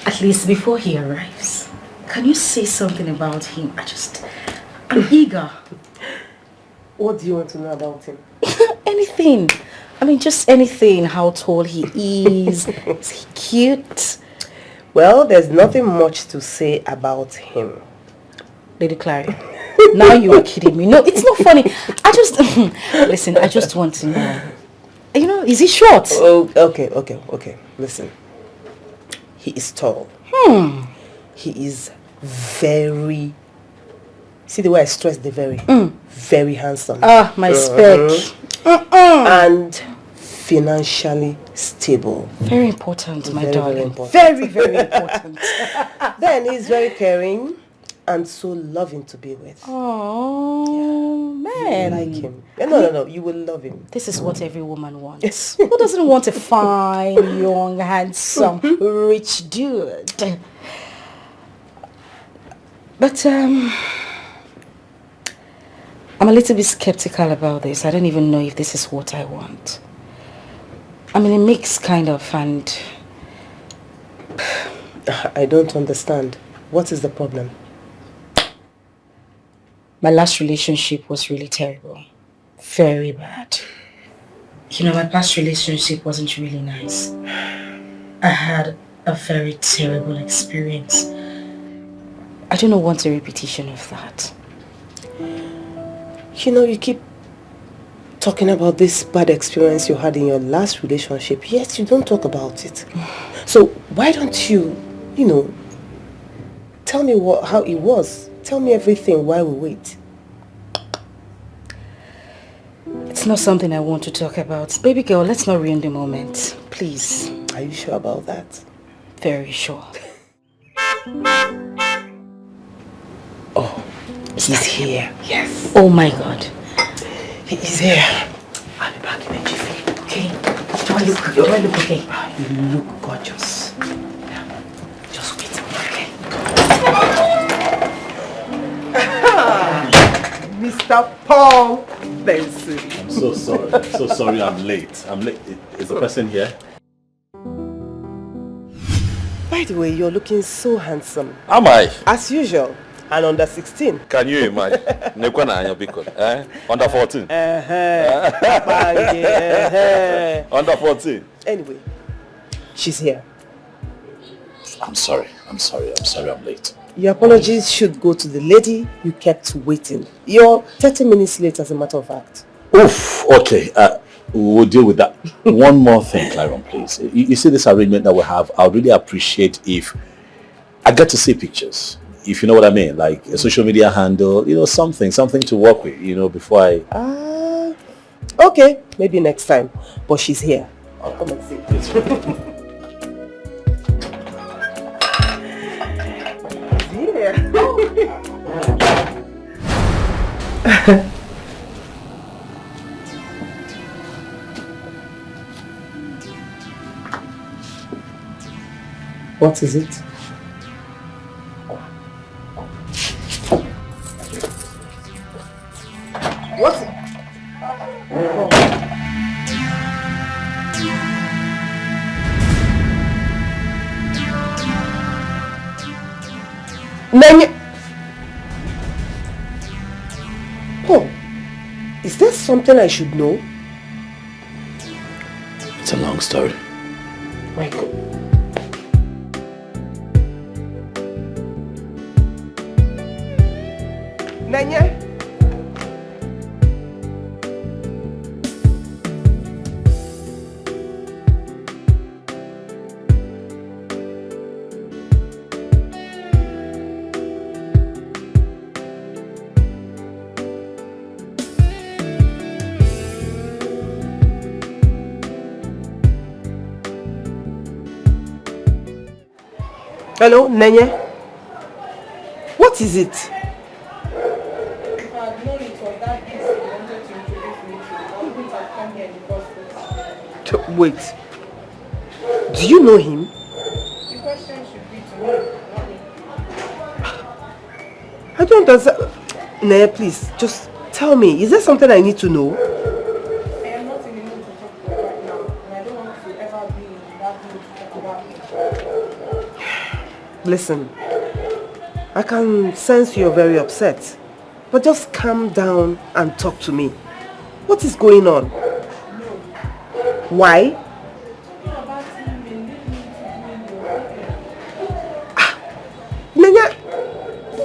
At least before he arrives, can you say something about him? I'm eager. What do you want to know about him? Anything. I mean, just anything. How tall he is. Is he cute? Well, there's nothing much to say about him. Lady Clary, now you are kidding me. No, it's not funny. Listen, I just want to know. You know, is he short? Oh, okay. Listen. He is tall. He is very... See the way I stress the very? Very handsome. Ah, my spec. And financially stable. Very important, my darling. Very important. Very, very important. Then he's very caring and so loving to be with. Oh, man. You like him. No, you will love him. This is what every woman wants. Who doesn't want a fine, young, handsome, rich dude? But, I'm a little bit skeptical about this. I don't even know if this is what I want. I mean, a mix kind of, and... I don't understand. What is the problem? My last relationship was really terrible. Very bad. You know, my past relationship wasn't really nice. I had a very terrible experience. I do not want a repetition of that. You know, you keep talking about this bad experience you had in your last relationship, yet you don't talk about it. So why don't you, tell me how it was. Tell me everything while we wait. It's not something I want to talk about. Baby girl, let's not ruin the moment. Please. Are you sure about that? Very sure. Oh, he's here. Yes. Oh my God. He is here. I'll be back in a jiffy. Okay. Do I look okay? You look gorgeous. Yeah. Just wait. Okay. Mr. Paul Benson. I'm so sorry I'm late. Is the person here? By the way, you're looking so handsome. Am I? As usual. And under 16. Can you imagine? Under 14. Under 14. Anyway, she's here. I'm sorry I'm late. Your apologies should go to the lady you kept waiting. You're 30 minutes late, as a matter of fact. Oof, okay. We'll deal with that. One more thing, Claron, please. You see this arrangement that we have, I would really appreciate if I get to see pictures. If you know what I mean, like a social media handle, something to work with, before I... Okay, maybe next time. But she's here. I'll come and see. She's here. What is it? What? Oh, is there something I should know? It's a long story. My God. Nanya? Hello, Nanya? What is it? Wait. Do you know him? The question should be to me, not me. I don't understand. Naya, please, just tell me. Is there something I need to know? I am not in the mood to talk to you right now, and I don't want to ever be in that mood to talk about Listen, I can sense you're very upset. But just calm down and talk to me. What is going on? Why? Nenya,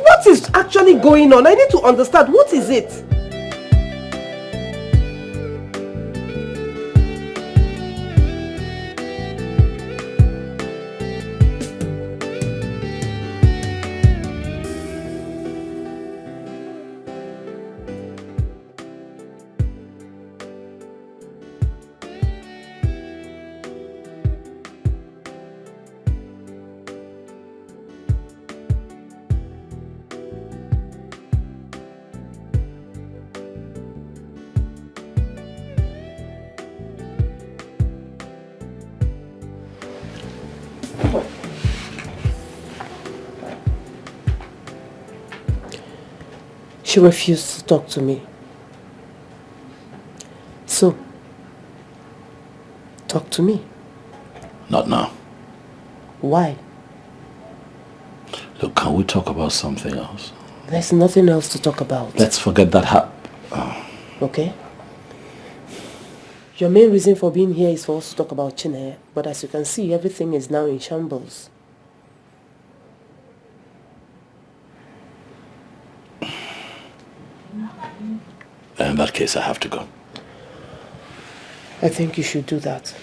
what is actually going on? I need to understand. What is it? She refused to talk to me. So, talk to me. Not now. Why? Look, can we talk about something else? There's nothing else to talk about. Let's forget that. Okay? Your main reason for being here is for us to talk about Chineye, but as you can see, everything is now in shambles. In that case, I have to go. I think you should do that.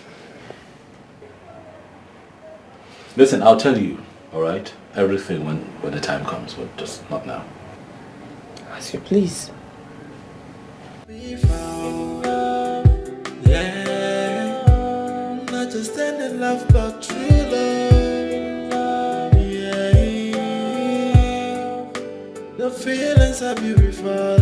Listen, I'll tell you, all right? Everything when the time comes, but just not now. As you please. We found love, yeah. Not just any love, but true love, yeah. The feelings are beautiful.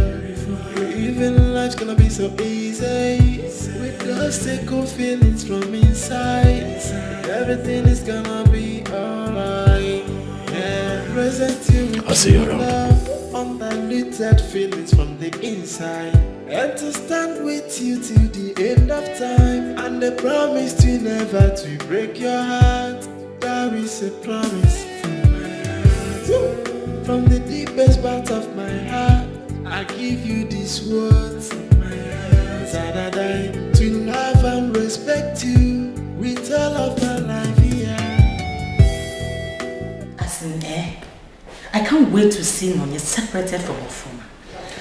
Even life's gonna be so easy. With those cool feelings from inside, everything is gonna be alright. Yeah, present you with I'll see you around. love, undiluted feelings from the inside, and to stand with you till the end of time. And the promise to never to break your heart. That is a promise from my heart, from the deepest part of my heart. I give you these words of my heart, that I die to love and respect you with all of my life, yeah. As in, I can't wait to see Nonya separated from Ofuma.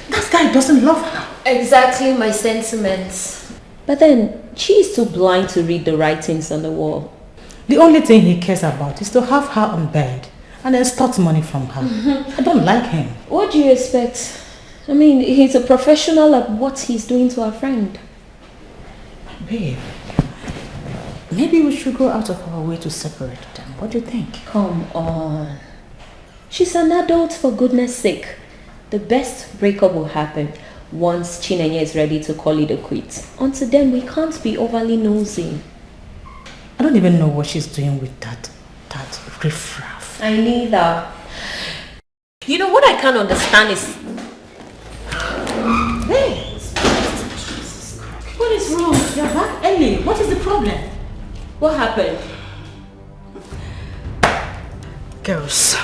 That guy doesn't love her. Exactly my sentiments. But then, she is too blind to read the writings on the wall. The only thing he cares about is to have her on bed and then extort money from her. I don't like him. What do you expect? I mean, he's a professional at what he's doing to our friend. Babe, maybe we should go out of our way to separate them. What do you think? Come on. She's an adult, for goodness sake. The best breakup will happen once Chineye is ready to call it a quit. Until then, we can't be overly nosy. I don't even know what she's doing with that riffraff. I neither. You know what I can't understand is... Hey! What is wrong? You're back early. What is the problem? What happened? Girls,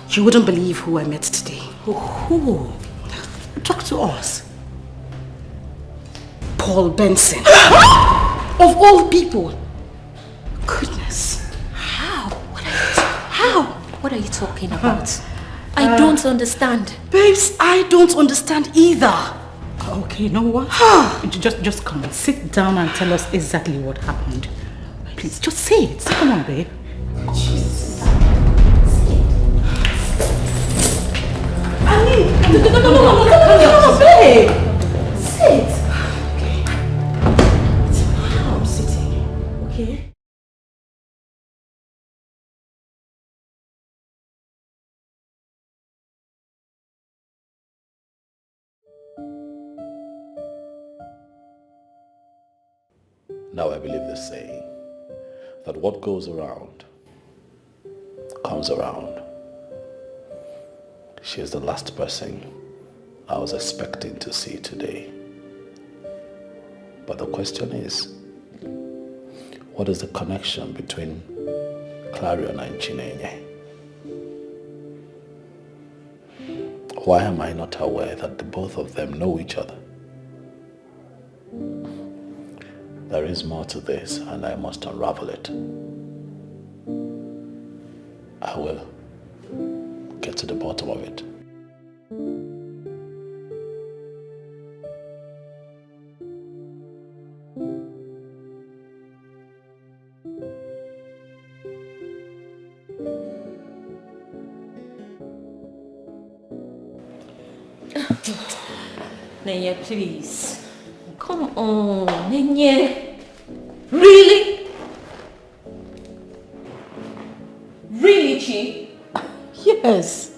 you wouldn't believe who I met today. Who? Talk to us. Paul Benson. Of all people. Goodness. How? What are you talking about? I don't understand. Babes, I don't understand either. Okay, you know what? just come and sit down and tell us exactly what happened. Please, just say it. Come on, babe. Jesus. No, babe. Sit. Okay. I'm sitting. Okay. Now I believe the saying that what goes around comes around. She is the last person I was expecting to see today. But the question is, what is the connection between Clarion and Chineye? Why am I not aware that the both of them know each other? There is more to this, and I must unravel it. I will get to the bottom of it. Nenya, please. Come on, Nenya. Really? Really, Chi? Yes.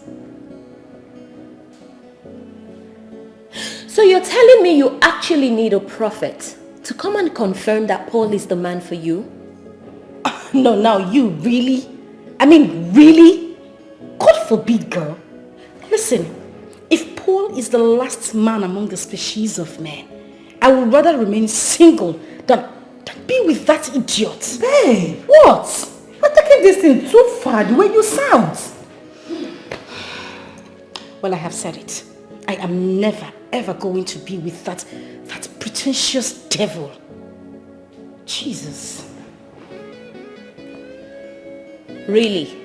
So you're telling me you actually need a prophet to come and confirm that Paul is the man for you? No, now you really? I mean, really? God forbid, girl. Listen, if Paul is the last man among the species of men, I would rather remain single than be with that idiot. Babe, what? You're taking this thing too far the way you sound. Well, I have said it. I am never, ever going to be with that pretentious devil. Jesus. Really?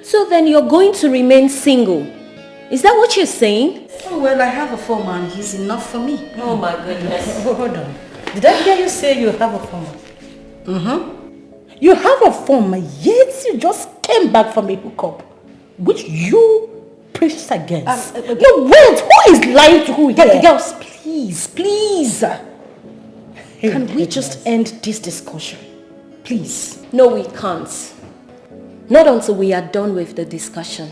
So then you're going to remain single? Is that what you're saying? Oh, well, I have a foreman. He's enough for me. Oh my goodness. Hold on. Did I hear you say you have a foreman? Mm-hmm. You have a foreman, yet you just came back from a hookup, which you preached against. No, wait, who is lying to who here? Girls, please. Can we just end this discussion? Please. No, we can't. Not until we are done with the discussion.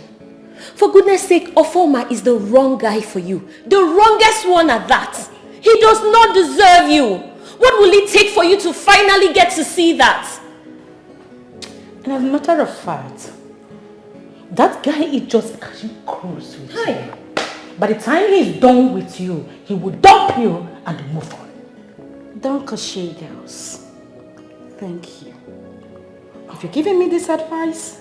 For goodness sake, Ofoma is the wrong guy for you. The wrongest one at that. He does not deserve you. What will it take for you to finally get to see that? And as a matter of fact, that guy is just catching cruise with you. By the time he's done with you, he will dump you and move on. Don't cliche, girls. Thank you. If you're giving me this advice,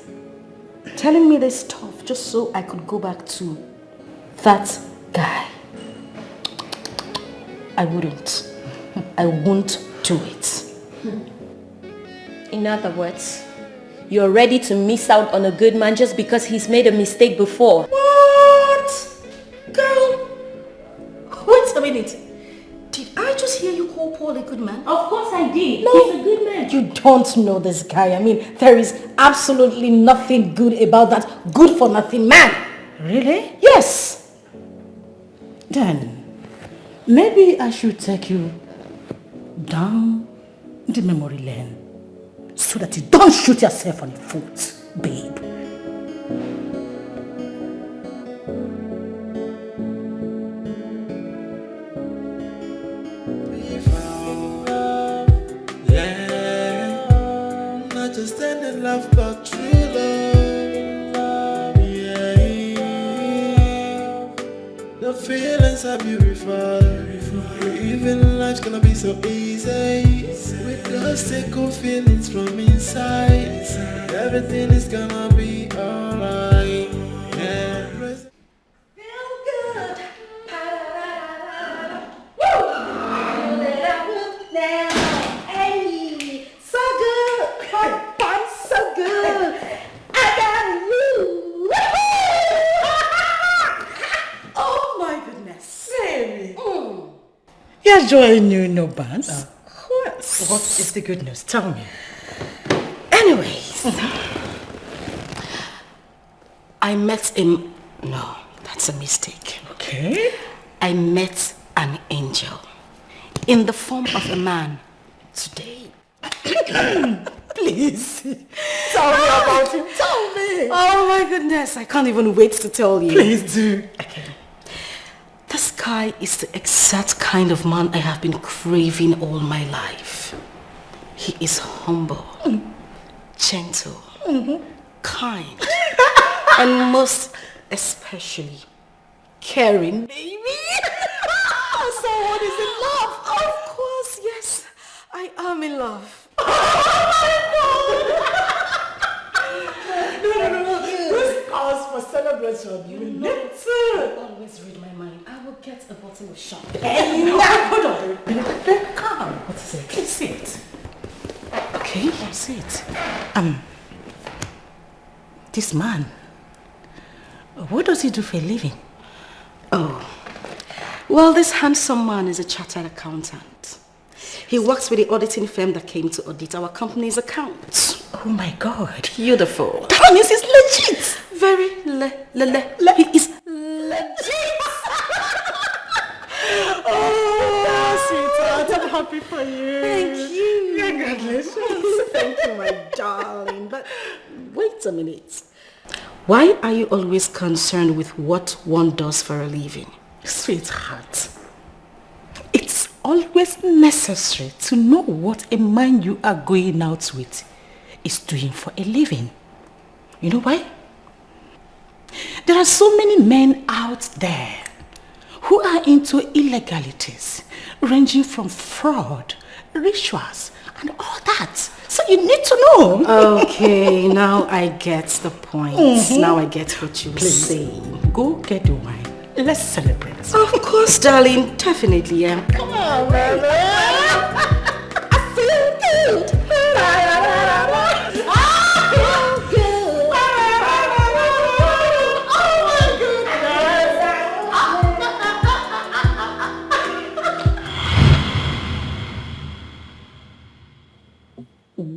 telling me this stuff just so I could go back to that guy, I wouldn't. I won't do it. In other words, you're ready to miss out on a good man just because he's made a mistake before. What? Girl, wait a minute. Did I just hear you call Paul a good man? Of course I did. No, He's a good man. You don't know this guy. I mean, there is absolutely nothing good about that good-for-nothing man. Really? Yes. Then, maybe I should take you down the memory lane so that you don't shoot yourself on the foot, babe. Not just any love, but true love. Yeah. The feelings are beautiful. Even life's gonna be so easy. With those single feelings from inside, everything is gonna be alright. Yeah. Feel good. Hey, so good. I'm so good. I got you. Oh my goodness. Baby. You're enjoying new bands? Of course. What is the good news? Tell me. Anyways, I met him. No, that's a mistake. Okay. I met an angel in the form of a man today. Please. Tell me about him. Tell me. Oh my goodness, I can't even wait to tell you. Please do. Okay. This guy is the exact kind of man I have been craving all my life. He is humble, gentle, kind, and most especially caring, baby. Someone is in love. Of course, yes, I am in love. No. This calls for celebration. You need to. always read my mind. I will get a bottle of champagne. Hold on, baby. Come. What is it? Please sit. Okay, sit. This man, what does he do for a living? Oh, well, this handsome man is a chartered accountant. He works with the auditing firm that came to audit our company's accounts. Oh my God. Beautiful. That means he's legit. Very he is legit. Oh, sweetheart, I'm happy for you. Thank you. Congratulations. Thank you, my darling. But wait a minute. Why are you always concerned with what one does for a living? Sweetheart, it's always necessary to know what a man you are going out with is doing for a living. You know why? There are so many men out there who are into illegalities, ranging from fraud, rituals, and all that. So you need to know. Okay, now I get the point. Now I get what you're saying. Go get the wine. Let's celebrate. Of course, darling. Definitely, yeah. Come on, baby. I feel good.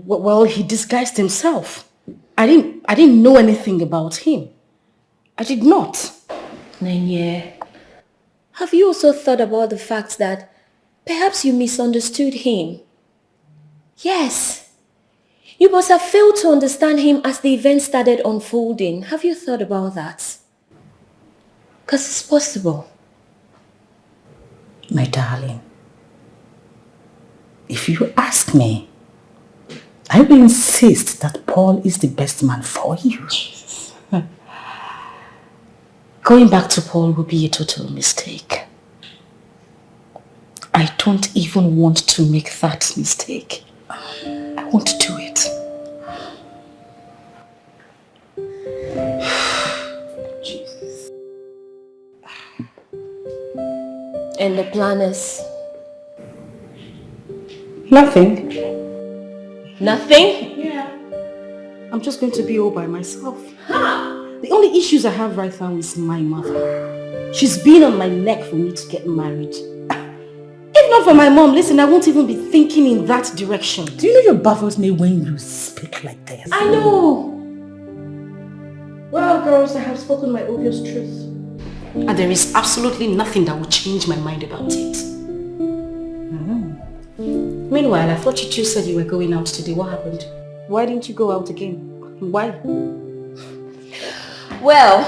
Well, he disguised himself. I didn't know anything about him. I did not. Nanye, have you also thought about the fact that perhaps you misunderstood him? Yes. You must have failed to understand him as the event started unfolding. Have you thought about that? Because it's possible. My darling, if you ask me, I will insist that Paul is the best man for you. Going back to Paul would be a total mistake. I don't even want to make that mistake. I won't do it. Jesus. And the plan is? Nothing. Nothing? Yeah. I'm just going to be all by myself. The only issues I have right now is my mother. She's been on my neck for me to get married. If not for my mom, listen, I won't even be thinking in that direction. Do you know you baffles me when you speak like this? I know. Well, girls, I have spoken my obvious truth. And there is absolutely nothing that will change my mind about it. Meanwhile, I thought you two said you were going out today. What happened? Why didn't you go out again? Why? Well,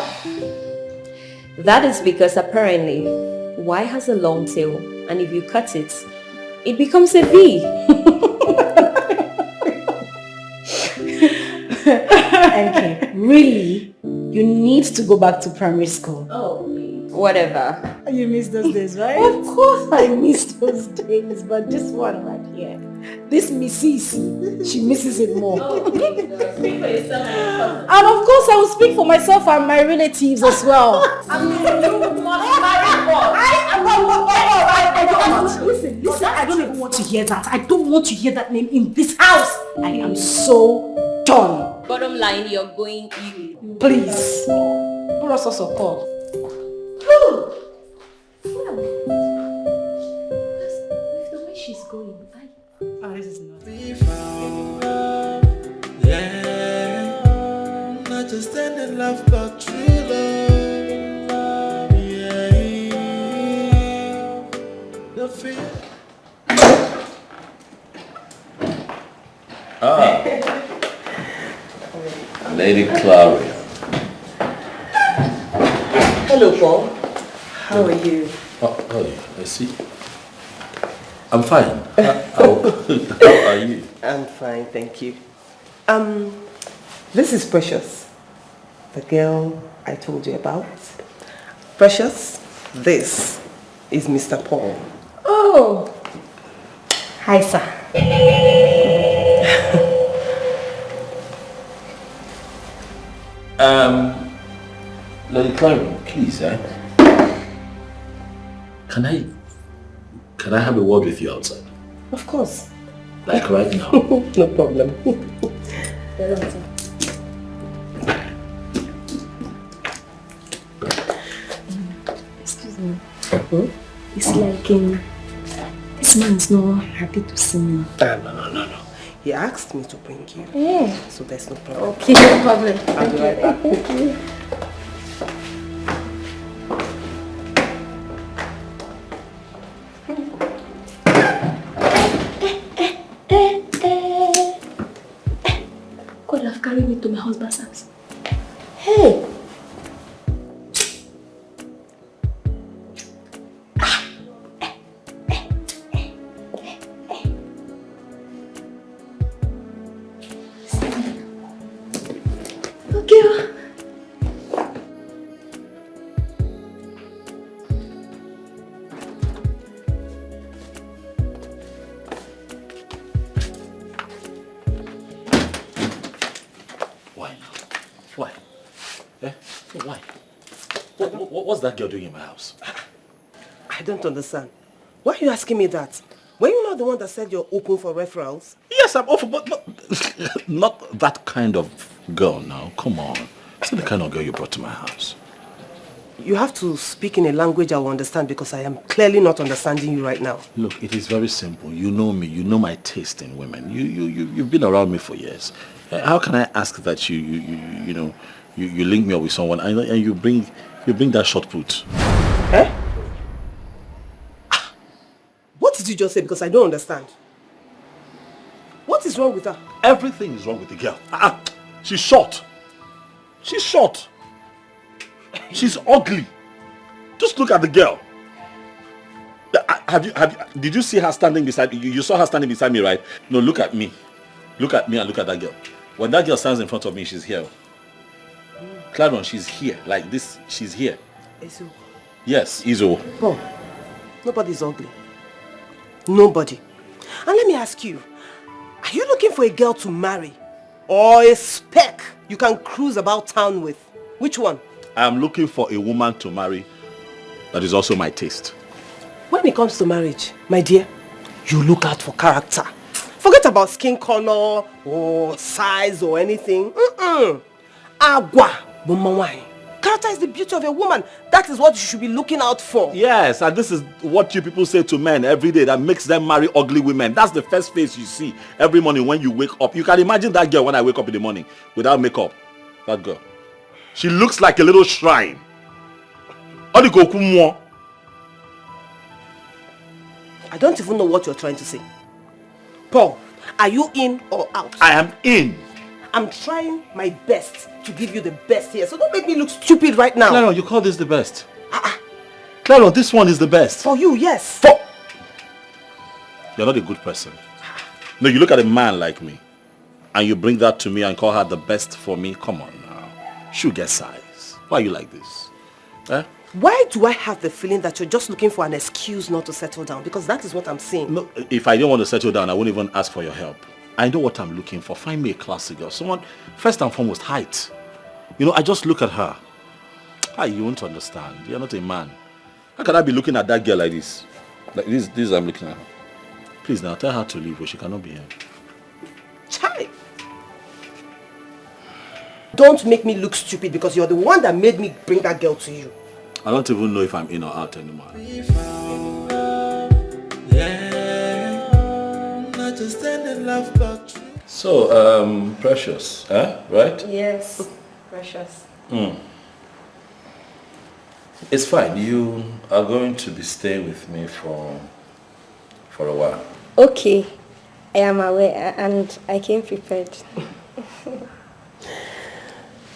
that is because apparently Y has a long tail, and if you cut it, it becomes a V. Okay, really? You need to go back to primary school. Oh, whatever. You miss those days, right? Of course I miss those days, but this one right here, this Mrs. she misses it more. Oh, speak for yourself. And of course I will speak for myself and my relatives as well. I mean, you must marry Listen, I don't even want to hear that. I don't want to hear that name in this house. I am so done. Bottom line, you're going you. Please, put us also call. With the way she's going, This is not. We found love, yeah. Not just any love, but true love, yeah. The feel. Lady Clary. Hello, Paul. How are you? Oh, I see. I'm fine. How are you? I'm fine, thank you. This is Precious, the girl I told you about. Precious, this is Mr. Paul. Oh, hi, sir. Lady Clary, please, Can I have a word with you outside? Of course. Like right now? No problem. Excuse me. It's like this man's not happy to see me. No. He asked me to bring you. Yeah. So there's no problem. Okay, no problem. I'll be right back. Thank you. God have carried me to my husband's house. Hey! Okay. Why now? Why? Eh? Why? What's that girl doing in my house? I don't understand. Why are you asking me that? Were you not the one that said you're open for referrals? Yes, I'm open, but not that kind of girl now. Come on. It's not the kind of girl you brought to my house. You have to speak in a language I will understand because I am clearly not understanding you right now. Look, it is very simple. You know me. You know my taste in women. You've been around me for years. How can I ask that you link me up with someone and you bring that short put? Eh? What did you just say? Because I don't understand. What is wrong with her? Everything is wrong with the girl. She's short. She's short. She's ugly. Just look at the girl. Did you see her standing beside you? You saw her standing beside me, right? No, look at me. Look at me and look at that girl. When that girl stands in front of me, she's here. Claron, she's here. Like this, she's here. Izo. Yes, Izo. Oh, nobody's ugly. Nobody. And let me ask you, are you looking for a girl to marry? Or a spec you can cruise about town with? Which one? I'm looking for a woman to marry that is also my taste. When it comes to marriage, my dear, you look out for character. Forget about skin color or size or anything. Agua, bumawai. Character is the beauty of a woman. That is what you should be looking out for. Yes, and this is what you people say to men every day that makes them marry ugly women. That's the first face you see every morning when you wake up. You can imagine that girl when I wake up in the morning without makeup. That girl. She looks like a little shrine. I don't even know what you're trying to say. Paul, are you in or out? I am in. I'm trying my best to give you the best here. So don't make me look stupid right now. Claro, you call this the best? Claro, this one is the best. For you, yes. You're not a good person. No, you look at a man like me and you bring that to me and call her the best for me. Come on now. She'll get size. Why are you like this? Eh? Why do I have the feeling that you're just looking for an excuse not to settle down? Because that is what I'm seeing. No, if I didn't want to settle down, I wouldn't even ask for your help. I know what I'm looking for. Find me a classy girl. Someone, first and foremost, height. You know, I just look at her. You won't understand. You're not a man. How can I be looking at that girl like this? Like this I'm looking at her. Please now, tell her to leave or she cannot be here. Charlie! Don't make me look stupid because you're the one that made me bring that girl to you. I don't even know if I'm in or out anymore. So, Precious, right? Yes, Precious. It's fine. You are going to be staying with me for a while. Okay, I am aware and I came prepared.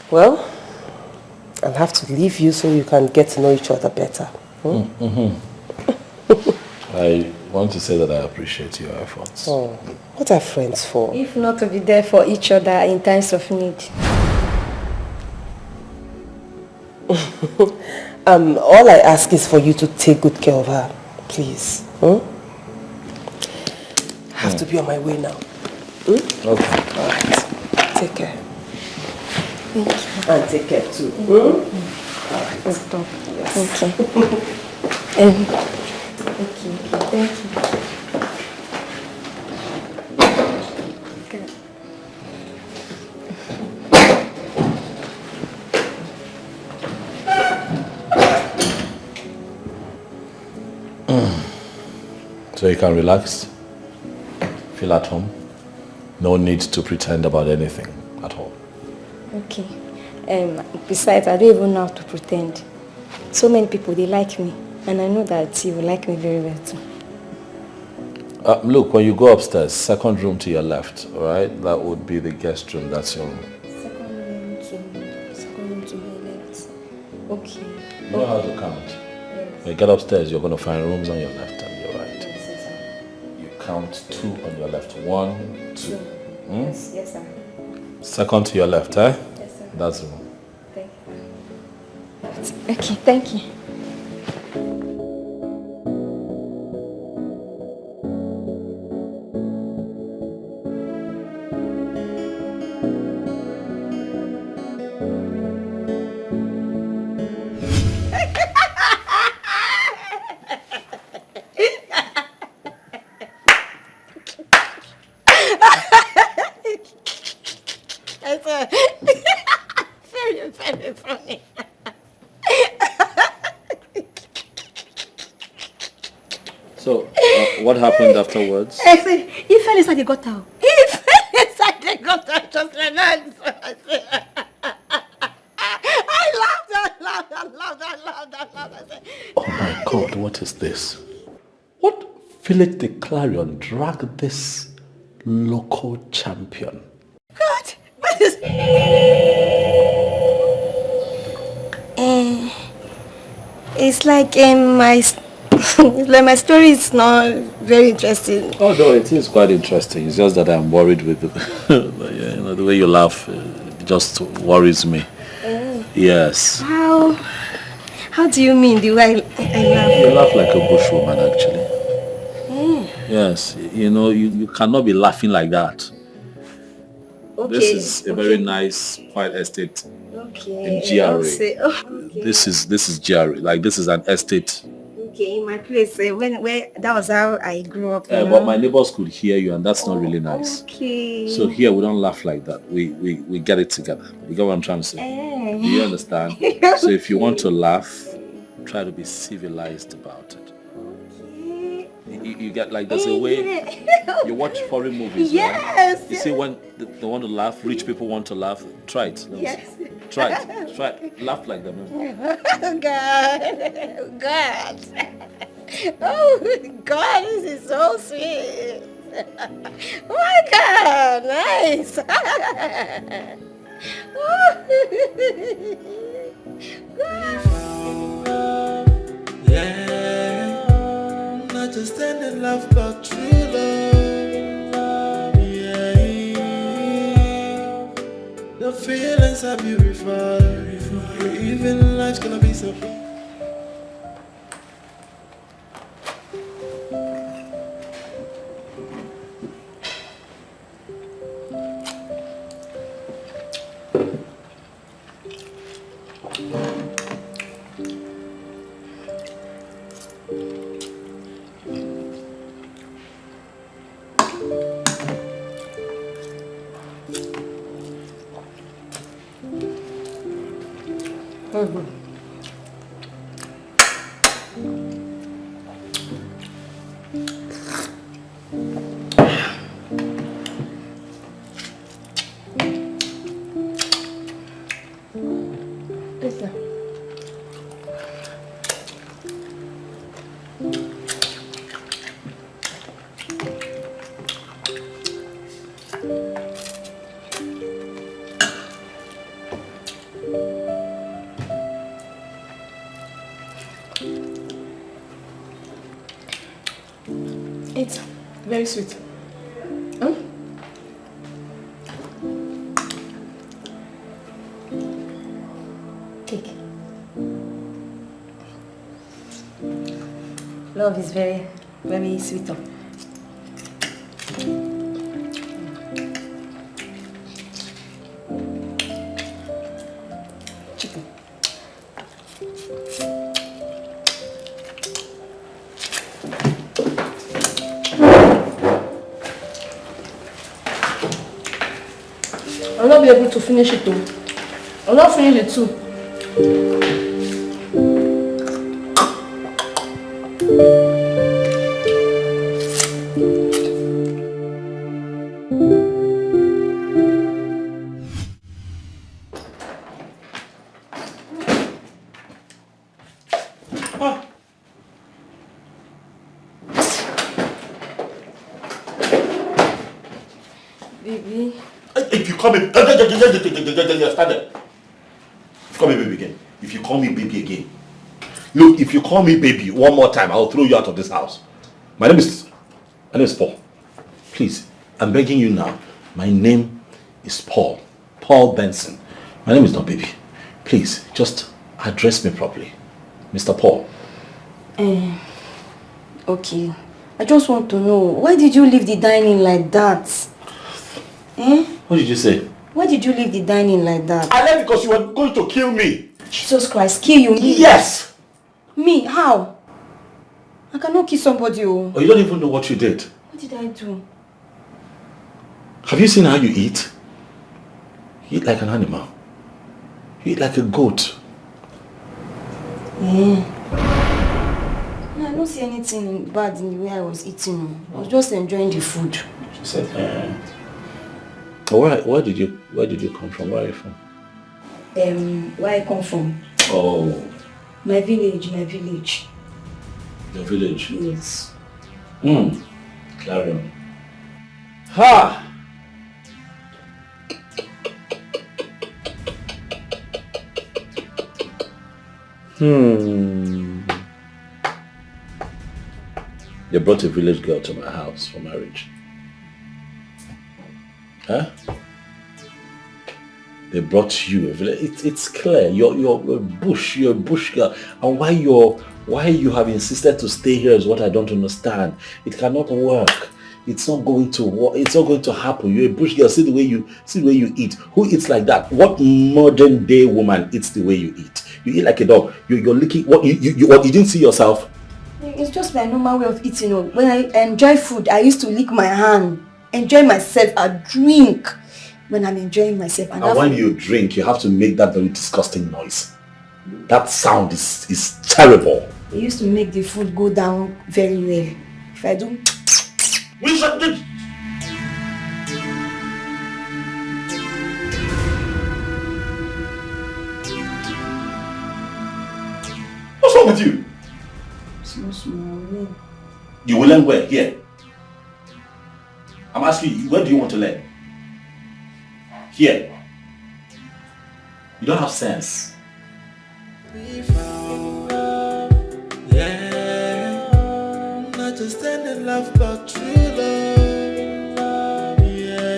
Well, I'll have to leave you so you can get to know each other better. I want to say that I appreciate your efforts. Oh, what are friends for? If not to be there for each other in times of need. All I ask is for you to take good care of her, please. I have to be on my way now. Okay. All right. Take care. Thank you. And take care too. All right. Stop. Yes. Okay. So you can relax, feel at home. No need to pretend about anything at all. Okay. Besides, I don't even know how to pretend. So many people, they like me. And I know that you will like me very well too. Look, when you go upstairs, second room to your left, all right? That would be the guest room. That's your room. Second room to my left. Okay. You know how to count. Yes. When you get upstairs, you're going to find rooms on your left and your right. Yes, sir. You count 2 on your left. 1, 2. Yes, sir. Second to your left, eh? Yes, sir. That's the room. Thank you. Okay, thank you. Very funny. So, what happened afterwards? I said, he fell inside the gutter. He fell inside the gutter just like that. I laughed. I said, Oh my God, what is this? What village the Clarion dragged this local champion? God, what is... it's like my story is not very interesting. Oh no, it is quite interesting. It's just that I'm worried with the way you laugh. It just worries me. Yes. How do you mean the way I laugh? You laugh like a bushwoman, actually. Yes, you cannot be laughing like that. Okay. This is a very nice, quiet estate in GRA. Okay. This is GRA. Like, this is an estate. Okay, in my place, where that was how I grew up. But my neighbors could hear you, and that's not really nice. Okay. So here we don't laugh like that. We get it together. You get what I'm trying to say? Do you understand? So if you want to laugh, try to be civilized about it. You get, like, there's a way you watch foreign movies. Yes. Right? You see when they want to laugh, rich people want to laugh. Try it. Yes. Try it. Laugh like them. Oh God. Oh God, this is so sweet. Oh my God, nice. Yeah, not just any love, but true love. Yeah, the feelings are beautiful. Even life's gonna be so. It's very sweet. Huh? Cake. Love is very, very sweet. Chicken. I'll not be able to finish it though. I'll not finish it too. Baby. If you call me, stand there. If you call me baby again, if you call me baby again, look, if you call me baby one more time, I'll throw you out of this house. My name is Paul. Please, I'm begging you now. My name is Paul Benson. My name is not baby. Please, just address me properly, Mr. Paul. Okay. I just want to know, why did you leave the dining like that? What did you say? Why did you leave the dining like that? I left because you were going to kill me. Jesus Christ, kill you? Me? Yes! Me? How? I cannot kill somebody. Oh, you don't even know what you did. What did I do? Have you seen how you eat? You eat like an animal. You eat like a goat. No, I don't see anything bad in the way I was eating. I was just enjoying the food. She said, Where did you come from? Where are you from? Where I come from? Oh. My village. Your village? Yes. Carry on. Ha! They brought a village girl to my house for marriage. Huh? They brought you a village. It's clear. You're a bush girl. And why you have insisted to stay here is what I don't understand. It cannot work. It's not going to work. It's not going to happen. You're a bush girl. See the way you eat. Who eats like that? What modern day woman eats the way you eat? You eat like a dog. You're licking. What you didn't see yourself? It's just my normal way of eating. When I enjoy food, I used to lick my hand, enjoy myself. I drink when I'm enjoying myself. And when you drink, you have to make that very disgusting noise. That sound is terrible. It used to make the food go down very well. If I do, we should do. What's wrong with you? Small. You will learn where? Here. I'm asking you, where do you want to learn? Here. You don't have sense. Yeah, not just any love, but true love. Yeah.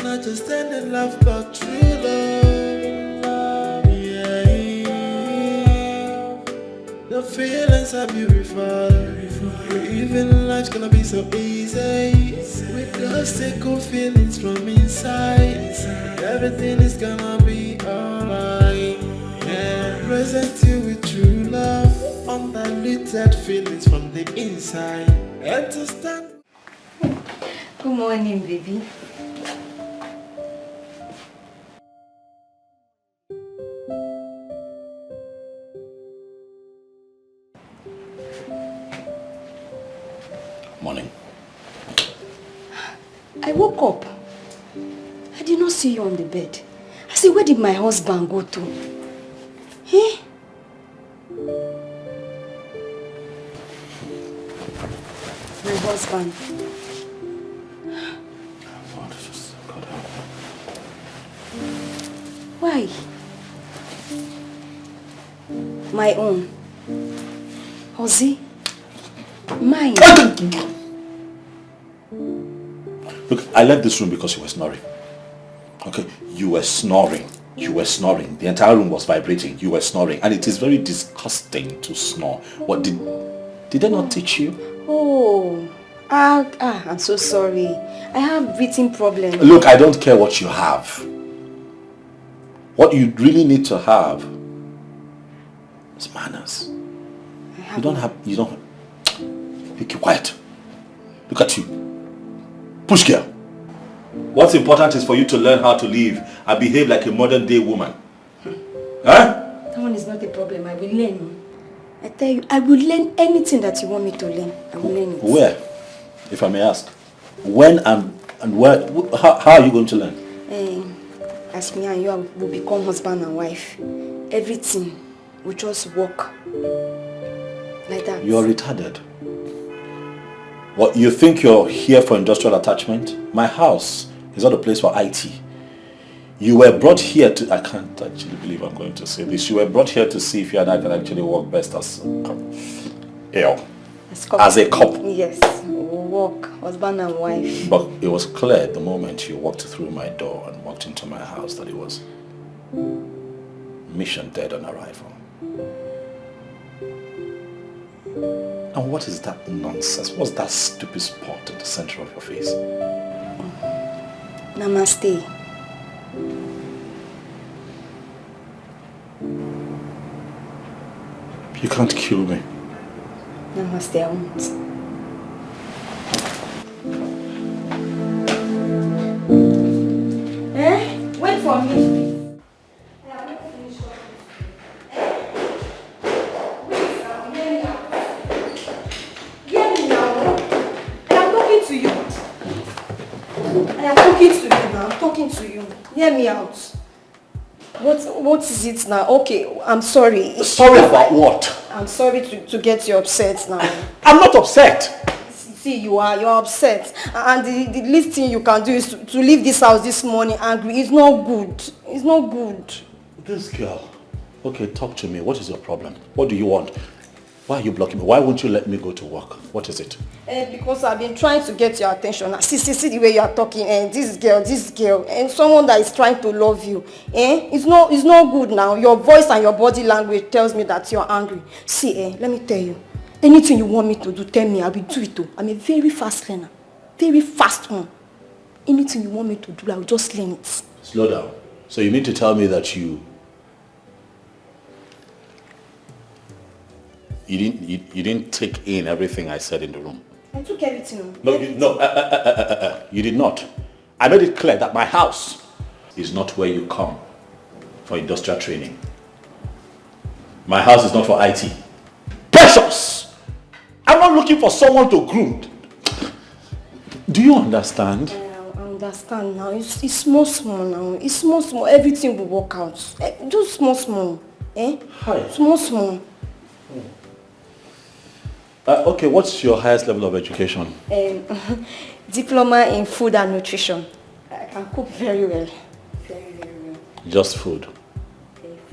Understanding love, but true love. Yeah. The feelings are beautiful. Even life's gonna be so easy. With those good feelings from inside, everything is gonna be alright. Yeah, present you with true love, undiluted feelings from the inside. Understand? Good morning, baby. Morning. I woke up. I did not see you on the bed. I said, where did my husband go to? Eh? My husband. Why? My own. Ozzy? Mine. Look, I left this room because you were snoring. Okay, you were snoring. You were snoring. The entire room was vibrating. You were snoring. And it is very disgusting to snore. What did they not teach you? Oh. I'm so sorry. I have breathing problems. Look, I don't care what you have. What you really need to have is manners. You don't keep quiet. Look at you. Push girl. What's important is for you to learn how to live and behave like a modern day woman. Huh? That one is not a problem. I will learn. I tell you, I will learn anything that you want me to learn. I will learn it. Where? If I may ask. When and where? How are you going to learn? As me and you will become husband and wife. Everything will just work. Like that. You're retarded. What, you think you're here for industrial attachment? My house is not a place for IT. You were brought here to... I can't actually believe I'm going to say this. You were brought here to see if you and I can actually work best as a couple. Yes, we'll work, husband and wife. But it was clear the moment you walked through my door and walked into my house that it was mission dead on arrival. And what is that nonsense? What's that stupid spot at the center of your face? Namaste. You can't kill me. Namaste, I won't. Wait for me. To you. Hear me out. What is it now? Okay, I'm sorry. Sorry about what? I'm sorry to get you upset now. I'm not upset. See, you're upset. And the least thing you can do is to leave this house this morning angry. It's not good. It's not good. This girl. Okay, talk to me. What is your problem? What do you want? Why are you blocking me? Why won't you let me go to work? What is it? Because I've been trying to get your attention. See the way you are talking. This girl, and someone that is trying to love you. It's not good now. Your voice and your body language tells me that you're angry. See, let me tell you. Anything you want me to do, tell me. I will do it too. I'm a very fast learner. Very fast one. Anything you want me to do, I will just learn it. Slow down. So you mean to tell me that you didn't take in everything I said in the room? I took everything. You did not. I made it clear that my house is not where you come for industrial training. My house is not for IT. Precious! I'm not looking for someone to groom. Do you understand? I understand now. It's small now. It's small. Everything will work out. Just small. Hi. Small. Okay, what's your highest level of education? Diploma in food and nutrition. I can cook very well. Very well. Just food?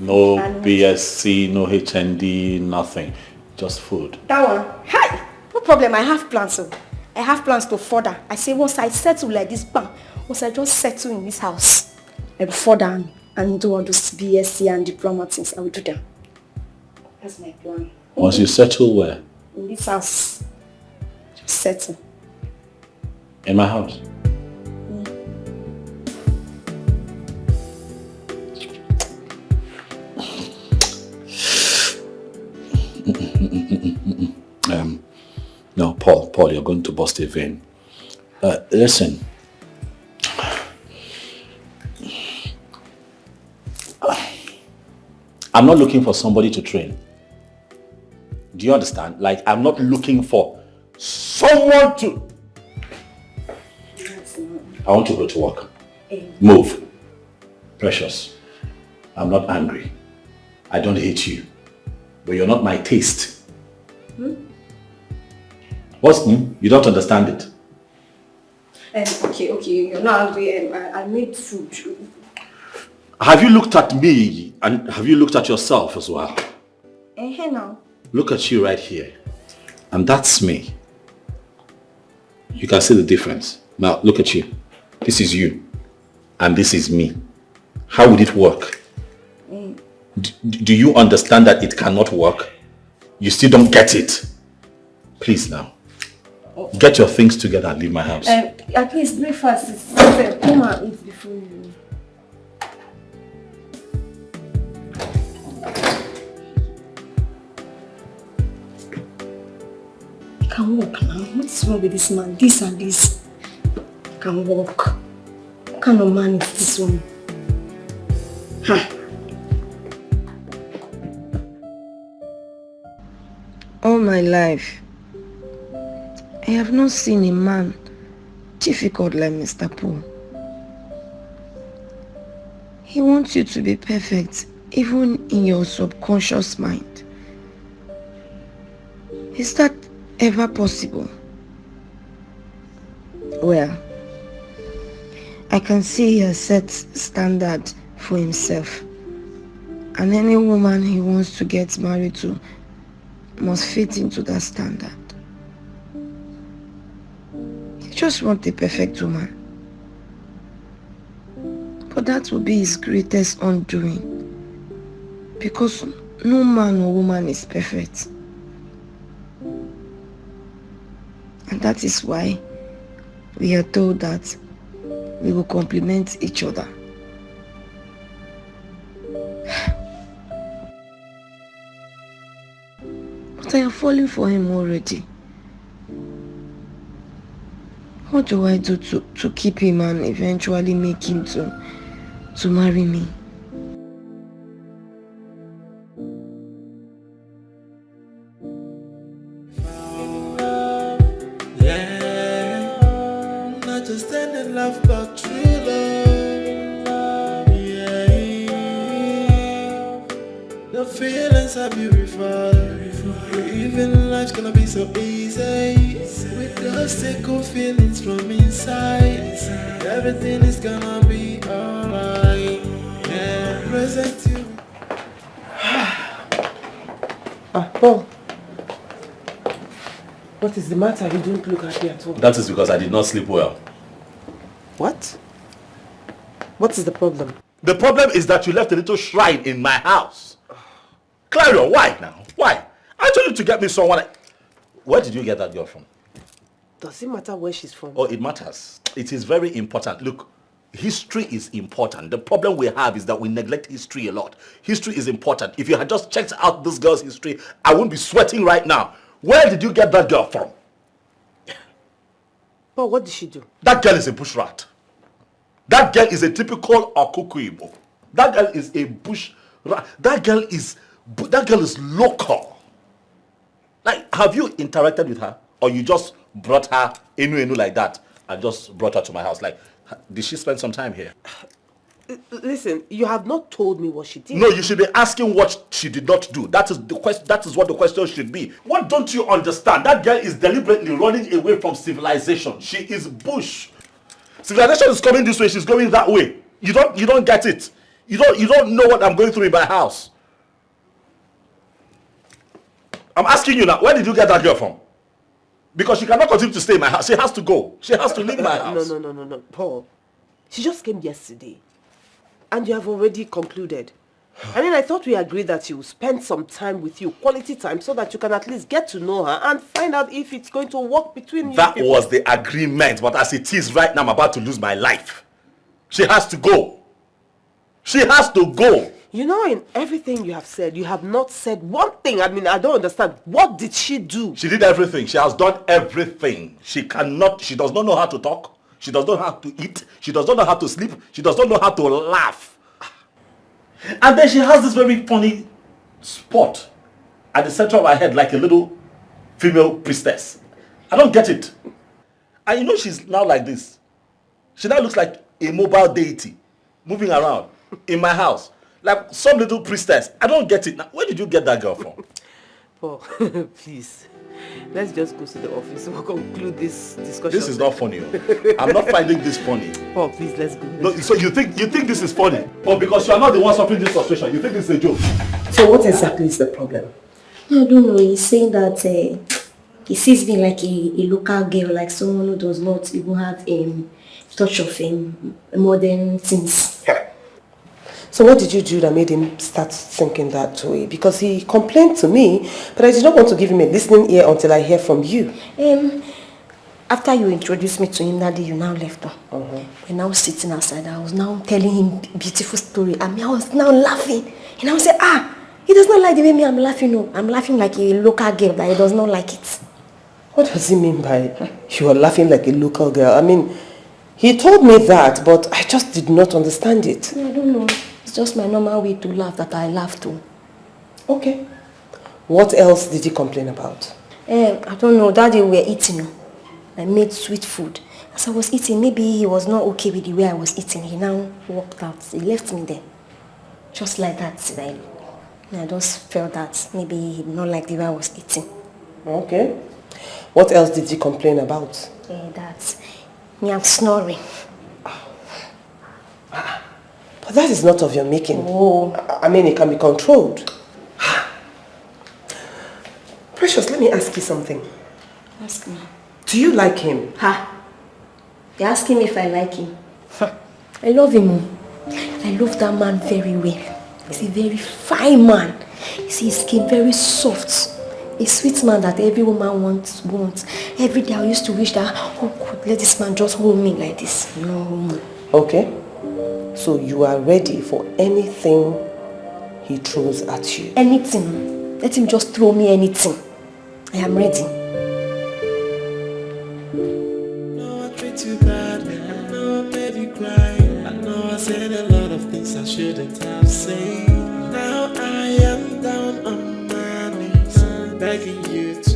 No BSc, no HND, nothing. Just food. That one? Hi! No problem, I have plans. I have plans to further. I say once I settle like this, once I just settle in this house, I will further and do all those BSc and diploma things. I will do them. That's my plan. Once you settle where? In this house. Just settle. In my house? No, Paul, you're going to bust a vein. Listen. I'm not looking for somebody to train. Do you understand? Like, I'm not looking for someone to... I want to go to work. Move. Precious, I'm not angry. I don't hate you. But you're not my taste. What's new? You don't understand it. Okay, you're not angry. I made food. Have you looked at me and have you looked at yourself as well? Now. Look at you right here. And that's me. You can see the difference. Now look at you. This is you. And this is me. How would it work? Do you understand that it cannot work? You still don't get it. Please now. Get your things together and leave my house. At least breakfast is set. Come and eat before you. You can walk now. What is wrong with this man? This and this. You can walk. What kind of man is this one? All my life, I have not seen a man difficult like Mr. Paul. He wants you to be perfect, even in your subconscious mind. Is that ever possible? Well, I can see he has set standard for himself. And any woman he wants to get married to must fit into that standard. He just wants a perfect woman. But that will be his greatest undoing. Because no man or woman is perfect. And that is why we are told that we will complement each other. But I am falling for him already. What do I do to keep him and eventually make him to marry me? Not just any love, but true love. Yeah. The feelings are beautiful. Even life's gonna be so easy. With those single feelings from inside, everything is gonna be alright. Yeah, present you. Paul. What is the matter? You don't look happy at all. That is because I did not sleep well. What? What is the problem? The problem is that you left a little shrine in my house. Clarion, why now? Why? I told you to get me someone. Where did you get that girl from? Does it matter where she's from? Oh, it matters. It is very important. Look, history is important. The problem we have is that we neglect history a lot. History is important. If you had just checked out this girl's history, I wouldn't be sweating right now. Where did you get that girl from? But what did she do? That girl is a bush rat. That girl is a typical Okuku Igbo. That girl is a bush rat. That girl is local. Like, have you interacted with her? Or you just brought her inu like that and just brought her to my house? Like, did she spend some time here? Listen, you have not told me what she did. No, you should be asking what she did not do. That is the question. That is what the question should be. What don't you understand? That girl is deliberately running away from civilization. She is bush. Civilization is coming this way. She's going that way. You don't get it. You don't know what I'm going through in my house. I'm asking you now. Where did you get that girl from? Because she cannot continue to stay in my house. She has to go. She has to leave my house. No, Paul. She just came yesterday. And you have already concluded. I mean, I thought we agreed that she would spend some time with you, quality time, so that you can at least get to know her and find out if it's going to work between you. That was the agreement, but as it is right now, I'm about to lose my life. She has to go. She has to go. You know, in everything you have said, you have not said one thing. I mean, I don't understand. What did she do? She did everything. She has done everything. She does not know how to talk. She does not know how to eat. She does not know how to sleep. She does not know how to laugh. And then she has this very funny spot at the center of her head, like a little female priestess. I don't get it. And you know she's now like this. She now looks like a mobile deity moving around in my house. Like some little priestess. I don't get it. Now, where did you get that girl from? Paul, please. Let's just go to the office. We'll conclude this discussion. This is not funny. I'm not finding this funny. Paul, please, let's go. No, so you think this is funny? Oh, because you are not the one suffering this frustration. You think this is a joke? So what exactly is the problem? I don't know. He's saying that he sees me like a local girl, like someone who does not even have a touch of modern things. So what did you do that made him start thinking that way? Because he complained to me, but I did not want to give him a listening ear until I hear from you. After you introduced me to him that day, you now left her. We're now sitting outside. I was now telling him beautiful story. I mean, I was now laughing. And I was saying, he does not like the way I'm laughing. No, I'm laughing like a local girl that he does not like it. What does he mean by you are laughing like a local girl? I mean, he told me that, but I just did not understand it. I don't know. It's just my normal way to laugh that I laugh too. Okay. What else did he complain about? I don't know. That day we were eating. I made sweet food. As I was eating, maybe he was not okay with the way I was eating. He now walked out. He left me there. Just like that. I just felt that maybe he did not like the way I was eating. Okay. What else did he complain about? That me, I'm snoring. But that is not of your making. Oh. I mean, it can be controlled. Precious, let me ask you something. Ask me. Do you like him? You're asking me if I like him? I love him. I love that man very well. He's a very fine man. You see his skin very soft. A sweet man that every woman wants. Every day I used to wish that, could let this man just hold me like this. No. Okay. So you are ready for anything he throws at you? Anything. Let him just throw me anything. I am ready. No, I treat you badly. I know I made you cry. I know I said a lot of things I shouldn't have said. Now I am down on my knees, begging you to.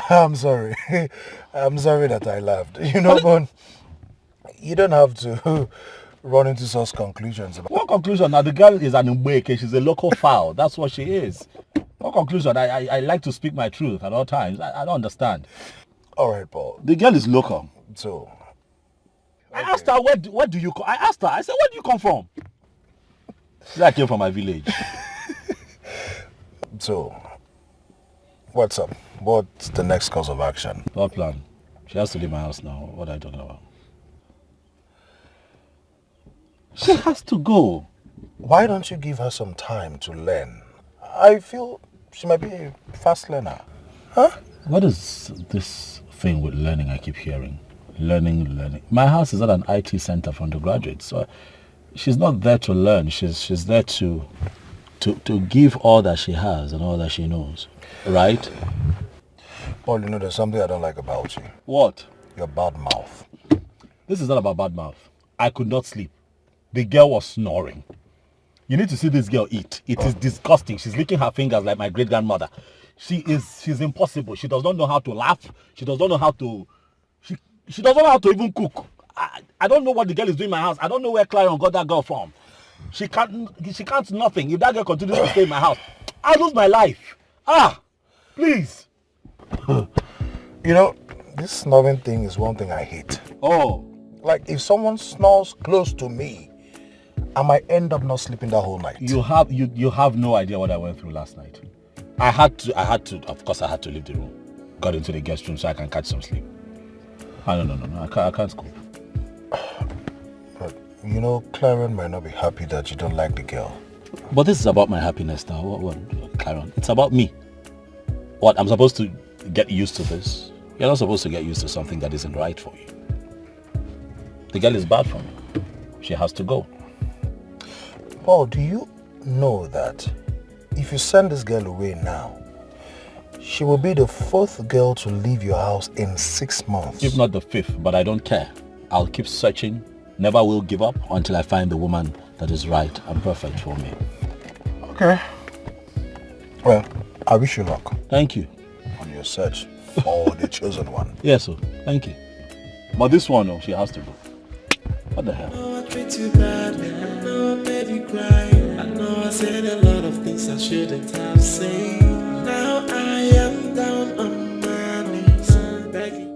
I'm sorry. I'm sorry that I laughed. But you don't have to run into such conclusions. What conclusion? Now the girl is an Mbeke. She's a local fowl. That's what she is. What conclusion? I like to speak my truth at all times. I don't understand. All right, Paul. The girl is local. So, I asked her, where do you come? I asked her, I said, where do you come from? She said, I came from my village. So, what's up? What's the next course of action? What plan? She has to leave my house now. What are you talking about? She has to go. Why don't you give her some time to learn? I feel she might be a fast learner. Huh? What is this thing with learning I keep hearing? Learning. My house is not an IT center for undergraduates, so she's not there to learn. She's there to give all that she has and all that she knows. Right? Paul, there's something I don't like about you. What? Your bad mouth. This is not about bad mouth. I could not sleep. The girl was snoring. You need to see this girl eat. It is disgusting. She's licking her fingers like my great-grandmother. She's impossible. She does not know how to laugh. She does not know how to... She doesn't know how to even cook. I don't know what the girl is doing in my house. I don't know where Clarion got that girl from. She can't nothing. If that girl continues to stay in my house, I'll lose my life. Please. This snoring thing is one thing I hate. Oh. Like, if someone snores close to me, I might end up not sleeping that whole night. You have no idea what I went through last night. I had to, of course I had to leave the room. got into the guest room so I can catch some sleep. No, I can't cope. But, you know, Claren might not be happy that you don't like the girl. But this is about my happiness now. What, Claren? It's about me. What, I'm supposed to get used to this? You're not supposed to get used to something that isn't right for you. The girl is bad for me. She has to go. Paul, do you know that if you send this girl away now, she will be the 4th girl to leave your house in 6 months? If not the 5th, but I don't care. I'll keep searching, never will give up until I find the woman that is right and perfect for me. Okay. Well, I wish you luck. Thank you. On your search for the chosen one. Yes, sir. Thank you. But this one, no, she has to go. What the hell? I know I treat you badly, I know I made you cry, I know I said a lot of things I shouldn't have said. Now I am down on my knees, begging.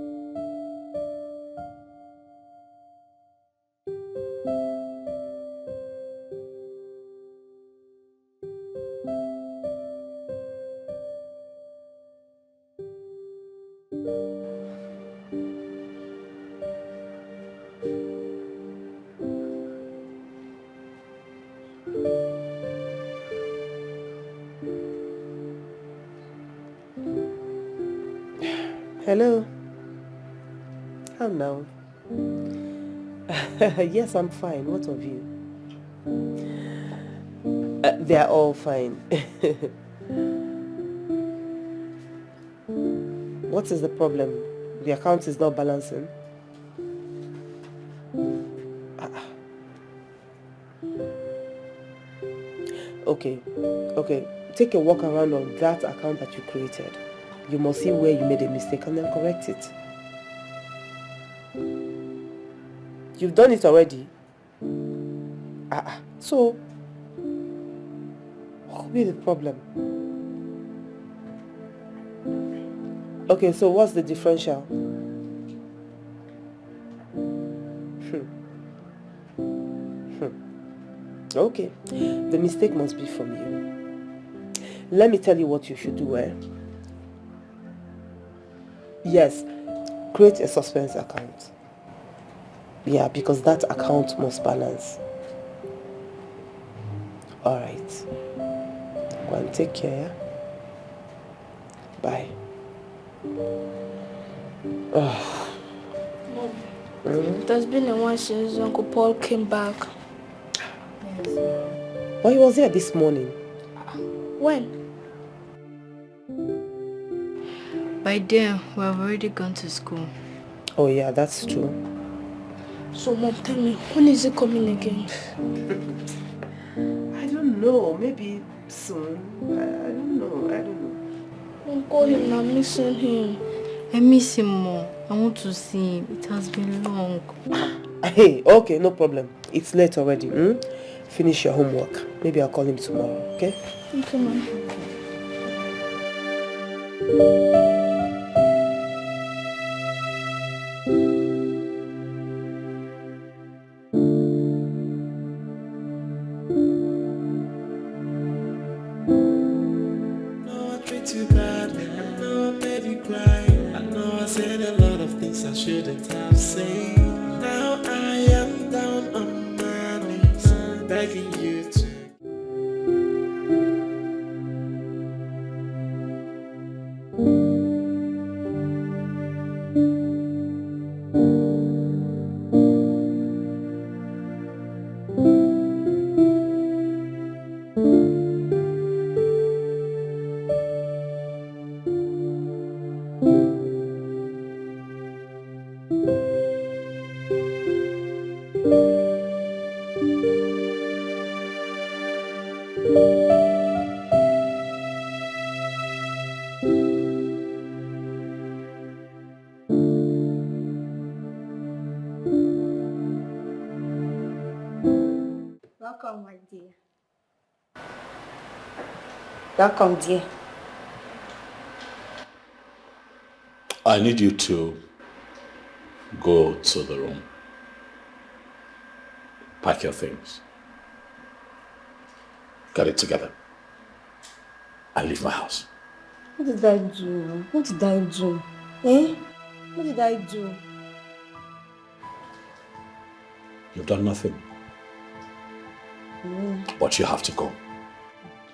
Hello. How now? Yes, I'm fine. What of you? They are all fine. What is the problem? The account is not balancing. Okay. Take a walk around on that account that you created. You must see where you made a mistake and then correct it. You've done it already? So, what could be the problem? Okay, so what's the differential? Okay, the mistake must be from you. Let me tell you what you should do, Yes, create a suspense account. Yeah, because that account must balance. Alright. Go and take care. Bye. Mom, there's been a while since Uncle Paul came back. Well, he was here this morning. When? By then, we have already gone to school. Oh yeah, that's true. So Mom, tell me, when is he coming again? I don't know, maybe soon. I don't know. Mom, call him, I'm missing him. I miss him more. I want to see him. It has been long. Hey, okay, no problem. It's late already. Finish your homework. Maybe I'll call him tomorrow, okay? Okay, Mom. Too badly, I know I made you cry, I know I said a lot of things I shouldn't have said. Now I am down on my knees, begging you to. Welcome, my dear. Welcome, dear. I need you to go to the room. Pack your things. Get it together. And leave my house. What did I do? What did I do? Eh? What did I do? You've done nothing. But you have to go.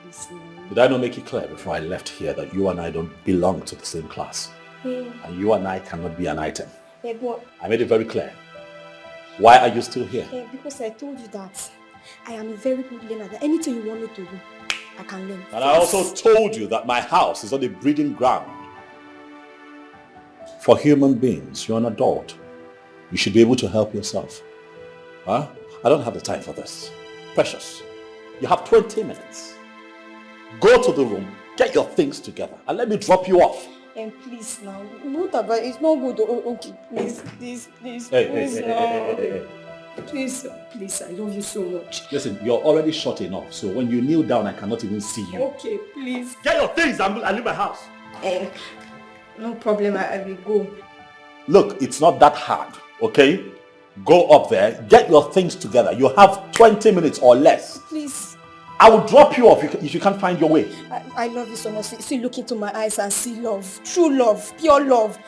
Please, no. Did I not make it clear before I left here that you and I don't belong to the same class? And you and I cannot be an item. But I made it very clear. Why are you still here? because I told you that I am a very good learner. That anything you want me to do, I can learn. And I also told you that my house is not a breeding ground for human beings. You're an adult. You should be able to help yourself. Huh? I don't have the time for this. Precious, you have 20 minutes. Go to the room, get your things together, and let me drop you off. And please now, what about it's not good. Okay, please, Hey. please, I love you so much. Listen, you're already short enough, so when you kneel down, I cannot even see you. Okay, please. Get your things and leave my house. No problem, I will go. Look, it's not that hard, okay? Go up there, get your things together. You have 20 minutes or less. Please. I will drop you off if you can't find your way. I love you so much. See, look into my eyes and see love. True love. Pure love.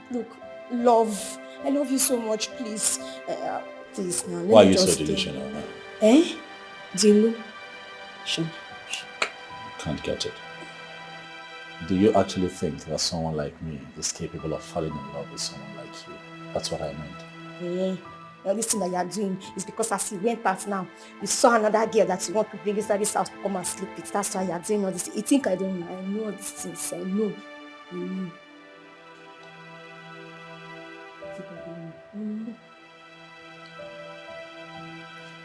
Look, love. I love you so much, please. Please now. Why are you so delusional? Delusion. Can't get it. Do you actually think that someone like me is capable of falling in love with someone like you? That's what I meant. Now this thing that you are doing is because as you went out now, you saw another girl that you want to bring inside this house to come and sleep with. That's why you are doing all this. You think I don't know? I know all these things. I know.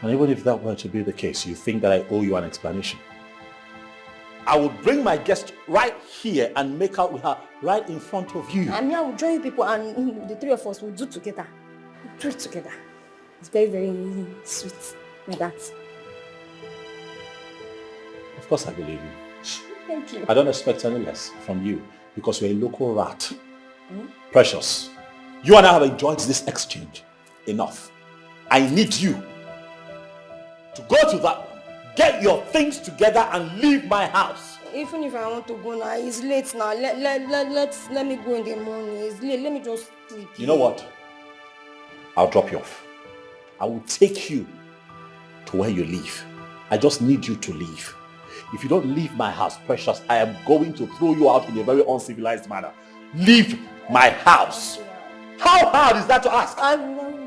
And even if that were to be the case, you think that I owe you an explanation? I will bring my guest right here and make out with her right in front of you. I will join you people and the three of us will do together. We'll do it together. It's very, very sweet like that. Of course I believe you. Thank you. I don't expect any less from you because you're a local rat. Precious, you and I have enjoyed this exchange enough. I need you to go to that one, get your things together and leave my house. Even if I want to go now, it's late now. Let me go in the morning. It's late. Let me just sleep. You know what? I'll drop you off. I will take you to where you live. I just need you to leave. If you don't leave my house, Precious, I am going to throw you out in a very uncivilized manner. Leave my house. How hard is that to ask?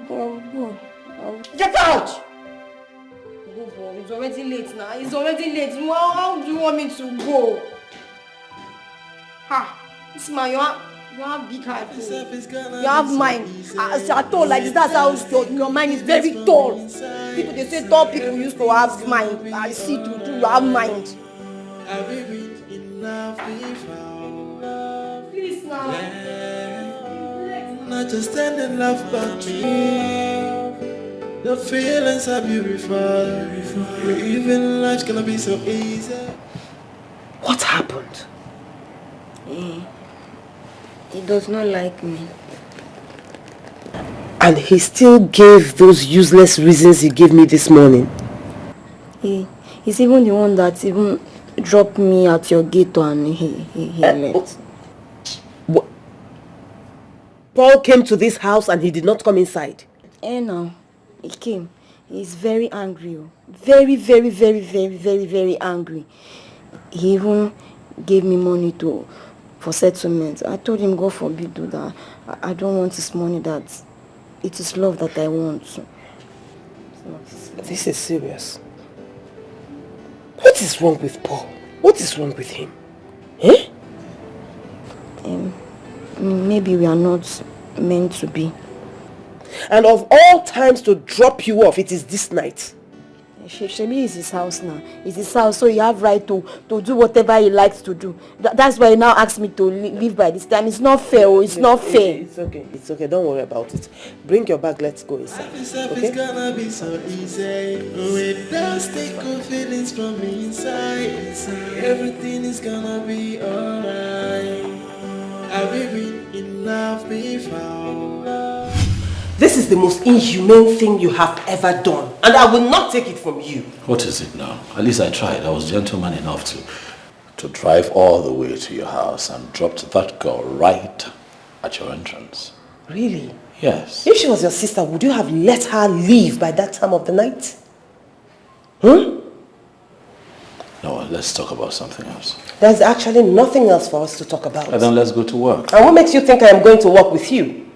Go. Get out! It's already late now. It's already late. How do you want me to go? This man, you have big heart. You have mind. As I told like this, that's how your mind is very tall. People they say tall people used to have mind. I see you have mind. Please now. Not just stand in love but me. The feelings are beautiful. Even life's gonna be so easy. What happened? He does not like me. And he still gave those useless reasons he gave me this morning. He's even the one that even dropped me at your gate and he left. Paul came to this house and he did not come inside. No. He came. He's very angry. Very, very, very, very, very, very angry. He even gave me money for settlement. I told him, God forbid, do that. I don't want his money. That it is love that I want. This is serious. What is wrong with Paul? What is wrong with him? Maybe we are not meant to be. And of all times to drop you off, it is this night. Shebi is his house now. It's his house, so you have right to do whatever he likes to do. That's why he now asks me to leave by this time. It's not fair. It's not fair. It's okay. It's okay. Don't worry about it. Bring your bag. Let's go inside. Okay? It's gonna be so easy. Without stick of feelings from inside. Everything is gonna be alright. Have we been in love before? This is the most inhumane thing you have ever done, and I will not take it from you. What is it now? At least I tried. I was gentleman enough to to drive all the way to your house and dropped that girl right at your entrance. Really? Yes. If she was your sister, would you have let her leave by that time of the night? Hmm? No, let's talk about something else. There's actually nothing else for us to talk about. And then let's go to work. And what makes you think I am going to work with you?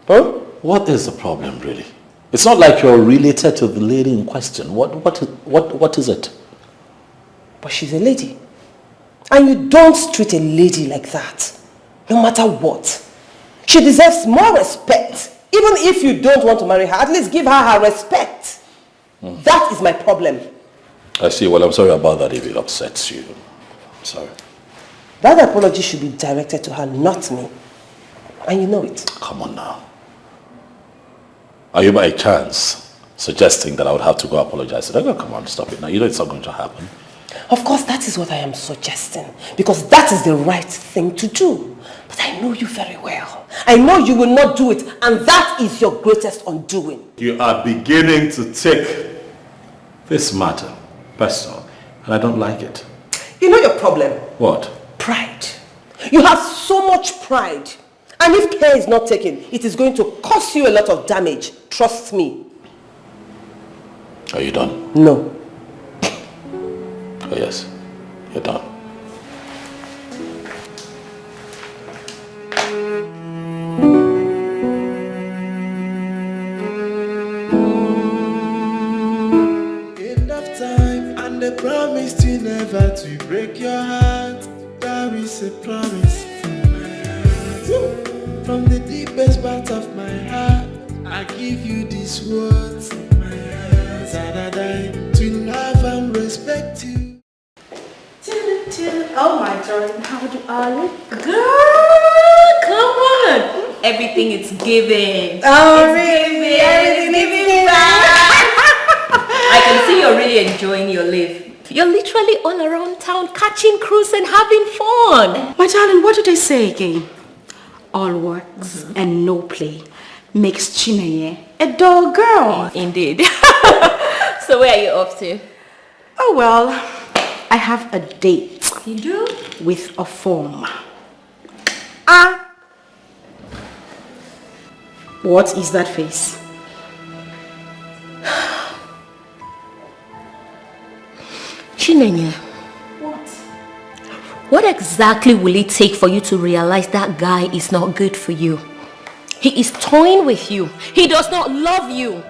Huh? What is the problem, really? It's not like you're related to the lady in question. What is it? But she's a lady. And you don't treat a lady like that. No matter what. She deserves more respect. Even if you don't want to marry her, at least give her respect. That is my problem. I see. Well, I'm sorry about that if it upsets you. I'm sorry. That apology should be directed to her, not me. And you know it. Come on now. Are you by chance suggesting that I would have to go apologize to her? No, come on, stop it now. You know it's not going to happen. Of course, that is what I am suggesting. Because that is the right thing to do. But I know you very well. I know you will not do it. And that is your greatest undoing. You are beginning to take this matter personal. And I don't like it. You know your problem? What? Pride. You have so much pride. And if care is not taken, it is going to cause you a lot of damage. Trust me. Are you done? No. Oh yes, you're done. End of time, and they promised you never to break your heart. There is a promise from my heart. From the deepest part of my heart, I give you these words. My heart, to love and respect you. Oh my darling, how do I look? Girl, come on. Everything is given. Oh, it's really? Given. It's giving back. I can see you're really enjoying your life. You're literally all around town catching cruise and having fun. My darling, what did they say again? All works and no play makes Chineye a dull girl. Indeed. So where are you off to? Oh well, I have a date. You do? With a form. What is that face? Chinenye. What exactly will it take for you to realize that guy is not good for you? He is toying with you. He does not love you.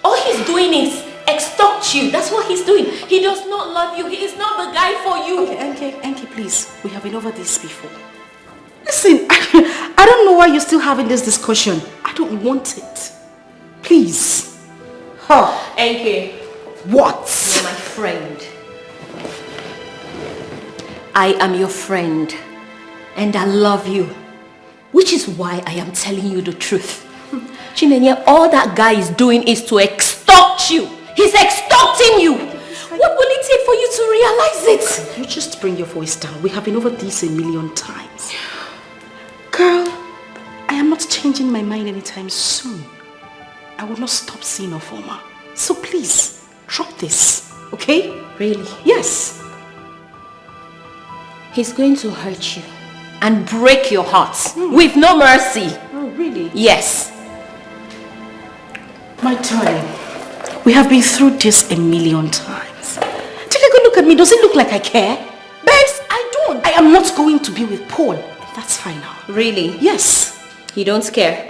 All he's doing is extort you. That's what he's doing. He does not love you. He is not the guy for you. Okay, Enki, please. We have been over this before. Listen, I don't know why you're still having this discussion. I don't want it. Please. Enki. What? You're my friend. I am your friend. And I love you. Which is why I am telling you the truth. Chinenye, all that guy is doing is to extort you. He's extorting you. What will it take for you to realize it? You just bring your voice down. We have been over this a million times. Girl, I am not changing my mind anytime soon. I will not stop seeing a former. So please, drop this. Okay? Really? Yes. He's going to hurt you and break your heart with no mercy. Oh, really? Yes. My darling, we have been through this a million times. Take a good look at me. Does it look like I care? Babes, I don't. I am not going to be with Paul. That's fine now. Really? Yes. You don't care?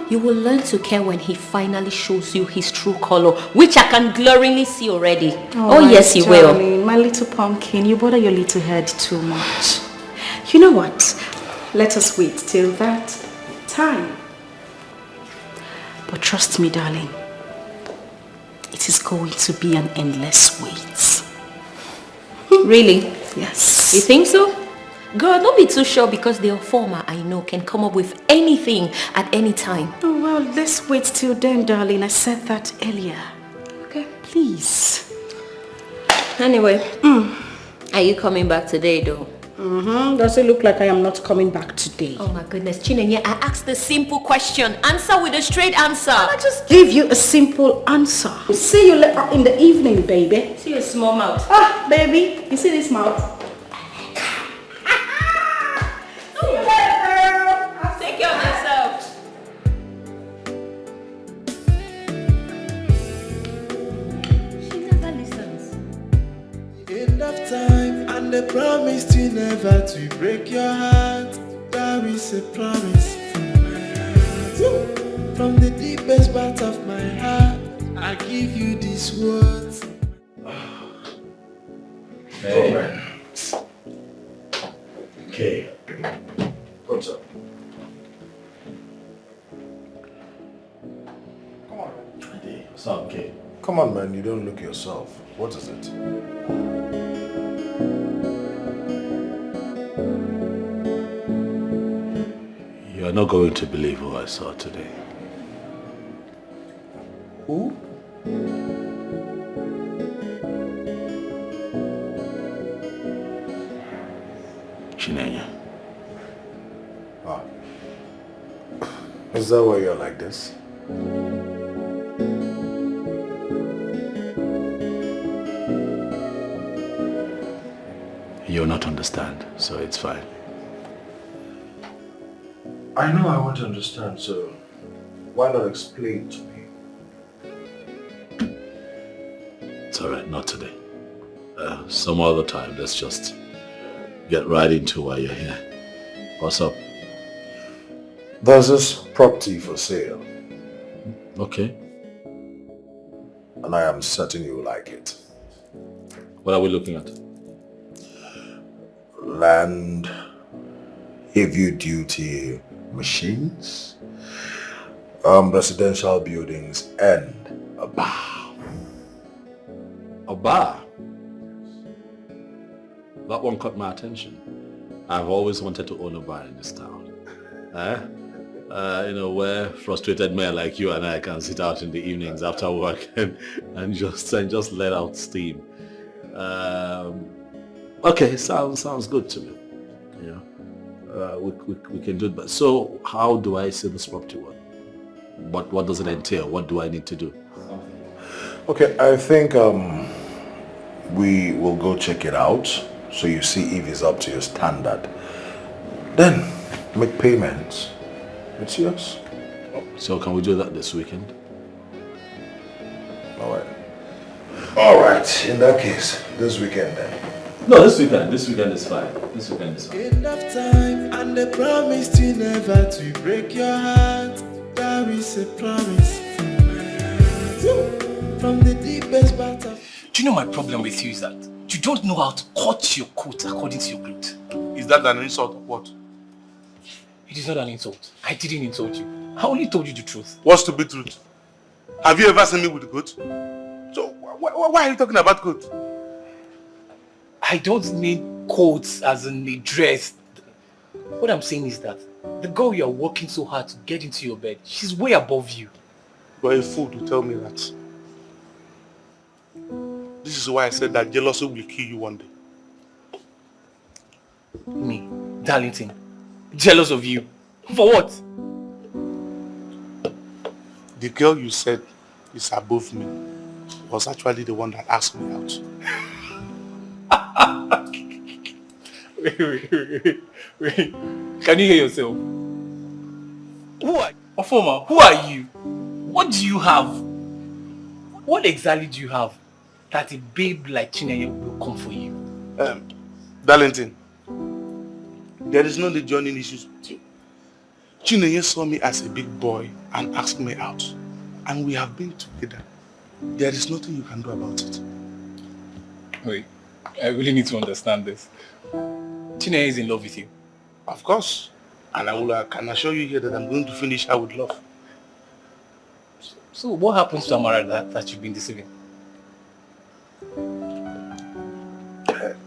You will learn to care when he finally shows you his true color, which I can glaringly see already. Oh yes, he will. My little pumpkin, you bother your little head too much. You know what? Let us wait till that time. But trust me, darling, it is going to be an endless wait. Really? Yes. You think so? Girl, don't be too sure because the former I know can come up with anything at any time. Oh, well, let's wait till then, darling. I said that earlier. Okay. Please. Anyway, are you coming back today, though? Does it look like I am not coming back today? Oh my goodness, Chinenye, I asked a simple question. Answer with a straight answer. I just give you a simple answer. See you in the evening, baby. See your small mouth. Ah, baby, you see this mouth? Take care of yourself. She never listens. End of time, and they promised you never to break your heart. There is a promise from my heart. From the deepest part of my heart, I give you these words. Hey. Okay. What's up? Come on. What's up, okay? Come on, man. You don't look yourself. What is it? You're not going to believe who I saw today. Who? Chinenye. Ah. Is that why you're like this? You'll not understand, so it's fine. I know I want to understand, so why not explain to me? It's alright, not today. Some other time, let's just get right into why you're here. What's up? There's this property for sale, Okay. and I am certain you like it. What are we looking at? Land, heavy duty machines, residential buildings, and a bar. A bar? That one caught my attention. I've always wanted to own a bar in this town. Where frustrated men like you and I can sit out in the evenings after work and just let out steam. Okay, sounds good to me. Yeah, we can do it. But so, how do I see this property? What does it entail? What do I need to do? Okay, I think we will go check it out so you see if it's up to your standard. Then make payments. It's yours. So can we do that this weekend? Alright. Alright, in that case, this weekend then. No, this weekend is fine. This weekend is fine. End of time, and they promised you never to break your heart. There is a promise from my heart. From the deepest part of... Do you know my problem with you is that you don't know how to cut your coat according to your clothes. Is that an insult or what? It is not an insult. I didn't insult you. I only told you the truth. What's to be truth? Have you ever seen me with a coat? So why are you talking about coat? I don't mean coats as in a dress. What I'm saying is that the girl you are working so hard to get into your bed, she's way above you. You are a fool to tell me that. This is why I said that jealousy will kill you one day. Me, Darlington, jealous of you. For what? The girl you said is above me was actually the one that asked me out. Wait. Can you hear yourself? Ofoma, who are you? What do you have? What exactly do you have that a babe like Chinenye will come for you? Darlington, there is no need joining issues with you. Chinenye saw me as a big boy and asked me out. And we have been together. There is nothing you can do about it. Wait, I really need to understand this. Chinenye is in love with you. Of course. And I can assure you here that I'm going to finish her with love. So what happens to Amara that you've been deceiving?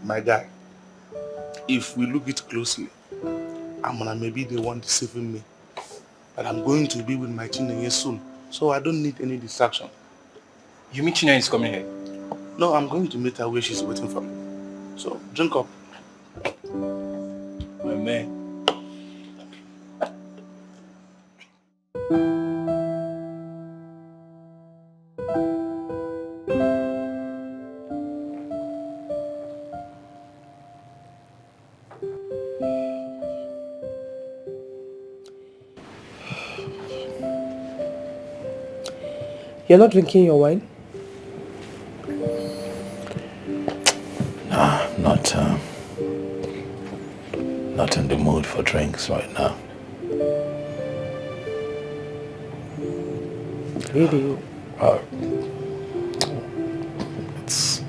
My guy, if we look it closely, Amara may be the one deceiving me. But I'm going to be with my Chinenye soon. So I don't need any distraction. You mean Chinenye is coming here? No, I'm going to meet her where she's waiting for me. So drink up. man. You're not drinking your wine? Nah, not in the mood for drinks right now. Really? It's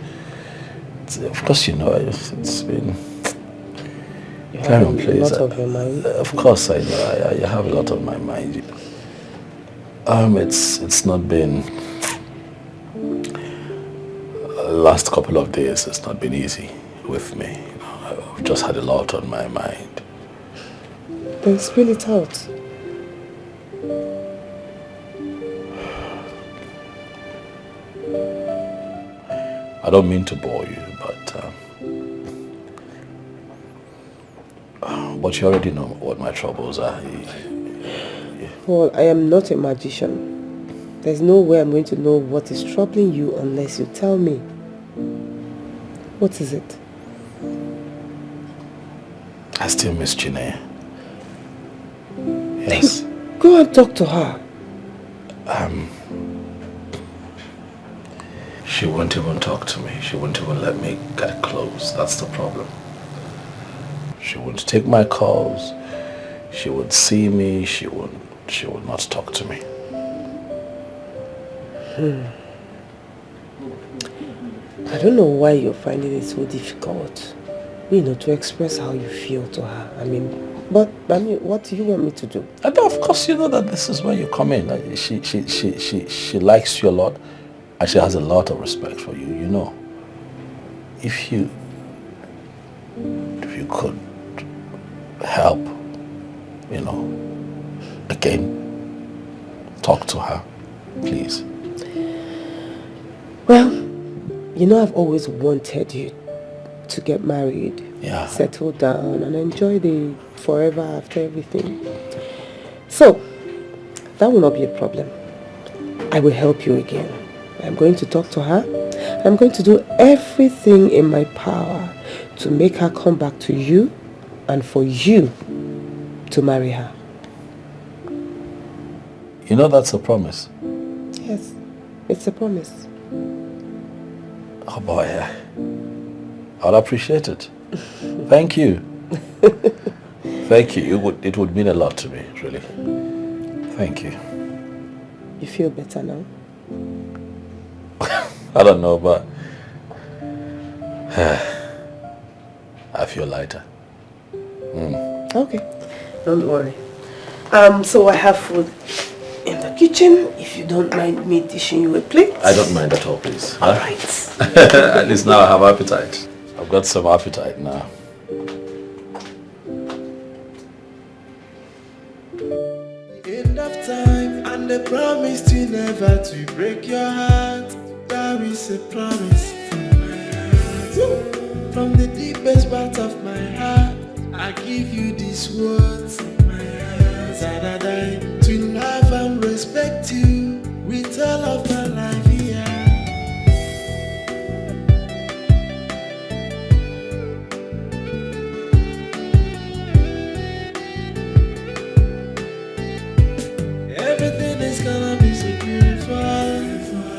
of course, you know, it's been You have a lot of your mind? Of course I know, I have a lot on my mind. It's not been, last couple of days, it's not been easy with me. You know, I've just had a lot on my mind. Then spill it out. I don't mean to bore you, but you already know what my troubles are. Well, I am not a magician. There's no way I'm going to know what is troubling you unless you tell me. What is it? I still miss Chineye. Yes. Go and talk to her. She won't even talk to me. She won't even let me get close. That's the problem. She won't take my calls. She would see me. She would not talk to me. I don't know why you're finding it so difficult, to express how you feel to her. But what do you want me to do? And of course, you know that this is where you come in. She likes you a lot, and she has a lot of respect for you. You know, if you could help, again, talk to her, please. Well, I've always wanted you to get married, settle down, and enjoy the forever after everything. So, that will not be a problem. I will help you again. I'm going to talk to her. I'm going to do everything in my power to make her come back to you and for you to marry her. You know that's a promise. Yes, it's a promise. Oh boy, I'll appreciate it. Thank you. Thank you. It would mean a lot to me, really. Thank you. You feel better now? I don't know, but I feel lighter. Okay, don't worry. So I have food in the kitchen, if you don't mind me dishing you a plate. I don't mind at all, please. All right. At least now I have appetite. I've got some appetite now. End of time, and the promise to never to break your heart. There is a promise from my heart. From the deepest part of my heart, I give you these words. That I die to love and respect you with all of my life here. Everything is gonna be so beautiful.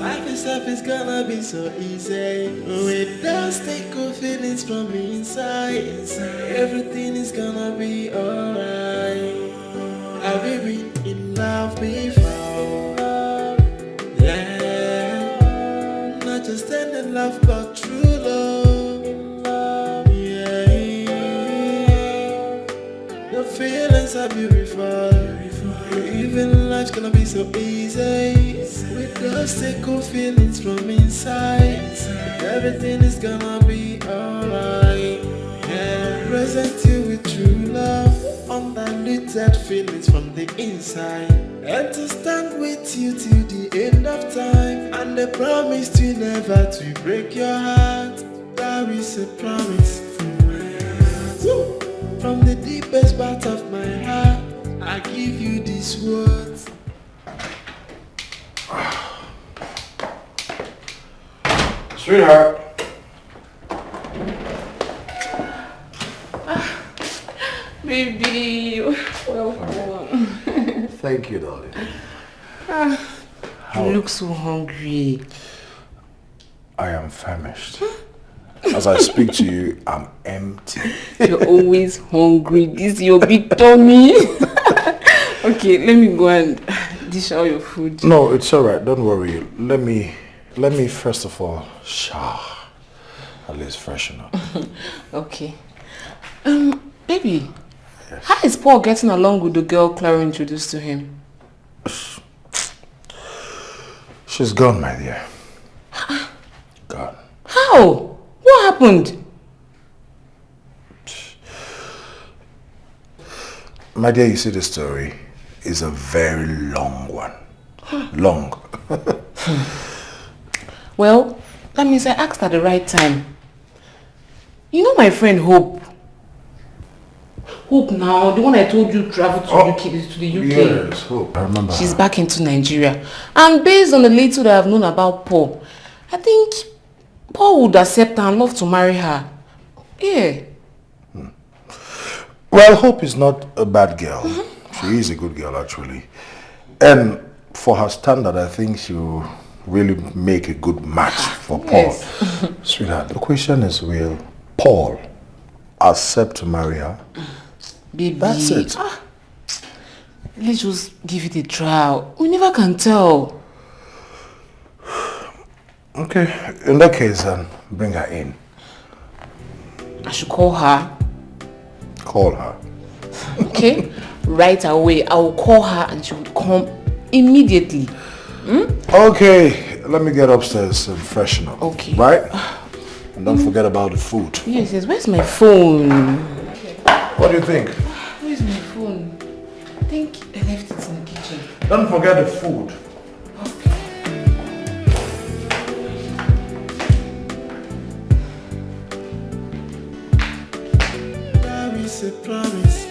Life itself is gonna be so easy. With those take of feelings from inside. Everything is gonna be alright. Have you been in love before? Yeah. Not just any love, but true love. Yeah. The feelings are beautiful. Even life's gonna be so easy. With those sickle feelings from inside. Everything is gonna be alright. Yeah. Present you with true love. Undiluted feelings from the inside, and to stand with you till the end of time, and the promise to never to break your heart. There is a promise from my heart. From the deep deepest part of my heart, I give you these words. Sweetheart. Baby, welcome. Thank you, darling. You look so hungry. I am famished. As I speak to you, I'm empty. You're always hungry. This is your big tummy. Okay, let me go and dish out your food. No, it's alright. Don't worry. Let me first of all shower. At least freshen up. Okay. Baby, how is Paul getting along with the girl Clara introduced to him? She's gone, my dear. Gone. How? What happened? My dear, you see, the story is a very long one. Long. Well, that means I asked at the right time. You know my friend Hope? Hope now, the one I told you traveled to the UK. Yes, Hope, I remember. She's back into Nigeria. And based on the little that I've known about Paul, I think Paul would accept her and love to marry her. Yeah. Well, Hope is not a bad girl. She is a good girl, actually. And for her standard, I think she will really make a good match for Paul. Yes. Sweetheart, the question is, will Paul accept to marry her? Baby. That's it. Let's just give it a try. We never can tell. Okay, in that case, then, bring her in. I should call her. Call her. Okay? Right away, I will call her and she will come immediately. Okay, let me get upstairs and freshen up. Okay. Right? And don't forget about the food. Yes, yes. Where's my phone? What do you think? Where's my phone? I think I left it in the kitchen. Don't forget the food. A promise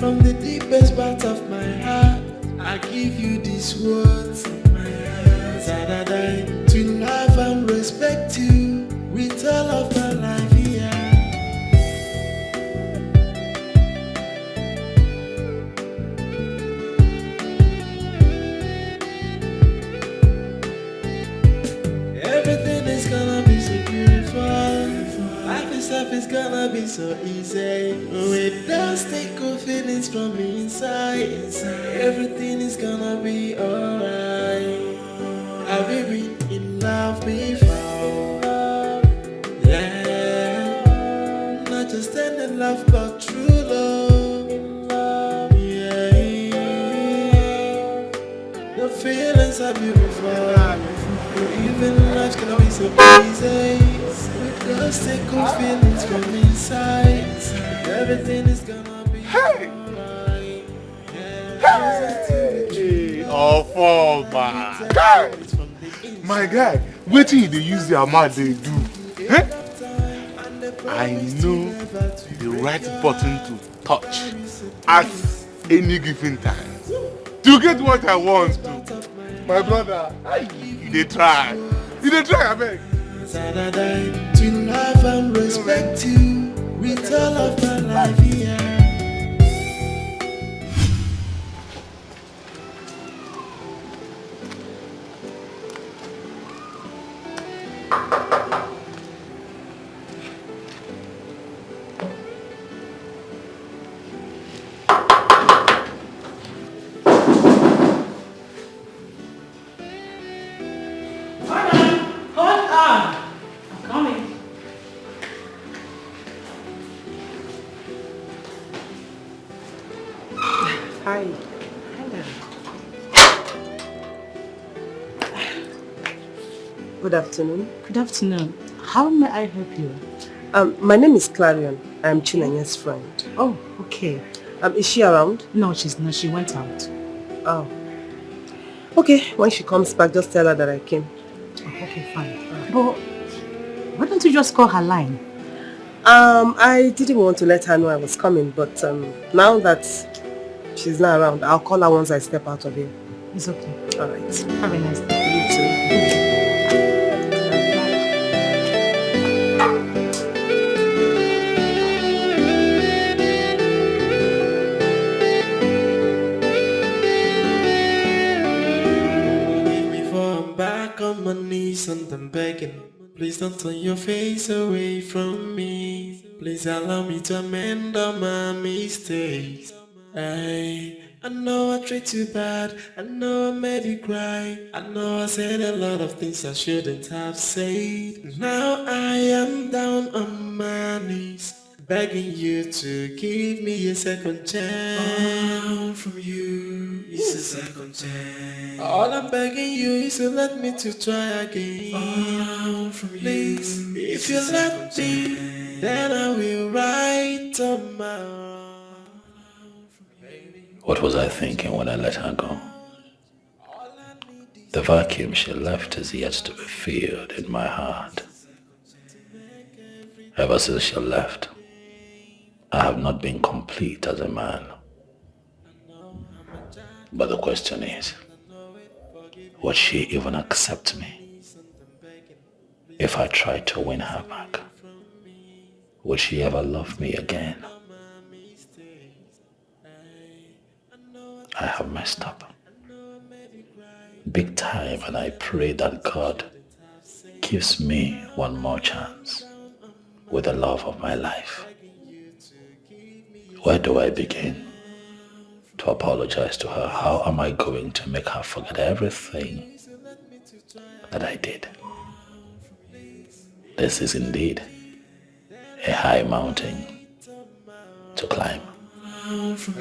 from the deepest part of my heart, I give you these words. That I die to love and respect you with all of my life here. Everything is gonna be so beautiful. Life itself is gonna be so easy. Without sticker feelings from inside. Everything is gonna be alright. Have you been in love before? Yeah. Not just any love but true love. Yeah. The feelings are beautiful. Even life's gonna be so easy. Just take good feelings from inside. Everything is gonna be alright. Hey, oh, man. Guy. My guy, wait till they use their mouth they do. Eh? I know the right button to touch at any given time to get what I want to. My brother, they try. They try, I beg. To love and respect you with all of my life here. Hi. Good afternoon. Good afternoon. How may I help you? My name is Clarion. I'm Chinenye's friend. Oh, okay. Is she around? No, she's not. She went out. Oh. Okay, when she comes back, just tell her that I came. Oh, okay, fine. But why don't you just call her line? I didn't want to let her know I was coming, but now that she's not around, I'll call her once I step out of here. It's okay. All right. Have a nice day. You too. Before I'm back on my knees and I'm begging, please don't turn your face away from me. Please allow me to amend all my mistakes. I know I treat you bad, I know I made you cry, I know I said a lot of things I shouldn't have said. Now I am down on my knees, begging you to give me a second chance. All from you is a second chance. All I'm begging you is to let me to try again. All from you, please, if you let me, then I will write on my own. What was I thinking when I let her go? The vacuum she left is yet to be filled in my heart. Ever since she left, I have not been complete as a man. But the question is, would she even accept me if I tried to win her back? Would she ever love me again? I have messed up big time, and I pray that God gives me one more chance with the love of my life. Where do I begin to apologize to her? How am I going to make her forget everything that I did? This is indeed a high mountain to climb.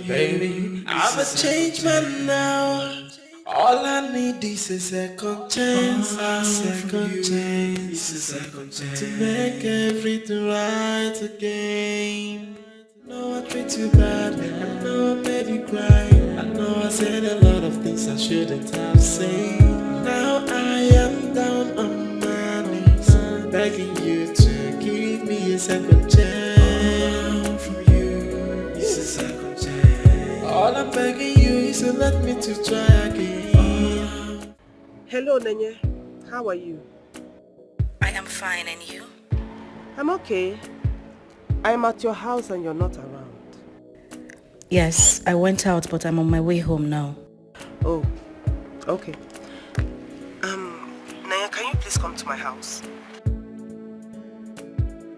Baby, I'm a changed man now. All I need is a second chance, a second chance to make everything right again. I know I treat you bad, I know I made you cry, I know I said a lot of things I shouldn't have said. Now I am down on my knees, begging you to give me a second chance. From you is a second chance. All I'm begging you is to let me to try again. Hello, Nenye. How are you? I am fine, and you? I'm okay. I'm at your house and you're not around. Yes, I went out, but I'm on my way home now. Oh, okay. Naya, can you please come to my house?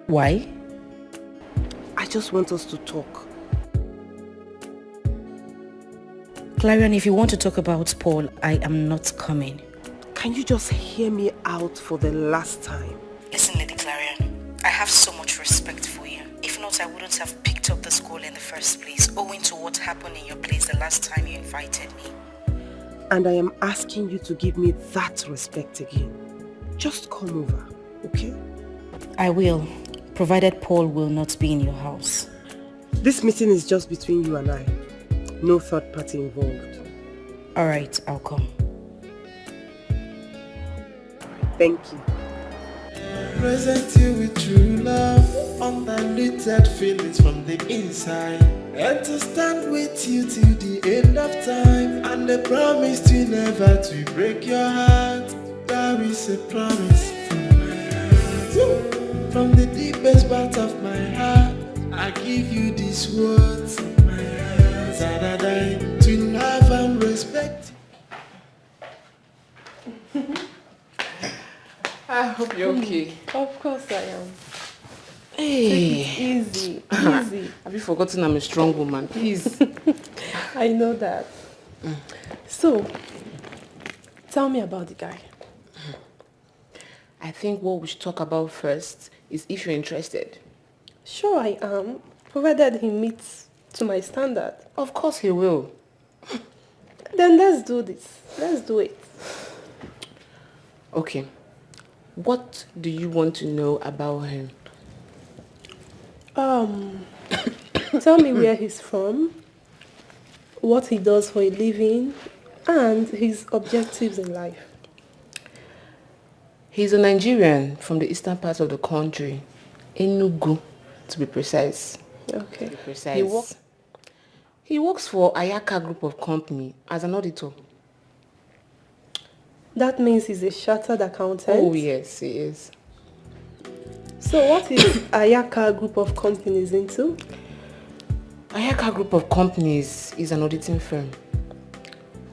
Why? I just want us to talk. Clarion, if you want to talk about Paul, I am not coming. Can you just hear me out for the last time? Listen, Lady Clarion, I have so much respect for you. If not, I wouldn't have picked up the school in the first place, owing to what happened in your place the last time you invited me. And I am asking you to give me that respect again. Just come over, okay? I will, provided Paul will not be in your house. This meeting is just between you and I. No third party involved. Alright, I'll come. Thank you. Present you with true love, undiluted feelings from the inside, and to stand with you till the end of time, and the promise to never to break your heart. There is a promise from my heart. From the deepest part of my heart, I give you these words from my heart, that I die to love and respect. I hope you're okay. Of course I am. Hey. Take it easy, easy. Have you forgotten I'm a strong woman? Please. I know that. So, tell me about the guy. I think what we should talk about first is if you're interested. Sure I am, provided he meets to my standard. Of course he will. Then let's do this. Let's do it. Okay. What do you want to know about him? Tell me where he's from, what he does for a living, and his objectives in life. He's a Nigerian from the eastern part of the country, Enugu. to be precise. Okay. To be precise. He works for Ayaka Group of Company as an auditor. That means he's a chartered accountant? Oh yes, he is. So what is Ayaka Group of Companies into? Ayaka Group of Companies is an auditing firm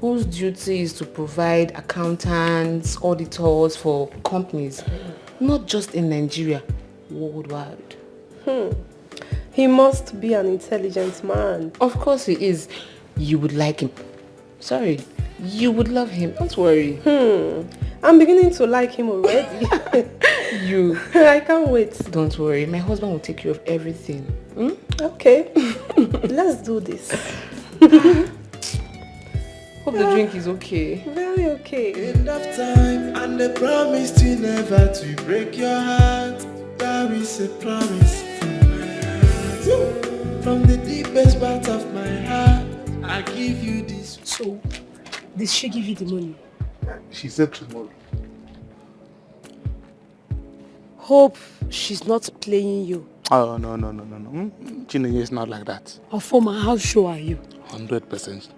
whose duty is to provide accountants, auditors for companies, not just in Nigeria, worldwide. He must be an intelligent man. Of course he is. You would like him. Sorry, you would love him. Don't worry. I'm beginning to like him already. You. I can't wait. Don't worry. My husband will take care of everything. Okay. Let's do this. Hope the drink is okay. Very okay. End of time, and they promised you never to break your heart. There is a promise from my heart. From the deepest part of my heart, I give you this. So, did she give you the money? She said tomorrow. Hope she's not playing you. Oh, no. Chinenye is not like that. Ofoma, how sure are you? 100%.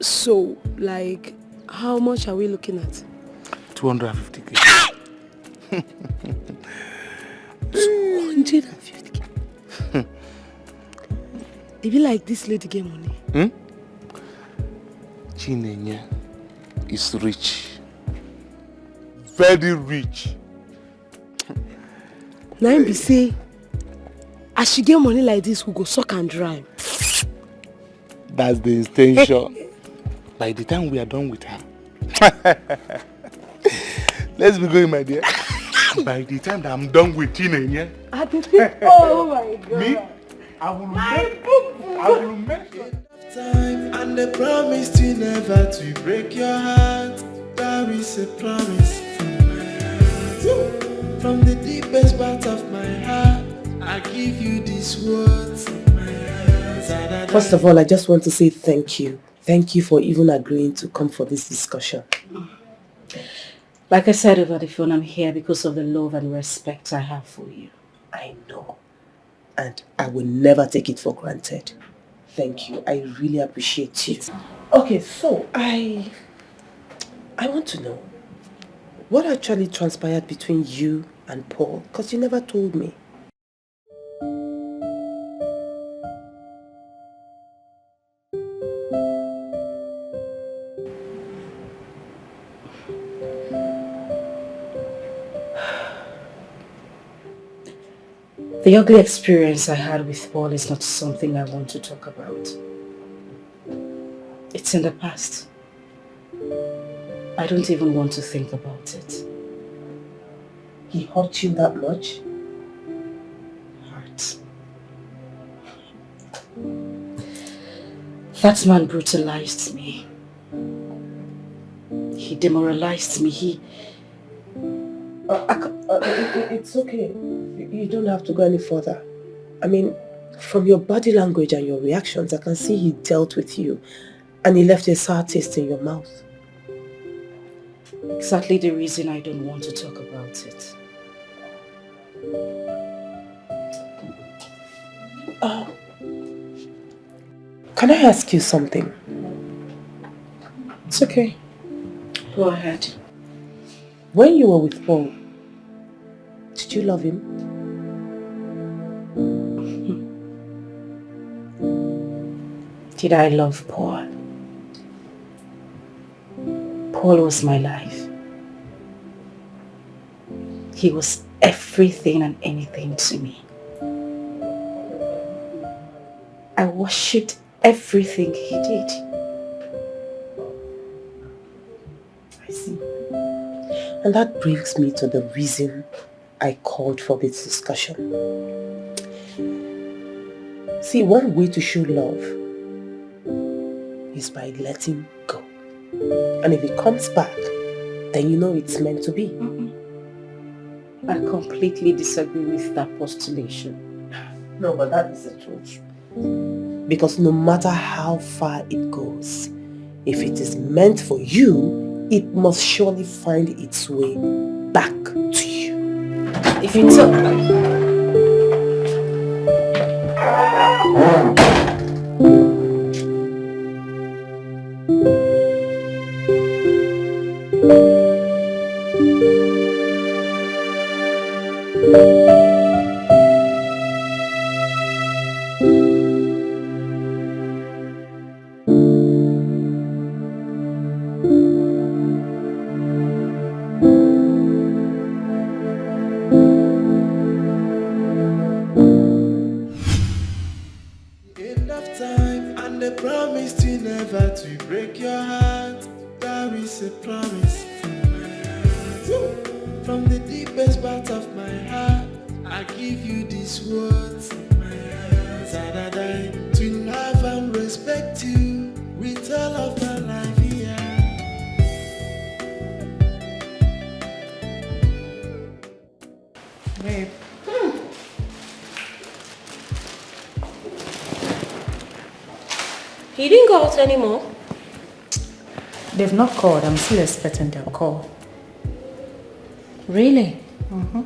So, like, how much are we looking at? 250k. 250k? It be like this lady get money. Chinenye is rich. Very rich. Now him be say, as she get money like this, we go suck and drive. That's the intention. By the time we are done with her. Let's be going, my dear. By the time that I'm done with Chinenye. Oh my God. Me? I will make Time, and they promised you never to break your heart. There is a promise from my heart. From the deepest part of my heart, I give you these words. First of all, I just want to say thank you. Thank you for even agreeing to come for this discussion. Like I said over the phone, I'm here because of the love and respect I have for you. I know. And I will never take it for granted. Thank you. I really appreciate you. Okay, so I want to know what actually transpired between you and Paul, because you never told me. The ugly experience I had with Paul is not something I want to talk about. It's in the past. I don't even want to think about it. He hurt you that much? Hurt. That man brutalized me. He demoralized me. It's okay. You don't have to go any further. I mean, from your body language and your reactions, I can see he dealt with you and he left a sour taste in your mouth. Exactly the reason I don't want to talk about it. Can I ask you something? It's okay. Go ahead. When you were with Paul, did you love him? Did I love Paul? Paul was my life. He was everything and anything to me. I worshipped everything he did. I see. And that brings me to the reason I called for this discussion. See, one way to show love is by letting go. And if it comes back, then you know it's meant to be. I completely disagree with that postulation. No, but that is the truth. Because no matter how far it goes, if it is meant for you, it must surely find its way back to you. If you talk... End of time, and the promise to never to break your heart. There is a promise from my heart. From the deepest part of my heart, I give you these words in my heart. That I die to love and respect you with all of my life here. Babe. He didn't go out anymore. They've not called. I'm still expecting their call. Really? Mm-hmm.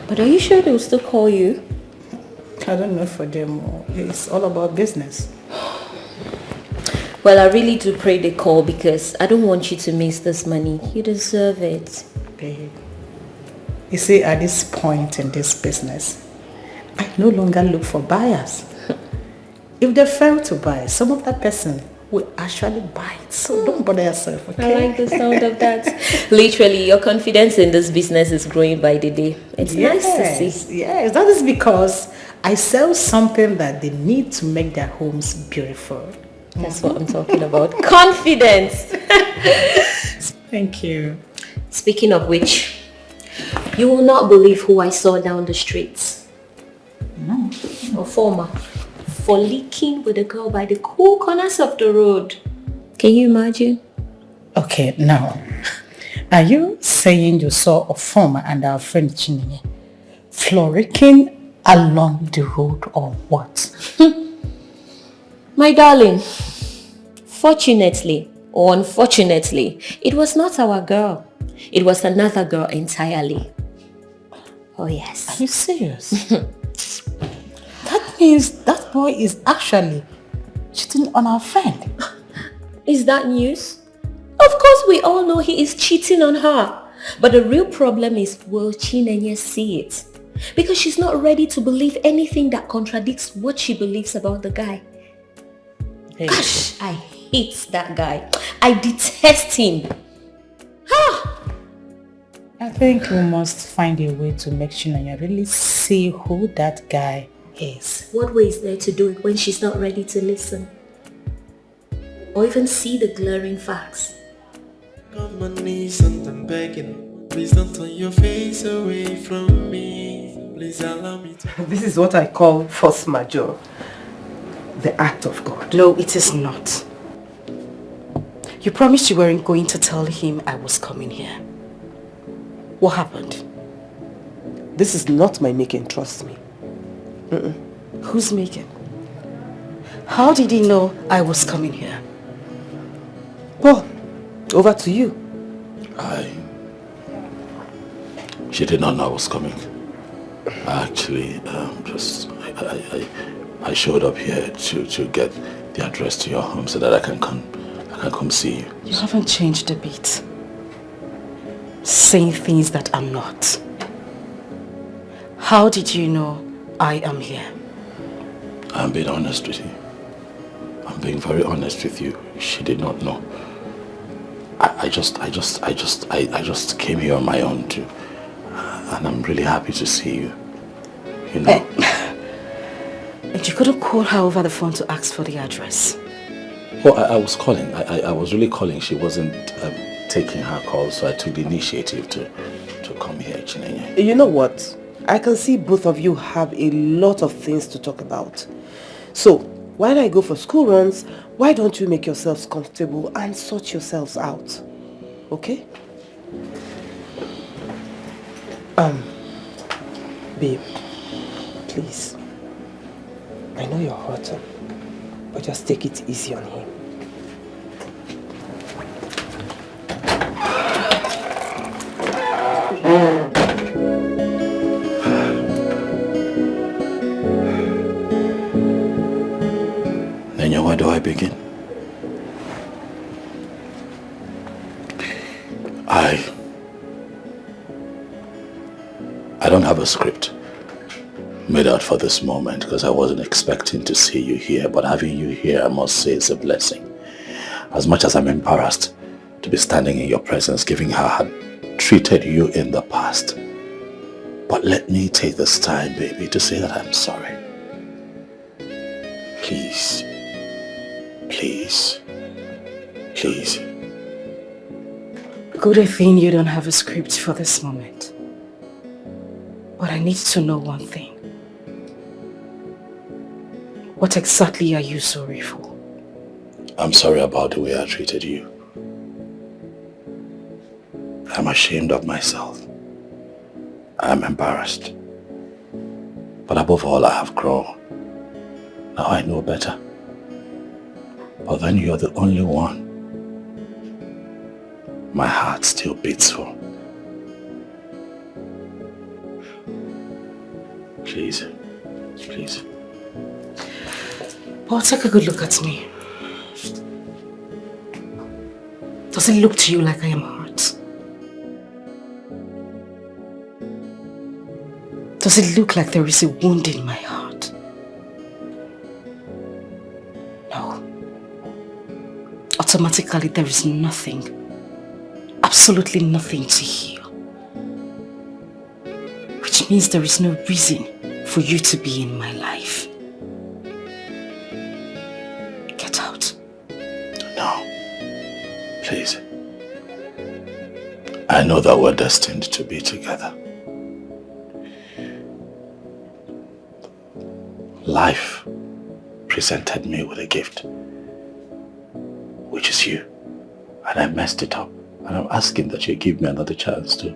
But are you sure they'll still call you? I don't know for them. It's all about business. Well, I really do pray they call because I don't want you to miss this money. You deserve it. Babe, you see, at this point in this business, I no longer look for buyers. If they fail to buy, some of that person will actually buy it. So don't bother yourself, okay? I like the sound of that. Literally, your confidence in this business is growing by the day. It's nice to see. Yes, that is because I sell something that they need to make their homes beautiful. That's what I'm talking about. Confidence. Thank you. Speaking of which, you will not believe who I saw down the streets. No. A former. For leaking with a girl by the cool corners of the road. Can you imagine? Okay, now, are you saying you saw a former and our friend Chinenye frolicking along the road or what? My darling, fortunately or unfortunately, it was not our girl. It was another girl entirely. Oh yes. Are you serious? That means that boy is actually cheating on our friend. Is that news? Of course we all know he is cheating on her. But the real problem is, will Chinenye see it? Because she's not ready to believe anything that contradicts what she believes about the guy. Hey. Gosh, I hate that guy. I detest him. I think we must find a way to make Chinenye really see who that guy is. What way is there to do it when she's not ready to listen? Or even see the glaring facts? On my knees and I'm begging, please don't turn your face away from me. Please allow me to... This is what I call force majeure. The act of God. No, it is not. You promised you weren't going to tell him I was coming here. What happened? This is not my making, trust me. Who's making? How did he know I was coming here? Well, over to you. She did not know I was coming. I actually I showed up here to get the address to your home so that I can come see you. You haven't changed a bit. Saying things that I'm not. How did you know I am here? I'm being honest with you. I'm being very honest with you. She did not know. I just came here on my own too. And I'm really happy to see you. You know. And you couldn't call her over the phone to ask for the address? Well, I was calling. I was really calling. She wasn't taking her call, so I took the initiative to come here, Chinenye. You know what? I can see both of you have a lot of things to talk about. So, while I go for school runs, why don't you make yourselves comfortable and sort yourselves out? Okay? Babe, please. I know you're hurting, but just take it easy on him. Anya, where do I begin? I don't have a script made out for this moment because I wasn't expecting to see you here, but having you here, I must say, is a blessing. As much as I'm embarrassed to be standing in your presence, giving how I had treated you in the past. But let me take this time, baby, to say that I'm sorry. Please. Please. Please. Good thing you don't have a script for this moment. But I need to know one thing. What exactly are you sorry for? I'm sorry about the way I treated you. I'm ashamed of myself. I'm embarrassed. But above all, I have grown. Now I know better. But then you're the only one my heart still beats for. Please. Please. Paul, take a good look at me. Does it look to you like I am hurt? Does it look like there is a wound in my heart? No. Automatically, there is nothing, absolutely nothing to heal. Which means there is no reason for you to be in my life. Get out. No. Please. I know that we're destined to be together. Life presented me with a gift, which is you. And I messed it up. And I'm asking that you give me another chance to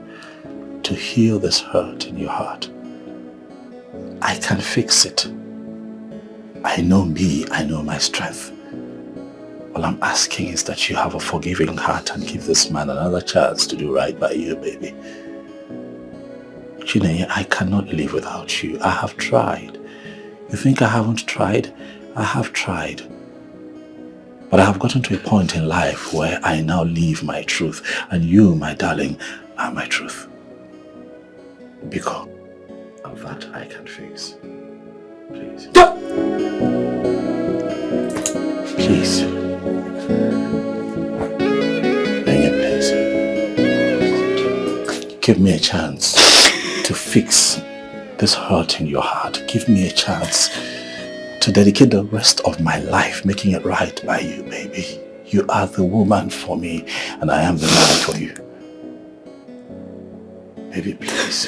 heal this hurt in your heart. I can fix it. I know me, I know my strength. All I'm asking is that you have a forgiving heart and give this man another chance to do right by you, baby. Chinenye, I cannot live without you. I have tried. You think I haven't tried? I have tried. But I have gotten to a point in life where I now live my truth. And you, my darling, are my truth. Because of that I can fix. Please. Please. Please. Give me a chance to fix this hurt in your heart. Give me a chance to dedicate the rest of my life making it right by you, baby. You are the woman for me, and I am the man for you. Baby, please.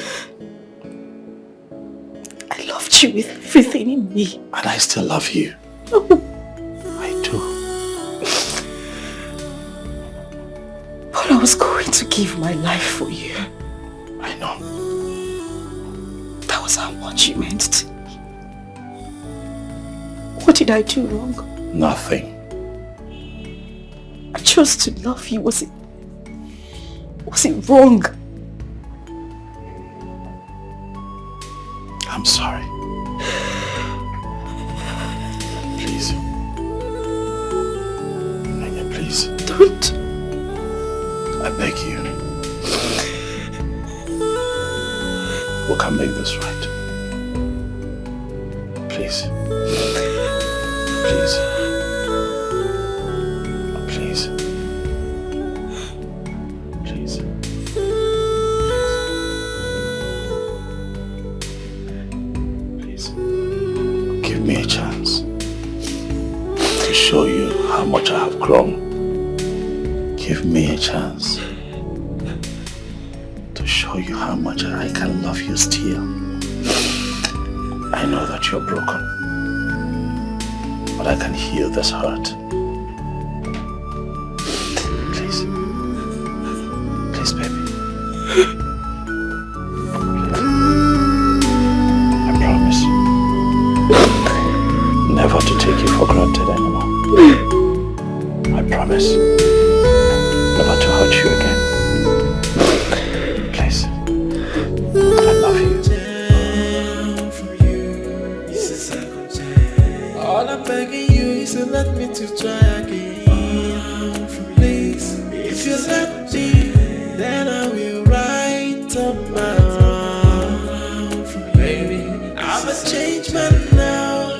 I loved you with everything in me. And I still love you. I do. But I was going to give my life for you. I know. That was how much you meant to me. What did I do wrong? Nothing. I chose to love you. Was it wrong? I'm sorry. Please. Nanya, please. Don't. I beg you. We can make this right. Please. Please. Please. Please. Please. Give me a chance to show you how much I have grown. Give me a chance to show you how much I can love you still. I know that you're broken, but I can heal this hurt. Please. Please, baby. I promise never to take you for granted anymore. I promise never to hurt you again. Please. I love you. All I'm begging you is please let me to try again. Please, if you let me, then I will write up my wrong. Baby, I'm a changed man now.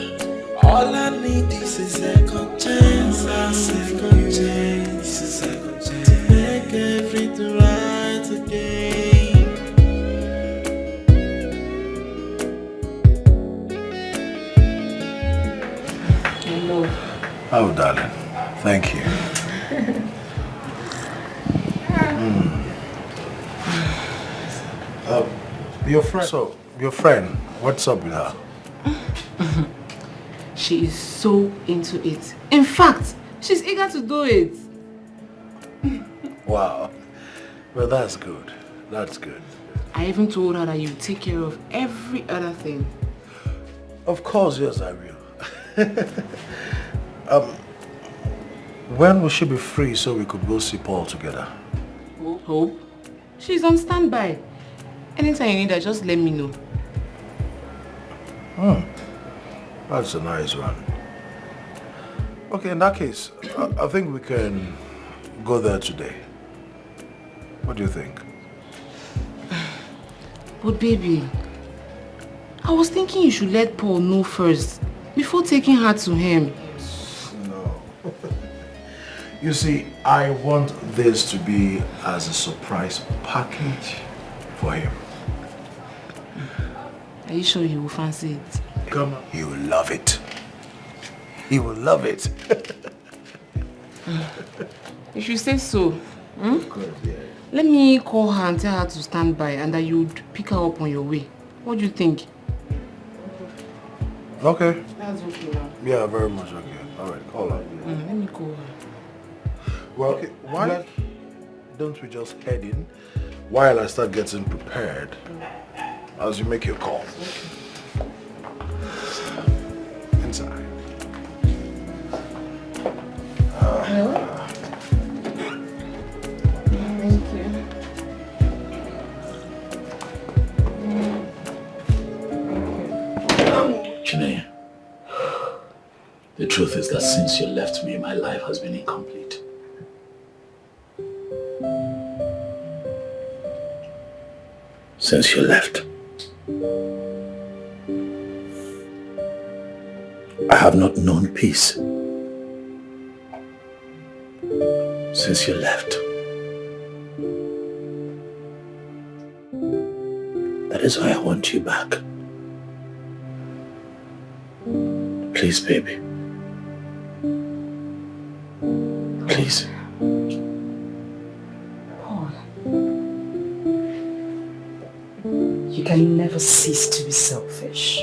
All I need is a second chance. A second chance. A second chance to make everything right again. Hello. Oh, darling. Thank you. Your friend. So, your friend, what's up with her? She is so into it. In fact, she's eager to do it. Wow. Well, that's good. That's good. I even told her that you take care of every other thing. Of course, yes, I will. When will she be free so we could go see Paul together? Hope? She's on standby. Anytime you need her, just let me know. That's a nice one. Okay, in that case, I think we can go there today. What do you think? But baby, I was thinking you should let Paul know first before taking her to him. No. You see, I want this to be as a surprise package for him. Are you sure he will fancy it? Come on. He will love it. He will love it. If you say so, Of course, yeah. let me call her and tell her to stand by and that you'd pick her up on your way. What do you think? Okay. That's okay now. Yeah, very much okay. All right, call her. Let me call her. Well, okay, why don't we just head in while I start getting prepared as you make your call? Inside. Hello? Thank you. Chineye, the truth is that since you left me, my life has been incomplete. Since you left, I have not known peace. Since you left, that is why I want you back. Please, baby. Please. Paul, you can never cease to be selfish.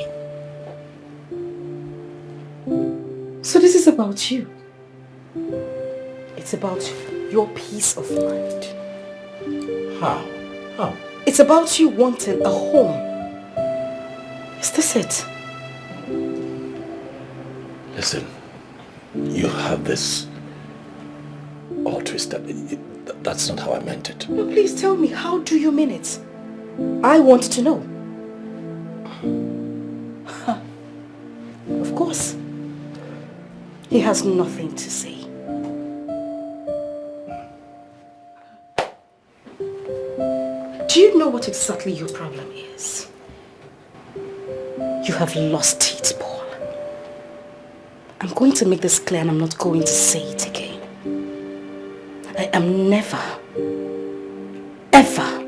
So this is about you. It's about your peace of mind. How? How? It's about you wanting a home. Is this it? Listen, you have this all twisted. That's not how I meant it. No, please tell me, how do you mean it? I want to know. Of course. He has nothing to say. Do you know what exactly your problem is? You have lost it, Paul. I'm going to make this clear and I'm not going to say it again. I am never, ever,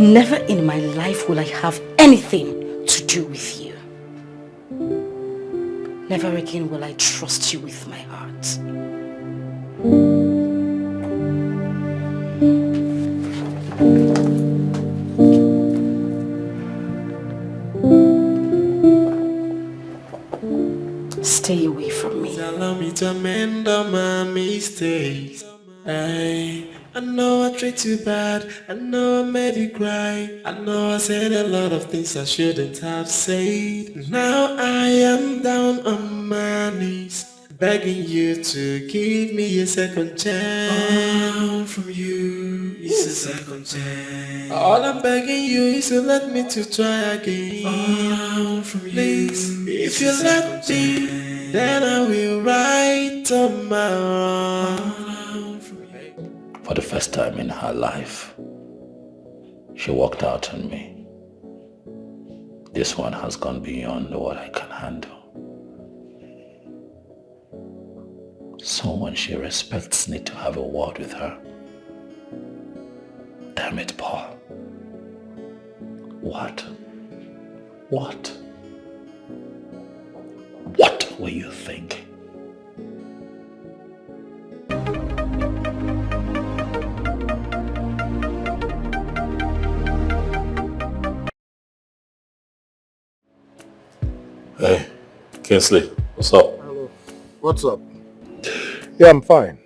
never in my life will I have anything to do with you. Never again will I trust you with my heart. Stay away from me. Allow me to amend all my mistakes. I know I treated you bad. I know I made you cry. I know I said a lot of things I shouldn't have said. Now I am down on my knees, begging you to give me a second chance. From you is a second chance. All I'm begging you is to let me to try again. From you, please, if you let me, then I will right on my own. For the first time in her life, she walked out on me. This one has gone beyond what I can handle. Someone she respects need to have a word with her. Damn it, Paul. What? What were you thinking? Hey, Kingsley, what's up? Hello. What's up? Yeah, I'm fine.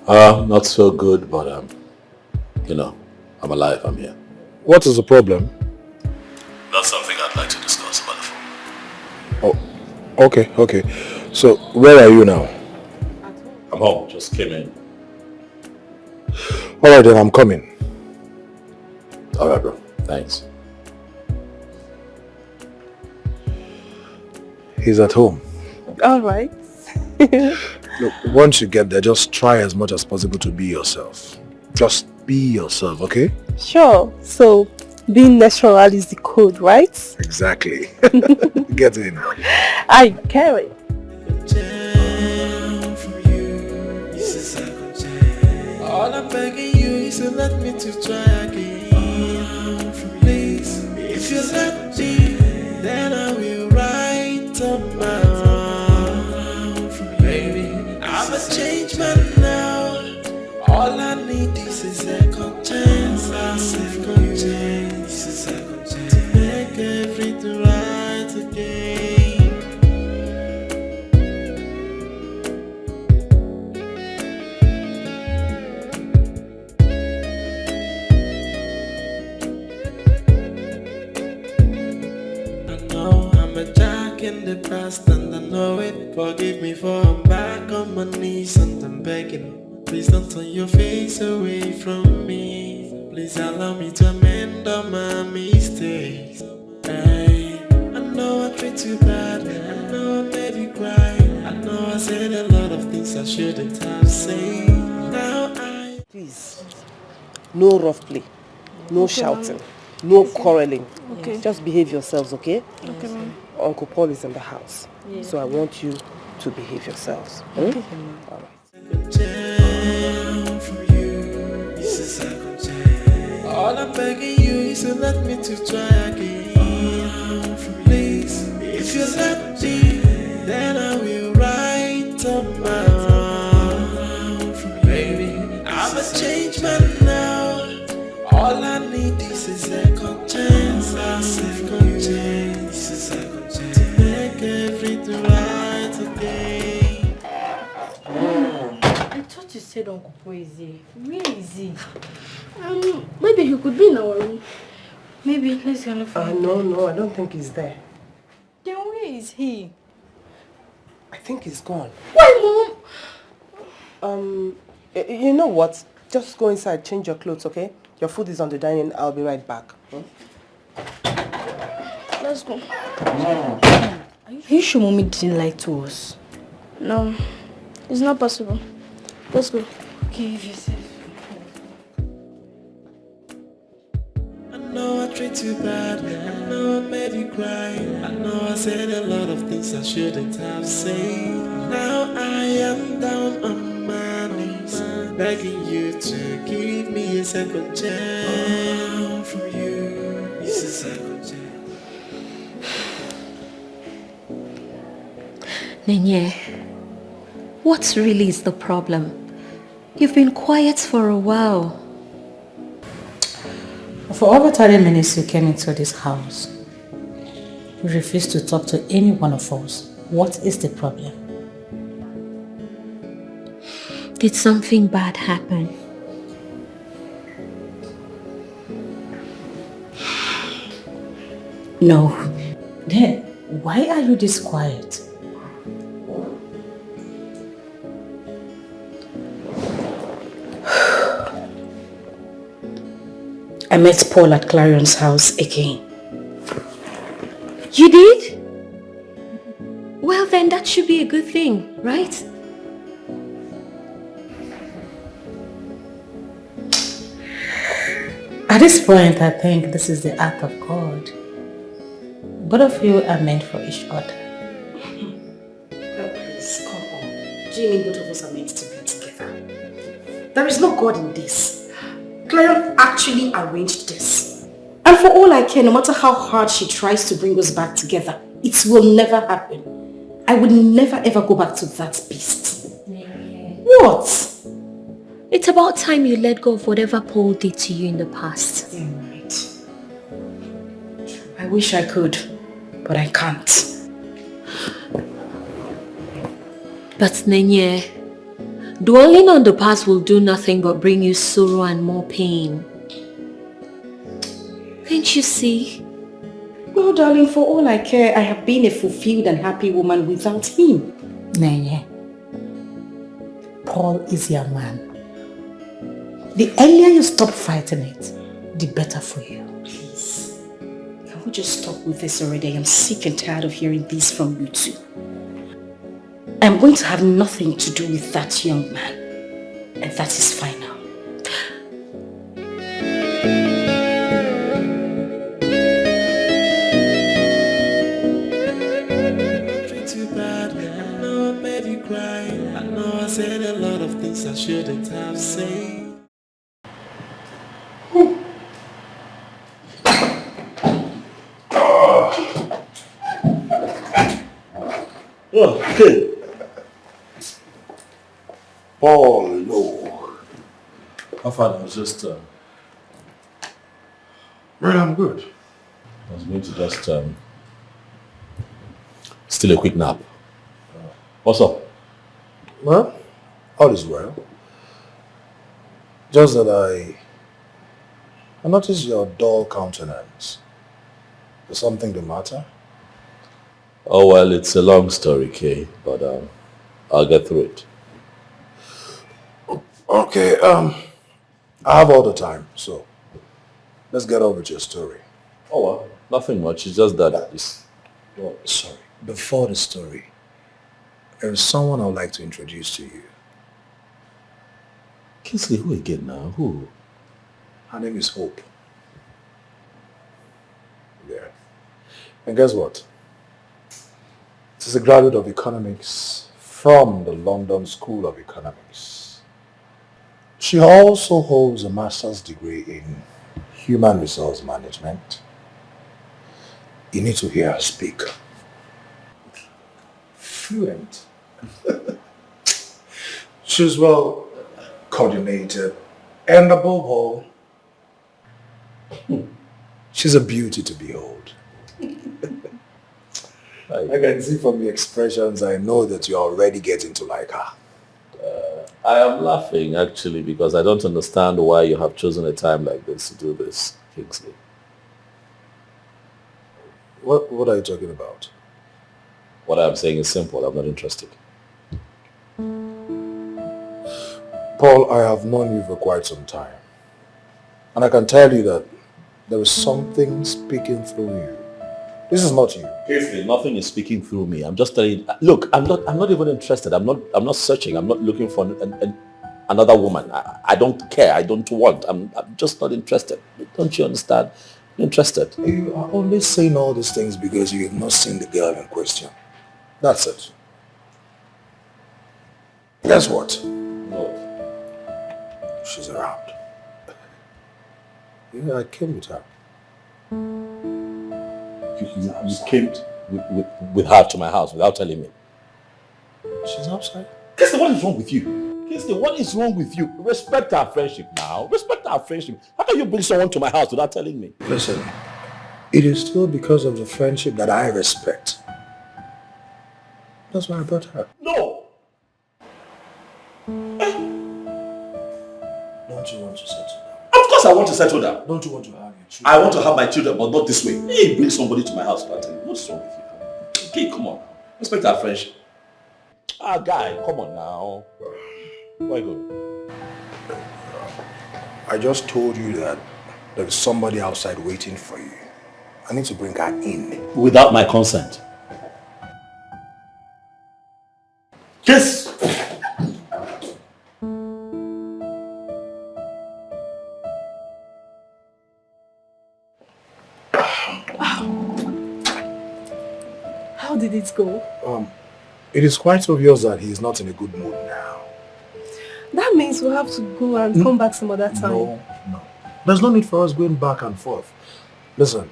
Not so good, but I'm alive, I'm here. What is the problem? That's something I'd like to discuss about the phone. Oh, okay. So, where are you now? I'm home, just came in. Alright then, I'm coming. Alright, bro. Thanks. He's at home. Alright. Look, once you get there, just try as much as possible to be yourself. Just be yourself, okay? Sure. So, being natural is the code, right? Exactly. Get in. I carry. All I'm begging you is to let me to try again. Please, if you let me, then I will write on my own. Baby, I'm a changed man now. All I need is a second chance. A second chance. A second chance to make everything right again. In the past and I know it. Forgive me for I'm back on my knees and I'm begging. Please don't turn your face away from me. Please allow me to amend all my mistakes. Hey, I know I treat you bad. I know I made you cry. I know I said a lot of things I shouldn't have said. Now Please, no rough play, no shouting, no quarreling. Okay. Just behave yourselves, okay? Okay, ma'am. Uncle Paul is in the house, Yeah. so I want you to behave yourselves. Okay. All right. All I'm begging you is to let me to try again. Please, if you let me, then I will write on my own. Baby, I'm a changed man now. All I need is a second chance. A second chance. A second chance to make everything right again. I thought you said Uncle Po is here. Where is he? Maybe he could be in our room. Maybe let's go look for him. No, I don't think he's there. Then where is he? I think he's gone. Why, Mom? You know what? Just go inside, change your clothes, okay? Your food is on the dining. I'll be right back. Let's go. Are you sure Mommy didn't lie to us? No, it's not possible. Let's go. Okay, if you say. I know I treat you bad, I know I made you cry, I know I said a lot of things I shouldn't have said. Now I am down on my knees, begging you to give me a second chance. From you, it's a second chance. Nenye, what really is the problem? You've been quiet for a while. For over 30 minutes you came into this house. You refused to talk to any one of us. What is the problem? Did something bad happen? No. Then, why are you this quiet? I met Paul at Clarion's house again. You did? Well then, that should be a good thing, right? At this point, I think this is the act of God. Both of you are meant for each other. Oh, please, come on. Do you mean both of us are meant to be together? There is no God in this. Clarion actually arranged this. And for all I care, no matter how hard she tries to bring us back together, it will never happen. I would never ever go back to that beast. What? It's about time you let go of whatever Paul did to you in the past. Right. I wish I could, but I can't. But Nenye, dwelling on the past will do nothing but bring you sorrow and more pain. Can't you see? Well, darling, for all I care, I have been a fulfilled and happy woman without him. Nenye, Paul is your man. The earlier you stop fighting it, the better for you. Please, can we just stop with this already? I am sick and tired of hearing this from you two. I'm going to have nothing to do with that young man. And that is final. Too bad. I know I made you cry. I know I said a lot of things I shouldn't have said. Okay. Paul, no. How far? I was just... Right, I'm good. I was going to just... steal a quick nap. What's up? Well, all is well. Just that I noticed your dull countenance. Is something the matter? Oh, well, it's a long story, Kay, but I'll get through it. Okay, I have all the time, so let's get over to your story. Oh, well, nothing much. It's just that... Sorry, before the story, there is someone I would like to introduce to you. Kingsley, who again now? Who? Her name is Hope. Yeah. And guess what? She's a graduate of economics from the London School of Economics. She also holds a master's degree in human resource management. You need to hear her speak. Fluent. She's well coordinated, and above all, she's a beauty to behold. I can see from the expressions, I know that you're already getting to like her. I am laughing, actually, because I don't understand why you have chosen a time like this to do this, Kingsley. What are you talking about? What I'm saying is simple. I'm not interested. Paul, I have known you for quite some time. And I can tell you that there is something speaking through you. This is not you. Kingsley, nothing is speaking through me. I'm just telling you. Look, I'm not even interested. I'm not searching. I'm not looking for another woman. I don't care. I don't want. I'm just not interested. Don't you understand? I'm interested. You are only saying all these things because you have not seen the girl in question. That's it. Guess what? No. She's around. Yeah, I came with her. You came with her to my house without telling me. She's outside. Kingsley, what is wrong with you? Kingsley, what is wrong with you? Respect our friendship now. Respect our friendship. How can you bring someone to my house without telling me? Listen, it is still because of the friendship that I respect. That's why I brought her. No! Don't you want to settle down? Of course I want to settle down. Don't you want to have your children? I want to have my children, but not this way. Hey, bring somebody to my house without telling me. What's wrong with you? Okay, come on. Respect our friendship. Ah, guy, come on now. Where you going? I just told you that There is somebody outside waiting for you. I need to bring her in. Without my consent. Kiss! How did it go? It is quite obvious that he is not in a good mood now. That means we'll have to go and come back some other time. No. There's no need for us going back and forth. Listen,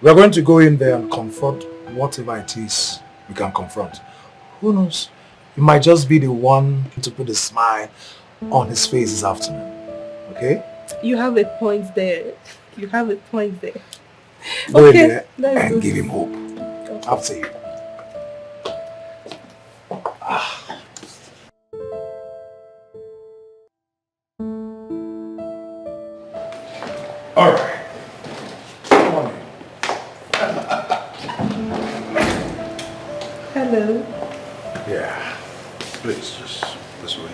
we are going to go in there and confront whatever it is we can confront. Who knows? You might just be the one to put a smile on his face this afternoon. Okay? You have a point there. You have a point there. Go in Okay, there let's and do give this. him hope. After you. All right. Come on in. Hello. Yeah. Please, just this way.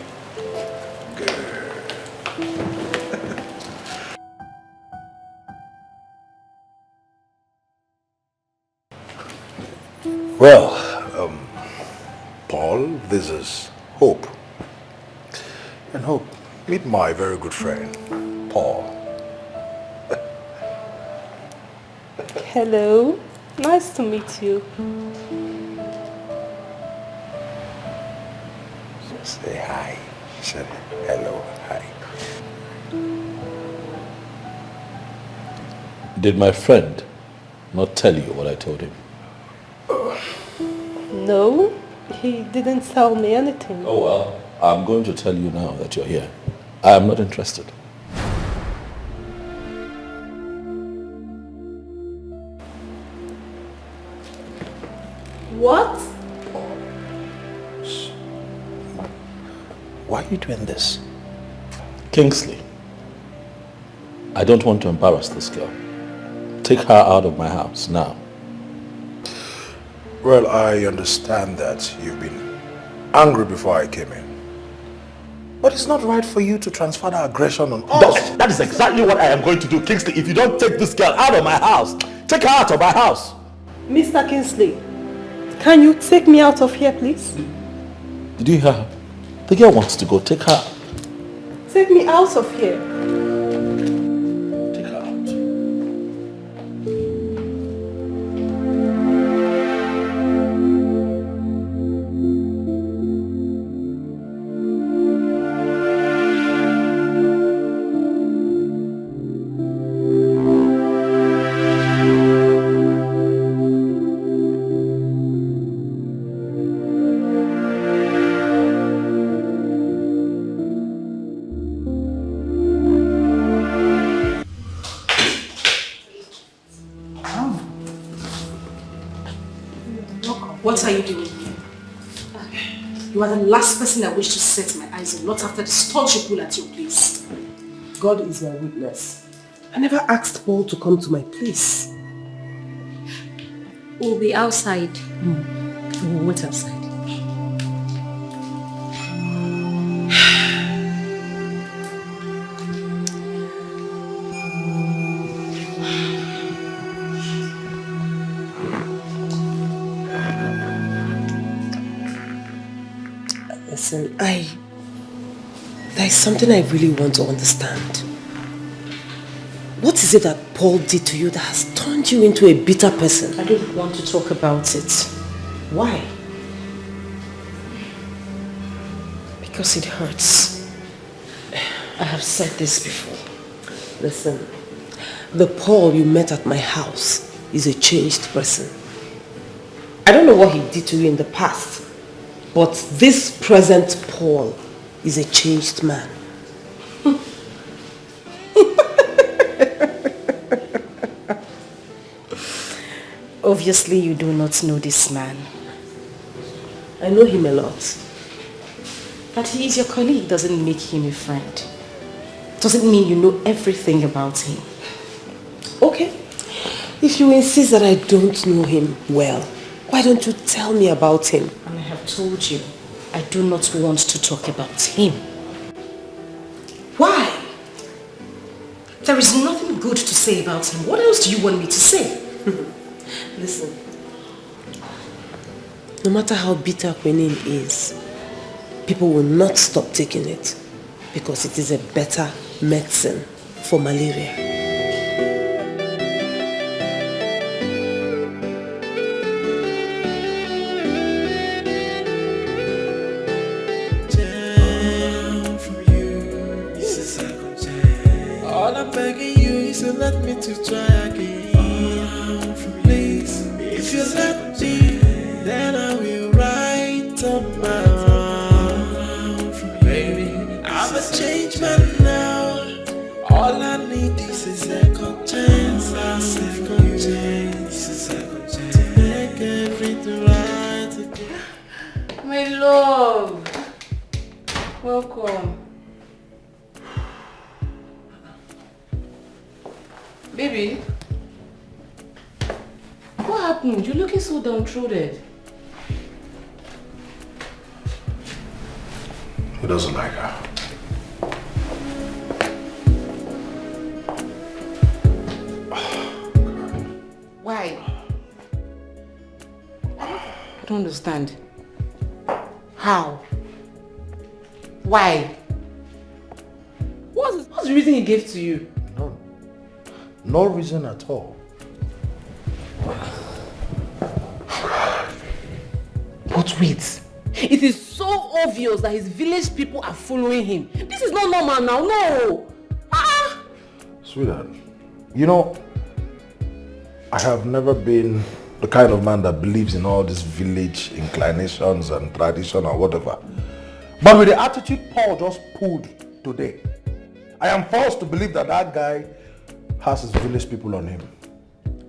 Good. Well, Paul, this is Hope. And Hope, meet my very good friend, Paul. Hello. Nice to meet you. Say hi. He said hello, hi. Did my friend not tell you what I told him? No, he didn't tell me anything. Oh well, I'm going to tell you now that you're here. I am not interested. What? Why are you doing this? Kingsley, I don't want to embarrass this girl. Take her out of my house now. Well, I understand that you've been angry before I came in. But it's not right for you to transfer that aggression on us. That is exactly what I am going to do, Kingsley. If you don't take this girl out of my house, take her out of my house. Mr. Kingsley, can you take me out of here, please? Did you hear her? The girl wants to go. Take her. Take me out of here. Take her out. What are you doing here? You are the last person I wish to set my eyes on, not after the stunt you pull at your place. God is my witness. I never asked Paul to come to my place. We'll be outside. We'll wait outside. Listen, there's something I really want to understand. What is it that Paul did to you that has turned you into a bitter person? I don't want to talk about it. Why? Because it hurts. I have said this before. Listen, the Paul you met at my house is a changed person. I don't know what he did to you in the past, but this present Paul is a changed man. Obviously, you do not know this man. I know him a lot. That he is your colleague doesn't make him a friend. Doesn't mean you know everything about him. Okay. If you insist that I don't know him well, why don't you tell me about him? And I have told you, I do not want to talk about him. Why? There is nothing good to say about him. What else do you want me to say? Listen, no matter how bitter quinine is, people will not stop taking it because it is a better medicine for malaria. All I'm begging you is to let me to try again. Please, if you let me, then I will write up my wrong. Baby, I'm a changed man now. All I need is a second chance. A second chance. A second chance to make everything right again. My love, welcome. Baby, what happened? You're looking so downtrodden. Who doesn't like her? Why? I don't understand. How? Why? What's the reason he gave to you? No reason at all. But wait, it is so obvious that his village people are following him. This is not normal now, no! Sweetheart, you know, I have never been the kind of man that believes in all these village inclinations and tradition or whatever. But with the attitude Paul just pulled today, I am forced to believe that that guy has his village people on him.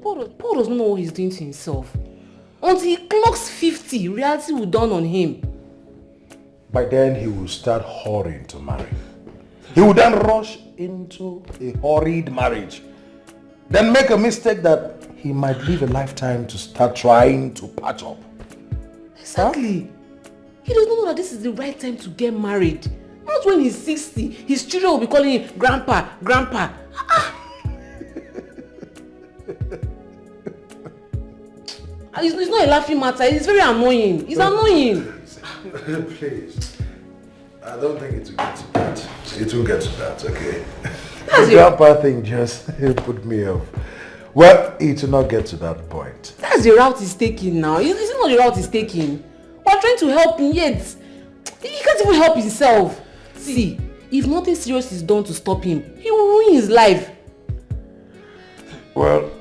Paul doesn't know what he's doing to himself. Until he clocks 50, reality will dawn on him. By then he will start hurrying to marry. He will then rush into a hurried marriage. Then make a mistake that he might live a lifetime to start trying to patch up. Exactly. He doesn't know that this is the right time to get married. Not when he's 60. His children will be calling him grandpa, grandpa. It's not a laughing matter. It's very annoying. It's annoying. Please. I don't think it will get to that. It will get to that, okay? That's The grandpa thing just put me off. Well, it will not get to that point. That's the route he's taking now. It's not the route he's taking. We're trying to help him yet. He can't even help himself. See, if nothing serious is done to stop him, he will ruin his life. Well,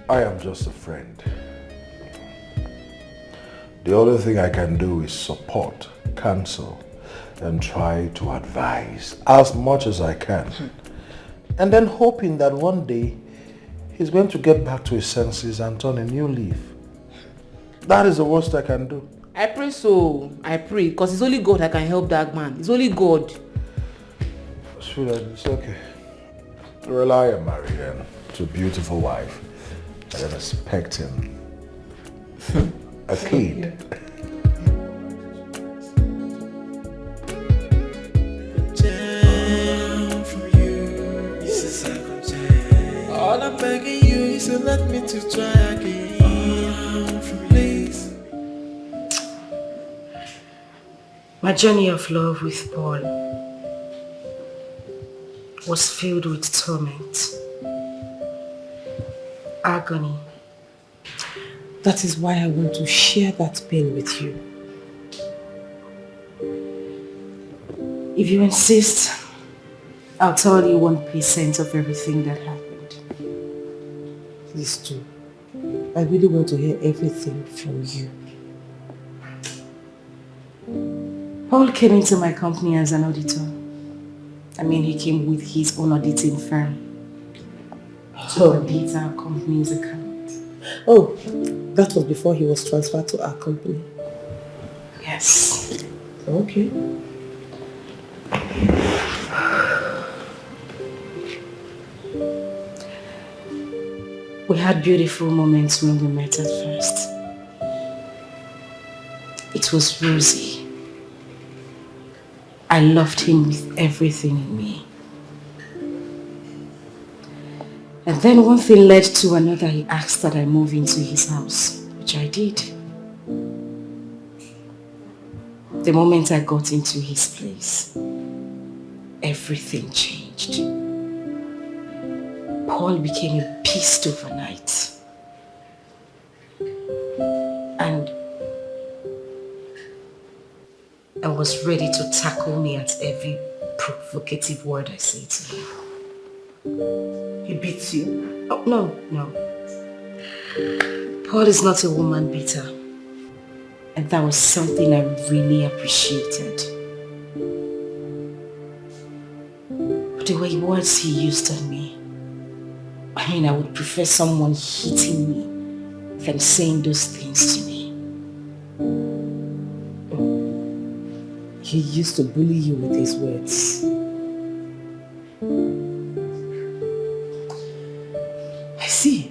I am just a friend. The only thing I can do is support, counsel, and try to advise as much as I can. And then hoping that one day he's going to get back to his senses and turn a new leaf. That is the worst I can do. I pray so. I pray. Because it's only God that can help that man. It's only God. Sweetheart, it's okay. Rely on married and to a beautiful wife. And then expecting a kid. All I'm begging you is to let me to try again. Please. My journey of love with Paul was filled with torment, agony. That is why I want to share that pain with you. If you insist, I'll tell you 1% of everything that happened. Please do. I really want to hear everything from you. Paul came into my company as an auditor. I mean, he came with his own auditing firm to audit our company's account. Oh, that was before he was transferred to our company. Yes. Okay. We had beautiful moments when we met at first. It was rosy. I loved him with everything in me. And then one thing led to another. He asked that I move into his house, which I did. The moment I got into his place, everything changed. Paul became a beast overnight. And I was ready to tackle me at every provocative word I say to him. He beats you? Oh, no. Paul is not a woman beater. And that was something I really appreciated. But the way words he used on me, I would prefer someone hitting me than saying those things to me. He used to bully you with his words. I see.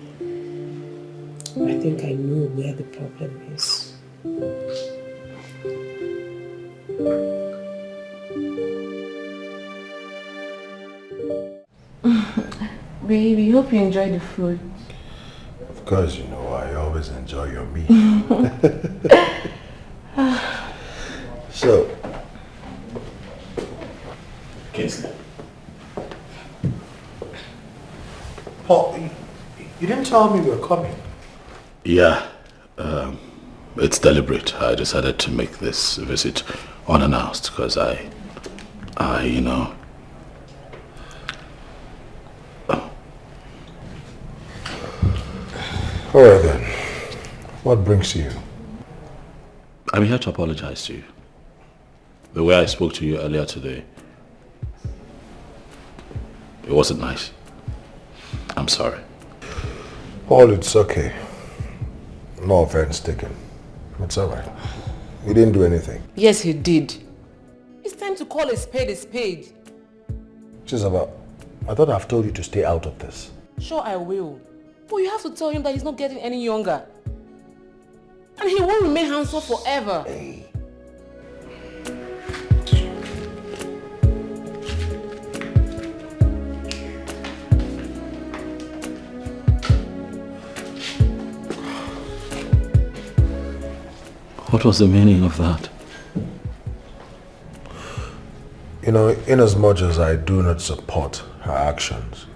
I think I know where the problem is. Baby, hope you enjoy the food. Of course, I always enjoy your meat. So, Kingsley. Paul, you didn't tell me you were coming. Yeah, it's deliberate. I decided to make this visit unannounced because I All right then. What brings you? I'm here to apologize to you. The way I spoke to you earlier today, it wasn't nice. I'm sorry. Paul, it's okay. No offense taken. It's all right. You didn't do anything. Yes, he did. It's time to call a spade a spade. Jezebel, I thought I've told you to stay out of this. Sure, I will. But you have to tell him that he's not getting any younger. And he won't remain handsome forever. Hey. What was the meaning of that? In as much as I do not support her actions,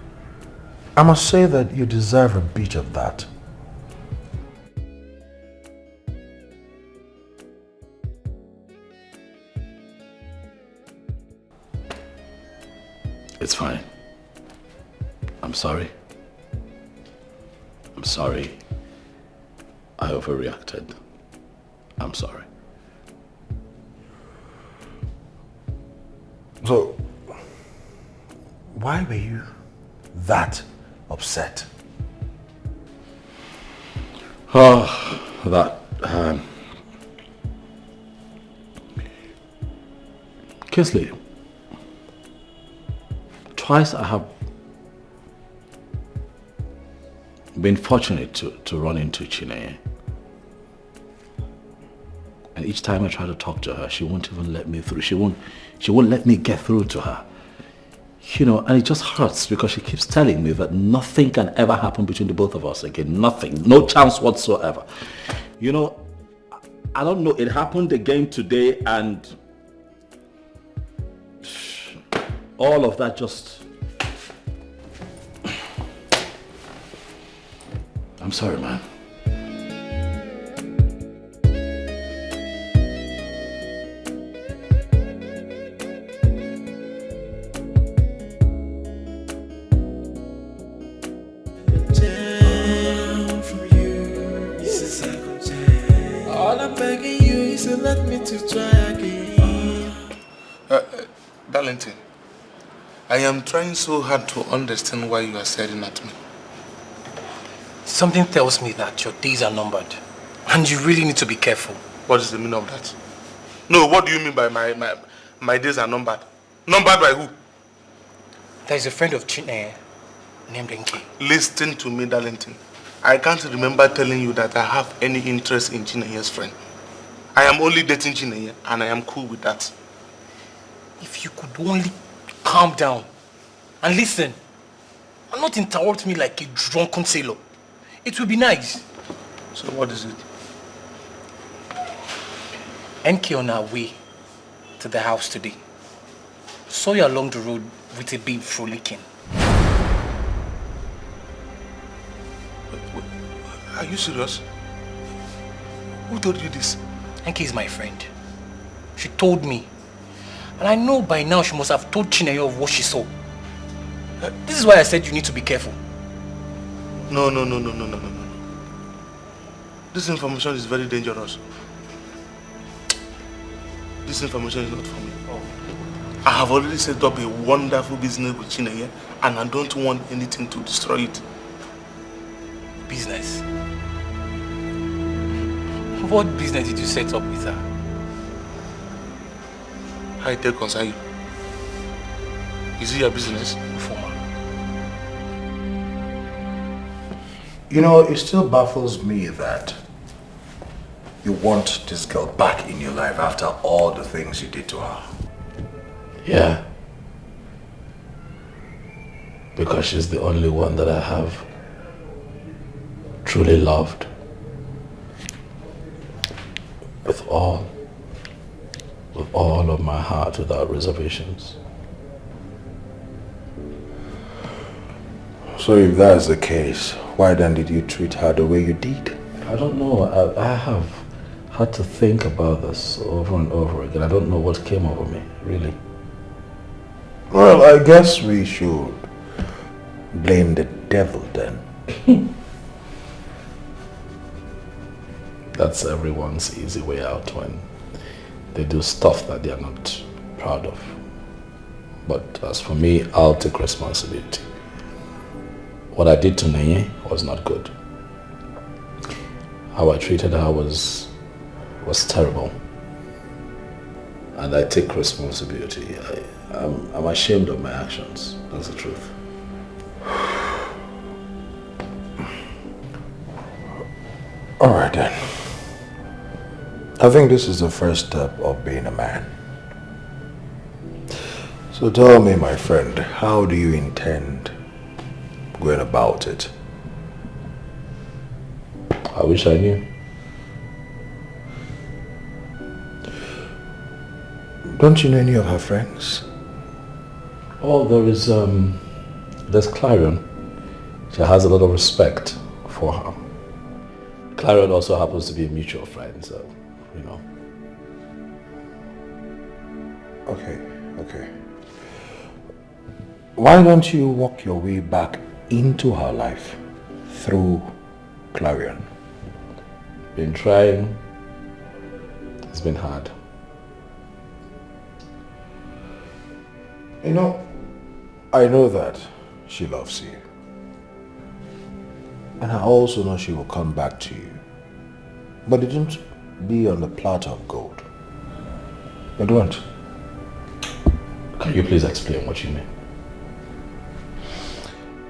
I must say that you deserve a bit of that. It's fine. I'm sorry. I'm sorry. I overreacted. I'm sorry. So, why were you that upset? Oh, that... Kingsley, twice I have been fortunate to run into Chineye. And each time I try to talk to her, she won't even let me through. She won't let me get through to her. And it just hurts because she keeps telling me that nothing can ever happen between the both of us again. Nothing. No chance whatsoever. I don't know. It happened again today and all of that just... I'm sorry, man. Let me to try again. Darlington, I am trying so hard to understand why you are staring at me. Something tells me that your days are numbered. And you really need to be careful. What is the meaning of that? No, what do you mean by my days are numbered? Numbered by who? There is a friend of Chineye named Dikeh. Listen to me, Darlington. I can't remember telling you that I have any interest in Chineye's friend. I am only dating Chineye and I am cool with that. If you could only calm down and listen. and not interrupt me like a drunken sailor. It will be nice. So what is it? NK on our way to the house today. Saw you along the road with a babe frolicking. Wait, are you serious? Who told you this? NK is my friend. She told me. And I know by now she must have told Chinenye of what she saw. This is why I said you need to be careful. No. This information is very dangerous. This information is not for me. I have already set up a wonderful business with Chinenye and I don't want anything to destroy it. Business? What business did you set up with her? How it concern you? Is it your business? Former. You know, it still baffles me that you want this girl back in your life after all the things you did to her. Yeah. Because she's the only one that I have truly loved. With all of my heart, without reservations. So if that's the case, why then did you treat her the way you did? I don't know. I have had to think about this over and over again. I don't know what came over me, really. Well, I guess we should blame the devil then. That's everyone's easy way out when they do stuff that they are not proud of. But as for me, I'll take responsibility. What I did to Nenye was not good. How I treated her was terrible. And I take responsibility. I'm ashamed of my actions. That's the truth. All right then. I think this is the first step of being a man. So tell me, my friend, how do you intend going about it? I wish I knew. Don't you know any of her friends? Oh, there's Clarion. She has a lot of respect for her. Clarion also happens to be a mutual friend, so, you know. Okay. Why don't you walk your way back into her life through Clarion? Been trying. It's been hard. You know, I know that she loves you. And I also know she will come back to you. But it won't be on a platter of gold. It won't. Can you please explain what you mean?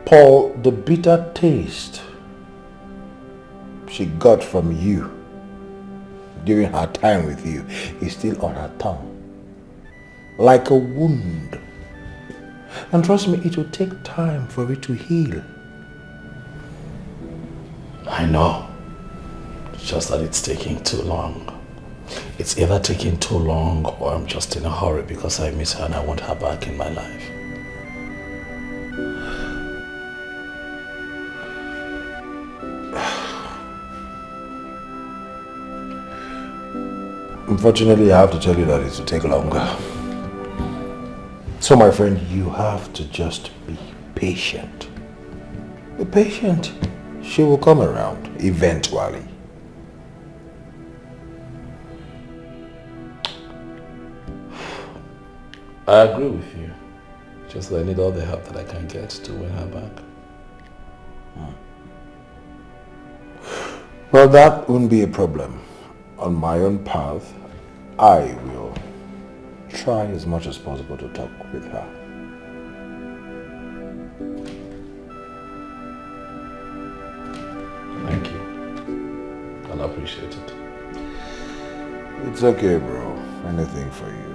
Paul, the bitter taste she got from you during her time with you is still on her tongue. Like a wound. And trust me, it will take time for it to heal. I know. It's just that it's taking too long. It's either taking too long or I'm just in a hurry because I miss her and I want her back in my life. Unfortunately, I have to tell you that it will take longer. So my friend, you have to just be patient. Be patient. She will come around eventually. I agree with you. Just that I need all the help that I can get to win her back. Well, that wouldn't be a problem. On my own path, I will try as much as possible to talk with her. Thank you. I'll appreciate it. It's okay, bro. Anything for you.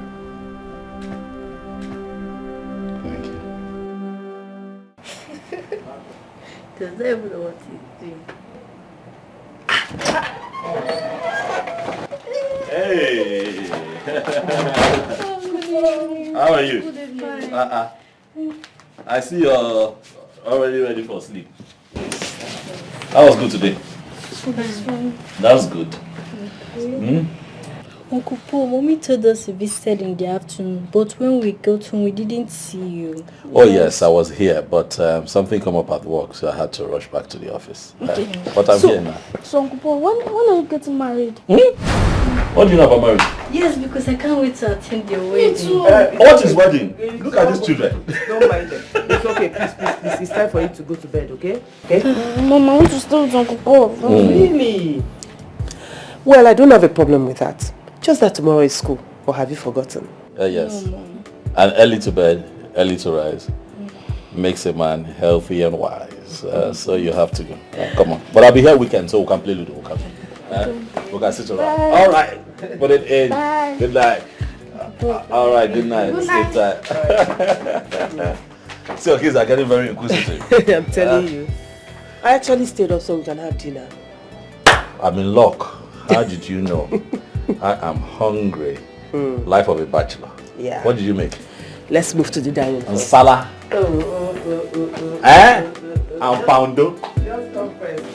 Thank you. Does that even know what he's doing? Hey! How are you? I see you're already ready for sleep. That was good today. That's good. Hmm? Uncle Paul, Mommy told us you visited in the afternoon, but when we got home, we didn't see you. Oh yes, I was here, but something came up at work, so I had to rush back to the office. Okay. But I'm here now. So Uncle Paul, when are you getting married? What do you know about marriage? Yes, because I can't wait to attend your wedding. What is wedding? Look at these children. Don't mind them. It's okay, please. It's time for you to go to bed, okay? Okay? Mom, I want to stay with Uncle Paul. Really? Well, I don't have a problem with that. Just that tomorrow is school. Or have you forgotten? Yes. And early to bed, early to rise makes a man healthy and wise. So you have to go. Come on. But I'll be here weekend, so we can play Ludo. We can sit around. Bye. All right. Put it in. Bye. Good night. All right. Good night. Good Sleep tight. See, your kids are getting very inquisitive. I'm telling you. I actually stayed up so we can have dinner. I'm in luck. How did you know? I am hungry. Life of a bachelor. Yeah. What did you make? Let's move to the dining room. And Salah. Eh? And Poundo.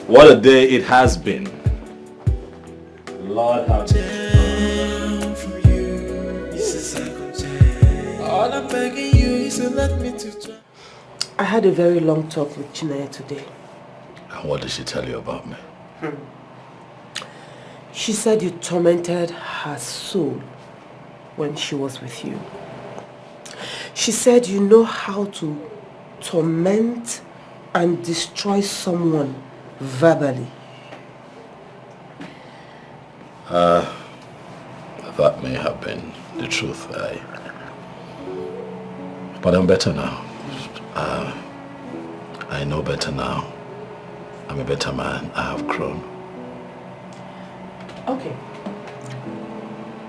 What a day it has been. Lord have All I'm begging you is to let me to try. I had a very long talk with Chinaya today. And what did she tell you about me? She said you tormented her soul when she was with you. She said you know how to torment and destroy someone verbally. That may have been the truth. But I'm better now. I know better now. I'm a better man. I have grown. Okay.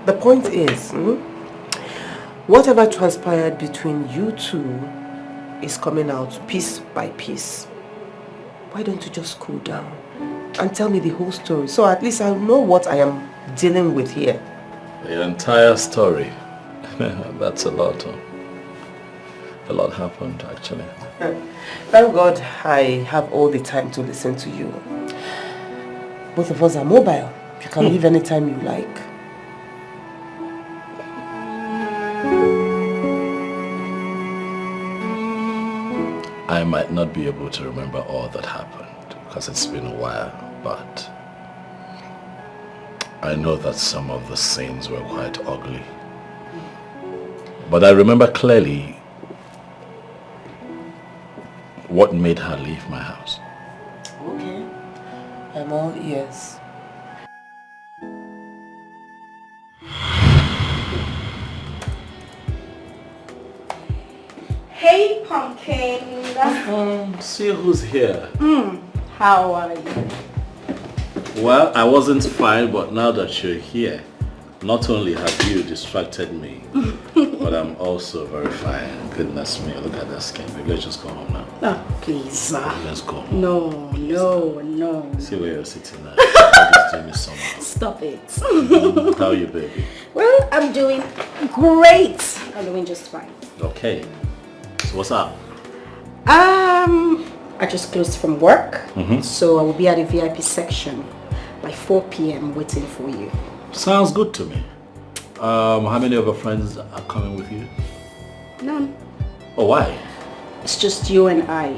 The point is, whatever transpired between you two is coming out piece by piece. Why don't you just cool down and tell me the whole story so at least I know what I am dealing with here? The entire story. That's a lot. A lot happened, actually. Thank God I have all the time to listen to you. Both of us are mobile. You can leave anytime you like. I might not be able to remember all that happened because it's been a while, but I know that some of the scenes were quite ugly. But I remember clearly what made her leave my house. Okay. I'm all ears. Hey, Pumpkin. See who's here. How are you? Well, I wasn't fine, but now that you're here, not only have you distracted me, but I'm also very fine. Goodness me, look at that skin. Maybe let's just go home now. Oh, please. Let's go home. No. See where you're sitting now. Just doing me somehow. Stop it. How are you, baby? Well, I'm doing great. I'm doing just fine. Okay. So what's up? I just closed from work, so I will be at the VIP section by 4 p.m. waiting for you. Sounds good to me. How many of your friends are coming with you? None. Oh, why? It's just you and I.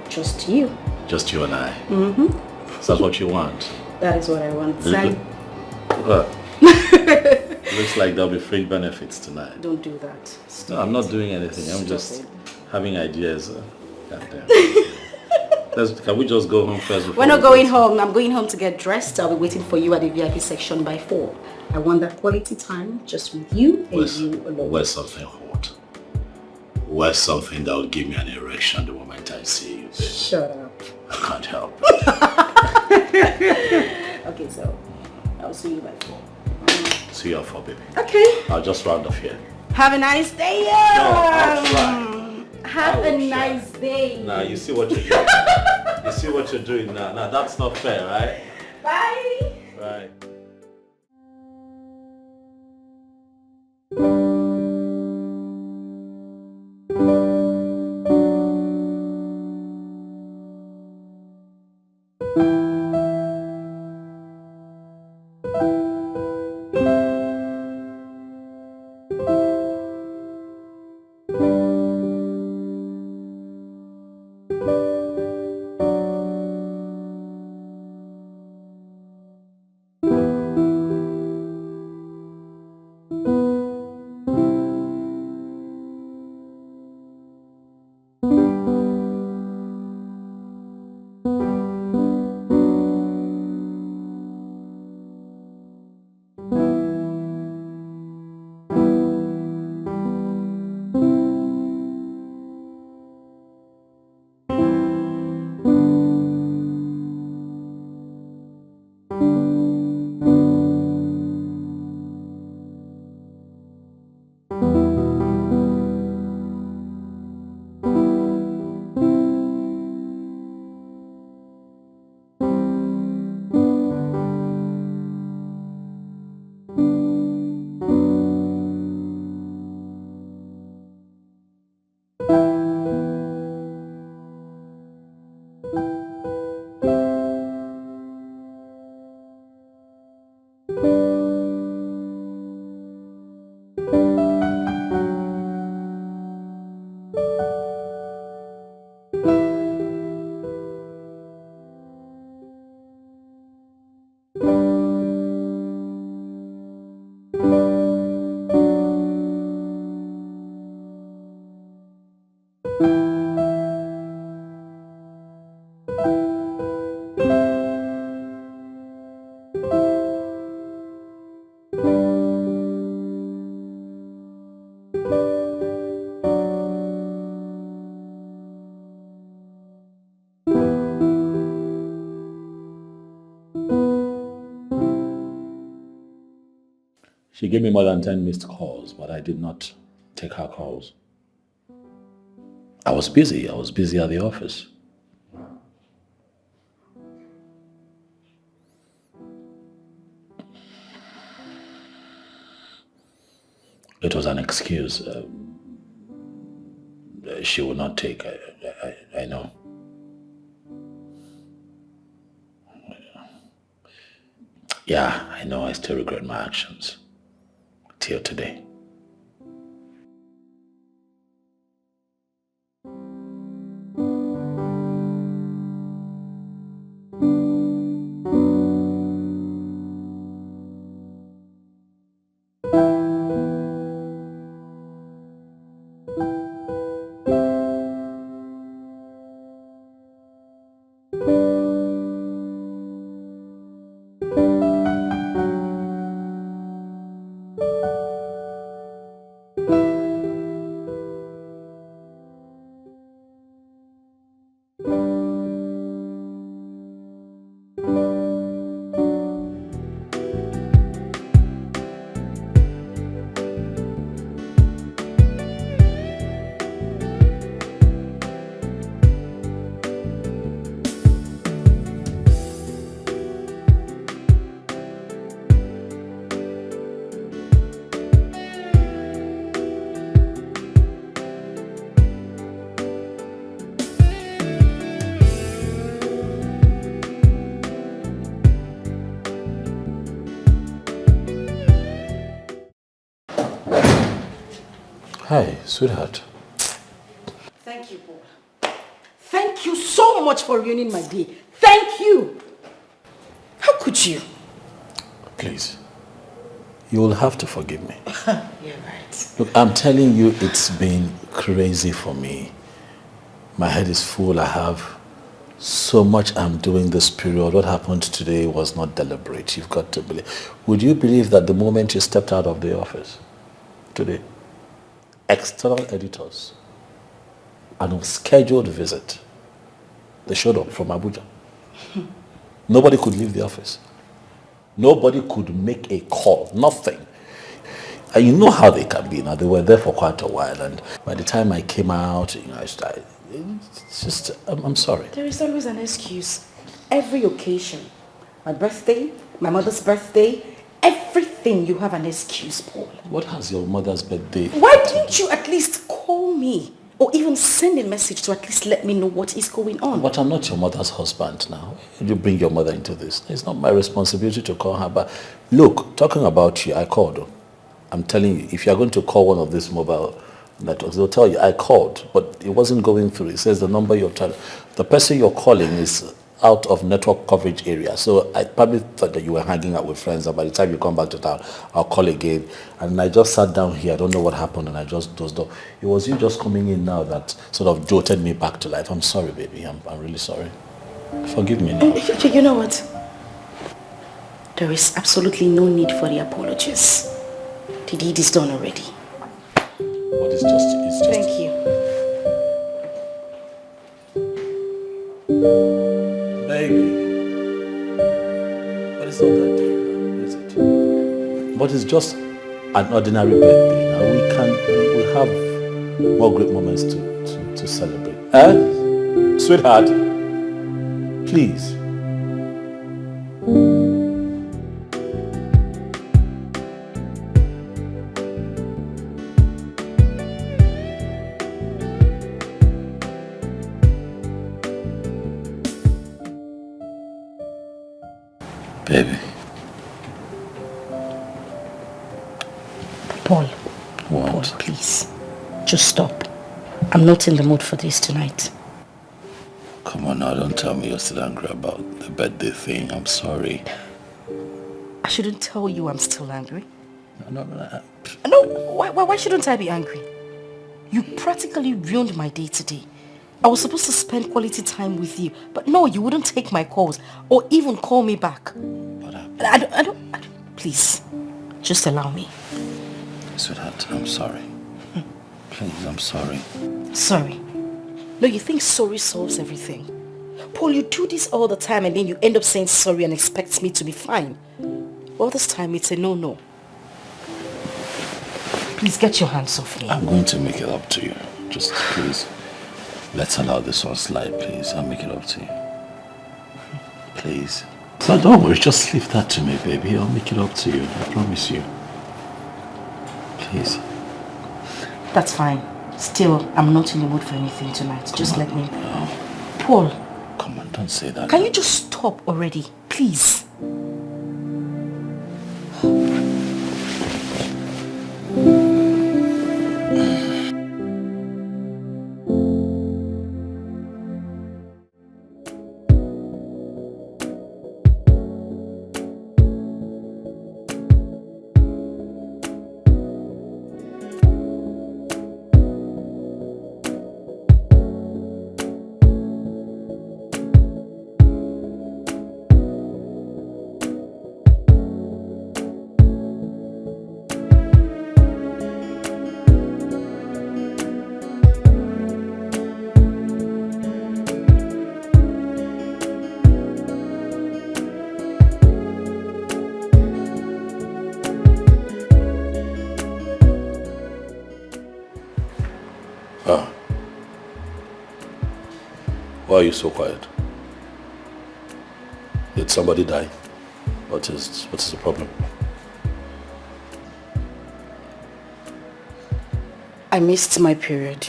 Just you. Just you and I. Mm-hmm. So that's what you want? That is what I want. Looks like there'll be fringe benefits tonight. Don't do that. No, I'm not doing anything. I'm just having ideas. Goddamn. Can we just go home first? We're not going home. I'm going home to get dressed. I'll be waiting for you at the VIP section by 4. I want that quality time just with you and you alone. Wear something hot. Wear something that will give me an erection the moment I see you. Shut up. I can't help. Okay, so I'll see you by 4. See you at 4, baby. Okay. I'll just round off here. Have a nice day. No, I'll try. Have a nice day. Now you see what you're doing. You see what you're doing now. Now that's not fair, right? Bye. Right. She gave me more than 10 missed calls, but I did not take her calls. I was busy. I was busy at the office. It was an excuse she would not take. I know. Yeah, I know. I still regret my actions till today. Hi, sweetheart. Thank you, Paul. Thank you so much for ruining my day. Thank you. How could you? Please, you will have to forgive me. You're right. Look, I'm telling you, it's been crazy for me. My head is full. I have so much I'm doing this period. What happened today was not deliberate. You've got to believe. Would you believe that the moment you stepped out of the office today, external editors, an unscheduled visit, they showed up from Abuja. Nobody could leave the office. Nobody could make a call, nothing. And you know how they can be. Now, they were there for quite a while, and by the time I came out, it's just, I'm sorry. There is always an excuse. Every occasion. My birthday, my mother's birthday, everything you have an excuse, Paul. What has your mother's birthday? Why didn't you at least call me? Or even send a message to at least let me know what is going on? But I'm not your mother's husband now. You bring your mother into this. It's not my responsibility to call her. But look, talking about you, I called. I'm telling you, if you're going to call one of these mobile networks, they'll tell you, I called, but it wasn't going through. It says the number you're trying. The person you're calling is out of network coverage area. So I probably thought that you were hanging out with friends, and by the time you come back to town, I'll call again. And I just sat down here. I don't know what happened, and I just dozed off. It was you just coming in now that sort of jolted me back to life. I'm sorry, baby. I'm really sorry. Forgive me now. You know what? There is absolutely no need for the apologies. The deed is done already. What is just? It's just. Thank you. Baby. But it's not that deep, is it? But it's just an ordinary birthday. Now we'll have more great moments to celebrate. Eh? Sweetheart, please. Baby. Paul. What? Paul, please. Just stop. I'm not in the mood for this tonight. Come on now, don't tell me you're still angry about the birthday thing. I'm sorry. I shouldn't tell you I'm still angry. No. No, why shouldn't I be angry? You practically ruined my day today. I was supposed to spend quality time with you, but no, you wouldn't take my calls or even call me back. I don't, please, just allow me. Sweetheart, I'm sorry. Please, I'm sorry. Sorry? No, you think sorry solves everything. Paul, you do this all the time and then you end up saying sorry and expect me to be fine. All this time it's a no-no. Please get your hands off me. I'm going to make it up to you. Just please, let's allow this one slide, please. I'll make it up to you. Please. No, don't worry. Just leave that to me, baby. I'll make it up to you. I promise you. Please. That's fine. Still, I'm not in the mood for anything tonight. Just let me... Paul. Come on, don't say that. Can you just stop already? Please. Why are you so quiet? Did somebody die? What is the problem? I missed my period.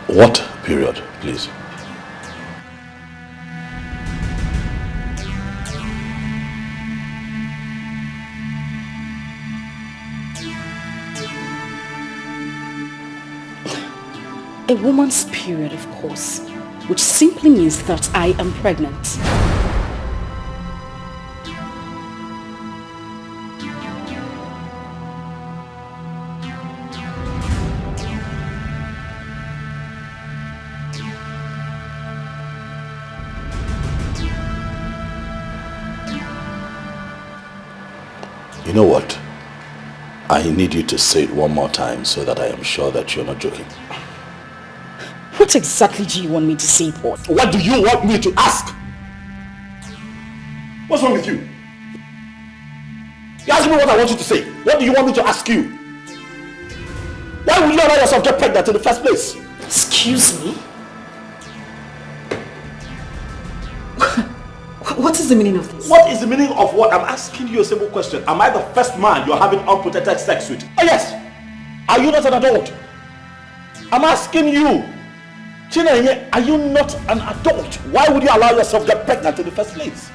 What period, please? A woman's period, of course, which simply means that I am pregnant. know what? I need you to say it one more time so that I am sure that you're not joking. What exactly do you want me to say, Paul? What do you want me to ask? What's wrong with you? You ask me what I want you to say. What do you want me to ask you? Why would you allow yourself to get pregnant in the first place? Excuse me? What is the meaning of this? What is the meaning of what? I'm asking you a simple question. Am I the first man you're having unprotected sex with? Oh yes. Are you not an adult? I'm asking you. Chinenye, are you not an adult? Why would you allow yourself to get pregnant in the first place?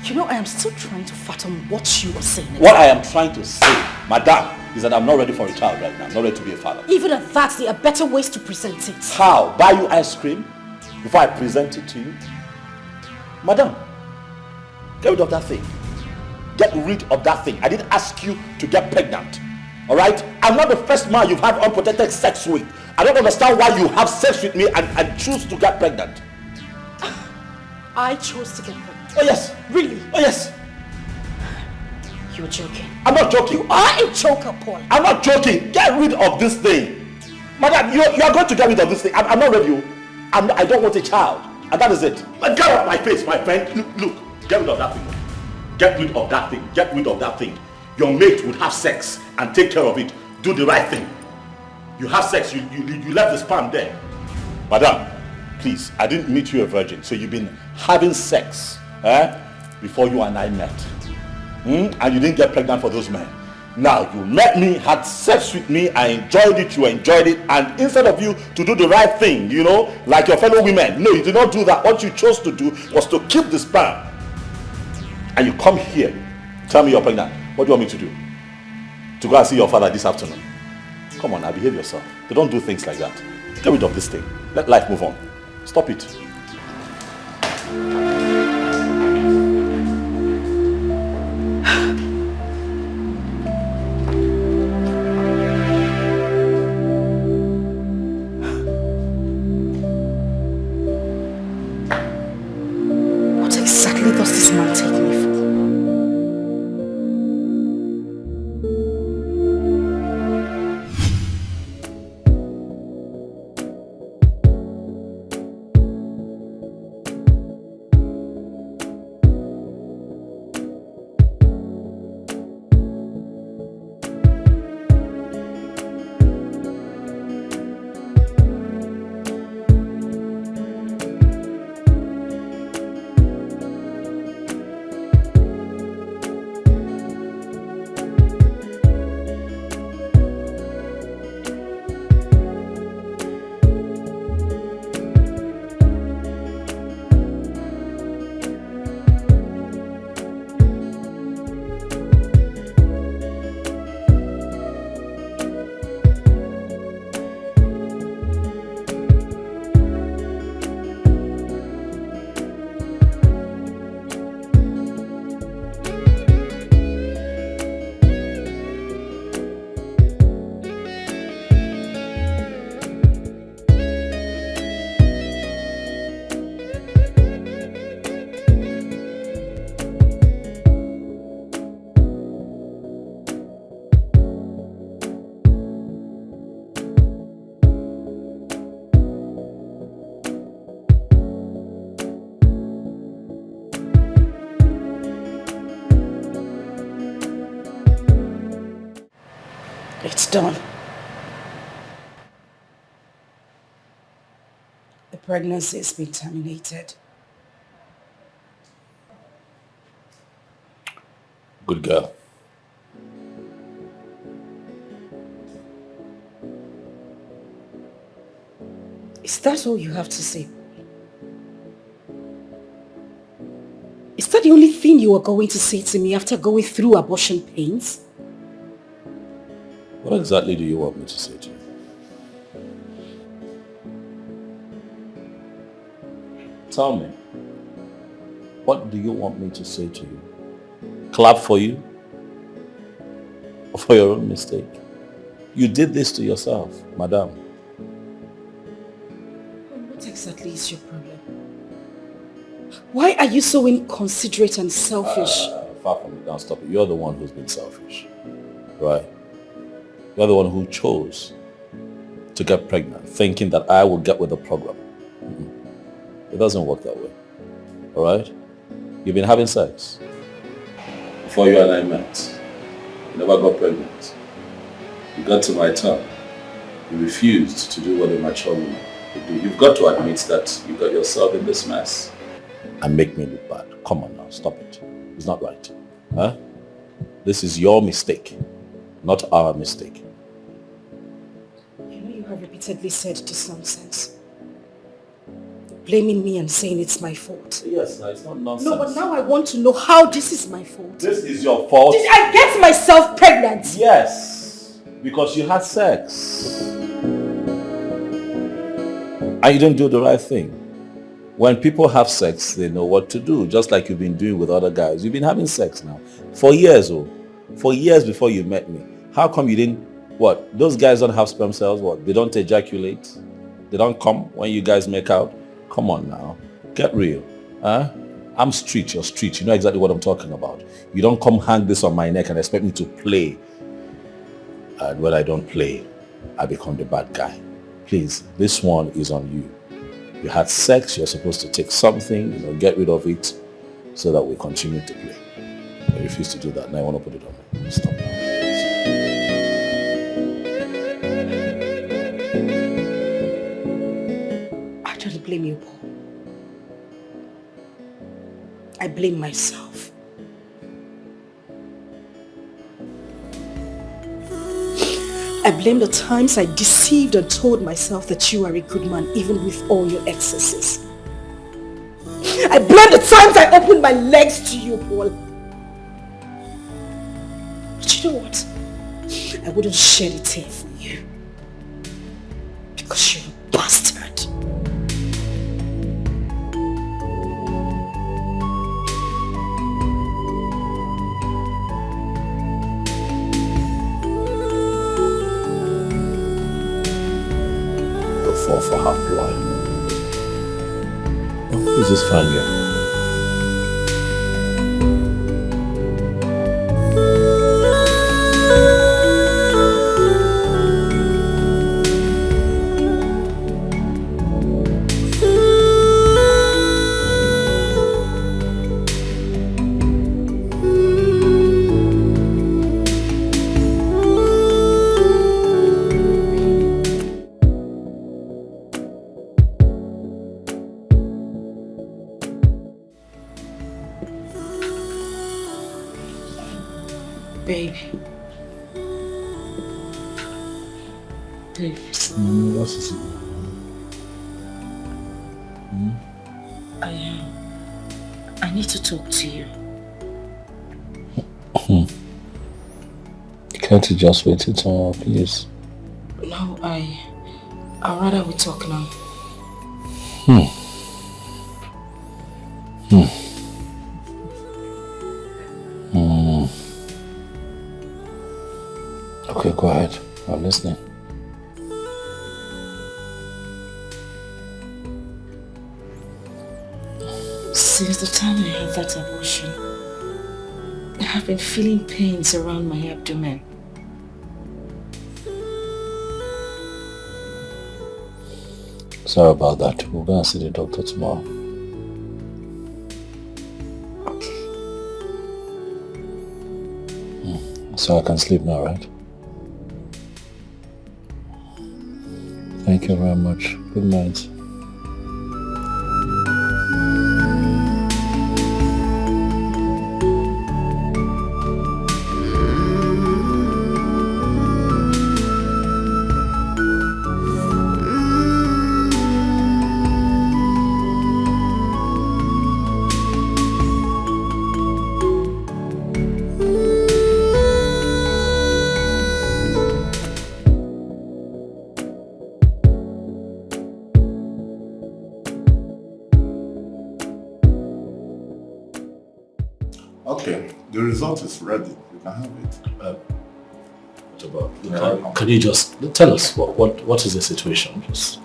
You know, I am still trying to fathom what you are saying. What I am trying to say, madam, is that I'm not ready for a child right now. I'm not ready to be a father. Even at that, there are better ways to present it. How? Buy you ice cream before I present it to you? Madam, get rid of that thing. Get rid of that thing. I didn't ask you to get pregnant. Alright? I'm not the first man you've had unprotected sex with. I don't understand why you have sex with me and choose to get pregnant. I chose to get pregnant. Oh yes. Really? Oh yes. You're joking. I'm not joking. You are a joker, Paul. I'm not joking. Get rid of this thing. Madam, you are going to get rid of this thing. I'm not ready. I don't want a child. And that is it. Get off my face, my friend. Look, get rid of that thing. Get rid of that thing. Get rid of that thing. Your mate would have sex and take care of it. Do the right thing. You have sex, you left the sperm there. Madam, please, I didn't meet you a virgin. So you've been having sex before you and I met. And you didn't get pregnant for those men. Now you met me, had sex with me, I enjoyed it, you enjoyed it, and instead of you to do the right thing, you know, like your fellow women, no, you did not do that. What you chose to do was to keep the sperm. And you come here, tell me you're pregnant. What do you want me to do? To go and see your father this afternoon? Come on now, behave yourself. They don't do things like that. Get rid of this thing. Let life move on. Stop it. What exactly does this man take me for? It's done. The pregnancy has been terminated. Good girl. Is that all you have to say? Is that the only thing you are going to say to me after going through abortion pains? What exactly do you want me to say to you? Tell me. What do you want me to say to you? Clap for you? Or for your own mistake? You did this to yourself, madam. What exactly is your problem? Why are you so inconsiderate and selfish? Far from it, don't stop it. You're the one who's been selfish, right? You're the one who chose to get pregnant, thinking that I would get with the program. It doesn't work that way, all right? You've been having sex before you and I met. You never got pregnant. You got to my turn. You refused to do what a mature woman would do. You've got to admit that you got yourself in this mess and make me look bad. Come on now, stop it. It's not right. Huh? This is your mistake, not our mistake. You know you have repeatedly said this nonsense. Blaming me and saying it's my fault. Yes, no, it's not nonsense. No, but now I want to know how this is my fault. This is your fault. Did I get myself pregnant? Yes, because you had sex. And you didn't do the right thing. When people have sex, they know what to do, just like you've been doing with other guys. You've been having sex now for years, for years before you met me. How come you didn't, what? Those guys don't have sperm cells, what? They don't ejaculate? They don't come when you guys make out? Come on now, get real. Huh? I'm street, you're street. You know exactly what I'm talking about. You don't come hang this on my neck and expect me to play. And when I don't play, I become the bad guy. Please, this one is on you. You had sex, you're supposed to take something, get rid of it so that we continue to play. I refuse to do that. Now I want to put it on. Stop now. I don't blame you, Paul. I blame myself. I blame the times I deceived and told myself that you are a good man even with all your excesses. I blame the times I opened my legs to you, Paul. But you know what? I wouldn't shed a tear for you. Because you're a bastard. Fall for half blood. Oh, who's this fine girl? What is it? I need to talk to you. Can't you just wait till tomorrow, please? No, I'd rather we talk now. Okay, go ahead. I'm listening. Since the time I had that abortion, I have been feeling pains around my abdomen. Sorry about that. We're going to see the doctor tomorrow. Okay. So I can sleep now, right? Thank you very much. Good night. Is ready. You can have it. What about? Can you just tell us what is the situation? Just.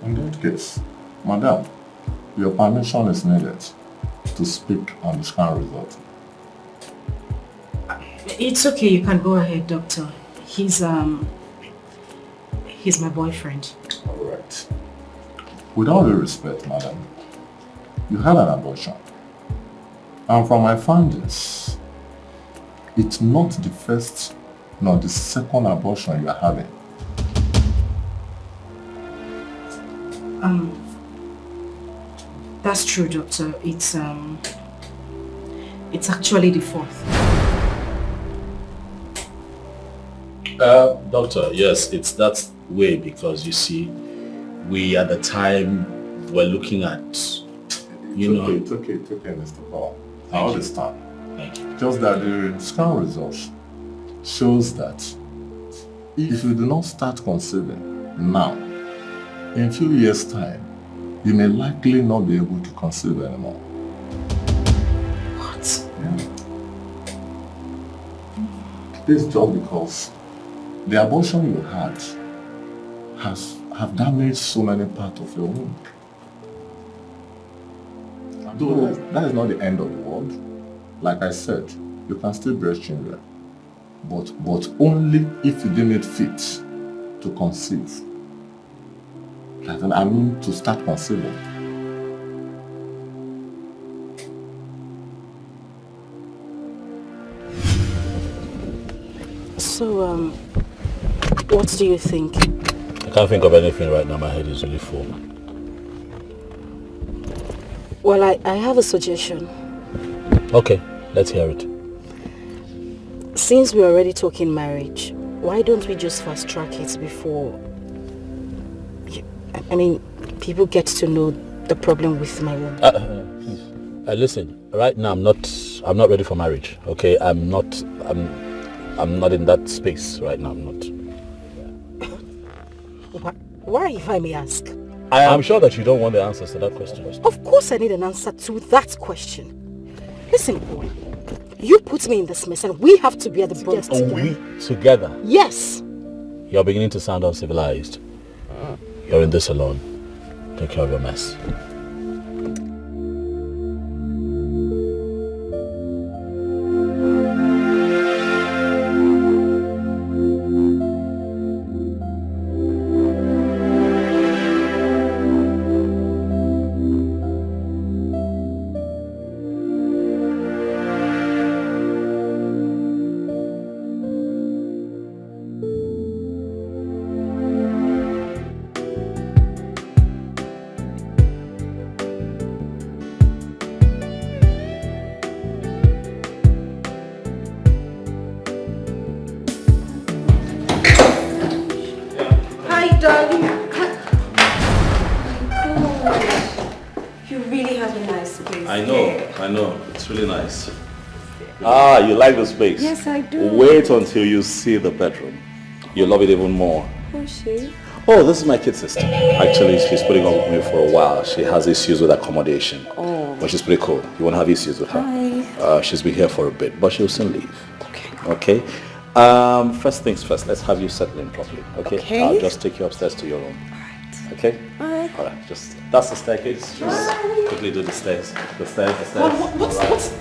In that case, Madam, Your permission is needed to speak on the scan result. It's okay, you can go ahead, doctor. He's my boyfriend. Alright. With all due respect, madam, you had an abortion. And from my findings, it's not the first nor the second abortion you are having. That's true, doctor. It's actually the fourth. Doctor, yes, it's that way because you see, we at the time were looking at, It's okay, Mr. Paul. I understand. Thank you. Just that the scan results shows that if you do not start conceiving now, in a few years' time, you may likely not be able to conceive anymore. What? Yeah. This is just because the abortion you had have damaged so many parts of your womb. Though that is not the end of the world. Like I said, you can still breast children, but only if you deem it fit to conceive. I mean to start conceiving. So, what do you think? I can't think of anything right now, my head is really full. Well, I have a suggestion. Okay, let's hear it. Since we're already talking marriage, why don't we just fast track it before... people get to know the problem with my womb. Listen, right now I'm not ready for marriage. Okay, I'm not in that space right now. I'm not. Why, if I may ask? I'm sure that you don't want the answers to that question. Of course I need an answer to that question. Listen, Paul, you put me in this mess and we have to bear the brunt together. We together? Yes. You're beginning to sound uncivilized. You're in this alone. Take care of your mess. I know. It's really nice. Ah, you like the space? Yes, I do. Wait until you see the bedroom. You'll love it even more. Who's she? Oh, this is my kid sister. Actually, she's putting up with me for a while. She has issues with accommodation. Oh. But she's pretty cool. You won't have issues with her. Hi. She's been here for a bit, but she'll soon leave. Okay. First things first, let's have you settle in properly. Okay? I'll just take you upstairs to your room. Alright. Okay? Alright. Just, that's the staircase. Just quickly do the stairs. The stairs. What's...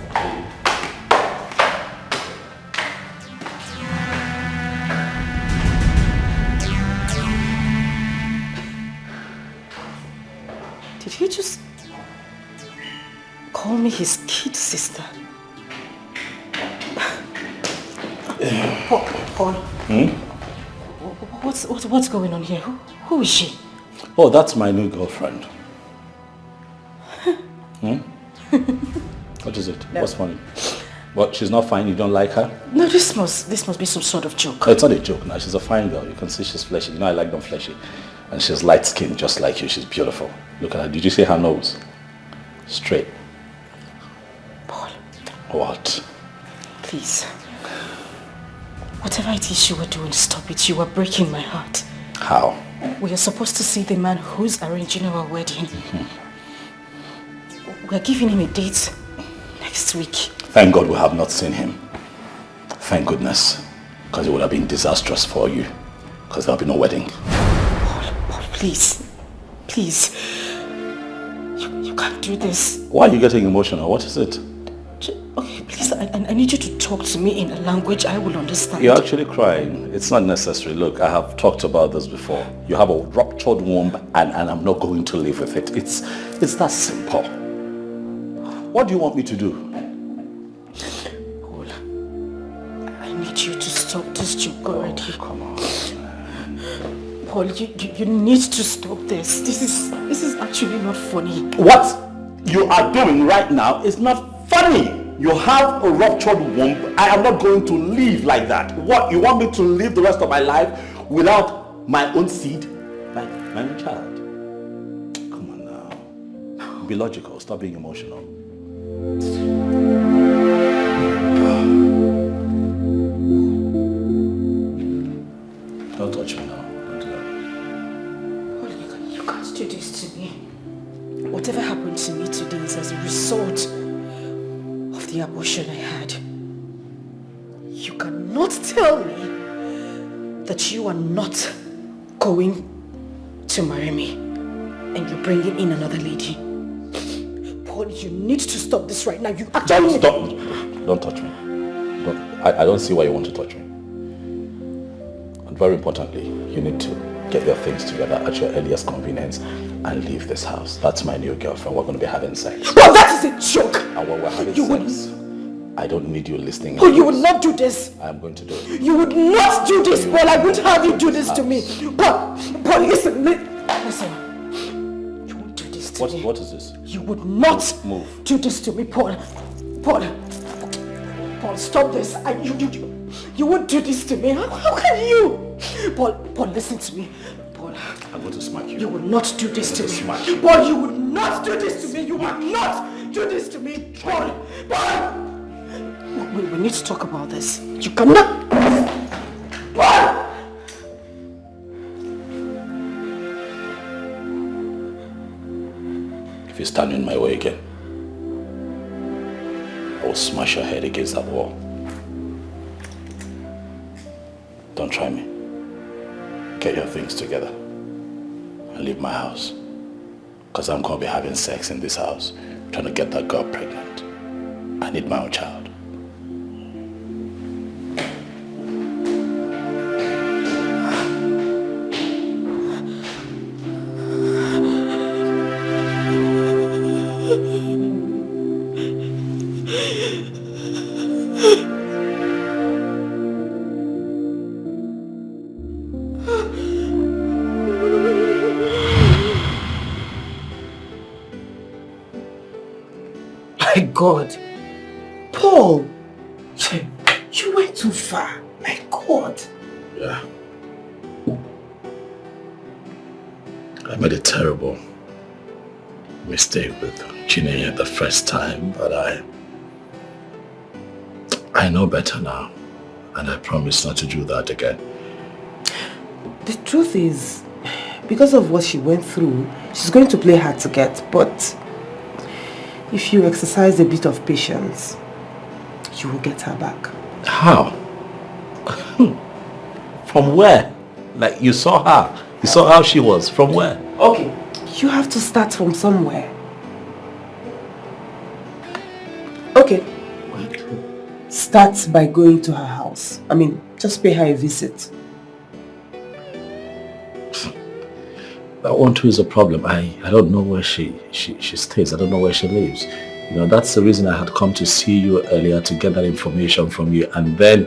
Did he just call me his kid sister? Paul. What's going on here? Who is she? Oh, that's my new girlfriend. What is it? No. What's funny? What? She's not fine? You don't like her? No, this must be some sort of joke. It's not a joke now. She's a fine girl. You can see she's fleshy. You know I like them fleshy. And she's light skinned just like you. She's beautiful. Look at her. Did you see her nose? Straight. Paul. What? Please. Whatever it is you were doing, stop it. You were breaking my heart. How? We are supposed to see the man who's arranging our wedding. We're giving him a date next week. Thank God we have not seen him. Thank goodness. Because it would have been disastrous for you. Because there'll be no wedding. Paul, please. Please. You can't do this. Why are you getting emotional? What is it? Okay, please, I need you to talk to me in a language I will understand. You're actually crying. It's not necessary. Look, I have talked about this before. You have a ruptured womb and I'm not going to live with it. It's that simple. What do you want me to do? Paul, I need you to stop this joke already. Oh, come on. Paul, you need to stop this. This is actually not funny. What you are doing right now is not funny. You have a ruptured womb. I am not going to live like that. What, you want me to live the rest of my life without my own seed? My own child? Come on now. Be logical. Stop being emotional. Don't touch me now. Don't do that. You can't do this to me. Whatever happened to me today is as a result of the abortion I had. You cannot tell me that you are not going to marry me and you're bringing in another lady. Paul, you need to stop this right now. You actually... Don't touch me. I don't see why you want to touch me. And very importantly, you need to get your things together at your earliest convenience and leave this house. That's my new girlfriend. We're going to be having sex. Well, that is a joke. And when we're having sex, I don't need you listening. Oh, you would not do this. I'm going to do it. You would not do this, Paul. I wouldn't have you do this to me. Paul, listen. Listen. You won't do this to me. What is this? You would not move. Do this to me, Paul. Paul, stop this. You won't do this to me. How can you? Paul, listen to me. Paul, I'm going to smack you. You will not do this to me. Smack you. Paul, you would not do this to me. You would not do this to me. Paul. We need to talk about this. You cannot. Paul! If you stand in my way again, I will smash your head against that wall. Don't try me. Get your things together and leave my house. Because I'm going to be having sex in this house, trying to get that girl pregnant. I need my own child. My God. Paul, you went too far. My God. Yeah. I made a terrible mistake with Chinenye the first time, but I know better now, and I promise not to do that again. The truth is, because of what she went through, she's going to play hard to get, but if you exercise a bit of patience, you will get her back. How? From where? Like, you saw her. You saw how she was. From where? Okay. You have to start from somewhere. Okay. Start by going to her house. I mean, just pay her a visit. That one too is a problem. I don't know where she stays. I don't know where she lives. You know, that's the reason I had come to see you earlier to get that information from you, and then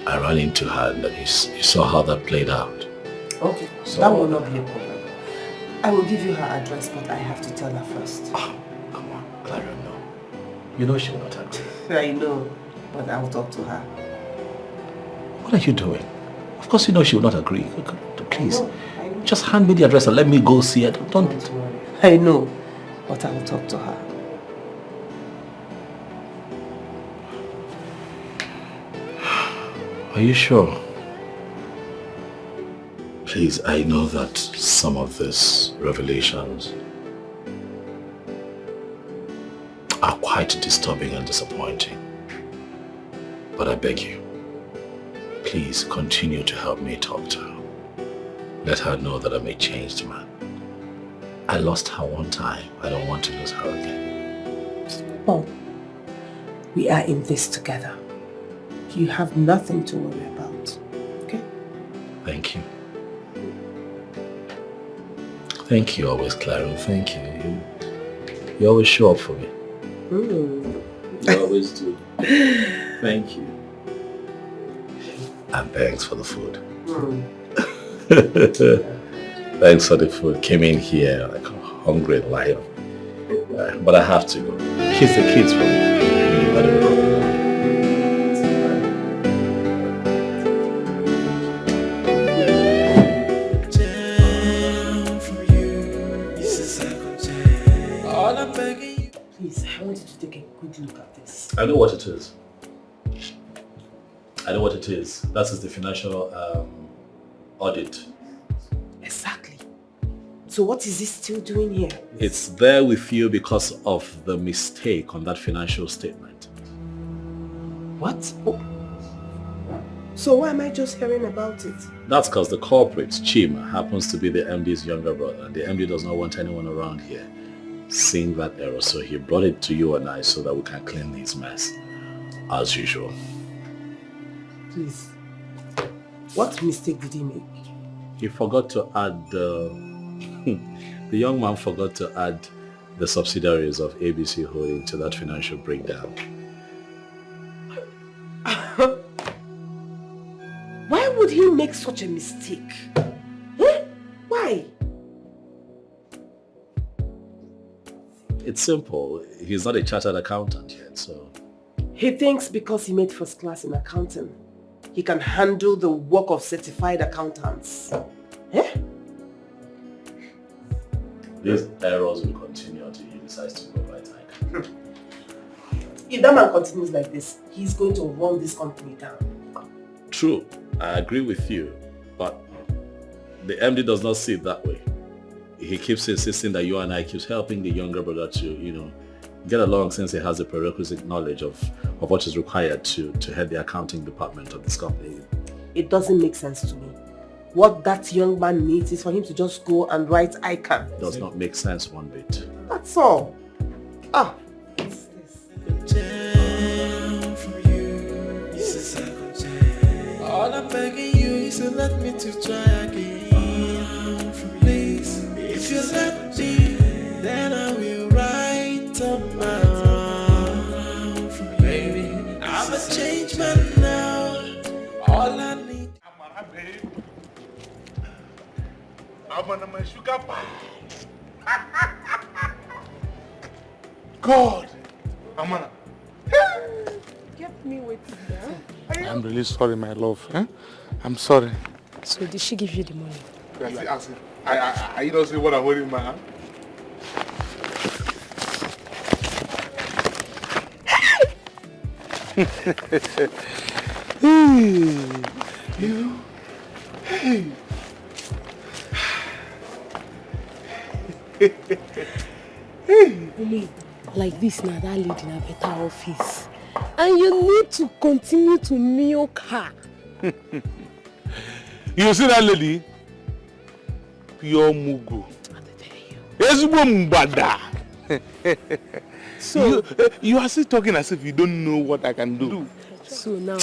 I ran into her and you saw how that played out. Okay, so that will not be a problem. I will give you her address, but I have to tell her first. Oh, come on, Clara, no. You know she will not agree. I know, but I will talk to her. What are you doing? Of course you know she will not agree. Please, just hand me the address and let me go see her. Don't worry. I know, but I will talk to her. Are you sure? Please, I know that some of these revelations are quite disturbing and disappointing. But I beg you, please continue to help me talk to her. Let her know that I'm a changed man. I lost her one time. I don't want to lose her again. Paul, we are in this together. You have nothing to worry about, okay? Thank you. Thank you always, Claro. Thank you. You always show up for me. You always do. Thank you. And thanks for the food. Thanks for the food. Came in here like a hungry lion. But I have to go. Kiss the kids for me. Please, I want you to take a good look at this. I know what it is. I know what it is. That is the financial audit. Exactly. So what is he still doing here? It's there with you because of the mistake on that financial statement. What? Oh. So why am I just hearing about it? That's because the corporate, Chima, happens to be the MD's younger brother, and the MD does not want anyone around here seeing that error. So he brought it to you and I so that we can clean this mess, as usual. Please, what mistake did he make? He forgot to add the young man forgot to add the subsidiaries of ABC Holding to that financial breakdown. Why would he make such a mistake? Why? It's simple. He's not a chartered accountant yet, so... He thinks because he made first class in accounting, he can handle the work of certified accountants. These errors will continue until he decides to go right side. If that man continues like this, he's going to run this company down. True, I agree with you, but the MD does not see it that way. He keeps insisting that you and I keeps helping the younger brother to, get along since he has the prerequisite knowledge of what is required to head the accounting department of this company. It doesn't make sense to me. What that young man needs is for him to just go and write ICANN. It does not make sense one bit. That's all. Down from you, it's a second chance. All I'm begging you is to let me to try again. Please, if you let me, then I will write up my wrong. Baby, I'm a changed man now. All I need. I'm on my sugar pie. God, Amana. Get me waiting there. I'm really sorry, my love. I'm sorry. So did she give you the money? Yes, I you don't see what I'm holding in my hand? Like this now, that lady in a better office. And you need to continue to milk her. You see that lady? Pure mugu. So you are still talking as if you don't know what I can do. So now,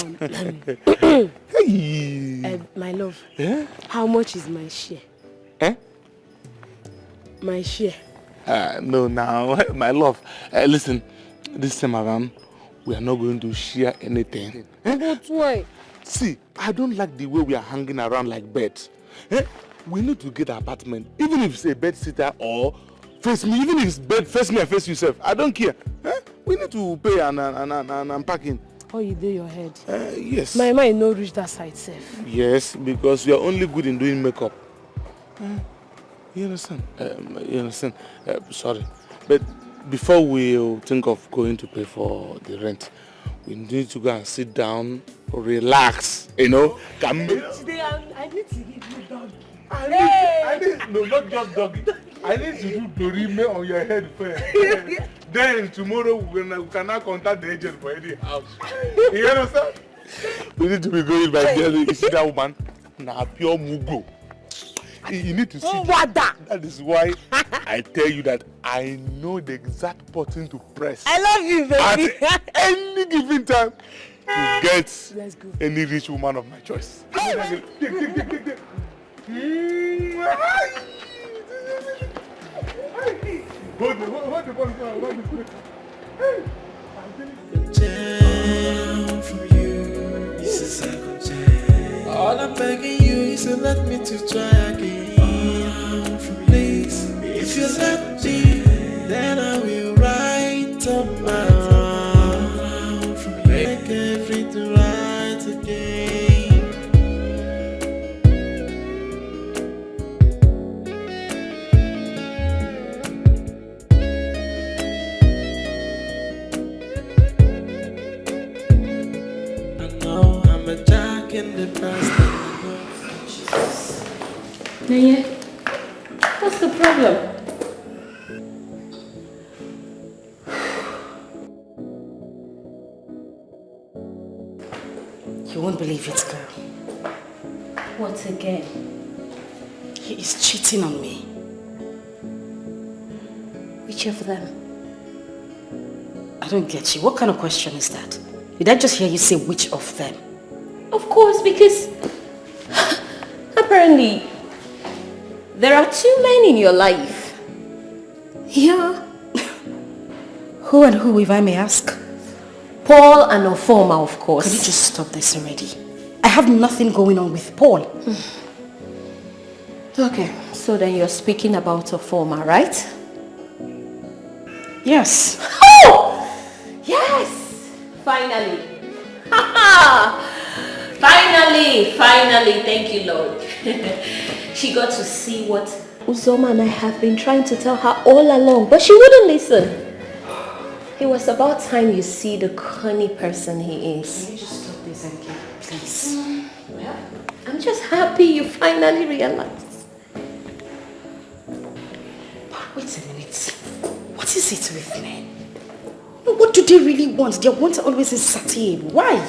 my love, how much is my share? My share. No, now, my love. Listen, this time around, we are not going to share anything. But why? See, I don't like the way we are hanging around like birds. We need to get an apartment, even if it's a bed sitter or face me, even if it's bed face me and face yourself. I don't care. We need to pay and unpacking. Oh, you do your head? Yes. My mind no reach that side, safe. Yes, because you are only good in doing makeup. You understand? Sorry. But before we think of going to pay for the rent, we need to go and sit down, relax, I need to give you dog. No, not just doggy. I need to do dorime on your head first. Then tomorrow we can now contact the agent for any house. You understand? We need to be going by there. You see that woman? Nah, pure mugo. You need to see. That is why I tell you that I know the exact button to press. I love you, baby. At any given time to get any rich woman of my choice. From you, this is second chance. All I'm begging you is to let me to try again. Please, if you let me, then I will write up my own. Make everything right again. I'm a jack in the past. Naya, what's the problem? You won't believe it, girl. What again? He is cheating on me. Which of them? I don't get you. What kind of question is that? Did I just hear you say which of them? Of course, because apparently there are two men in your life. Yeah. Who and who, if I may ask? Paul and Ofoma, of course. Could you just stop this already? I have nothing going on with Paul. Okay, so then you're speaking about Ofoma, right? Yes. Oh! Yes! Finally. Finally, thank you, Lord. She got to see what Uzoma and I have been trying to tell her all along, but she wouldn't listen. It was about time you see the cunning person he is. Can you just stop this, Anki? Please. Well, I'm just happy you finally realized. Wait a minute. What is it with men? What do they really want? Their wants are always insatiable. Why?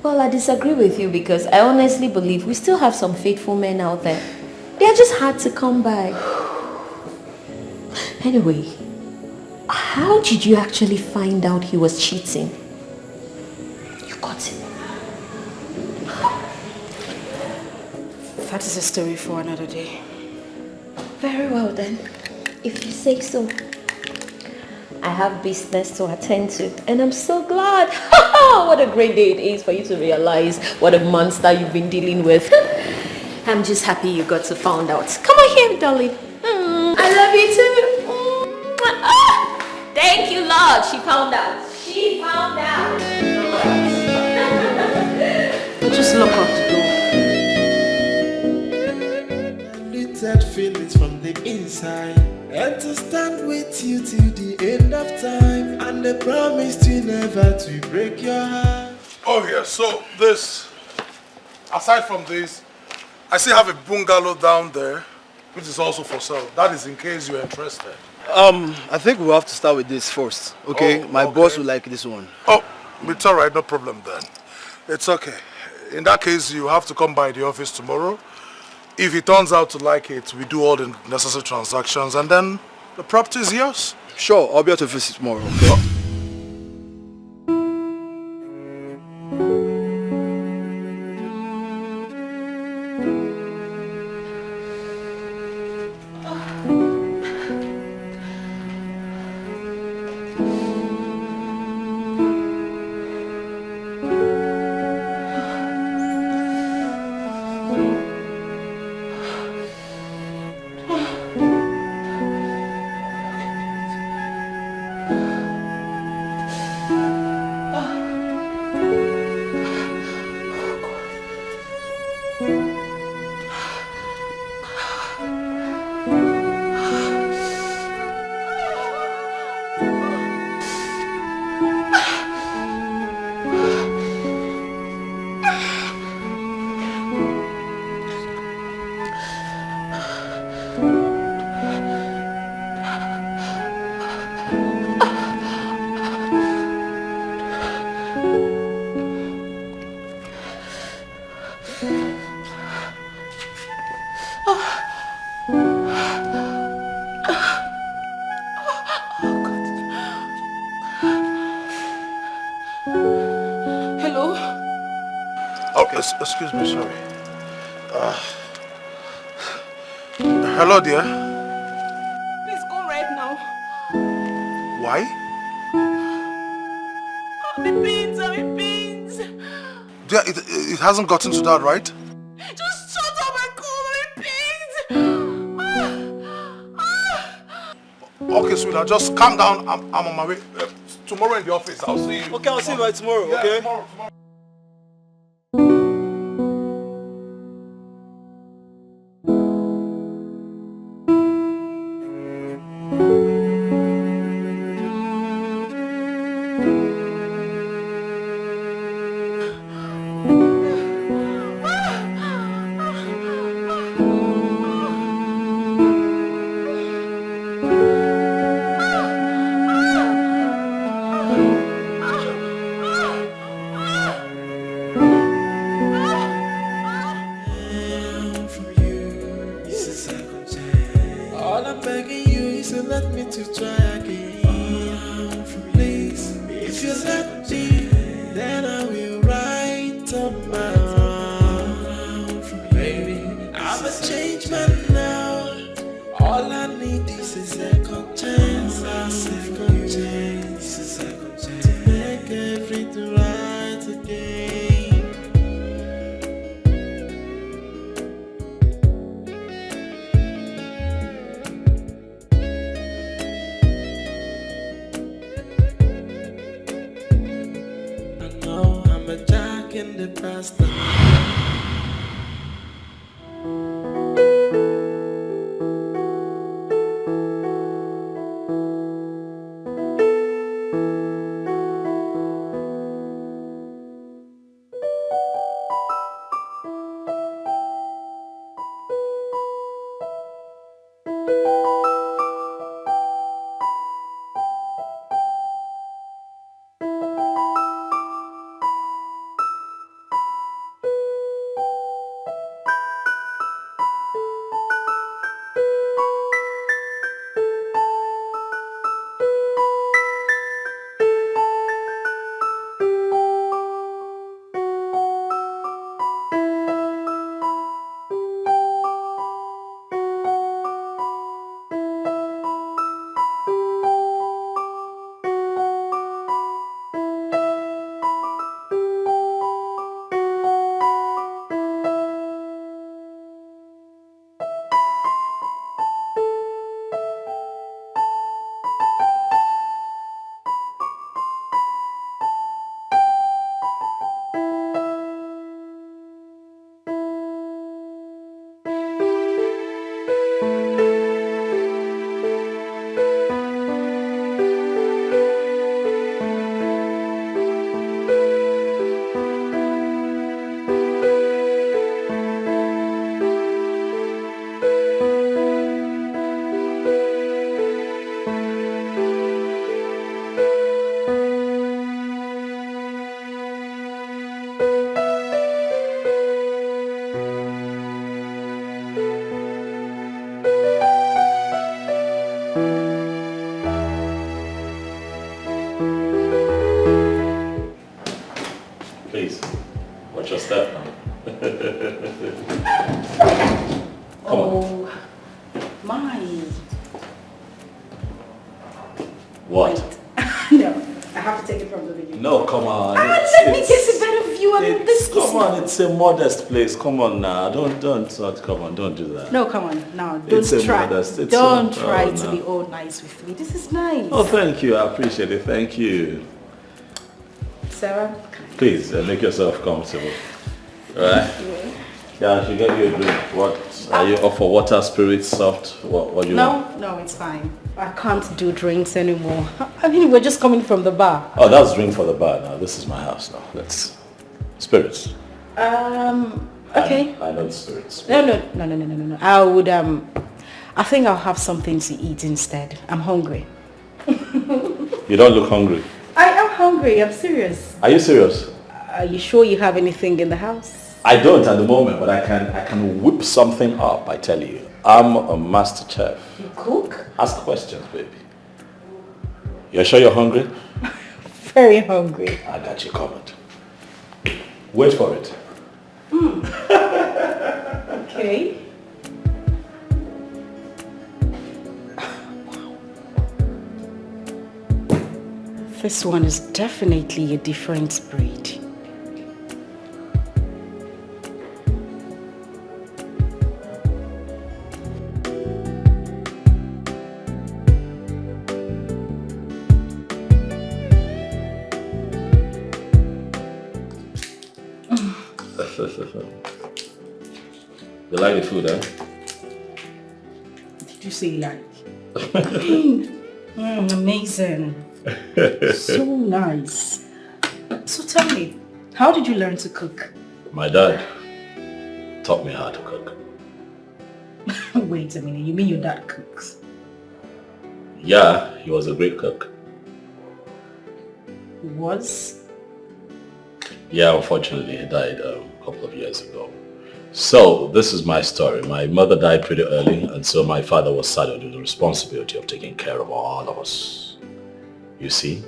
Well, I disagree with you because I honestly believe we still have some faithful men out there. They are just hard to come by. Anyway, how did you actually find out he was cheating? You got him. That is a story for another day. Very well then, if you say so. I have business to attend to and I'm so glad. What a great day it is for you to realize what a monster you've been dealing with. I'm just happy you got to find out. Come on here, darling. I love you too. Thank you, Lord. She found out. She found out. Just lock up the door. Little feelings from the inside, and to stand with you till the end of time, and I promised you never to break your heart. Oh yeah, so this, aside from this, I still have a bungalow down there, which is also for sale. That is in case you're interested. I think we'll have to start with this first, okay? My boss will like this one. Oh, it's all right, no problem then. It's okay. In that case, you have to come by the office tomorrow. If he turns out to like it, we do all the necessary transactions and then the property is yours. Sure, I'll be at the office tomorrow, okay? Excuse me, sorry. Hello, dear. Please go right now. Why? I'm in pains, I'm in pains. Dear, it hasn't gotten to that, right? Just shut up and call me, pains. Okay, sweetheart, just calm down. I'm on my way. Tomorrow in the office, I'll see you. Okay, I'll see you by tomorrow, okay? Tomorrow. All I'm begging you is to let me to try again. Please, if you let me, then I will write up my own. Baby, I'm a changed man now. All I need is a second chance. A second chance. A second chance. To make everything right again. In the past. Please, watch your step now. Come on. Mine. What? No, I have to take it from the beginning. No, come on. Let me get a better view. I mean, this is... Come on, it's a modest place. Come on now. Don't, come on, don't do that. No, come on. Now, don't It's a try. modest, it's Don't a- try oh, to no. be all nice with me. This is nice. Oh, thank you. I appreciate it. Thank you. Sarah? Please, make yourself comfortable. Alright? Yeah, I should get you a drink. What? Are you up for water, spirit, soft? What do you want? No, it's fine. I can't do drinks anymore. I mean, we're just coming from the bar. Oh, that's drink for the bar now. This is my house now. Let's... Spirits. Okay. I know it's spirits. No. I would, I think I'll have something to eat instead. I'm hungry. You don't look hungry. I am hungry. I'm serious. Are you serious? Are you sure you have anything in the house? I don't at the moment, but I can whip something up, I tell you. I'm a master chef. You cook? Ask questions, baby. You're sure you're hungry? Very hungry. I got you covered. Wait for it. Okay. This one is definitely a different breed. You like the food, huh? Did you say like? Amazing. So nice. So tell me, how did you learn to cook? My dad taught me how to cook. Wait a minute, you mean your dad cooks? Yeah, he was a great cook. Was? Yeah, unfortunately, he died a couple of years ago. So, this is my story. My mother died pretty early, and so my father was saddled with the responsibility of taking care of all of us. You see?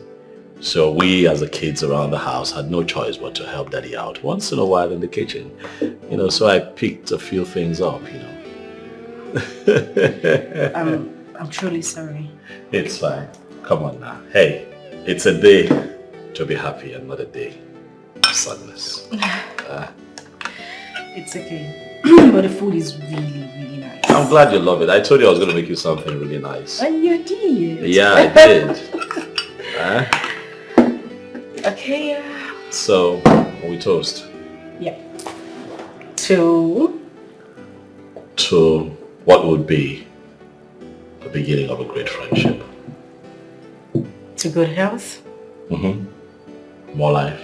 So we, as the kids around the house, had no choice but to help Daddy out once in a while in the kitchen. You know, so I picked a few things up, you know. I'm truly sorry. It's fine. Come on now. Hey, it's a day to be happy and not a day of sadness. It's okay. But the food is really, really nice. I'm glad you love it. I told you I was going to make you something really nice. And you did. Yeah, I did. Okay. So, we toast. Yeah. To what would be the beginning of a great friendship. To good health. More life.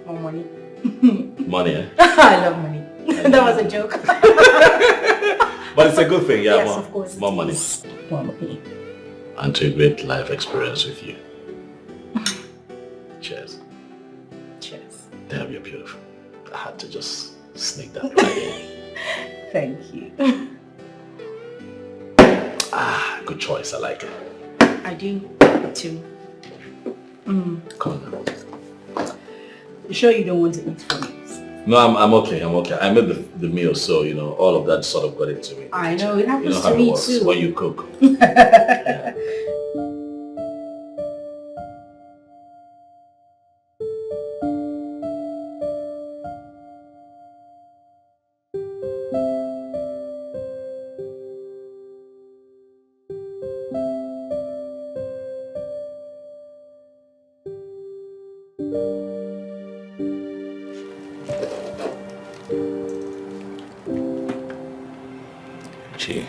More money. Money, eh? I love money. That was a joke. But it's a good thing, yeah. Yes, more, of course. More money. More money. And to a great life experience with you. Cheers. Cheers. Damn, you're beautiful. I had to just sneak that right in. Thank you. Good choice. I like it. I do too. Come on now. You sure you don't want to eat for me? No, I'm okay. I'm okay. I made the meal, so you know all of that sort of got into me. I know it happens You know how to it me works too. when you cook. Gee.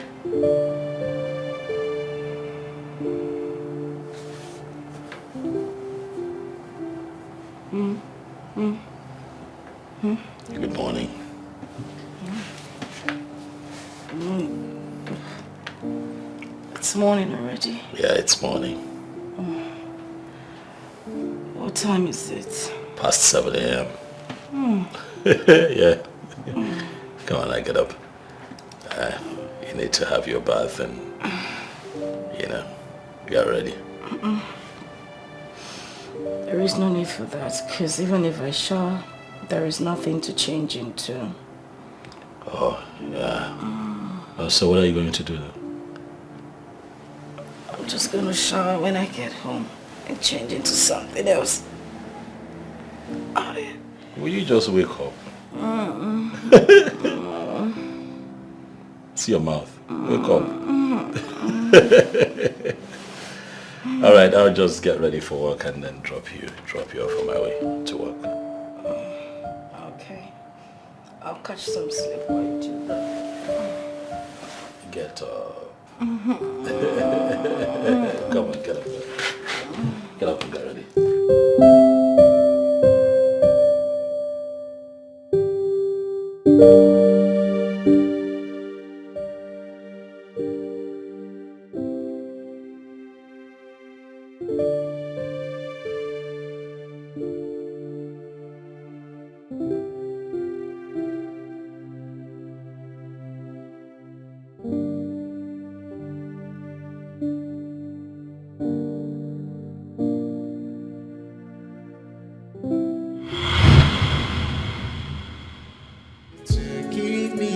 Good morning. It's morning already. Yeah, it's morning. What time is it? Past 7 a.m. Yeah. Come on, I get up. You need to have your bath and, you know, get ready. There is no need for that, because even if I shower, there is nothing to change into. Oh, yeah. So what are you going to do? I'm just going to shower when I get home and change into something else. Will you just wake up? See your mouth. Wake up. All right, I'll just get ready for work and then drop you off on my way to work. Okay. I'll catch some sleep while you do that. Get up. Come on, get up. Get up and get ready.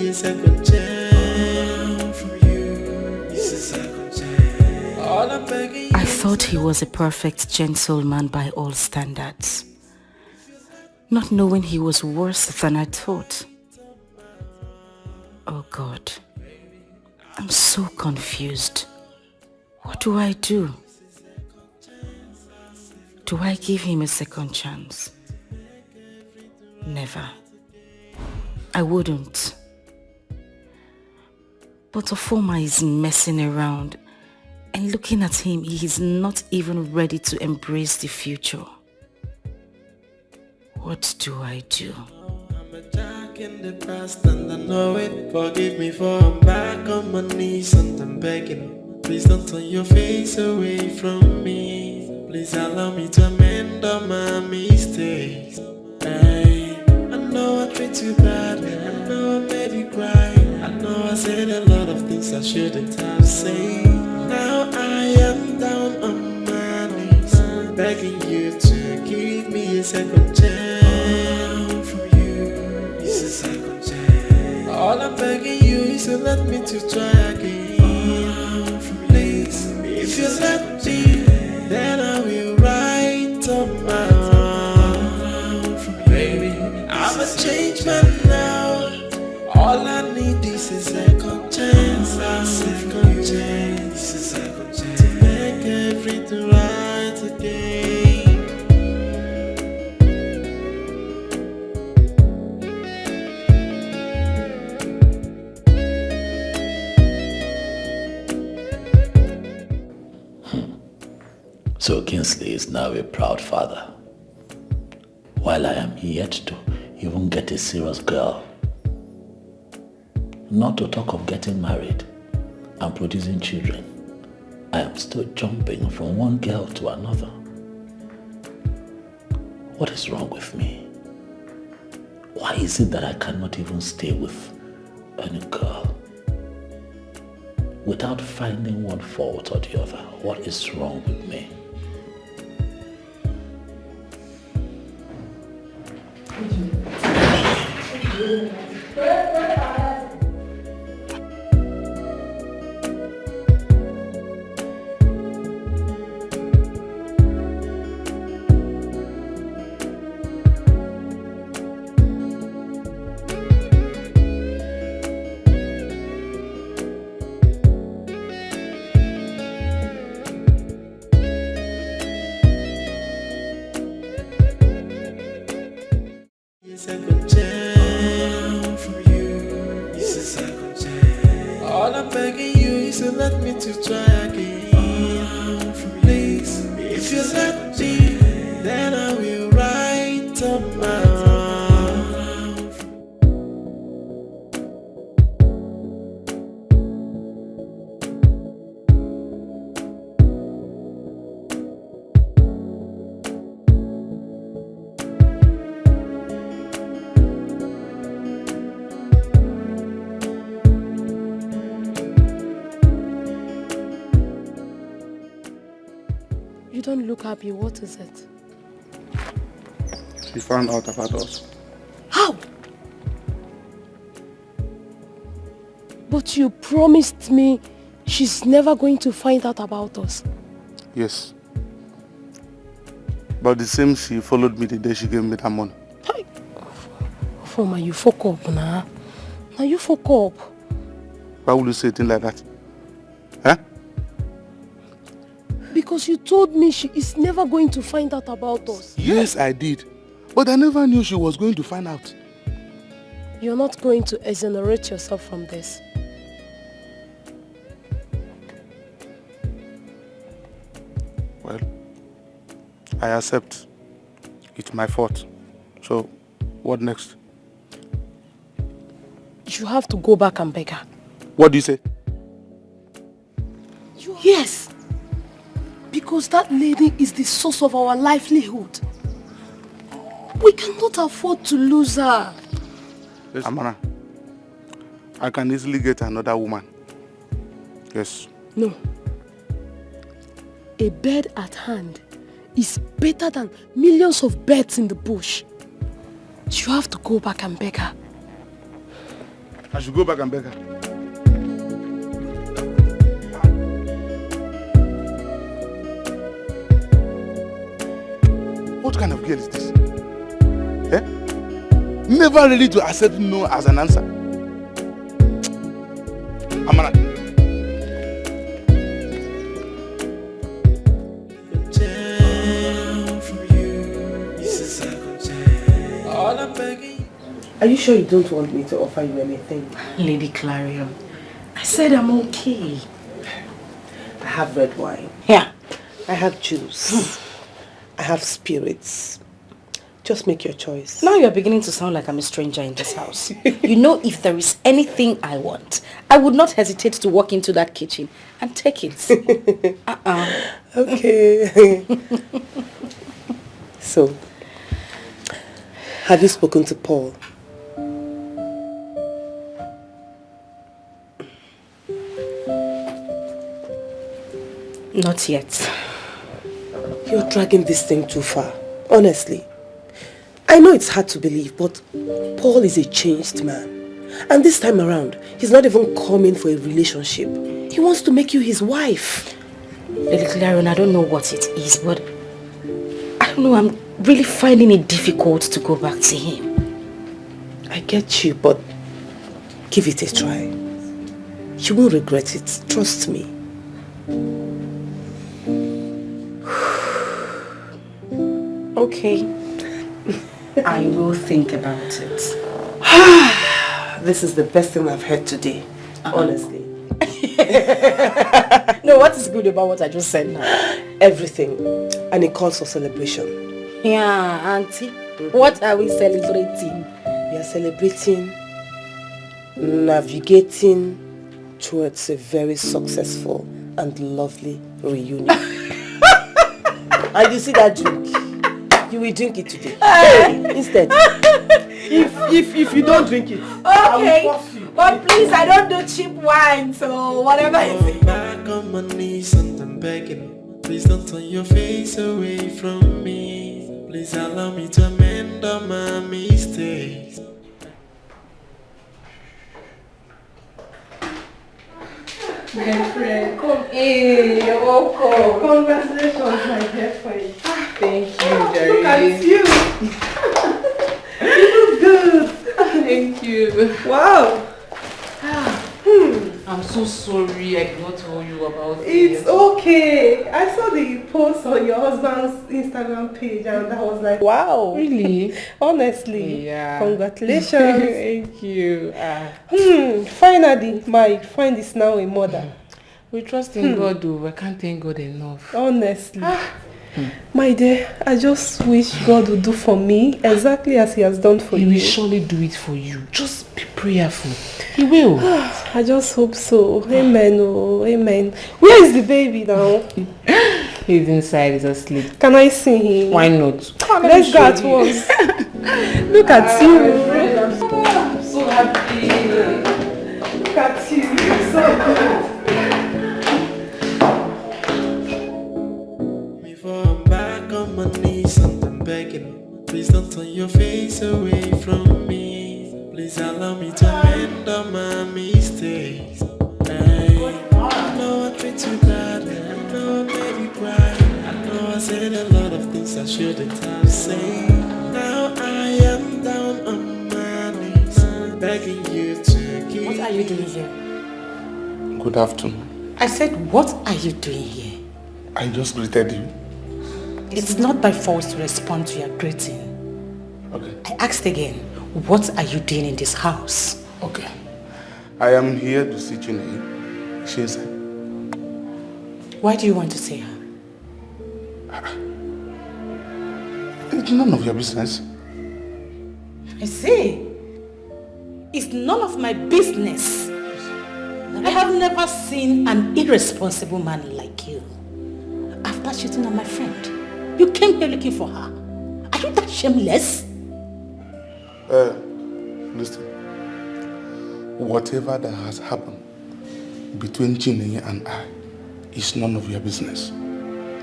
me a second chance. From you, it's a second chance. All I'm begging you. I thought he was a perfect gentleman by all standards, not knowing he was worse than I thought. Oh God, I'm so confused. What do I do? Do I give him a second chance? Never. I wouldn't. But Ofoma is messing around, and looking at him, he is not even ready to embrace the future. What do I do? I'm a jack in the past and I know it. Forgive me for I'm back on my knees and I'm begging. Please don't turn your face away from me. Please allow me to amend all my mistakes. Hey, I know I treat you bad, I know I made you cry, I know I said a lot of things I shouldn't have said. Now I am down on my knees, begging you to give me a second chance. From you, it's a second chance. All I'm begging you is to let me to try again. Please, if you let me, then I will write on my own. Baby, I'm a changed man now. All I need is a second chance. A second chance, a second chance to make everything right again. So Kingsley is now a proud father, while I am yet to even get a serious girl. Not to talk of getting married and producing children. I am still jumping from one girl to another. What is wrong with me? Why is it that I cannot even stay with any girl without finding one fault or the other? What is wrong with me? Second chance from you, it's a second chance. All I'm begging you is to let me to try again. Please, if you let me, then I will write up my own. You don't look happy. What is it? She found out about us. How? But you promised me she's never going to find out about us. Yes. But the same she followed me the day she gave me that money. Foma, you fuck up now. Now you fuck up. Why would you say a thing like that? Huh? Because you told me she is never going to find out about us. Yes, I did. But I never knew she was going to find out. You're not going to exonerate yourself from this. Well, I accept. It's my fault. So, what next? You have to go back and beg her. What do you say? Yes. Because that lady is the source of our livelihood. We cannot afford to lose her. Amana, I can easily get another woman. Yes. No. A bird at hand is better than millions of birds in the bush. You have to go back and beg her. I should go back and beg her. What kind of girl is this? Eh? Never ready to accept no as an answer. Amana. Are you sure you don't want me to offer you anything? Lady Clarion, I said I'm okay. I have red wine. Yeah. I have juice. I have spirits. Just make your choice. Now you're beginning to sound like I'm a stranger in this house. You know, if there is anything I want, I would not hesitate to walk into that kitchen and take it. Okay. So, have you spoken to Paul? Not yet. You're dragging this thing too far, honestly. I know it's hard to believe, but Paul is a changed man. And this time around, he's not even coming for a relationship. He wants to make you his wife. Lady Clarion, I don't know what it is, but I don't know, I'm really finding it difficult to go back to him. I get you, but give it a try. You won't regret it, trust me. Okay. I will think about it. This is the best thing I've heard today, honestly. No, what is good about what I just said now? Everything. And it calls for celebration. Yeah, Auntie. What are we celebrating? We are celebrating navigating towards a very successful and lovely reunion. And you see that drink? You will drink it today. Instead. If you don't drink it, I will force you. But please, I don't do cheap wine, so whatever it is. Back on my knees and I'm begging. Please don't turn your face away from me. Please allow me to amend all my mistakes. My friend, come in. You're welcome. Congratulations, my dear friend. Thank you, Jerry. Look at you. You look good. Thank you. Wow. I'm so sorry I did not tell you about It's okay. I saw the post on your husband's Instagram page and I was like, wow. Really? Honestly. Yeah. Congratulations. Thank you. Finally, my friend is now a mother. We trust in God, though. I can't thank God enough. Honestly. My dear, I just wish God would do for me exactly as he has done for you. He will surely do it for you. Just be prayerful. He will. I just hope so. Amen. Oh, amen. Where is the baby now? He's inside. He's asleep. Can I see him? Why not? Let's go at once. Look at you. I'm so happy. Look at you. You're so good. On my knees and I'm begging. Please don't turn your face away from me. Please allow me to amend all my mistakes. I know I treat you bad. I know I made you cry. I know I said a lot of things I shouldn't have said. Now I am down on my knees, begging you to give. What are you doing here? Good afternoon. I said, what are you doing here? I just greeted you. It's not by force to respond to your greeting. Okay. I asked again, what are you doing in this house? Okay. I am here to see Chine. She is. Why do you want to see her? It's none of your business. I see. It's none of my business. I have never seen an irresponsible man like you. After cheating on my friend, you came here looking for her. Are you that shameless? Listen. Whatever that has happened between Chinenye and I is none of your business.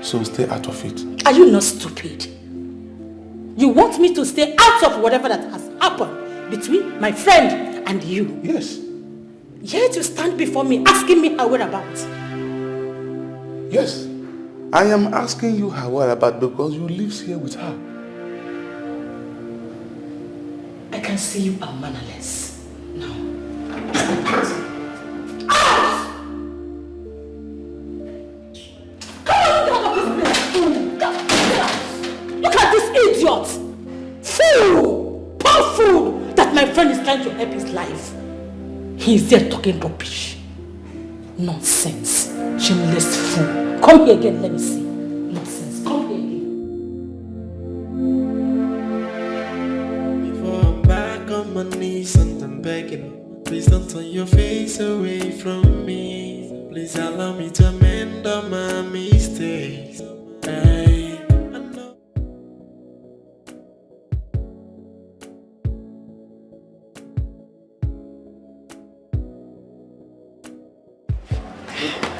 So stay out of it. Are you not stupid? You want me to stay out of whatever that has happened between my friend and you. Yes. Yet you stand before me asking me her whereabouts. Yes. I am asking you her whereabouts because you live here with her. I can see you are mannerless. Now, look at this idiot! Fool! Poor fool! That my friend is trying to help his life. He is there talking rubbish. Nonsense. Shameless fool. Come here again, let me see. Nonsense. Come here again. Before I'm back on my knees and I'm begging, please don't turn your face away from me. Please allow me to amend all my mistakes. Hey, I know.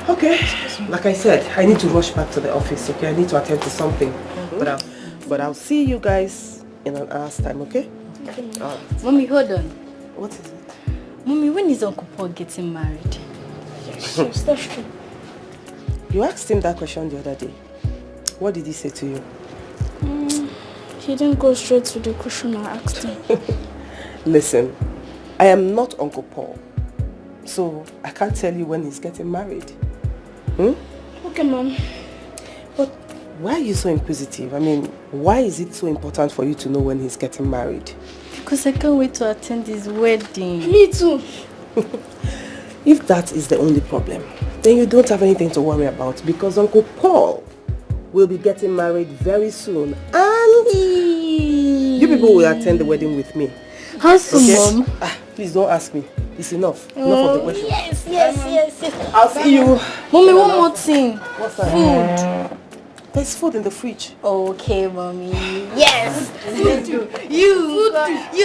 Okay, like I said, I need to rush back to the office, okay? I need to attend to something. But I'll see you guys in an hour's time, okay? Mommy, hold on. What is it? Mommy, when is Uncle Paul getting married? Yes, that's true. You asked him that question the other day. What did he say to you? He didn't go straight to the question I asked him. Listen, I am not Uncle Paul, so I can't tell you when he's getting married. Okay, Mom. But why are you so inquisitive? I mean, why is it so important for you to know when he's getting married? Because I can't wait to attend his wedding. Me too. If that is the only problem, then you don't have anything to worry about because Uncle Paul will be getting married very soon and you people will attend the wedding with me. How soon, Mom? Please don't ask me. It's enough. Enough of the questions. Yes. I'll see you. Mommy, one more thing. What's that? Food. There's food in the fridge. Okay, Mommy. Yes. You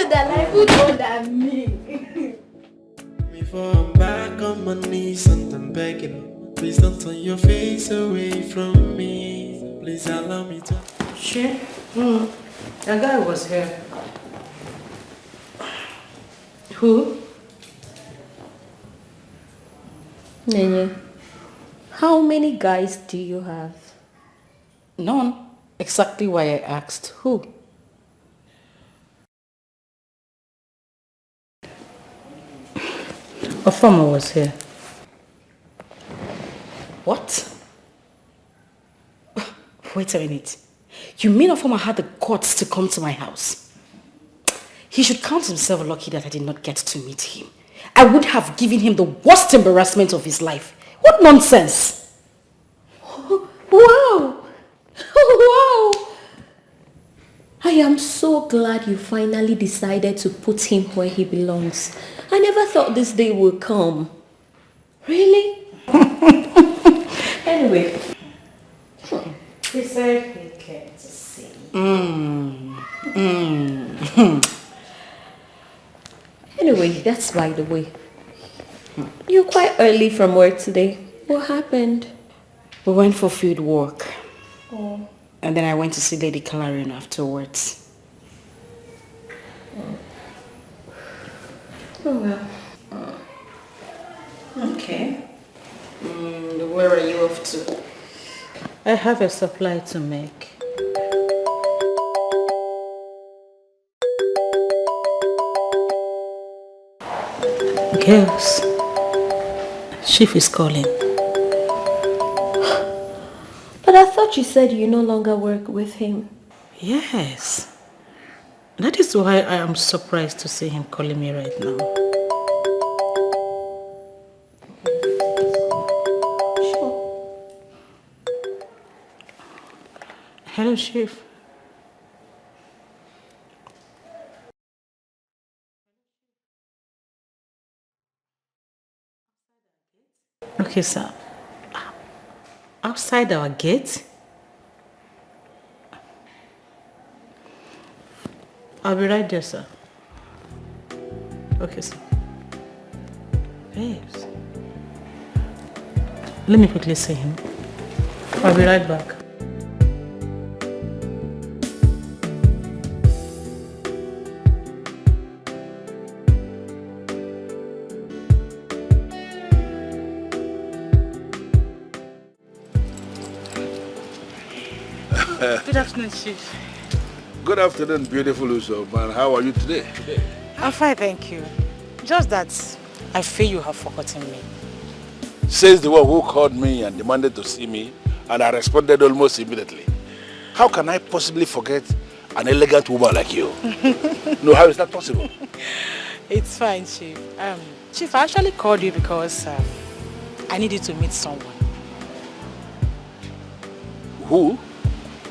that like food more than me. Before I'm back on my knees and I'm begging, please don't turn your face away from me. Please allow me to. Sure. That guy was here. Who? Nenye, how many guys do you have? None. Exactly why I asked. Who? A farmer was here. What? Wait a minute. You mean a farmer had the guts to come to my house? He should count himself lucky that I did not get to meet him. I would have given him the worst embarrassment of his life. What nonsense! Wow! Wow! I am so glad you finally decided to put him where he belongs. I never thought this day would come. Really? Anyway. He said he came to see. Anyway, that's by the way. You're quite early from work today. What happened? We went for field work. Oh. And then I went to see Lady Clarion afterwards. Oh well. Okay. Where are you off to? I have a supply to make. Girls, Chief is calling. But I thought you said you no longer work with him. Yes. That is why I am surprised to see him calling me right now. Sure. Hello, Chief. Okay, sir. Outside our gate? I'll be right there, sir. Okay, sir. Babes. Let me quickly see him. I'll be right back. Good afternoon, Chief. Good afternoon, beautiful Uso. Man, how are you today? I'm fine, thank you. Just that I feel you have forgotten me. Says the one who called me and demanded to see me, and I responded almost immediately. How can I possibly forget an elegant woman like you? No, how is that possible? It's fine, Chief. Chief, I actually called you because I needed to meet someone. Who?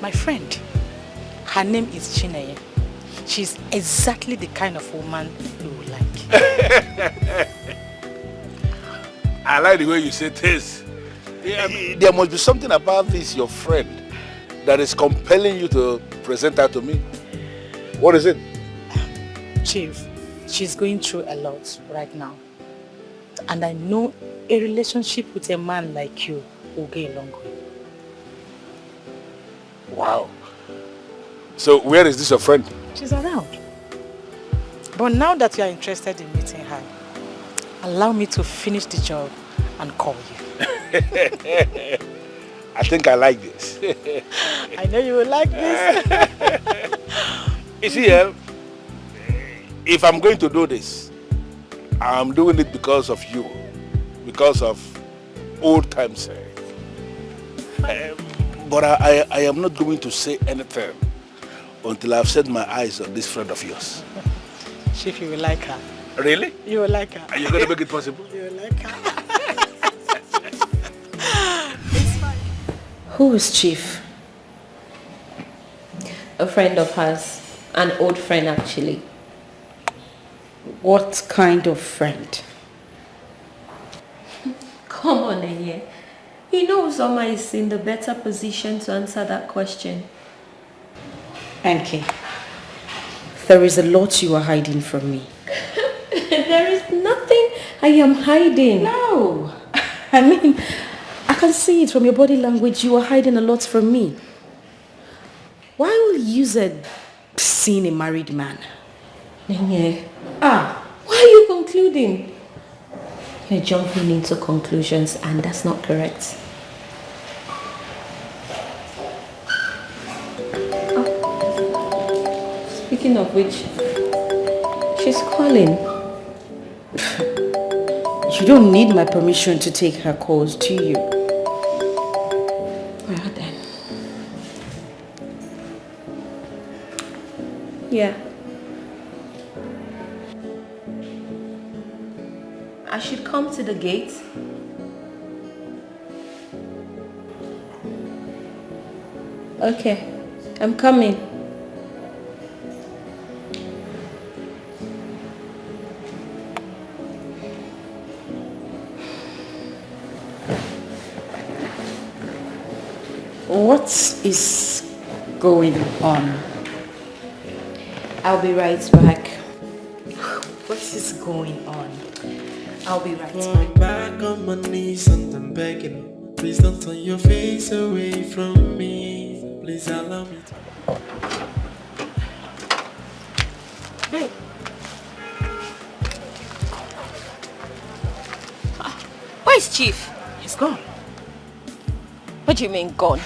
My friend. Her name is Chineye. She's exactly the kind of woman you would like. I like the way you say this. Yeah, there must be something about this, your friend, that is compelling you to present her to me. What is it? Chief, she's going through a lot right now. And I know a relationship with a man like you will go a long way. Wow. So where is this your friend? She's around. But now that you are interested in meeting her, allow me to finish the job and call you. I think I like this. I know you will like this. You see, if I'm going to do this, I'm doing it because of you, because of old times. But I am not going to say anything until I've set my eyes on this friend of yours. Chief, you will like her. Really? You will like her. Are you going to make it possible? You will like her. Who is Chief? A friend of hers. An old friend, actually. What kind of friend? Come on, Enye. He knows Oma is in the better position to answer that question. NK, there is a lot you are hiding from me. There is nothing I am hiding. No. I mean, I can see it from your body language. You are hiding a lot from me. Why will you use seeing a married man? Enye. Why are you concluding? You're jumping into conclusions and that's not correct. Speaking of which, she's calling. You don't need my permission to take her calls, do you? Well then. Yeah. I should come to the gate. Okay, I'm coming. What is going on? I'll be right back. What is going on? I'll be right Falling back on my knees and I'm begging. Please don't turn your face away from me. Please allow me to. Babe. Where's Chief? He's gone. What do you mean gone?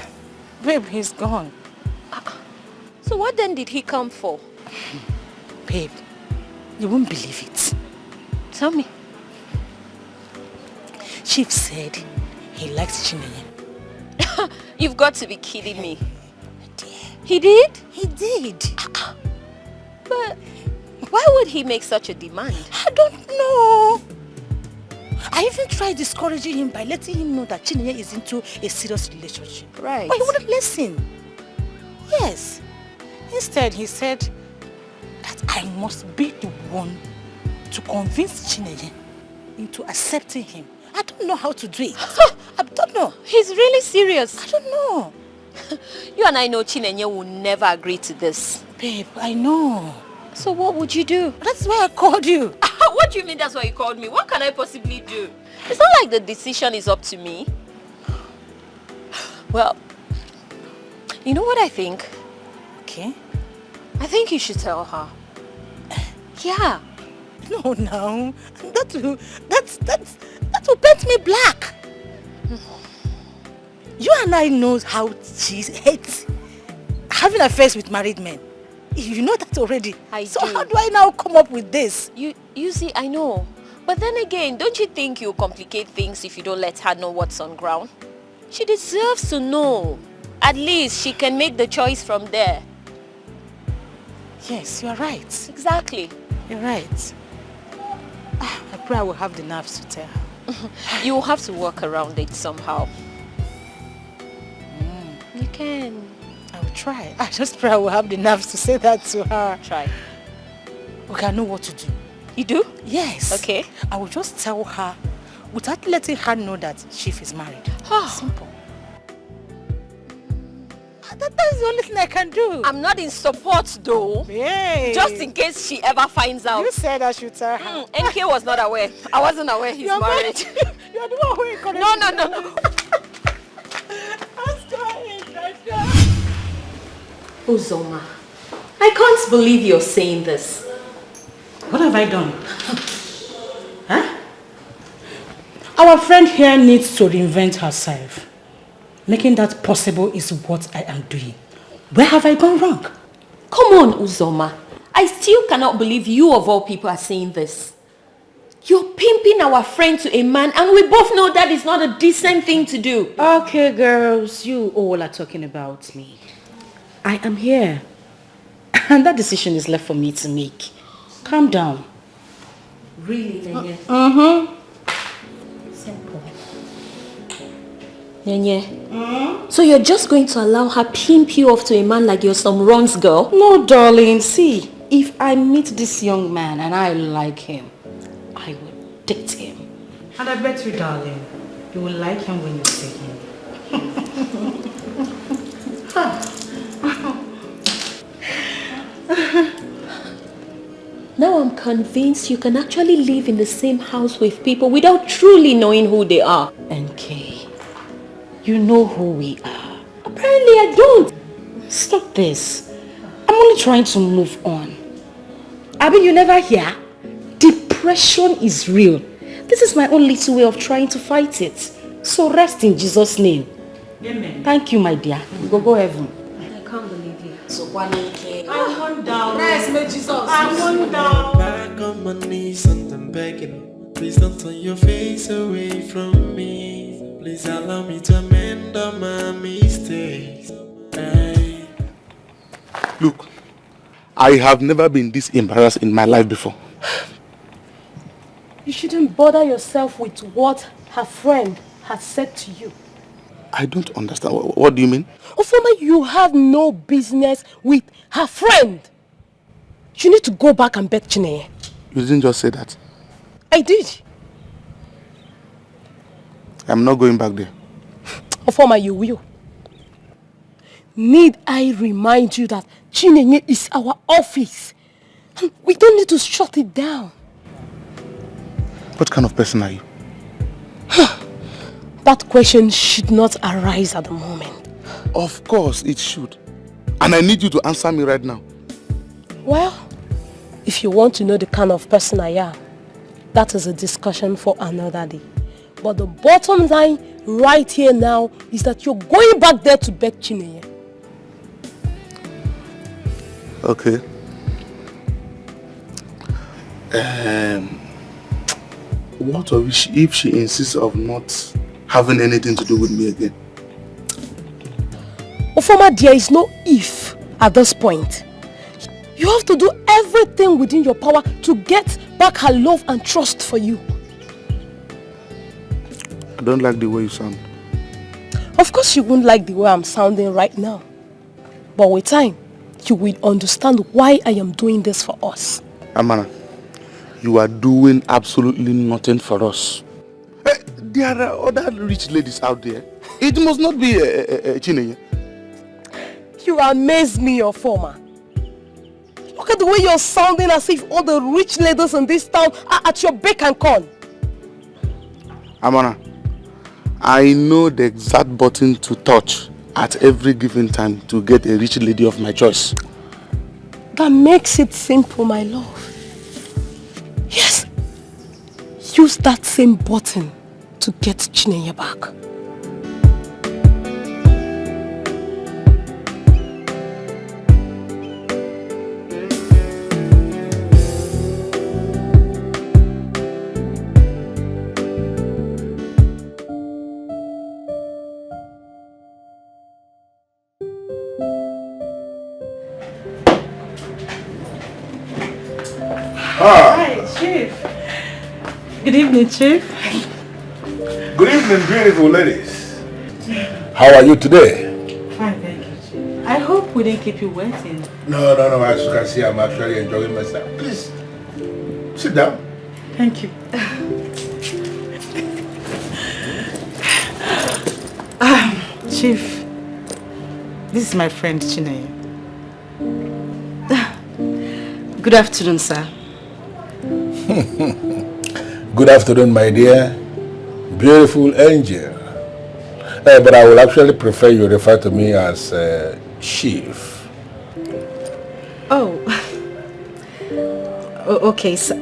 Babe, he's gone. So what then did he come for? Babe, you won't believe it. Tell me. Chief said he likes Chineye. You've got to be kidding me. He did? He did. But why would he make such a demand? I don't know. I even tried discouraging him by letting him know that Chineye is into a serious relationship. Right. But he wouldn't listen. Yes. Instead, he said that I must be the one to convince Chineye into accepting him. I don't know how to do it. I don't know. He's really serious. I don't know. You and I know Chineye will never agree to this. Babe, I know. So what would you do? That's why I called you. What do you mean that's why you called me? What can I possibly do? It's not like the decision is up to me. Well, you know what I think? Okay. I think you should tell her. Yeah. No, no. That will paint me black. You and I know how she hates having affairs with married men. You know that already. So do. how do I now come up with this? You see, I know. But then again, don't you think you complicate things if you don't let her know what's on ground? She deserves to know. At least she can make the choice from there. Yes, you're right. Exactly. You're right. I pray I will have the nerves to tell her. You will have to work around it somehow. You can. I will try. I just pray I will have the nerves to say that to her. Try. Okay, I know what to do. You do? Yes. Okay. I will just tell her without letting her know that Chief is married. Simple. That's the only thing I can do. I'm not in support though. Hey. Just in case she ever finds out. You said I should tell her. NK was not aware. I wasn't aware he's married. You're the one who encouraged No. Uzoma, I can't believe you're saying this. What have I done? Huh? Our friend here needs to reinvent herself. Making that possible is what I am doing. Where have I gone wrong? Come on, Uzoma. I still cannot believe you of all people are saying this. You're pimping our friend to a man and we both know that is not a decent thing to do. Okay, girls, you all are talking about me. I am here. And that decision is left for me to make. Calm down. Really, Nenye? Simple. Nenye? So you're just going to allow her pimp you off to a man like you're some runs girl? No, darling. See, if I meet this young man and I like him, I will date him. And I bet you, darling, you will like him when you see him. Now I'm convinced you can actually live in the same house with people without truly knowing who they are. NK, you know who we are. Apparently I don't. Stop this. I'm only trying to move on. I mean, you never hear? Depression is real. This is my own little way of trying to fight it. So rest in Jesus' name. Amen. Thank you, my dear. Go heaven. I can't believe you. So I want down. Nice, may Jesus. I want down. Back on my knees and I'm begging. Please don't turn your face away from me. Please allow me to amend all my mistakes. Hey. Look, I have never been this embarrassed in my life before. You shouldn't bother yourself with what her friend has said to you. I don't understand. What do you mean? Ofoma, you have no business with her friend. You need to go back and beg Chineye. You didn't just say that. I did. I'm not going back there. Ofoma, you will. Need I remind you that Chineye is our office? We don't need to shut it down. What kind of person are you? That question should not arise at the moment. Of course it should. And I need you to answer me right now. Well, if you want to know the kind of person I am, that is a discussion for another day. But the bottom line right here now is that you're going back there to beg Chineye. Okay. What if she insists of not having anything to do with me again? Ofoma, there is no if at this point. You have to do everything within your power to get back her love and trust for you. I don't like the way you sound. Of course you won't like the way I'm sounding right now. But with time, you will understand why I am doing this for us. Amana, you are doing absolutely nothing for us. There are other rich ladies out there. It must not be Chineye. You amaze me, your former. Look at the way you're sounding as if all the rich ladies in this town are at your beck and call. Amana, I know the exact button to touch at every given time to get a rich lady of my choice. That makes it simple, my love. Yes. Use that same button to get Chineye back. evening, Chief. Good evening, beautiful ladies. How are you today? Fine, thank you, Chief. I hope we didn't keep you waiting. No. As you can see, I'm actually enjoying myself. Please, sit down. Thank you. Chief, this is my friend Chineye. Good afternoon, sir. Good afternoon, my dear. Beautiful angel. But I will actually prefer you refer to me as Chief. Oh. Okay, sir.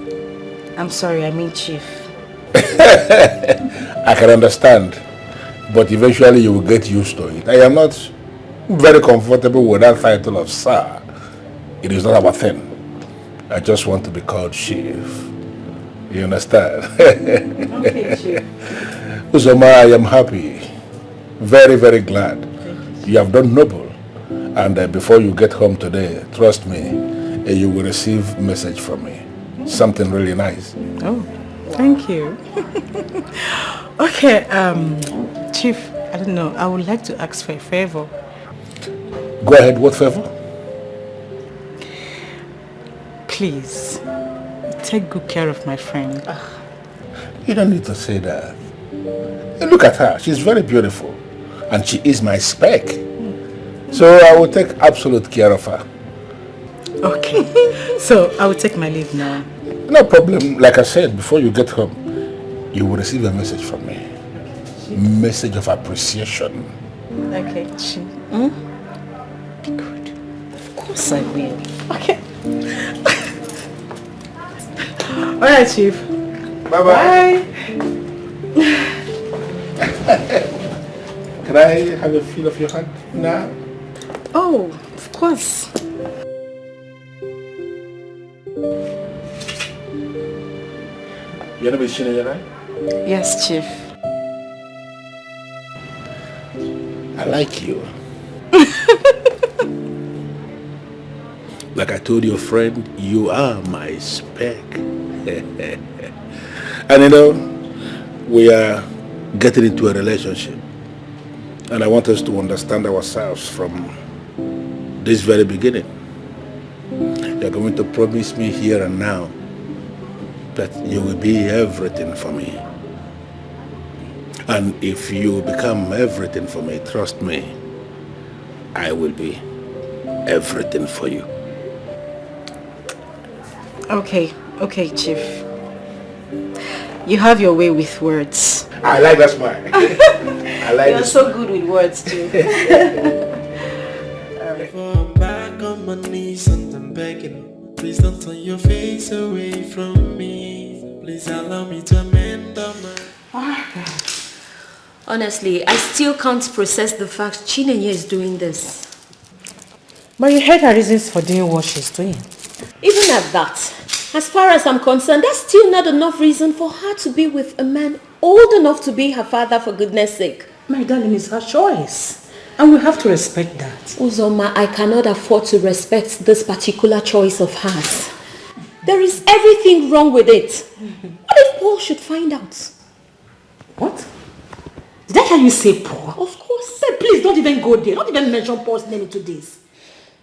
I'm sorry, I mean Chief. I can understand, but eventually you will get used to it. I am not very comfortable with that title of sir. It is not our thing. I just want to be called Chief. You understand? Okay, Chief. Uzoma, I am happy. Very, very glad. You have done noble. And before you get home today, trust me, you will receive a message from me. Something really nice. Oh, thank you. Okay, Chief, I don't know. I would like to ask for a favor. Go ahead, what favor? Please, take good care of my friend. You don't need to say that. Look at her. She's very beautiful. And she is my spec. So I will take absolute care of her. Okay, so I will take my leave now. No problem. Like I said, before you get home, you will receive a message from me. Message of appreciation. Okay, Chief. Good. Of course I will. Okay. All right, Chief. Bye-bye. Can I have a feel of your hand now? Oh, of course. You're not Chineye, right? Yes, Chief. I like you. Like I told your friend, you are my spec. And you know, we are getting into a relationship. And I want us to understand ourselves from this very beginning. You're going to promise me here and now that you will be everything for me. And if you become everything for me, trust me, I will be everything for you. Okay, Chief. You have your way with words. I like that smile. I like You're so good with words too. Fall back on my knees and I'm begging. Please don't turn your face away from me. Please allow me to amend my... Honestly, I still can't process the fact Chineye is doing this. But you heard her reasons for doing what she's doing. Even at that, as far as I'm concerned, that's still not enough reason for her to be with a man old enough to be her father, for goodness sake. My darling, it's her choice. And we have to respect that. Uzoma, I cannot afford to respect this particular choice of hers. There is everything wrong with it. What if Paul should find out? What? Did I hear you say Paul? Of course. Hey, please don't even go there. Don't even mention Paul's name into this.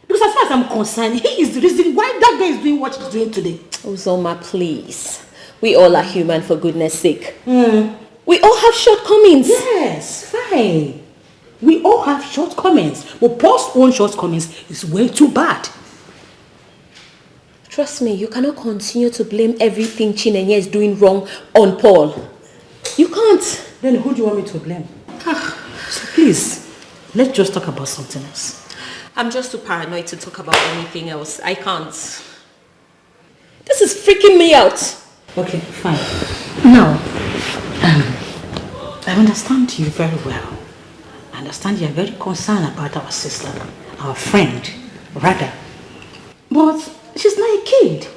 Because as far as I'm concerned, he is the reason why that guy is doing what he's doing today. Uzoma, please. We all are human, for goodness sake. We all have shortcomings. Yes, fine. We all have shortcomings. But Paul's own shortcomings is way too bad. Trust me, you cannot continue to blame everything Chineye is doing wrong on Paul. You can't. Then who do you want me to blame? So please, let's just talk about something else. I'm just too paranoid to talk about anything else. I can't. This is freaking me out. Okay, fine. Now, I understand you very well. I understand you're very concerned about our sister, our friend, rather. But she's not a kid.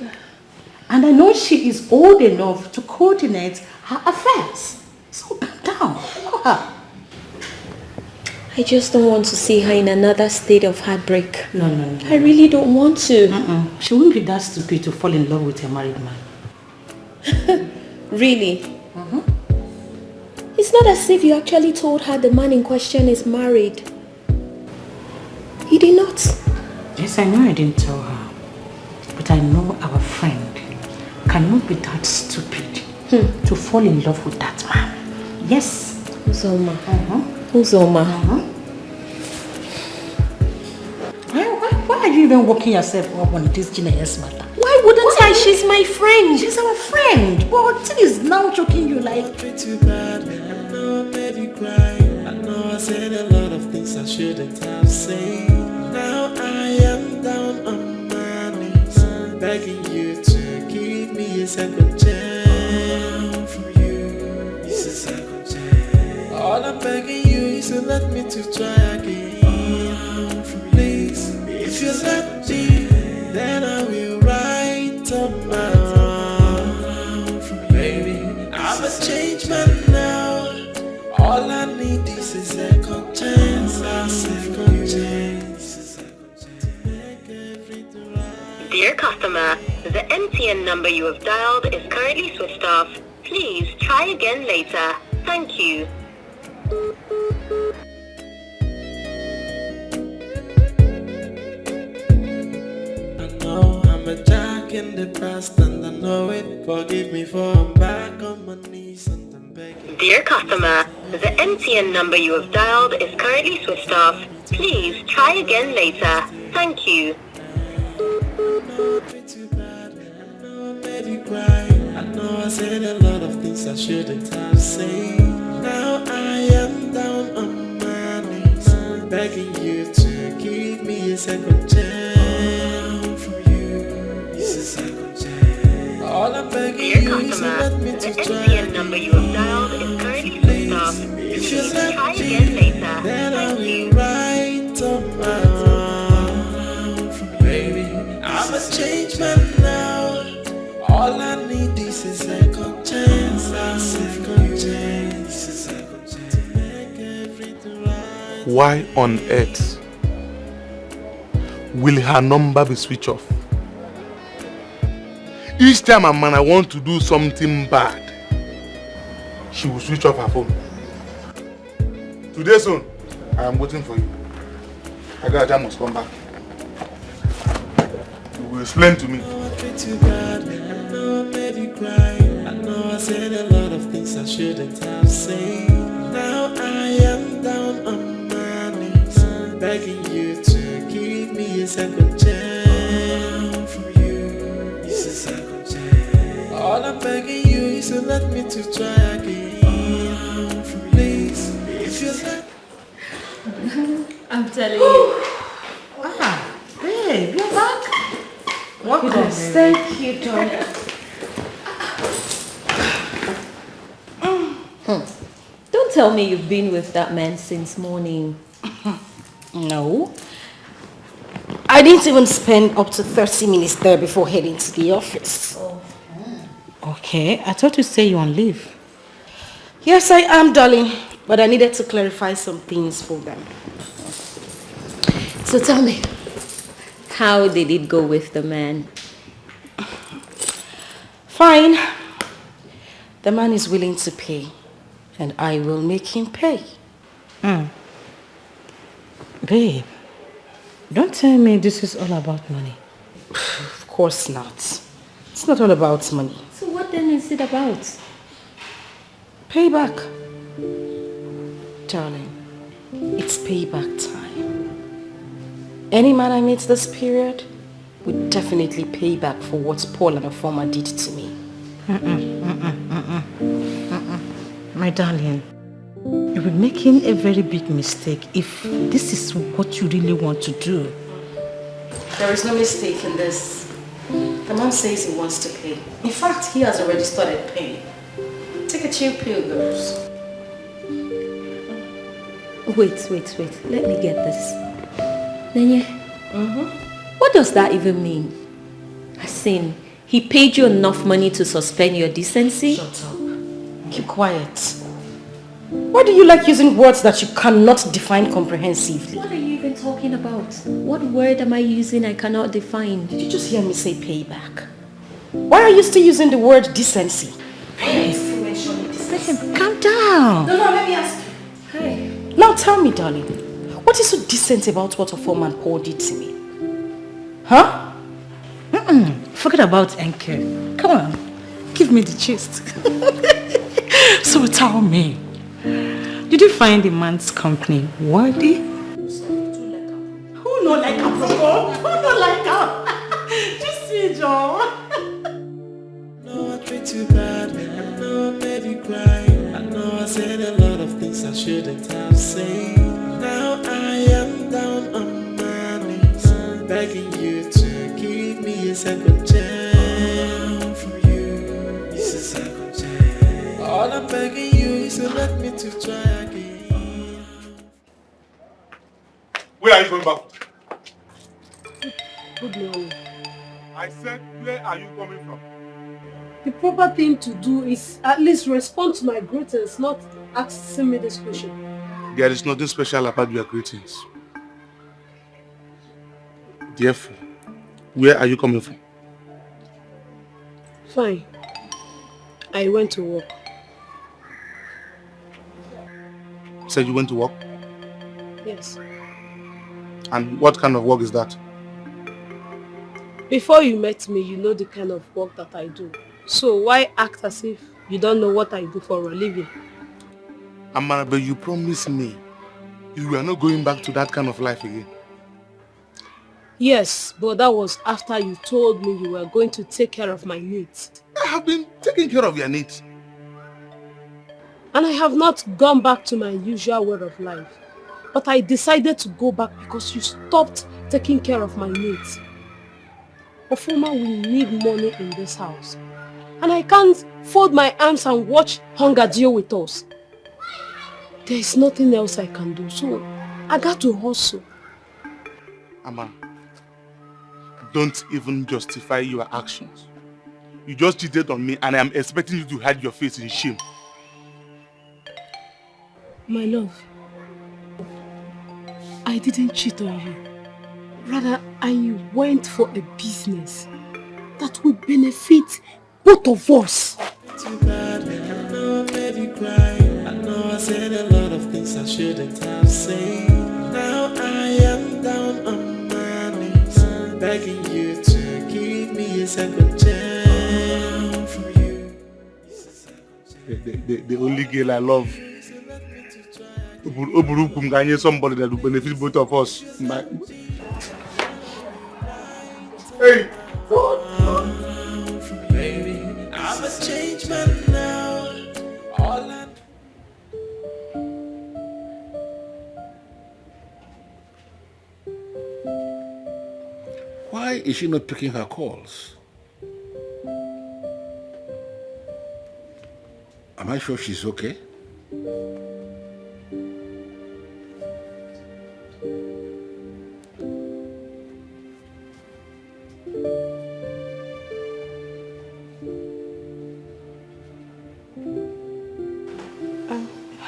And I know she is old enough to coordinate her affairs. So calm down. Allow her. I just don't want to see her in another state of heartbreak. No. I really don't want to. She wouldn't be that stupid to fall in love with a married man. Really? It's not as if you actually told her the man in question is married. You did not. Yes, I know I didn't tell her. But I know our friend cannot be that stupid to fall in love with that man. Yes. Uzoma. Uzoma. Why are you even working yourself up on this Chineye's matter? Why wouldn't I? She's my friend. She's our friend. But it is now choking you like... Too bad. I know I made you cry. I know I said a lot of things I shouldn't have said. Now I am down on my knees, begging you to give me a second chance. From you, it's a second chance. All I'm begging you is to let me to try again. Please, if you let me, then I will write up my own. Baby, I'm a changed man now. All I need is a second chance. A second chance. Dear customer, the MTN number you have dialed is currently switched off. Please try again later. Thank you. I know I'm a jack in the past and I know it. Forgive me for I'm back on my knees and I'm begging. Dear customer, the MTN number you have dialed is currently switched off. Please try again later. Thank you. I know I said a lot of things I shouldn't have said. Now I am down on my knees, begging you to give me a second chance. From you, it's a second chance. All I'm begging you is to let me to try again. Number you have dialed is currently switched off. Please try again later. Then I will write up my own. Baby, I'm a changed man now. All I need is a second chance. A second chance. A second chance to make everything right. Why on earth will her number be switched off? Each time a man I want to do something bad, she will switch off her phone. Today soon, I am waiting for you. Agaja must come back. You will explain to me. Too bad. I know I made you cry. I know I said a lot of things I shouldn't have said. Now I am down on my knees, begging you to give me a second chance. From you, it's a second chance. All I'm begging you is to let me to try again. Please, if you let. I'm telling you. Wow, babe, you're back. Welcome. Thank you, darling. Don't tell me you've been with that man since morning. No. I didn't even spend up to 30 minutes there before heading to the office. Okay, I thought you say you're on leave. Yes, I am, darling. But I needed to clarify some things for them. So tell me, how did it go with the man? Fine. The man is willing to pay, and I will make him pay. Babe, don't tell me this is all about money. Of course not. It's not all about money. So what then is it about? Payback. Darling, it's payback time. Any man I meet this period would definitely pay back for what Paul and the former did to me. My darling, you'll be making a very big mistake if this is what you really want to do. There is no mistake in this. The man says he wants to pay. In fact, he has already started paying. Take a chill pill, girls. Wait. Let me get this. Nenye, what does that even mean? As in, he paid you enough money to suspend your decency? Shut up. Keep quiet. Why do you like using words that you cannot define comprehensively? What are you even talking about? What word am I using I cannot define? Did you just hear me say payback? Why are you still using the word decency? I used to mention Listen, calm down. No, let me ask you. Hey. Now tell me, darling, what is so decent about what a foreman Paul did to me? Huh? Forget about NK. Come on, give me the gist. So tell me, did you find the man's company worthy? Who not like her, Bro? Who not like her? Just see, Joe. No, I treat you bad, I know I made you cry. I know I said a lot of things I shouldn't have said. Now I am down on my knees, begging you to give me a second chance. From you, it's a second chance. All I'm begging you is to let me to try again. Where are you going back? Good morning. I said, where are you coming from? The proper thing to do is at least respond to my greetings, not asking me this question. There is nothing special about your greetings. Therefore, where are you coming from? Fine. I went to work. Said you went to work? Yes. And what kind of work is that? Before you met me, you know the kind of work that I do. So why act as if you don't know what I do for a living? Amara, but you promised me you were not going back to that kind of life again. Yes, but that was after you told me you were going to take care of my needs. I have been taking care of your needs. And I have not gone back to my usual way of life. But I decided to go back because you stopped taking care of my needs. Ofuma, we need money in this house. And I can't fold my arms and watch hunger deal with us. There is nothing else I can do, so I got to hustle. Amara, don't even justify your actions. You just cheated on me and I am expecting you to hide your face in shame. My love, I didn't cheat on you. Rather, I went for a business that will benefit both of us. Too bad, I know I made you cry. I know I said a lot of things I shouldn't have said. Now I am down on my knees, begging you to give me a second chance. From you, the only girl I love. Somebody that will benefit both of us. Hey! Baby, I'm a changed man now. All I Why is she not picking her calls? Am I sure she's okay?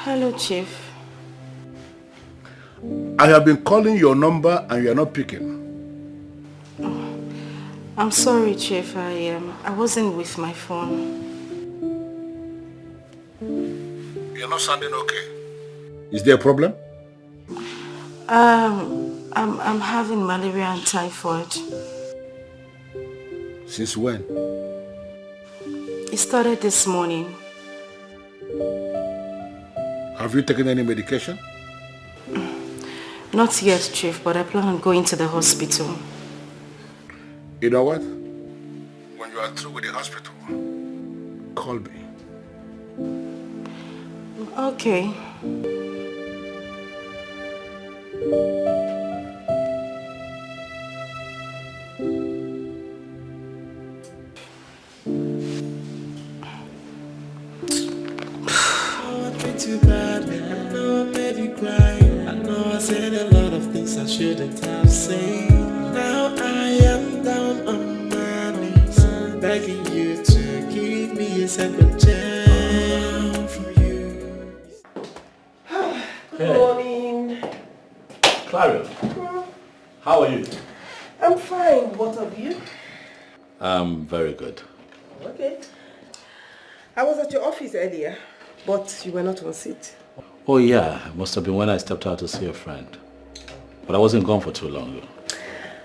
Hello, Chief. I have been calling your number and you are not picking. I'm sorry, Chief. I wasn't with my phone. You're not sounding okay. Is there a problem? I'm having malaria and typhoid. Since when? It started this morning. Have you taken any medication? Not yet, Chief, but I plan on going to the hospital. You know what? When you are through with the hospital, call me. Okay. too bad, I know I made you cry. I know I said a lot of things I shouldn't have said. Now I am down on my knees, begging you to give me a second chance from you. Good morning. Clara, how are you? I'm fine. What of you? I'm very good. Okay. I was at your office earlier. But you were not on seat. Oh yeah, it must have been when I stepped out to see a friend. But I wasn't gone for too long though.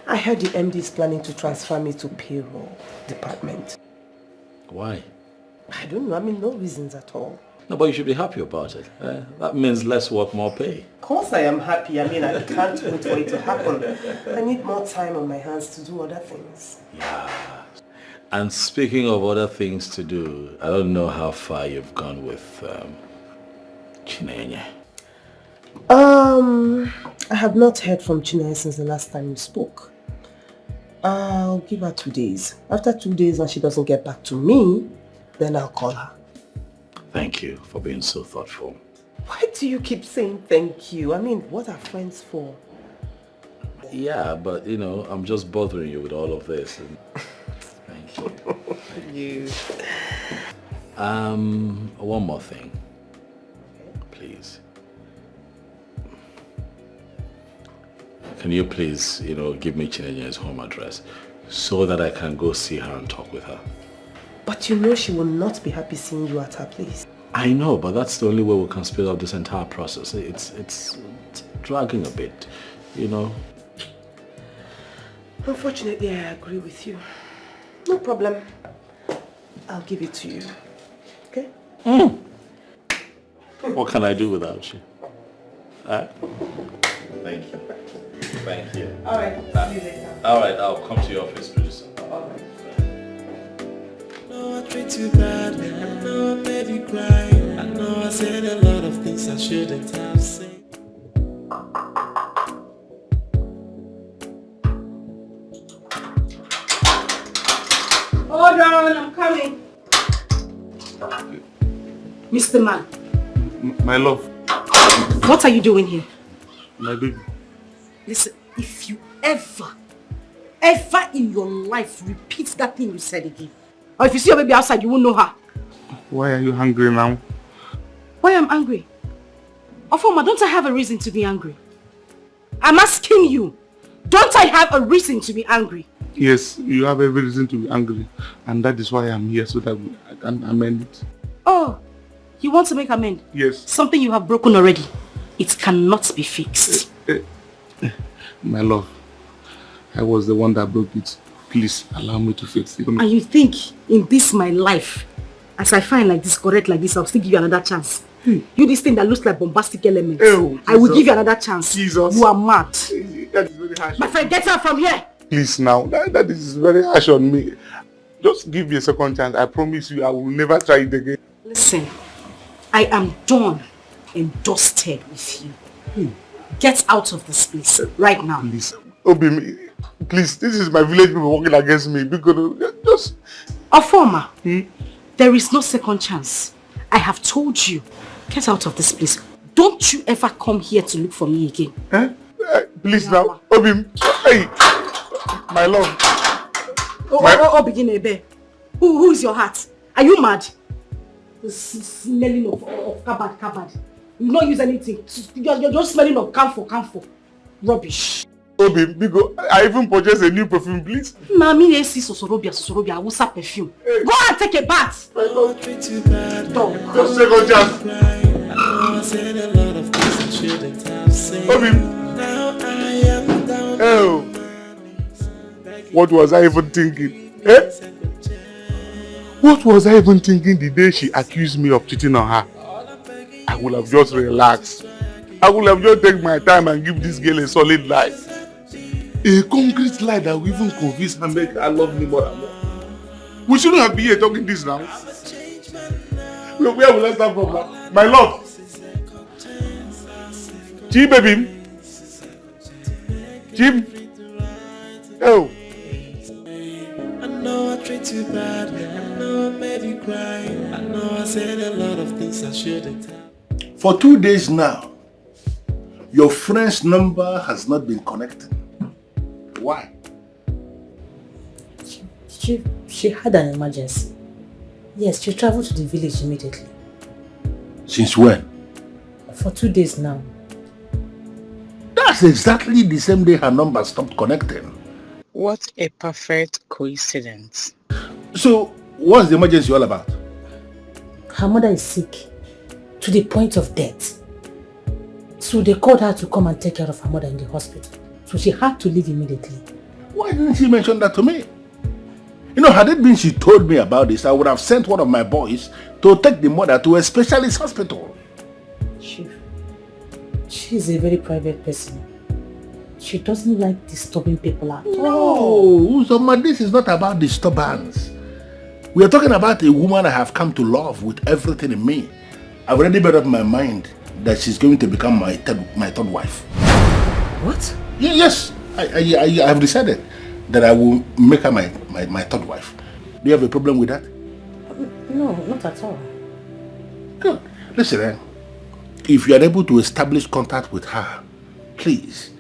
I heard the MD is planning to transfer me to payroll department. Why? I don't know. I mean, no reasons at all. No, but you should be happy about it. That means less work, more pay. Of course I am happy. I mean, I can't wait for it to happen. I need more time on my hands to do other things. Yeah. And speaking of other things to do, I don't know how far you've gone with Chinenye. I have not heard from Chinenye since the last time we spoke. I'll give her 2 days. After 2 days, when she doesn't get back to me, then I'll call her. Thank you for being so thoughtful. Why do you keep saying thank you? I mean, what are friends for? Yeah, but you know, I'm just bothering you with all of this. And thank you. One more thing. Please. Can you please, give me Chinenye's home address so that I can go see her and talk with her? But you know she will not be happy seeing you at her place. I know, but that's the only way we can speed up this entire process. It's dragging a bit, Unfortunately, I agree with you. No problem. I'll give it to you. Okay? What can I do without you? Thank you. Thank you. Alright, see you later. Alright, I'll come to your office pretty soon. Alright. I treat you bad, I know I made you cry. I know I said a lot of things I shouldn't have said. Hold on, I'm coming. Mr. Man. My love. What are you doing here? My baby. Listen, if you ever in your life repeat that thing you said again, or if you see your baby outside, you won't know her. Why are you hungry now? Why I'm angry? Ofoma, don't I have a reason to be angry? I'm asking you, don't I have a reason to be angry? Yes, you have every reason to be angry. And that is why I'm here, so that I can amend it. Oh, you want to make amend? Yes. Something you have broken already. It cannot be fixed. My love, I was the one that broke it. Please allow me to fix it. And you think in this my life, as I find like this, correct like this, I'll still give you another chance. You this thing that looks like bombastic elements. Oh, I will give you another chance. Jesus. You are mad. That is very harsh. My friend, get out from here. Please now, that is very harsh on me. Just give me a second chance. I promise you I will never try it again. Listen, I am done and dusted with you. Get out of this place right now. Please, Obi, please, this is my village people working against me. Because just... Ofoma, there is no second chance. I have told you, get out of this place. Don't you ever come here to look for me again. Please now, Obi, hey, my love. Begin Ebe. Who is your heart? Are you mad? Smelling of cupboard. You don't use anything. You're just smelling of camphor. Rubbish. Obi, Bigo, I even purchased a new perfume, please. Mami, I see Sosorobia, I will sell perfume. Go and take a bath. Just second chance. Obi. Oh. What was I even thinking? What was I even thinking the day she accused me of cheating on her? I would have just relaxed. I would have just taken my time and give this girl a solid lie. A concrete lie that will even convince her make her love me more and more. We shouldn't have been here talking this now. Where will I start from now? My love. Jim, baby. Jim. Oh. I know I treat you bad. I know I made you cry. I know I said a lot of things I shouldn't have. For 2 days now, your friend's number has not been connected. Why? She had an emergency. Yes, she traveled to the village immediately. Since when? For 2 days now. That's exactly the same day her number stopped connecting. What a perfect coincidence. So, what's the emergency all about? Her mother is sick. to the point of death. So they called her to come and take care of her mother in the hospital. So she had to leave immediately. Why didn't she mention that to me? You know, had it been she told me about this, I would have sent one of my boys to take the mother to a specialist hospital. She's a very private person. She doesn't like disturbing people at all. No, Uzoma, this is not about disturbance. We are talking about a woman I have come to love with everything in me. I've already made up my mind that she's going to become my third wife. What? Yes, I have decided that I will make her my third wife. Do you have a problem with that? No, not at all. Good. Listen, if you are able to establish contact with her, please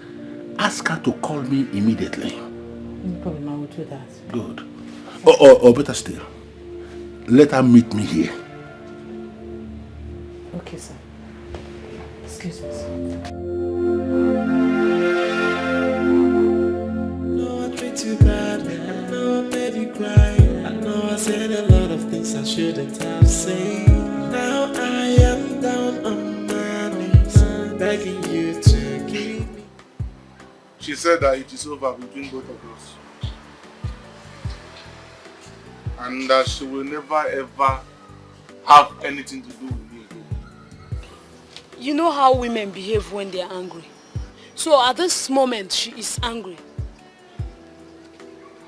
ask her to call me immediately. No problem, I will do that. Good. Or better still, let her meet me here. Okay, sir. Excuse me, sir. No, I treat you bad. I know I made you cry. I know I said a lot of things I shouldn't have said. Now I am down on my knees, begging you to give me. She said that it is over between both of us. And that she will never ever have anything to do with me again. You know how women behave when they are angry. So at this moment, she is angry.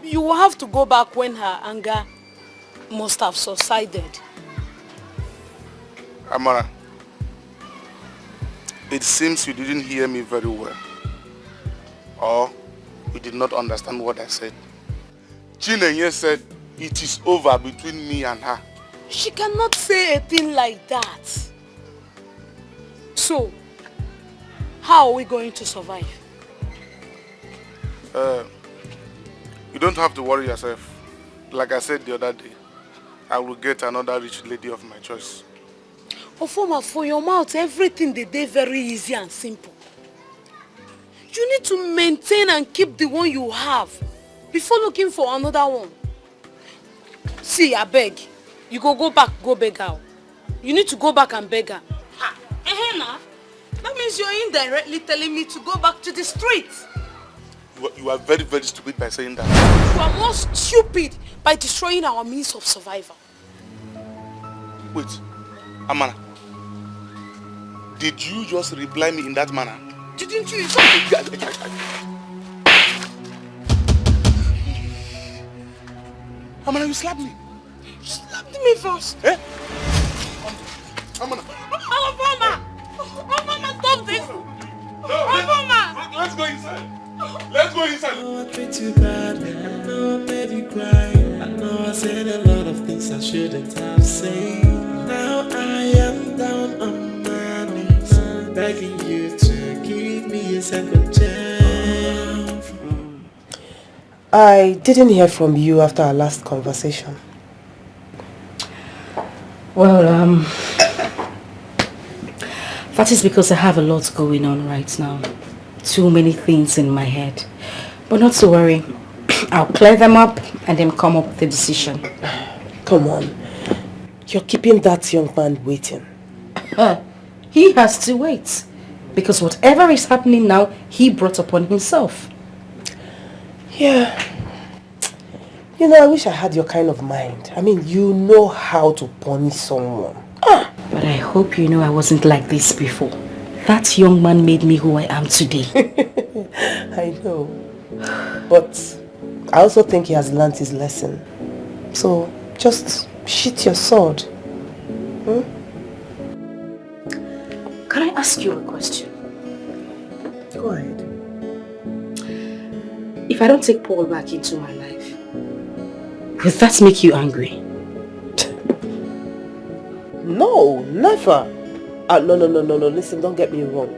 You will have to go back when her anger must have subsided. Amara, it seems you didn't hear me very well. Or you did not understand what I said. Chinenye said it is over between me and her. She cannot say a thing like that. So, how are we going to survive? You don't have to worry yourself. Like I said the other day, I will get another rich lady of my choice. Ofoma, for your mouth, everything they do very easy and simple. You need to maintain and keep the one you have before looking for another one. See, I beg. You go back, go beg her. You need to go back and beg her. Ehena, that means you're indirectly telling me to go back to the streets. You are very, very stupid by saying that. You are more stupid by destroying our means of survival. Wait, Amana. Did you just reply me in that manner? Didn't you? Amana, you slapped me. You slapped me first. Eh? Amana. Oh, Mama, stop this. Mama. Let's go inside. Let's go inside. I know I treat you bad. I know I made you cry. I know I said a lot of things I shouldn't have said. Now I am down on my knees, begging you to give me a second chance. I didn't hear from you after our last conversation. Well, that is because I have a lot going on right now. Too many things in my head. But not to worry. I'll clear them up and then come up with a decision. Come on. You're keeping that young man waiting. He has to wait. Because whatever is happening now, he brought upon himself. Yeah. You know, I wish I had your kind of mind. I mean, you know how to punish someone. But I hope you know I wasn't like this before. That young man made me who I am today. I know. But I also think he has learnt his lesson. So, just sheath your sword. Can I ask you a question? Go ahead. If I don't take Paul back into my life, will that make you angry? No, never. No. Listen, don't get me wrong.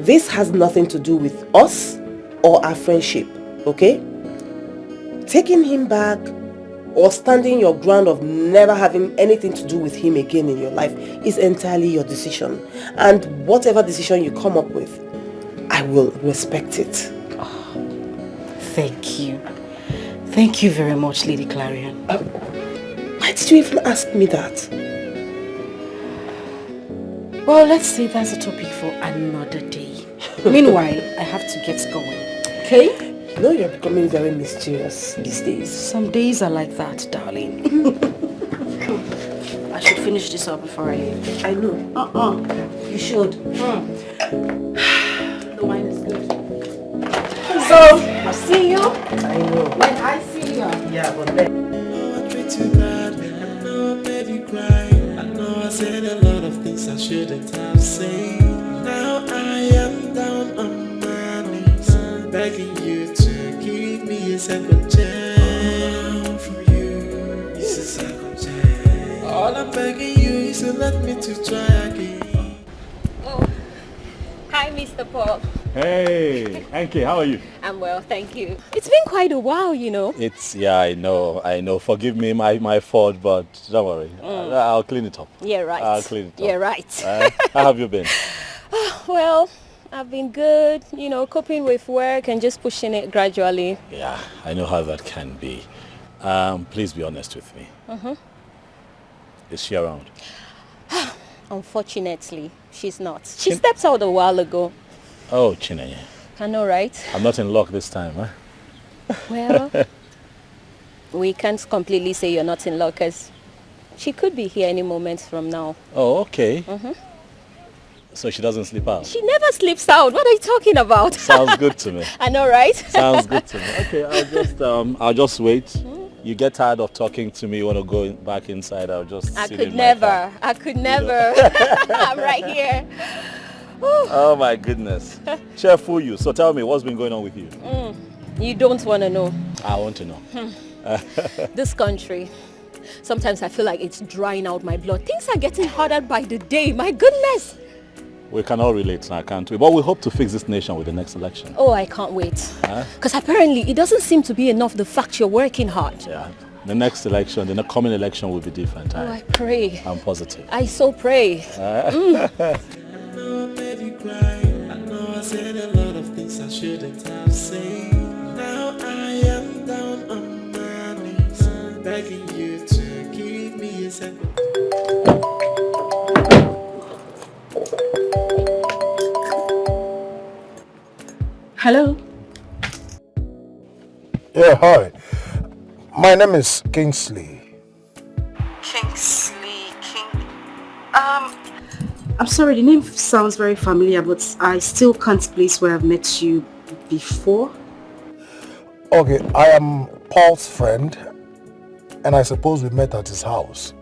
This has nothing to do with us or our friendship, okay? Taking him back or standing your ground of never having anything to do with him again in your life is entirely your decision. And whatever decision you come up with, I will respect it. Thank you. Thank you very much, Lady Clarion. Why did you even ask me that? Well, let's say that's a topic for another day. Meanwhile, I have to get going. Okay? You know you're becoming very mysterious these days. Some days are like that, darling. I should finish this up before I leave. I know. You should. The wine is good. So, I'll see you. I know. When I see you. Yeah, but then. I treat you bad. I know I made you cry. I know I said a lot of things I shouldn't have said. Now I am down on my knees, begging you to give me a second chance. All from you is a second chance. All I'm begging you is to let me to try again. Oh, hi, Mr. Paul. Hey, Anki, how are you? I'm well, thank you. It's been quite a while, you know. Yeah, I know. Forgive me, my fault, but don't worry. I'll clean it up. Yeah, right. I'll clean it up. Yeah, right. How have you been? Well, I've been good, you know, coping with work and just pushing it gradually. Yeah, I know how that can be. Please be honest with me. Is she around? Unfortunately, she's not. She stepped out a while ago. Oh, Chinenye. I know, right? I'm not in luck this time, huh? Well, we can't completely say you're not in luck because she could be here any moment from now. Oh, okay. So she doesn't sleep out? She never sleeps out. What are you talking about? Sounds good to me. I know, right? Sounds good to me. Okay, I'll just wait. You get tired of talking to me, you want to go back inside, I'll just I sit could in my car. never. I could never. I'm right here. Oh my goodness. Cheerful you. So tell me, what's been going on with you? You don't want to know. I want to know. This country, sometimes I feel like it's drying out my blood. Things are getting harder by the day. My goodness. We can all relate now, can't we? But we hope to fix this nation with the next election. Oh, I can't wait. Because apparently it doesn't seem to be enough the fact you're working hard. Yeah. The next election, the coming election will be different. Oh, I pray. I'm positive. I so pray. I know I made you cry. I know I said a lot of things I shouldn't have said. Now I am down on my knees, begging you to give me a second. Hello? Yeah, hi. My name is Kingsley. I'm sorry, the name sounds very familiar, but I still can't place where I've met you before. Okay, I am Paul's friend, and I suppose we met at his house.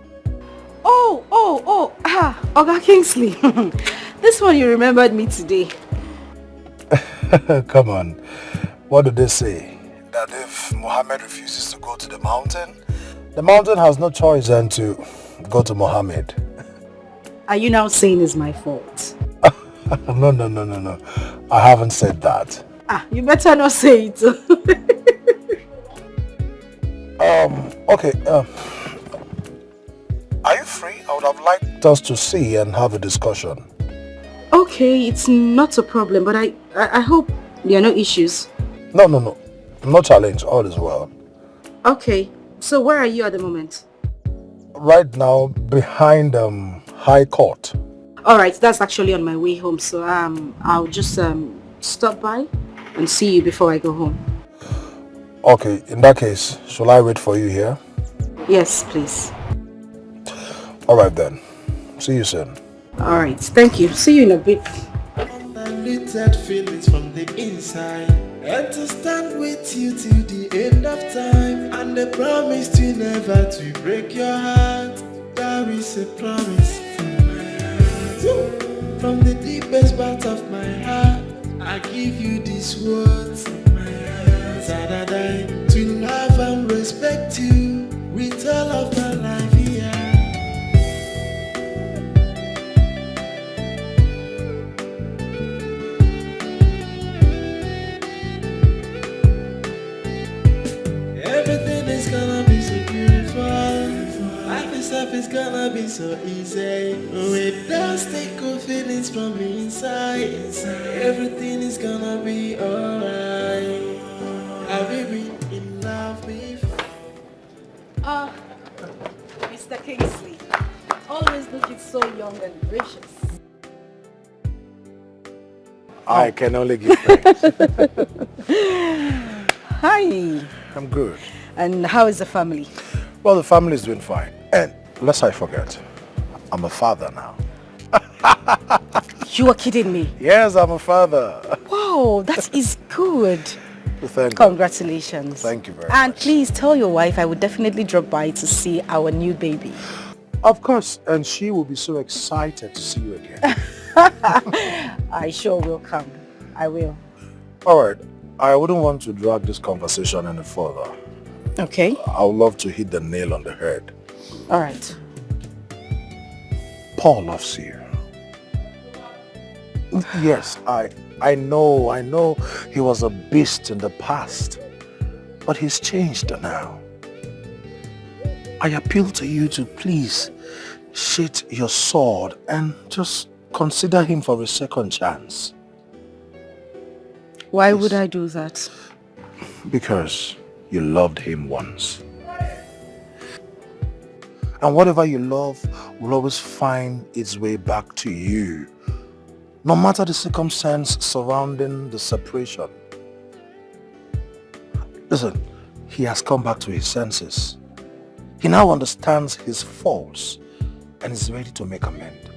Oga Kingsley. This one you remembered me today. Come on. What do they say? That if Mohammed refuses to go to the mountain has no choice than to go to Mohammed. Are you now saying it's my fault? No. I haven't said that. You better not say it. Okay. Are you free? I would have liked us to see and have a discussion. Okay, it's not a problem, but I hope there are no issues. No. No challenge. All is well. Okay, so where are you at the moment? Right now, behind High Court. Alright, that's actually on my way home, so I'll just stop by and see you before I go home. Okay, in that case, shall I wait for you here? Yes, please. Alright then. See you soon. Alright, thank you. See you in a bit. Undiluted feelings from the inside, and to stand with you till the end of time, and the promise to never to break your heart. There is a promise from my heart. From the deepest part of my heart, I give you these words from my heart. To love and respect you with all of my life here. Everything is gonna be so beautiful. Life itself is gonna be so easy. With those stickle feelings from inside, everything is gonna be alright. Have you been in love before? Mr. Kingsley, always looking so young and gracious. I can only give thanks. Hi. I'm good. And how is the family? Well, the family is doing fine. And lest I forget, I'm a father now. You are kidding me. Yes, I'm a father. Wow, that is good. Thank you. Congratulations. Thank you very much. And please tell your wife I would definitely drop by to see our new baby. Of course, and she will be so excited to see you again. I sure will come. I will. All right, I wouldn't want to drag this conversation any further. Okay. I would love to hit the nail on the head. All right. Paul loves you. Yes, I know he was a beast in the past, but he's changed now. I appeal to you to please sheath your sword and just consider him for a second chance. Why would I do that? Because you loved him once. And whatever you love will always find its way back to you, no matter the circumstance surrounding the separation. Listen, he has come back to his senses. He now understands his faults and is ready to make amends.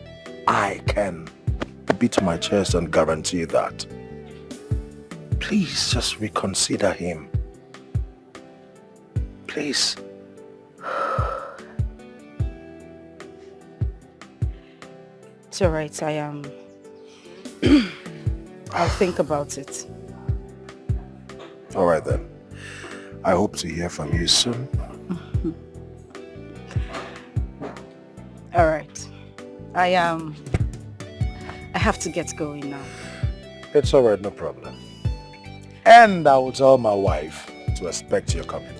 I can beat my chest and guarantee that. Please just reconsider him. Please. It's all right. I'll think about it. All right then. I hope to hear from you soon. All right. I have to get going now. It's all right, no problem. And I will tell my wife to expect your coming.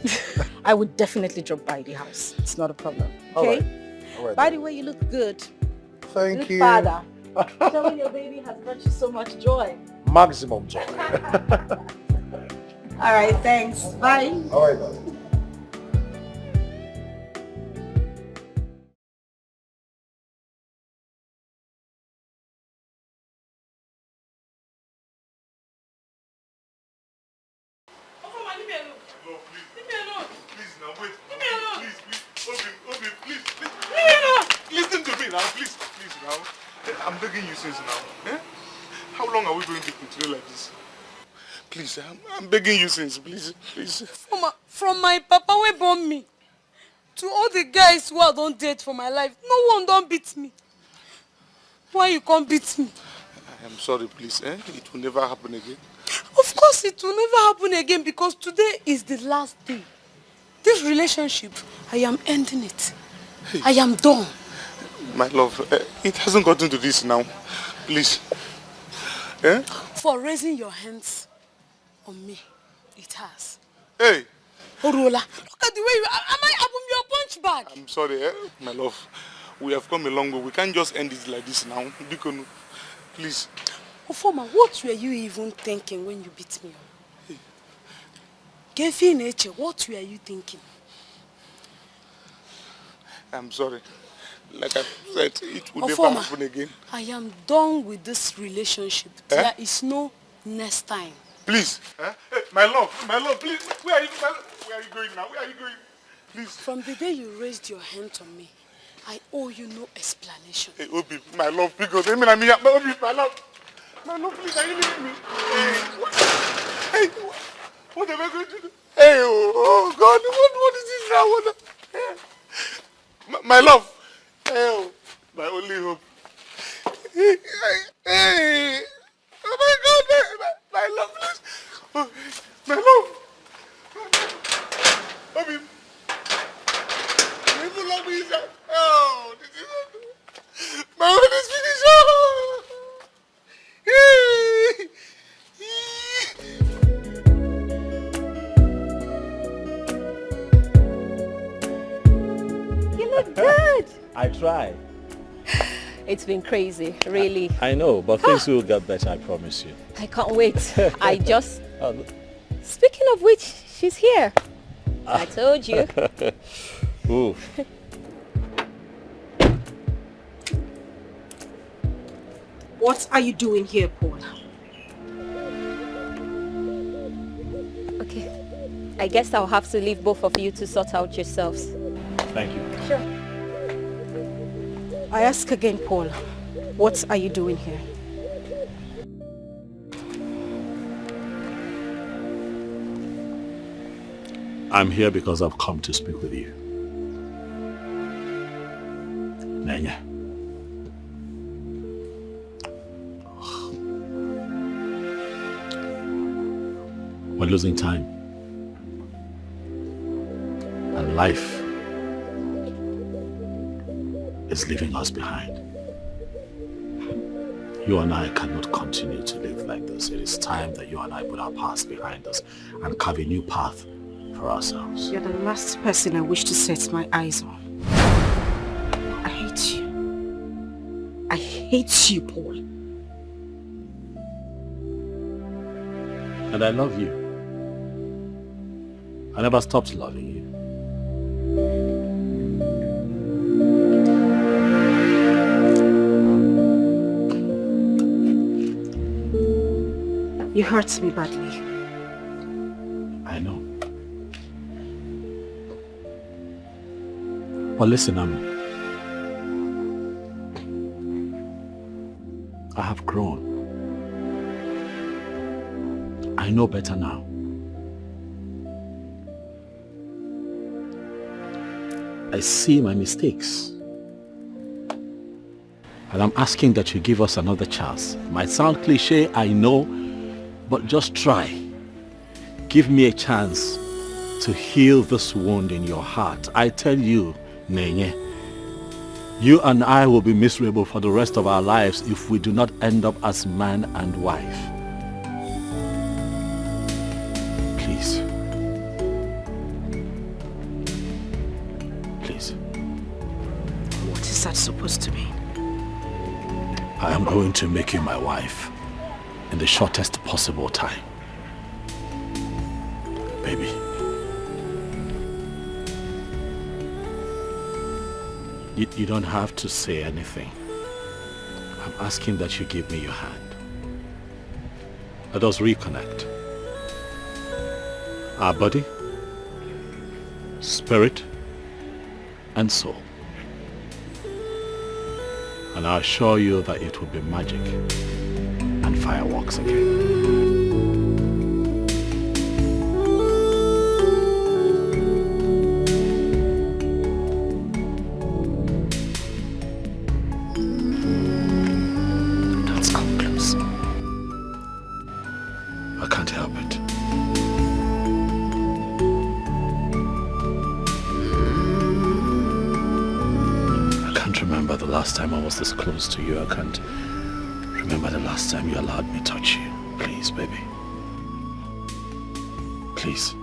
I would definitely drop by the house. It's not a problem. All Okay? right. All right. By the way, you look good. Thank Good you. father. Showing your baby has brought you so much joy. Maximum joy. All right, thanks. Bye. All right, then. Listen to me now, please now. I'm begging you since now. Eh? How long are we going to continue like this? Please, I'm begging you since, please. From my papa who born me to all the guys who I don't date for my life, no one don't beat me. Why you can't beat me? I am sorry, please. It will never happen again. Of course it will never happen again because today is the last day. This relationship, I am ending it. I am done. My love, it hasn't gotten to this now. Please. Eh? For raising your hands on me, it has. Hey! Orola, look at the way you am I your punch bag? I'm sorry, my love. We have come a long way. We can't just end it like this now. Bikono, please. Ofoma, what were you even thinking when you beat me up? Gefi nature, what were you thinking? I'm sorry. Like I said, it will never Ofoma, happen again. I am done with this relationship. There is no next time. Please. Hey, my love, please. Where are you going now? Where are you going? Please. From the day you raised your hand on me, I owe you no explanation. Hey, Obi, my love, because Obi, my love. My love, please, are you leaving me? Hey, what am I going to do? Hey, oh God, what is this now? My love. Hey, my only hope. Hey, oh my God, my love, please. Oh, my love. Obi. People love me, sir. Oh, this is my one is finished. Oh. You look good. I try. It's been crazy, really. I know, but things will get better, I promise you. I can't wait. I just... Speaking of which, she's here. I told you. Ooh. What are you doing here, Paul? I guess I'll have to leave both of you to sort out yourselves. Thank you. Sure. I ask again, Paul, what are you doing here? I'm here because I've come to speak with you. Nenya. We're losing time. And life is leaving us behind. You and I cannot continue to live like this. It is time that you and I put our past behind us and carve a new path for ourselves. You're the last person I wish to set my eyes on. I hate you. I hate you, Paul. And I love you. I never stopped loving you. You hurt me badly. I know. But listen, I have grown. I know better now. I see my mistakes. And I'm asking that you give us another chance. Might sound cliche, I know, but just try. Give me a chance to heal this wound in your heart. I tell you, Nenye, you and I will be miserable for the rest of our lives if we do not end up as man and wife. Please. Please. What is that supposed to mean? I am going to make you my wife in the shortest possible time. Baby. You don't have to say anything. I'm asking that you give me your hand. Let us reconnect. Our body, spirit, and soul. And I assure you that it will be magic and fireworks again. Last time I was this close to you, I can't remember the last time you allowed me to touch you. Please, baby. Please.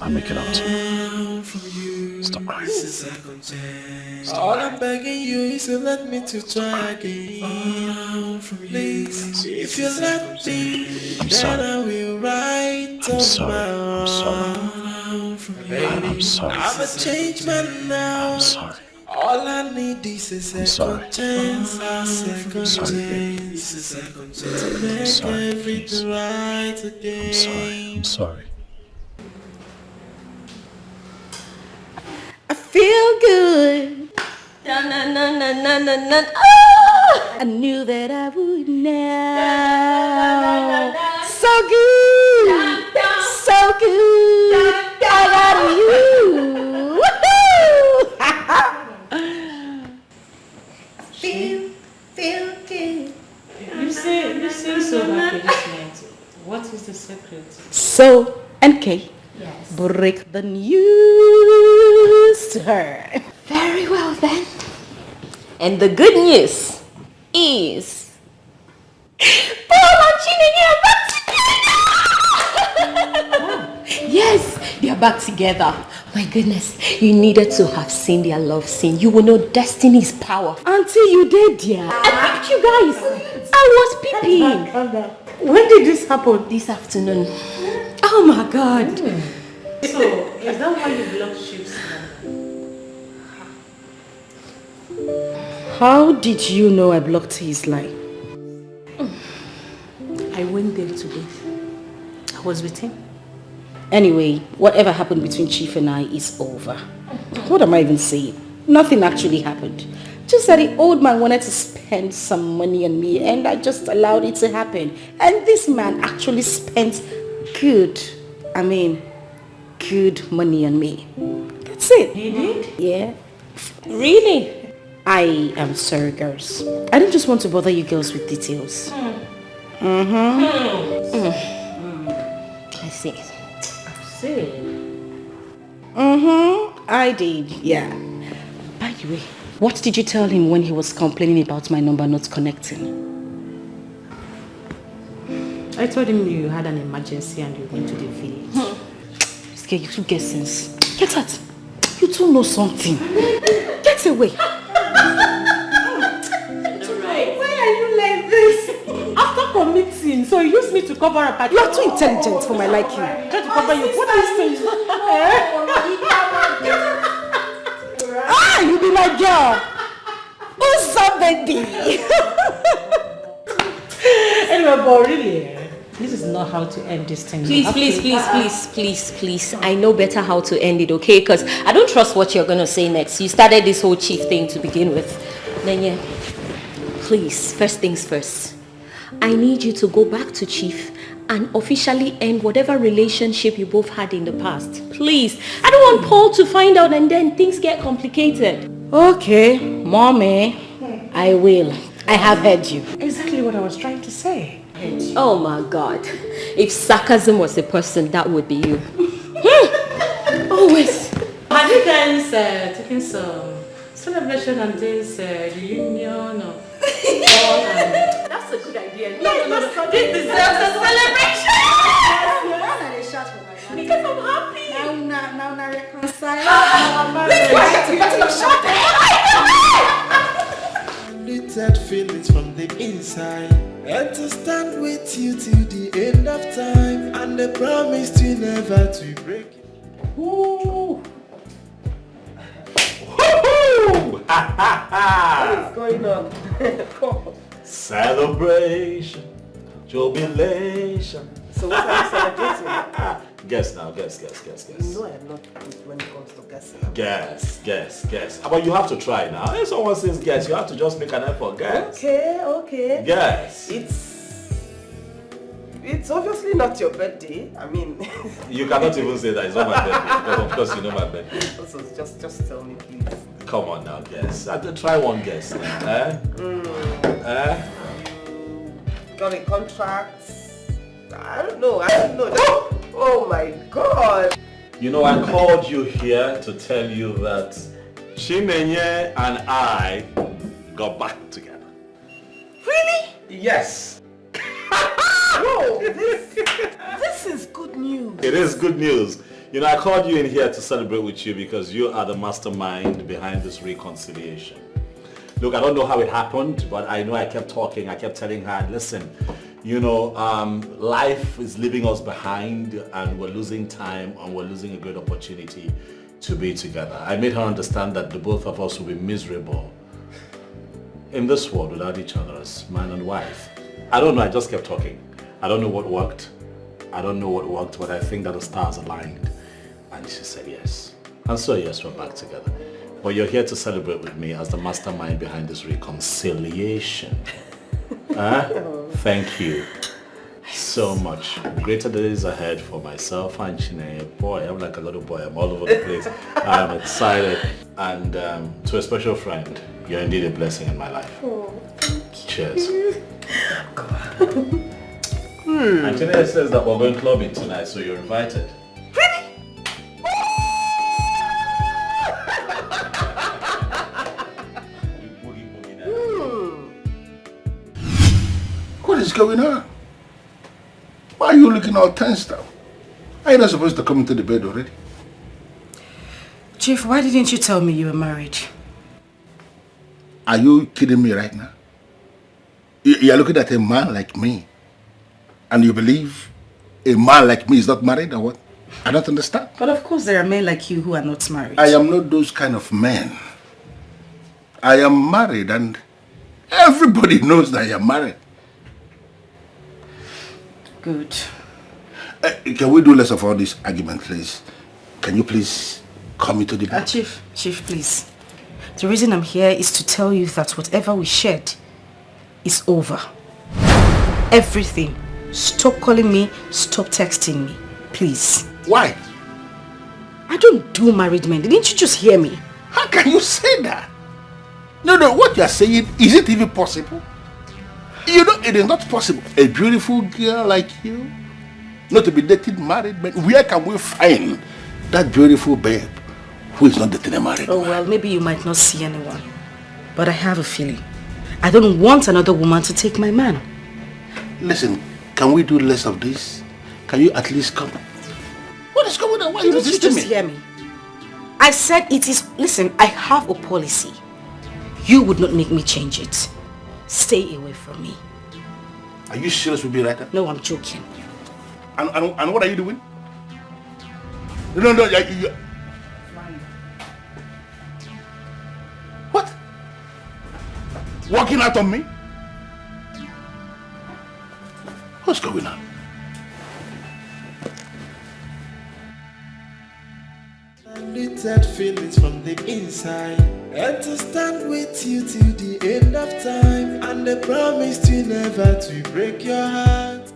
I'll make it up to you. Stop crying. Stop All crying. I'm begging you is to let me to try again. Please, if you let me, I'm then sorry. I will write I'm sorry. I'm sorry. I'm sorry. I'm a changed man now. I'm sorry. All I need is a second chance, a second sorry, chance, a second chance to make everything right again. I'm sorry. I feel good. Na-na-na-na-na-na-na. I knew that I would now. So good. So good. I got you. Feel good. You say so happy this night. What is the secret? So, NK, break the news to her. Very well then. And the good news is Paul and Chinenye are back together! Yes, they are back together. My goodness, you needed to have seen their love scene. You will know destiny's power. Until you did, dear. I peeped you guys. I was peeping. When did this happen? This afternoon. Oh my God. So, is that why you blocked ships? How did you know I blocked his line? wasn't there today. I was with him. Anyway, whatever happened between Chief and I is over. What am I even saying? Nothing actually happened. Just that the old man wanted to spend some money on me and I just allowed it to happen. And this man actually spent good money on me. That's it. He did? Yeah. Really? I am sorry, girls. I didn't just want to bother you girls with details. I see. I did, yeah. By the way, what did you tell him when he was complaining about my number not connecting? I told him you had an emergency and you went to the village. This girl, you two get sense. Get out. You two know something. Get away. Why are you like this? After committing, so you used me to cover up. You are too intelligent for my liking. Try to cover you. What are you saying? You be my girl. Who's up, baby? Anyway, but really, this is not how to end this thing. Please. I know better how to end it, okay? Because I don't trust what you're going to say next. You started this whole Chief thing to begin with. Then, please, first things first. I need you to go back to Chief and officially end whatever relationship you both had in the past. Please. I don't want Paul to find out and then things get complicated. Okay, mommy. I will. I have heard you. Exactly what I was trying to say. Oh my God. If sarcasm was a person, that would be you. Always. Have you guys taken some celebration and this reunion or That's a good idea. No. This deserves a celebration. Because I'm happy. Now reconcile. Little feelings from the inside, and to stand with you till the end of time, and the promise to never to break it. What is going on? Celebration, jubilation. So what are you celebrating? Guess now, guess. You know I am not good when it comes to guessing. Guess. But you have to try now. If someone says guess, you have to just make an effort. Guess. Okay. Guess. It's obviously not your birthday. I mean... You cannot even say that it's not my birthday, because of course you know my birthday. So just tell me, please. Come on now, guess. Try one guess now. Got a contract? I don't know. Oh my God. You know, I called you here to tell you that Chinenye and I got back together. Really? Yes. No, this is good news. It is good news. You know, I called you in here to celebrate with you because you are the mastermind behind this reconciliation. Look, I don't know how it happened, but I know I kept talking. I kept telling her, listen, you know, life is leaving us behind and we're losing time and we're losing a great opportunity to be together. I made her understand that the both of us will be miserable in this world without each other as man and wife. I don't know, I just kept talking. I don't know what worked. But I think that the stars aligned. And she said yes. And so yes, we're back together. But you're here to celebrate with me as the mastermind behind this reconciliation. Thank you so much. Greater days ahead for myself and Chinenye. Boy, I'm like a little boy. I'm all over the place. I'm excited. And to a special friend, you're indeed a blessing in my life. Oh, cheers. And Chinenye says that we're going clubbing tonight, so you're invited. What is going on? Why are you looking all tensed up? Are you not supposed to come into the bed already? Chief, why didn't you tell me you were married? Are you kidding me right now? You're looking at a man like me and you believe a man like me is not married or what? I don't understand. But of course there are men like you who are not married. I am not those kind of men. I am married and everybody knows that I am married. Good. Can we do less of all this argument, please? Can you please come into the bed? Chief, please. The reason I'm here is to tell you that whatever we shared is over. Everything. Stop calling me, stop texting me. Please. Why? I don't do married men. Didn't you just hear me? How can you say that? No, what you are saying, is it even possible? You know, it is not possible. A beautiful girl like you, not to be dating married men. Where can we find that beautiful babe who is not dating a married man? Oh, well, maybe you might not see anyone. But I have a feeling. I don't want another woman to take my man. Listen, can we do less of this? Can you at least come? What is going on? Why are you resisting me? Just hear me. I said it is... Listen, I have a policy. You would not make me change it. Stay away from me. Are you serious with me right now? No, I'm joking. And what are you doing? No, you... What? Walking out on me? What's going on? Little feelings from the inside, and to stand with you till the end of time, and I promise to never to break your heart.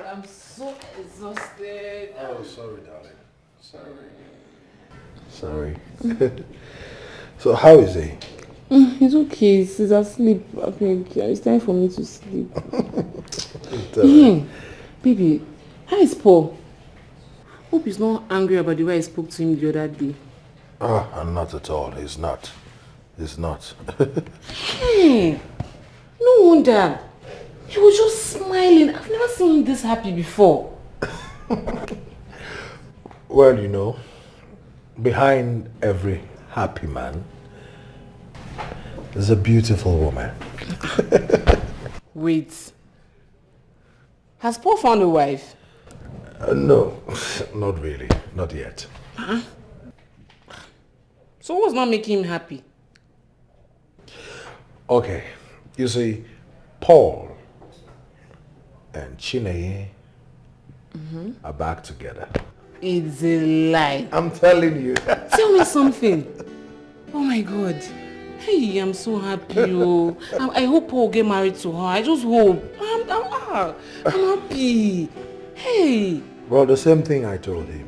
I'm so exhausted. Oh, sorry, darling. Sorry. So how is he? He's okay. He's asleep. I think it's time for me to sleep. Yeah, baby, how is Paul? Hope he's not angry about the way I spoke to him the other day. Not at all. He's not. Hey, no wonder. He was just smiling. I've never seen him this happy before. Well, you know, behind every happy man, there's a beautiful woman. Wait. Has Paul found a wife? No, not really. Not yet. Huh? So what's not making him happy? Okay, you see, Paul and Chineye are back together. It's a lie. I'm telling you. Tell me something. Oh my God. Hey, I'm so happy. Oh. I hope Paul will get married to her. I just hope. I'm happy. Hey. Well, the same thing I told him.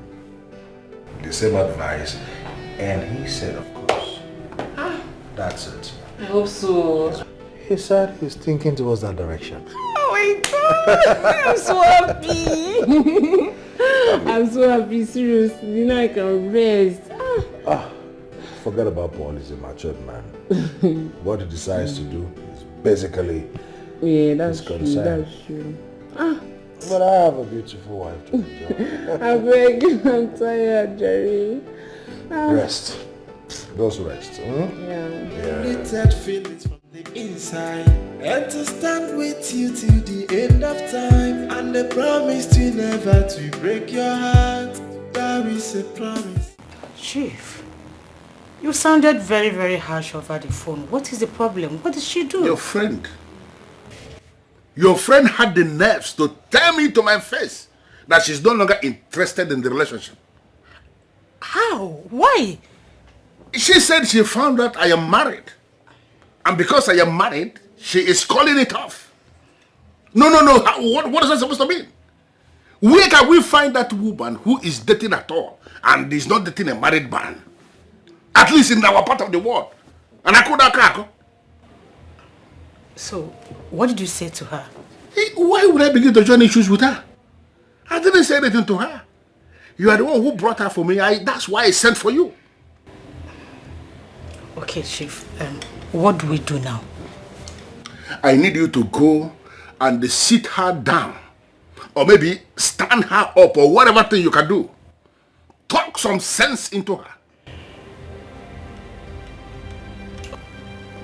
The same advice. And he said, of course. That's it. I hope so. He said he's thinking towards that direction. Oh my God. I'm so happy. I'm so happy. Seriously. Now I can rest. Forget about Paul. He's a matured man. What he decides to do is basically... Yeah, that's true. That's true. But I have a beautiful wife to enjoy. I beg you, I'm tired, Jerry. Rest. Just rest. Yeah. Little feelings from the inside, and to stand with you till the end of time, and I promise to never to break your heart. That is a promise. Chief, you sounded very, very harsh over the phone. What is the problem? What did she do? Your friend had the nerves to tell me to my face that she's no longer interested in the relationship. How? Why? She said she found out I am married. And because I am married, she is calling it off. No. What is that supposed to mean? Where can we find that woman who is dating at all and is not dating a married man? At least in our part of the world. And I could. So, what did you say to her? Why would I begin to join issues with her? I didn't say anything to her. You are the one who brought her for me. That's why I sent for you. Okay, Chief. What do we do now? I need you to go and sit her down. Or maybe stand her up or whatever thing you can do. Talk some sense into her.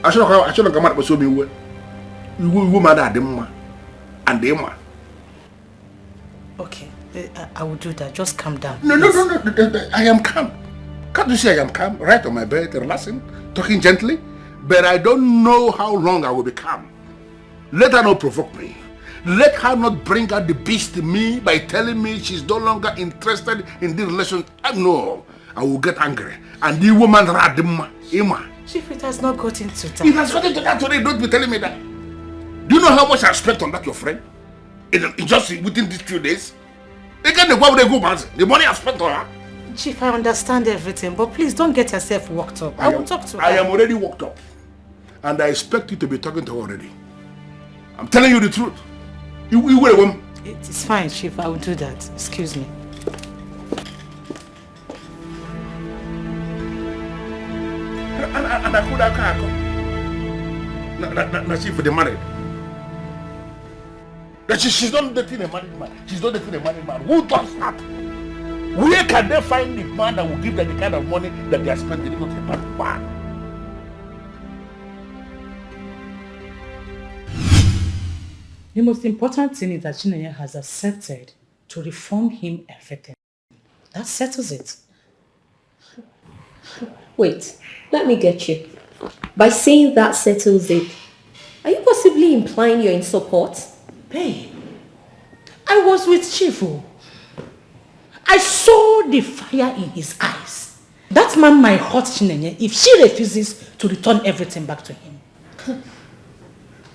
I shouldn't come out with so many words. You woman are the man and the man. Okay, I will do that. Just calm down. No. I am calm. Can't you see I am calm, right on my bed, relaxing, talking gently? But I don't know how long I will be calm. Let her not provoke me. Let her not bring out the beast in me by telling me she's no longer interested in the relation. No, I will get angry. And the woman, Ima. Chief, it has not gotten to that. It has gotten to that today. Don't be telling me that. Do you know how much I spent on that, your friend? In just within these few days? Again, the money I spent on her. Chief, I understand everything, but please don't get yourself worked up. I will talk to her. I am already worked up. And I expect you to be talking to her already. I'm telling you the truth. You will. It is fine, Chief. I will do that. Excuse me. And I could have come. Chief, they married. She's not dating a married man. She's not dating a married man. Who does that? Where can they find the man that will give them the kind of money that they are spending on a married man? The most important thing is that Chinenye has accepted to refund him everything. That settles it. Wait, let me get you. By saying that settles it, are you possibly implying you're in support? Babe, I was with Chifu. I saw the fire in his eyes. That man might hurt Chinenye if she refuses to return everything back to him.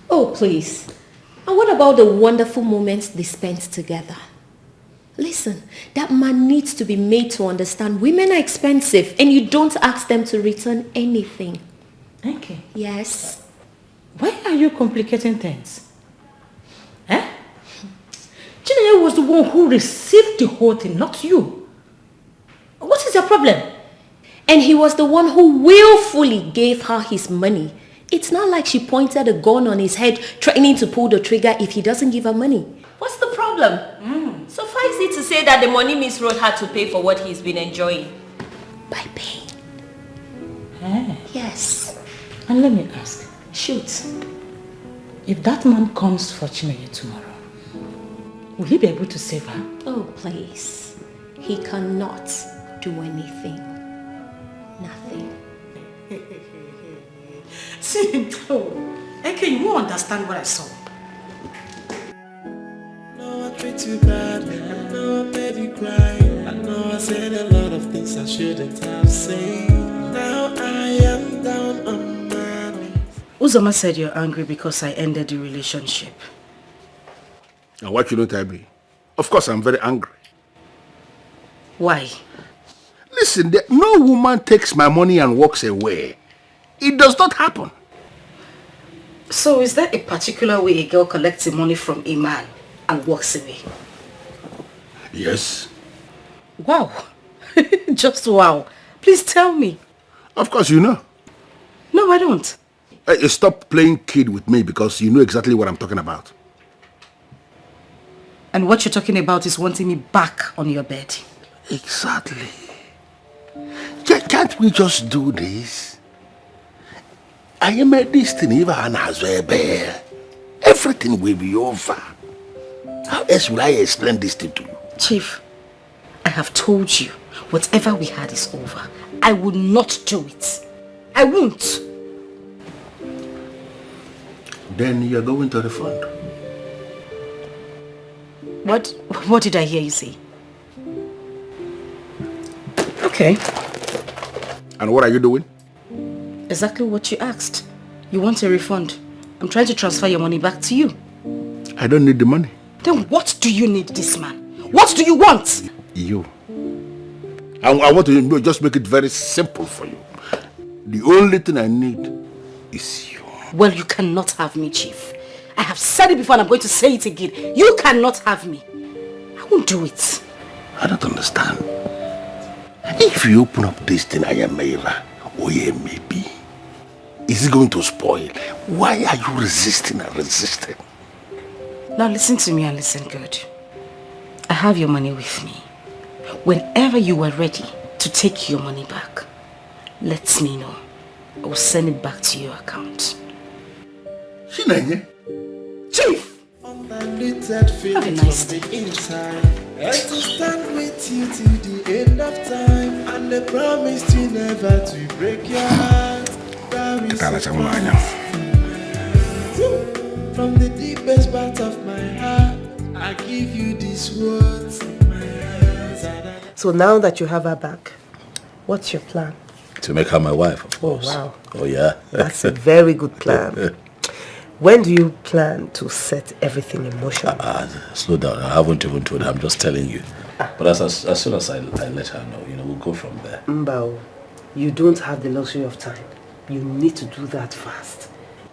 Oh, please. And what about the wonderful moments they spent together? Listen, that man needs to be made to understand women are expensive and you don't ask them to return anything. Okay. Yes. Why are you complicating things? Eh? Chinenye was the one who received the whole thing, not you. What is your problem? And he was the one who willfully gave her his money. It's not like she pointed a gun on his head threatening to pull the trigger if he doesn't give her money. What's the problem? Suffice it to say that the money Miss Road had to pay for what he's been enjoying. By pain. Yes. And let me ask. Shoot. If that man comes for Chinenye tomorrow, will he be able to save her? Oh, please. He cannot do anything. Nothing. See, okay, you won't understand what I saw. I treat you bad, I know I made you cry. I know I said a lot of things I shouldn't have said. Now I am down on my knees. Uzoma said you're angry because I ended the relationship. And why shouldn't I be? Of course I'm very angry. Why? Listen, no woman takes my money and walks away. It does not happen. So is there a particular way a girl collects the money from a man and walks away? Yes. Wow. Just wow. Please tell me. Of course you know. No, I don't. Hey, stop playing kid with me because you know exactly what I'm talking about. And what you're talking about is wanting me back on your bed. Exactly. Can't we just do this? I am a destiny, everything will be over. How else will I explain this thing to you? Chief, I have told you, whatever we had is over. I will not do it. I won't. Then you're going to refund. What did I hear you say? Okay. And what are you doing? Exactly what you asked. You want a refund. I'm trying to transfer your money back to you. I don't need the money. Then what do you need this man? What do you want? You. I want to just make it very simple for you. The only thing I need is you. Well, you cannot have me, Chief. I have said it before and I'm going to say it again. You cannot have me. I won't do it. I don't understand. If you open up this thing, I am Mayra, or maybe, is it going to spoil? Why are you resisting and resisting? Now listen to me and listen good. I have your money with me. Whenever you are ready to take your money back, let me know. I will send it back to your account. Chinenye? Chief! Have a nice day. Inside, and to stand with you till the end of time, and the promise to never to break your heart. That is a promise. From the deepest part of my heart, I give you these words. So now that you have her back, what's your plan? To make her my wife, of course. Oh, wow. Oh, yeah. That's a very good plan. When do you plan to set everything in motion? Slow down. I haven't even told her. I'm just telling you. But as soon as I let her know, we'll go from there. Mbao, you don't have the luxury of time. You need to do that fast.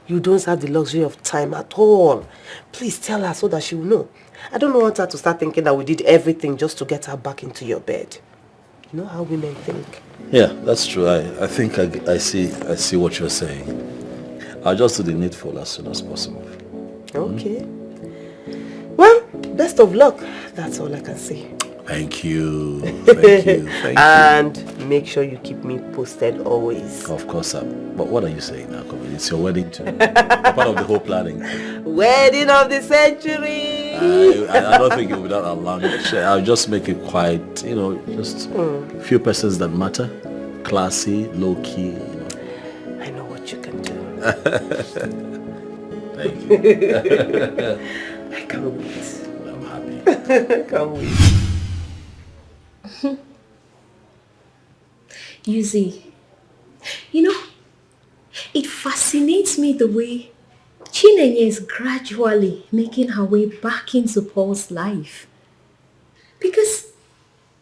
You don't have the luxury of time at all. Please tell her so that she will know. I don't want her to start thinking that we did everything just to get her back into your bed. You know how women think. Yeah, that's true. I think I see what you're saying. I'll just do the needful as soon as possible. Okay. Well, best of luck. That's all I can say. Thank you. Thank you. Thank and make sure you keep me posted always. Of course, sir. But what are you saying now? It's your wedding too. Part of the whole planning. Wedding of the century. I don't think you'll be that long. I'll just make it quite, just a few persons that matter. Classy, low-key. I know what you can do. Thank you. I can't wait. I'm happy. Can't wait. You see, it fascinates me the way Chinenye is gradually making her way back into Paul's life. Because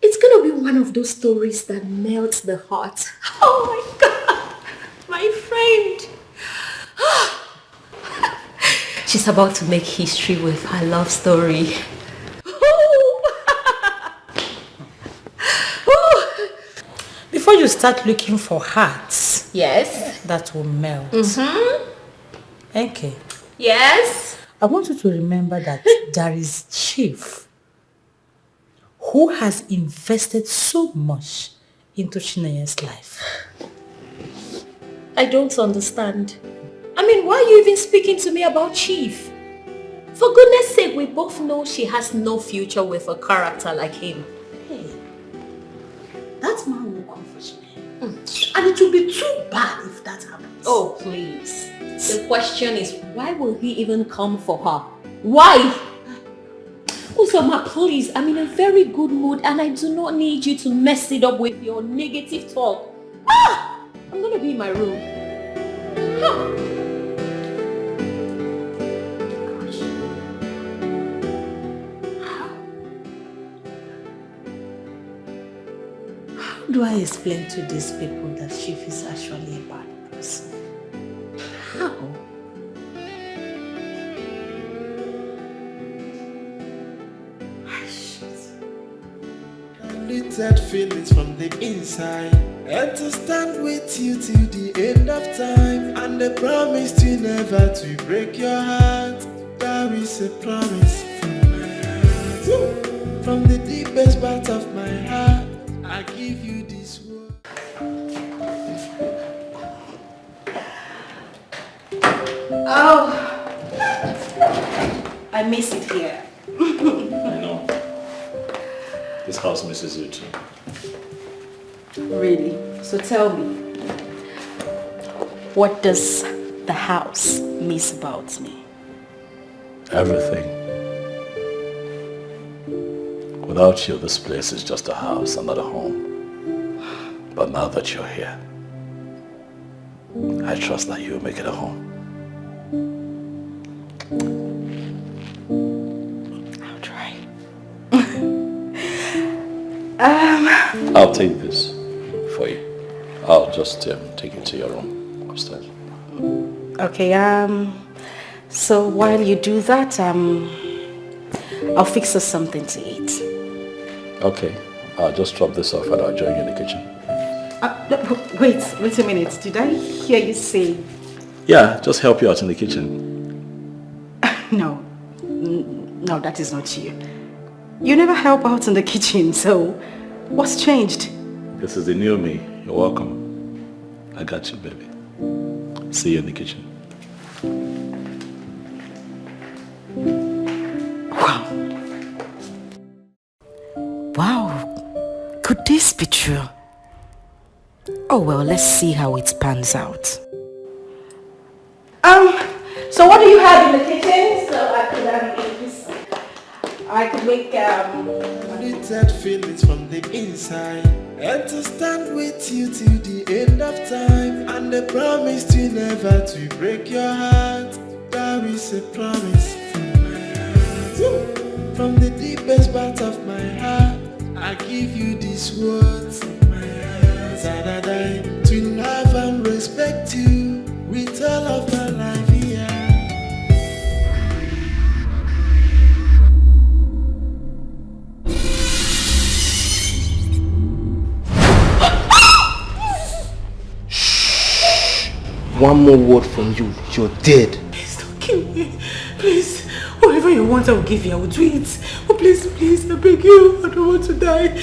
it's going to be one of those stories that melts the heart. Oh my God, my friend. She's about to make history with her love story. Before you start looking for hearts, yes, that will melt. Okay. Yes. I want you to remember that there is Chief who has invested so much into Chinenye's life. I don't understand. I mean, why are you even speaking to me about Chief? For goodness sake, we both know she has no future with a character like him. Hey, that man will come for Chinenye. And it will be too bad if that happens. Oh, please. The question is, why will he even come for her? Why? Also, Ma, please, I'm in a very good mood and I do not need you to mess it up with your negative talk. I'm going to be in my room. How do I explain to these people that Chief is actually a bad person? How? Unlimited feelings from the inside, and to stand with you till the end of time, and the promise to never to break your heart. That is a promise from my heart. From the deepest part of my heart, I give you this word. Oh, I miss it here. I know. This house misses you too. Really? So tell me, what does the house miss about me? Everything. Without you, this place is just a house and not a home. But now that you're here, I trust that you'll make it a home. I'll try. I'll take this for you. I'll just take it to your room upstairs. Okay, so while you do that, I'll fix us something to eat. Okay, I'll just drop this off and I'll join you in the kitchen. Wait a minute. Did I hear you say? Yeah, just help you out in the kitchen. No, no, that is not you. You never help out in the kitchen, so what's changed? This is the new me. You're welcome. I got you, baby. See you in the kitchen. Wow, could this be true? Oh well, let's see how it pans out. So what do you have in the kitchen? So I could make Little feelings from the inside, and to stand with you till the end of time, and the promise to never to break your heart. That is a promise from my heart. From the deepest part of my heart, I give you these words of my heart. That I die to love and respect you with all of my life here. One more word from you, you're dead. Please don't kill me. Please, whatever you want, I will give you. I will do it. Oh, please, please, I beg you. I don't want to die.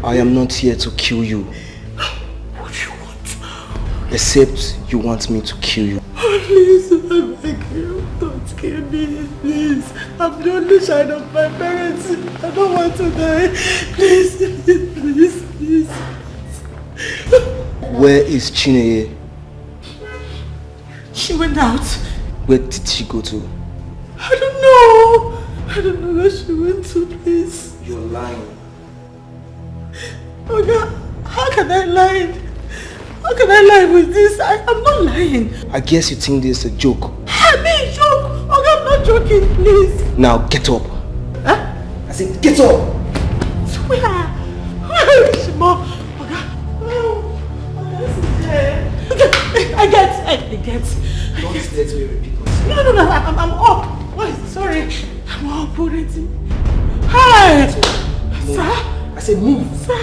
I am not here to kill you. What do you want? Except you want me to kill you. Oh, please, I beg you. Don't kill me, please. I'm the only child of my parents. I don't want to die. Please, please, please. Where is Chineye? She went out. Where did she go to? I don't know. I don't know where she went to, please. You're lying. Oh God, how can I lie? How can I lie with this? I'm not lying. I guess you think this is a joke. I mean, joke. Oh God, I'm not joking, please. Now get up. Huh? I said get up. Where? Where is she, Mom? Oh God. Oh, this is there. I get. Don't let me repeat No, I'm up. What? Sorry. I'm up already. Hi! Sir? I said move. Sir.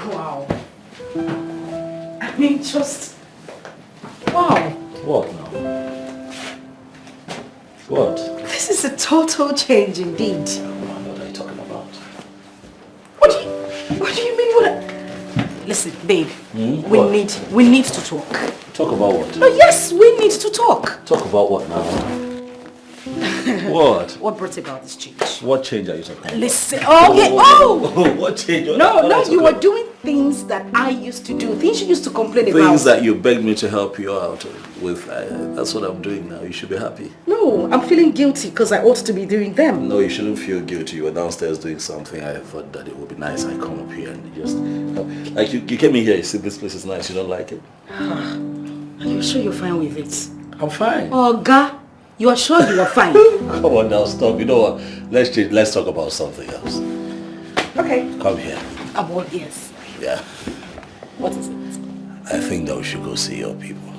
Wow. I mean, just... Wow. What now? What? This is a total change indeed. What are you talking about? What do you mean? Listen, babe. We need to talk. Talk about what? Oh yes, we need to talk. Talk about what now? What? What brought about this change? What change are you talking about? Listen. Oh. What change? No, you were doing things that I used to do. Things you used to complain about. Things that you begged me to help you out with. That's what I'm doing now. You should be happy. No, I'm feeling guilty because I ought to be doing them. No, you shouldn't feel guilty. You were downstairs doing something. I thought that it would be nice. I come up here and just... Like you came in here, you see this place is nice. You don't like it? Are you sure you're fine with it? I'm fine. Oh, God. You are sure you are fine? Come on now, stop. You know what? Let's talk about something else. Okay. Come here. I'm all ears. Yeah. What is it? I think that we should go see your people.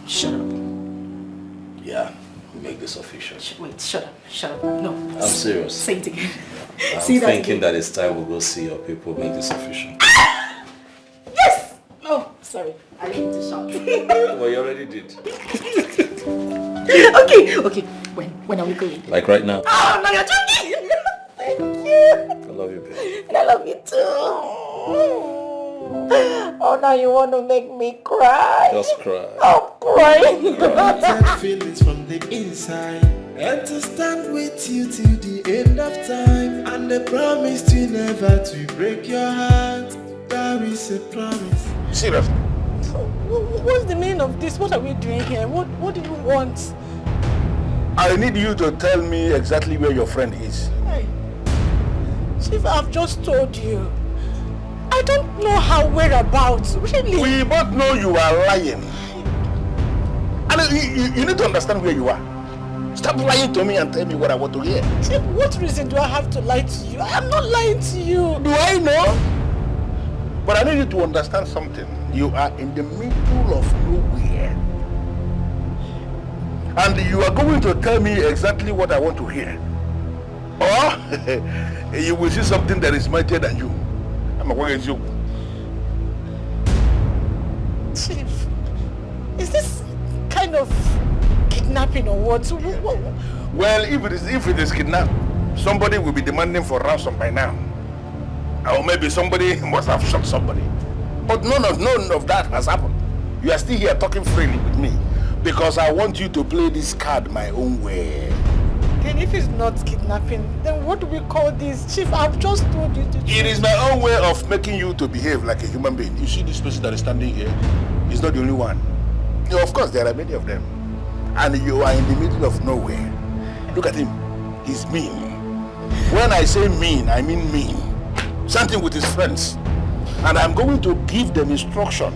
Shut up. Yeah, make this official. Wait, shut up. No. I'm serious. Say it again. I'm thinking that it's time we'll go see your people, make this official. Yes! Oh, sorry. I didn't mean to shout. Well, you already did. Okay. When are we going? Like right now. Oh, no, you're joking. Thank you. I love you, babe. And I love you too. Oh, now you want to make me cry. Just cry. I'm crying. Little feelings from the inside, and to stand with you till the end of time, and the promise to never to break your heart. That is a promise. Serious? What's the meaning of this? What are we doing here? What do you want? I need you to tell me exactly where your friend is. Hey, Chief, I've just told you. I don't know her whereabouts, really. We both know you are lying. And you need to understand where you are. Stop lying to me and tell me what I want to hear. Chief, what reason do I have to lie to you? I'm not lying to you. Do I know? But I need you to understand something. You are in the middle of nowhere. And you are going to tell me exactly what I want to hear. Or you will see something that is mightier than you. I'm going to you. Chief, is this kind of kidnapping or what? Well, if it is kidnapping, somebody will be demanding for ransom by now. Or maybe somebody must have shot somebody. But none of that has happened. You are still here talking freely with me because I want you to play this card my own way. Then if it's not kidnapping, then what do we call this? Chief, I've just told you to... It is my own way of making you to behave like a human being. You see this person that is standing here? He's not the only one. You know, of course, there are many of them. And you are in the middle of nowhere. Look at him. He's mean. When I say mean, I mean mean. Something with his friends. And I'm going to give them instruction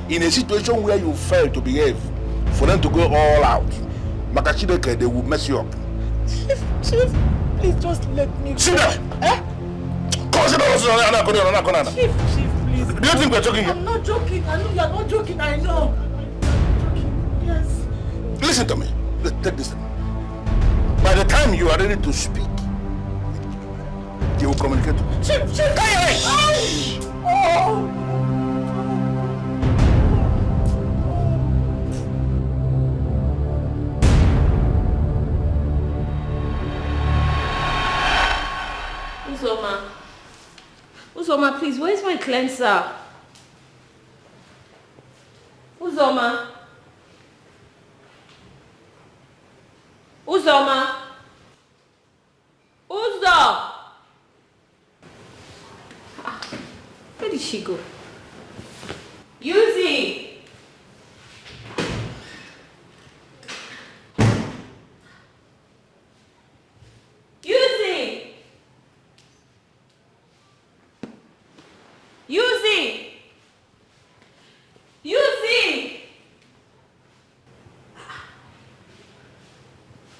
in a situation where you fail to behave for them to go all out. Makachideke, they will mess you up. Chief, please just let me go. Sit down! Eh? Chief, please. Do you think we're joking here? I'm not joking. I know you're not joking. I know. Yes. Listen to me. Take this. By the time you are ready to speak, you will communicate to me. Chief! Hey! Oh! Uzoma, please, where's my cleanser? Uzoma? Uzoma? Uzo! Where did she go? Yuzi! Yuzi! Yuzi! Yuzi!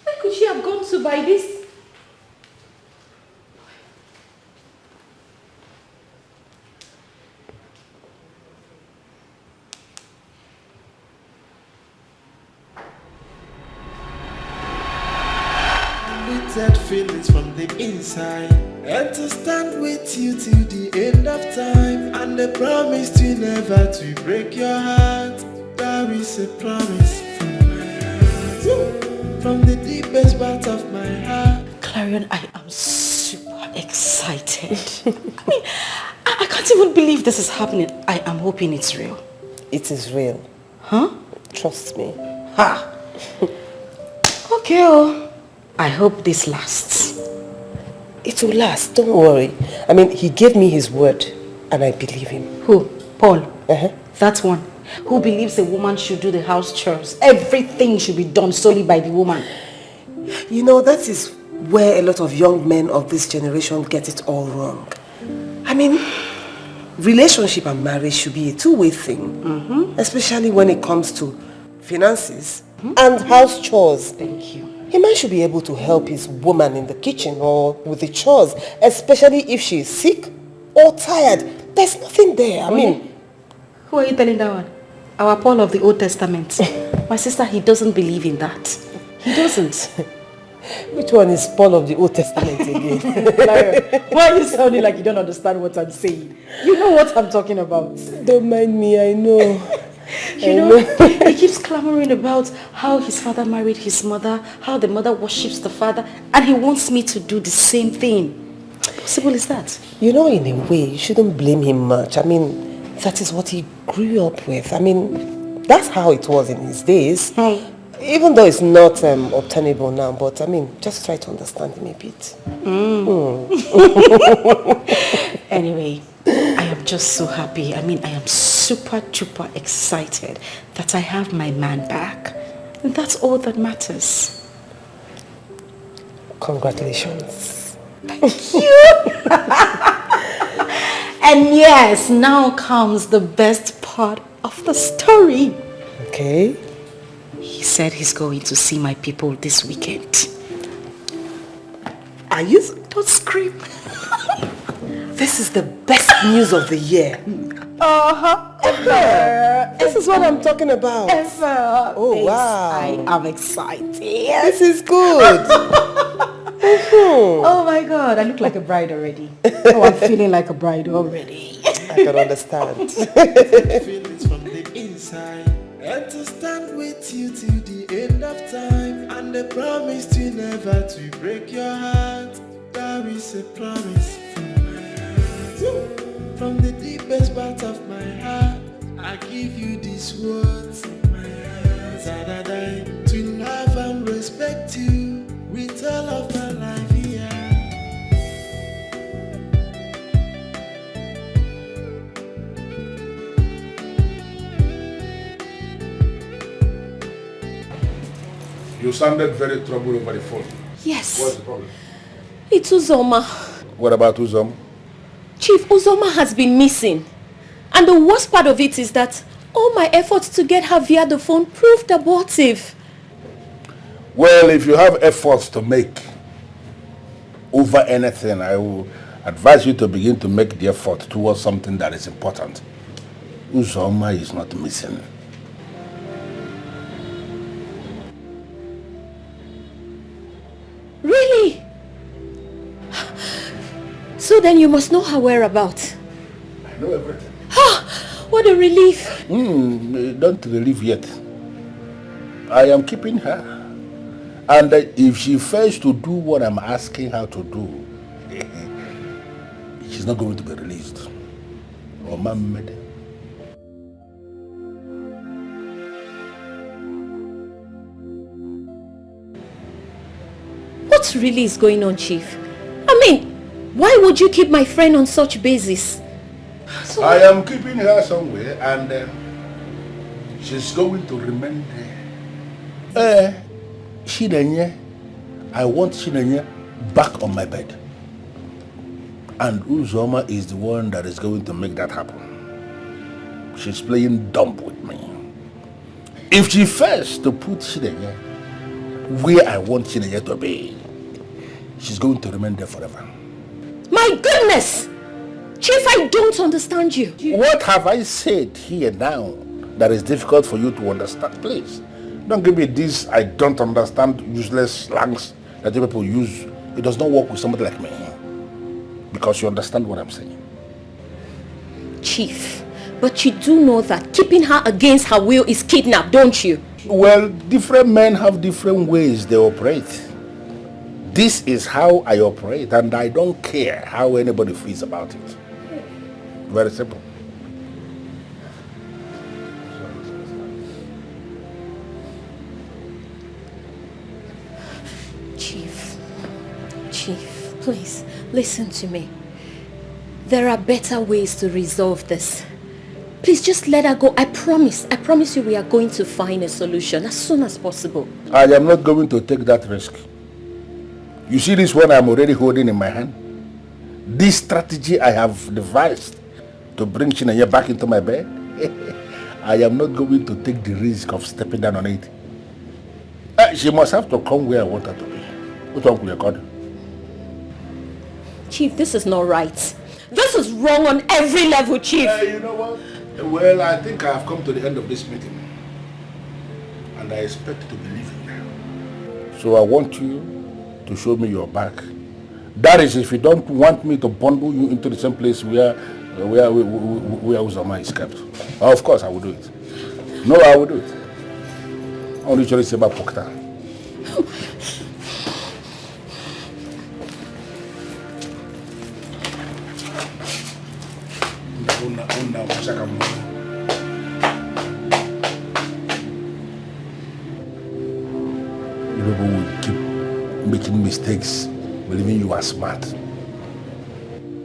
Where could she have gone to buy this? That feelings from the inside, and to stand with you till the end of time, and the promise to never to break your heart. That is a promise from my heart, from the deepest part of my heart. Clarion, I am super excited. I mean, I can't even believe this is happening. I am hoping it's real. It is real. Huh? Trust me. Ha! Okay, oh. I hope this lasts. It will last, don't worry. I mean, he gave me his word and I believe him. Who? Paul? That one. Who believes a woman should do the house chores. Everything should be done solely by the woman. You know, that is where a lot of young men of this generation get it all wrong. I mean, relationship and marriage should be a two-way thing. Especially when it comes to finances and house chores. Thank you. A man should be able to help his woman in the kitchen or with the chores, especially if she is sick or tired. There's nothing there. I mean... Who are you telling that one? Our Paul of the Old Testament. My sister, he doesn't believe in that. He doesn't. Which one is Paul of the Old Testament again? Clara, why are you sounding like you don't understand what I'm saying? You know what I'm talking about. Don't mind me, I know. You know, he keeps clamoring about how his father married his mother, how the mother worships the father, and he wants me to do the same thing. How possible is that? You know, in a way, you shouldn't blame him much. I mean, that is what he grew up with. I mean, that's how it was in his days. Even though it's not obtainable now, but I mean, just try to understand him a bit. Anyway, I am just so happy. I mean, I am super excited that I have my man back. And that's all that matters. Congratulations. Thank you. And yes, now comes the best part of the story. Okay. He said he's going to see my people this weekend. Are you? Don't scream. This is the best news of the year. Ever. This is what I'm talking about. Ever. Oh, Thanks. wow. I am excited. This is good. Oh my God, I look like a bride already. Oh, I'm feeling like a bride already. I can understand. Feelings from the inside, and to stand with you till the end of time, and the promise to never to break your heart. That is a promise from my heart, From the deepest part of my heart, I give you these words in my heart. That I die to love and respect you with all of my life here. You sounded very troubled over the phone. Yes. What's the problem? It's Uzoma. What about Uzoma? Chief, Uzoma has been missing. And the worst part of it is that all my efforts to get her via the phone proved abortive. Well, if you have efforts to make over anything, I will advise you to begin to make the effort towards something that is important. Uzoma is not missing. Really? So then you must know her whereabouts. I know everything. What a relief. Don't relieve yet. I am keeping her. And if she fails to do what I'm asking her to do, she's not going to be released. Or Maid. What really is going on, Chief? I mean, why would you keep my friend on such basis? So I am keeping her somewhere and she's going to remain there. Chinenye, I want Chinenye back on my bed. And Uzoma is the one that is going to make that happen. She's playing dumb with me. If she fails to put Chinenye where I want Chinenye to be, she's going to remain there forever. My goodness! Chief, I don't understand you. What have I said here now that is difficult for you to understand? Please, don't give me this I don't understand useless slangs that people use. It does not work with somebody like me. Because you understand what I'm saying. Chief, but you do know that keeping her against her will is kidnap, don't you? Well, different men have different ways they operate. This is how I operate, and I don't care how anybody feels about it. Very simple. Chief, please, listen to me. There are better ways to resolve this. Please just let her go. I promise you we are going to find a solution as soon as possible. I am not going to take that risk. You see this one I'm already holding in my hand? This strategy I have devised to bring Chinenye back into my bed, I am not going to take the risk of stepping down on it. She must have to come where I want her to be. Which one could you call? Chief, this is not right. This is wrong on every level, Chief. You know what? Well, I think I have come to the end of this meeting. And I expect to be leaving now. So I want you to show me your back. That is if you don't want me to bundle you into the same place where Uzoma is kept. Of course I will do it. No, I will do it. I will literally say about Pokta. You people will keep making mistakes, believing you are smart.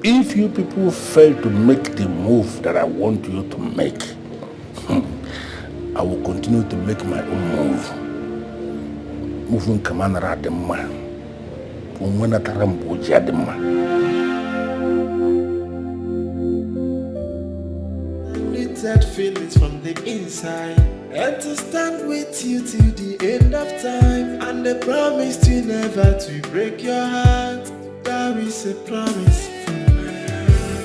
If you people fail to make the move that I want you to make, I will continue to make my own move. Moving Kamanara Dema. Umwenataramboja Dema. That feelings from the inside, and to stand with you till the end of time, and the promise to never to break your heart. That is a promise from my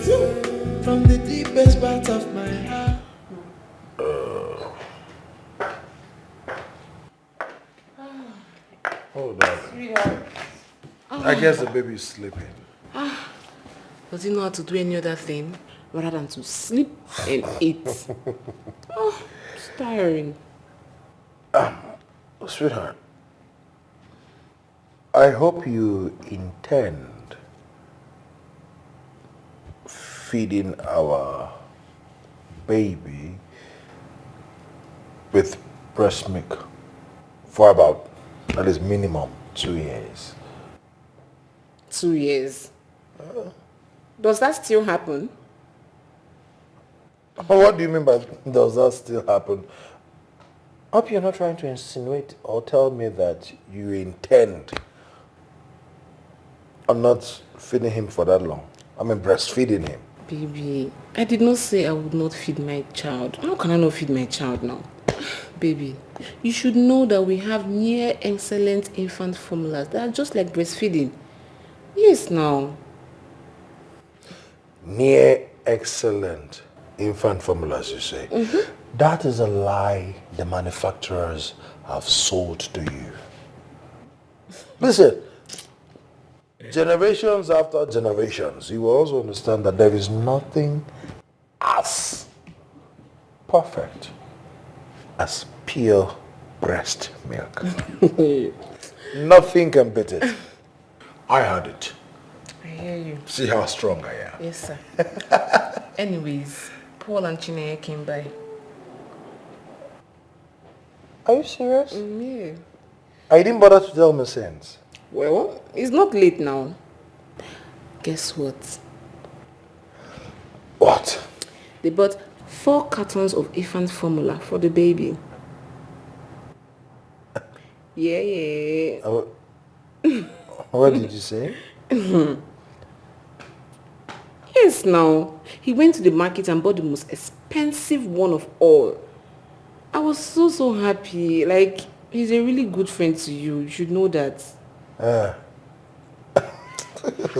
heart, from the deepest part of my heart. Hold on. Sweetheart. I guess the baby is sleeping. Does he know how to do any other thing rather than to sleep and eat? It's tiring. Sweetheart, I hope you intend feeding our baby with breast milk for about at least minimum 2 years. 2 years? Does that still happen? What do you mean by does that still happen? Hope you're not trying to insinuate or tell me that you intend on not feeding him for that long. I mean breastfeeding him. Baby, I did not say I would not feed my child. How can I not feed my child now? Baby, you should know that we have near excellent infant formulas that are just like breastfeeding. Yes, now. Near excellent infant formulas, you say? Mm-hmm. That is a lie the manufacturers have sold to you. Listen, generations after generations, you will also understand that there is nothing as perfect as pure breast milk. Nothing can beat it. I had it. I hear you. See how strong I am. Yes, sir. Anyways, Paul and Chineye came by. Are you serious? Yeah. I didn't bother to tell me since. Well, it's not late now. Guess what? What? They bought 4 cartons of infant formula for the baby. Yeah. What did you say? Yes, now. He went to the market and bought the most expensive one of all. I was so happy. Like, he's a really good friend to you. You should know that.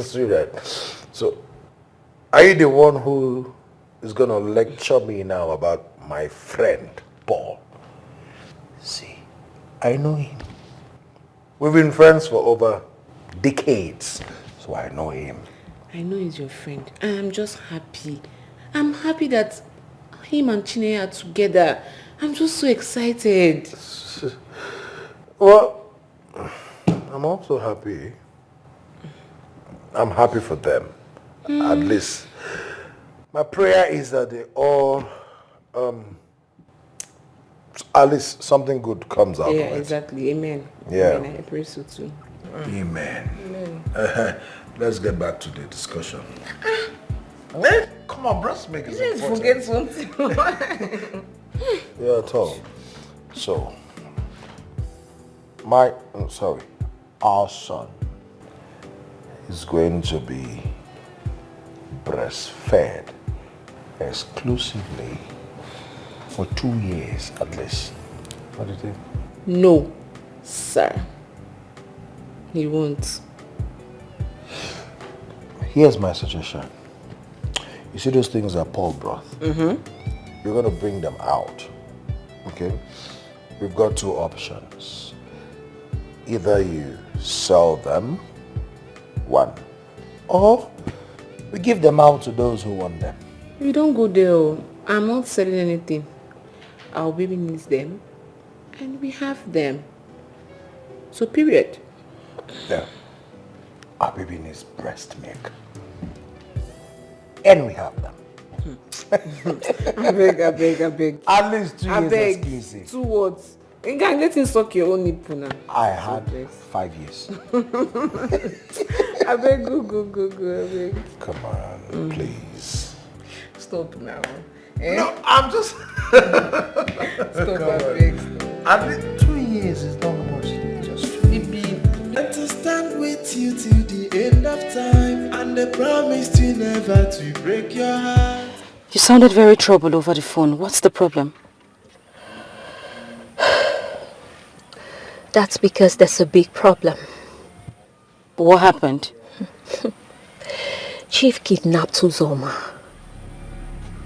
Sweetheart. So, are you the one who is going to lecture me now about my friend, Paul? See, I know him. We've been friends for over decades, so I know him. I know he's your friend. I'm just happy. I'm happy that him and Chineye are together. I'm just so excited. Well, I'm also happy. I'm happy for them. At least. My prayer is that they all, at least something good comes out of it. Yeah, exactly. Amen. Yeah. Amen. I pray so too. Amen. Amen. Let's get back to the discussion. Hey, come on, breast milk is Let's important. forget something. Yeah, at all. So, our son is going to be breastfed exclusively for 2 years at least. What do you think? No, sir. He won't. Here's my suggestion. You see those things that Paul brought? Mm-hmm. You're going to bring them out. Okay? We've got 2 options. Either you sell them, 1, or we give them out to those who want them. You don't go there. I'm not selling anything. Our baby needs them, and we have them. So period. Yeah. Our baby needs breast milk. And we have them. I beg. At least 2 years beg. exclusive. 2 words. You can let him suck your own nipple now. I had 5 years. I beg, go, I beg. Come on, please. Stop now. No, I'm just... Stop, I beg. At least 2 years is not much. Just And to stand with you till the end of time, and they promised you never to break your heart. You sounded very troubled over the phone. What's the problem? That's because there's a big problem. What happened? Chief kidnapped Uzoma.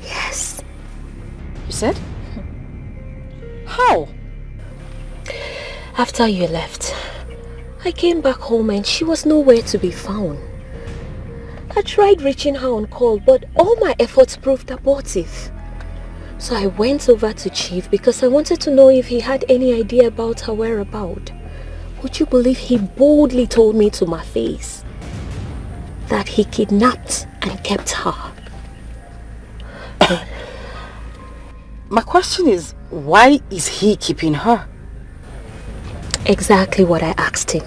Yes. You said? How? After you left, I came back home and she was nowhere to be found. I tried reaching her on call, but all my efforts proved abortive. So I went over to Chief because I wanted to know if he had any idea about her whereabouts. Would you believe he boldly told me to my face that he kidnapped and kept her? My question is, why is he keeping her? Exactly what I asked him.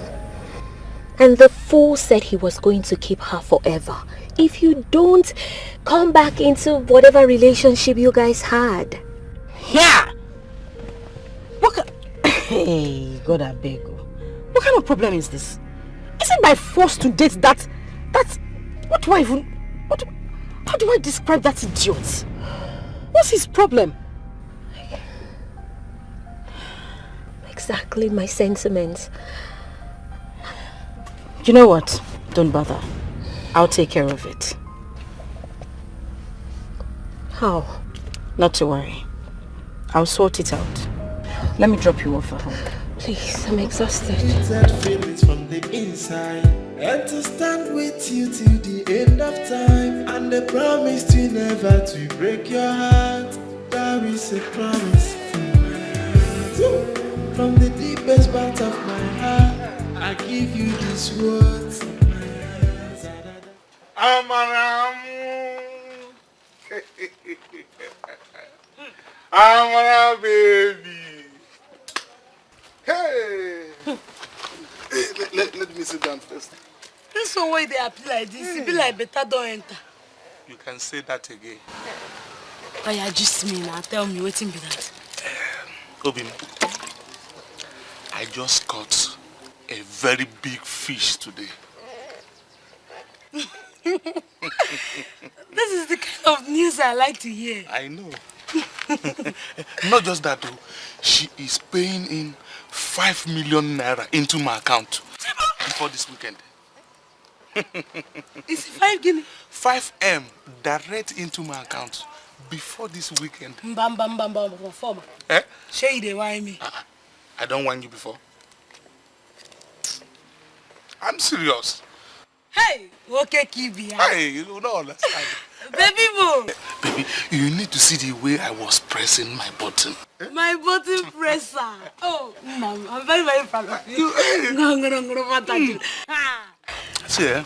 And the fool said he was going to keep her forever. If you don't come back into whatever relationship you guys had. Yeah! Hey, God I beg you. What kind of problem is this? Is it by force to date that... How do I describe that idiot? What's his problem? Exactly my sentiments. You know what? Don't bother. I'll take care of it. How? Not to worry. I'll sort it out. Let me drop you off at home. Please, I'm exhausted. Feelings from the inside, and to stand with you till the end of time, and the promise to never to break your heart. That is a promise. From the deepest part of my heart, I give you these words. Amara, baby. Hey. Let me sit down first. This one way they appeal like this, it be like better don't enter. You can say that again. Oh yeah, just me now. Tell me waiting be that. Obim, I just caught a very big fish today. This is the kind of news I like to hear. I know. Not just that though, she is paying in 5 million naira into my account before this weekend. It's 5 guinea? 5M direct into my account before this weekend. Bam bam bam bam form. Eh? Shay they whine me. I don't whine you before. I'm serious. Hey, okay, Kibi. Hey, you don't understand. Baby boo. Baby, you need to see the way I was pressing my button. My button presser. Oh, mom, I'm very, very proud of you. See,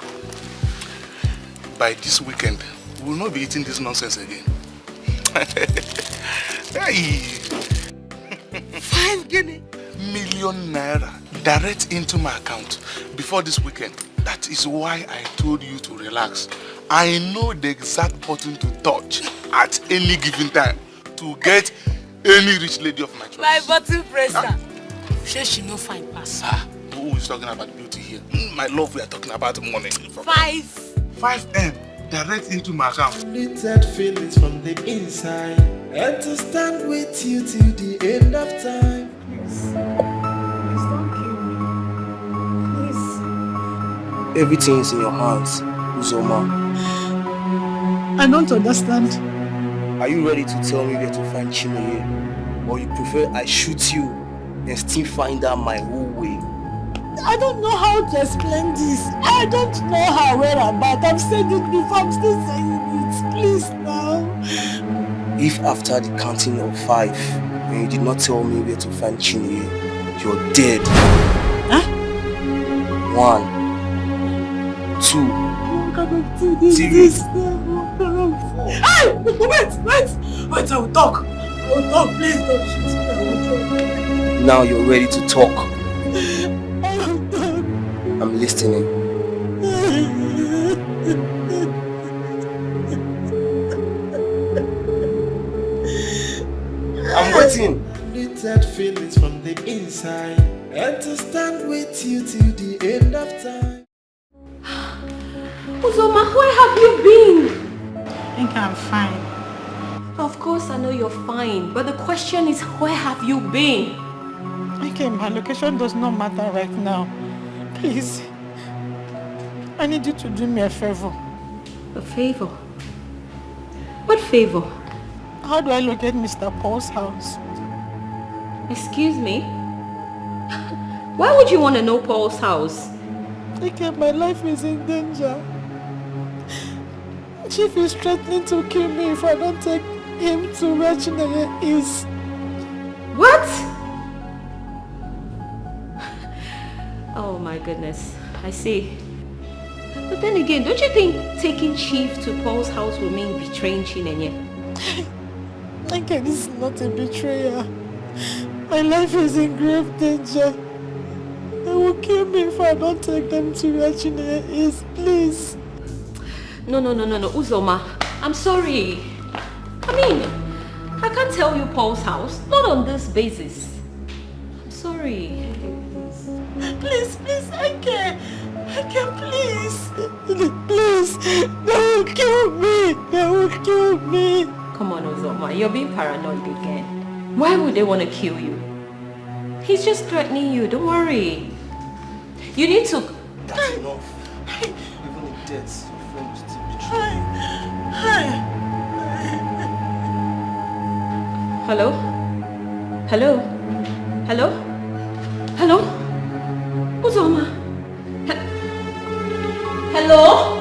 by this weekend, we will not be eating this nonsense again. Hey. 5 guinea. Million naira direct into my account before this weekend. That is why I told you to relax. I know the exact button to touch at any given time to get any rich lady of my choice. My button presser. She no fine pass. Who is talking about beauty here? My love, we are talking about money. 5M direct into my account. Little feelings from the inside, and to stand with you till the end of time. Please don't kill me. Please. Everything is in your hands, Uzoma. I don't understand. Are you ready to tell me where to find Chinonye? Or you prefer I shoot you and still find out my whole way? I don't know how to explain this. I don't know how where I'm at. I've said it before, I'm still saying it. Please now. If after the counting of 5 and you did not tell me where to find Chinonye, you're dead. Huh? 1, 2, I'm gonna do this. Hey! Wait! I will talk. Please don't shoot me. I will talk. now you're ready to talk. I'm listening. I'm waiting. Little feelings from the inside, and to stand with you till the end of time. Uzoma, where have you been? I think I'm fine. Of course I know you're fine, but the question is, where have you been? Okay, my location does not matter right now. Please, I need you to do me a favor. A favor? What favor? How do I locate Mr. Paul's house? Excuse me? Why would you want to know Paul's house? Okay, my life is in danger. Chief is threatening to kill me if I don't take him to where Chinonye is. What? Oh my goodness, I see. But then again, don't you think taking Chief to Paul's house will mean betraying Chinonye? Dikeh, this is not a betrayal. My life is in grave danger. They will kill me if I don't take them to where Chineye is, please. No, Uzoma, I'm sorry. I mean, I can't tell you Paul's house, not on this basis. I'm sorry. Please, Dikeh, please. Please, they will kill me. Come on, Uzoma, you're being paranoid again. Why would they want to kill you? He's just threatening you, don't worry. You need to... That's enough. Even in death, your friend will still betray you. Hello? Uzoma? Hello?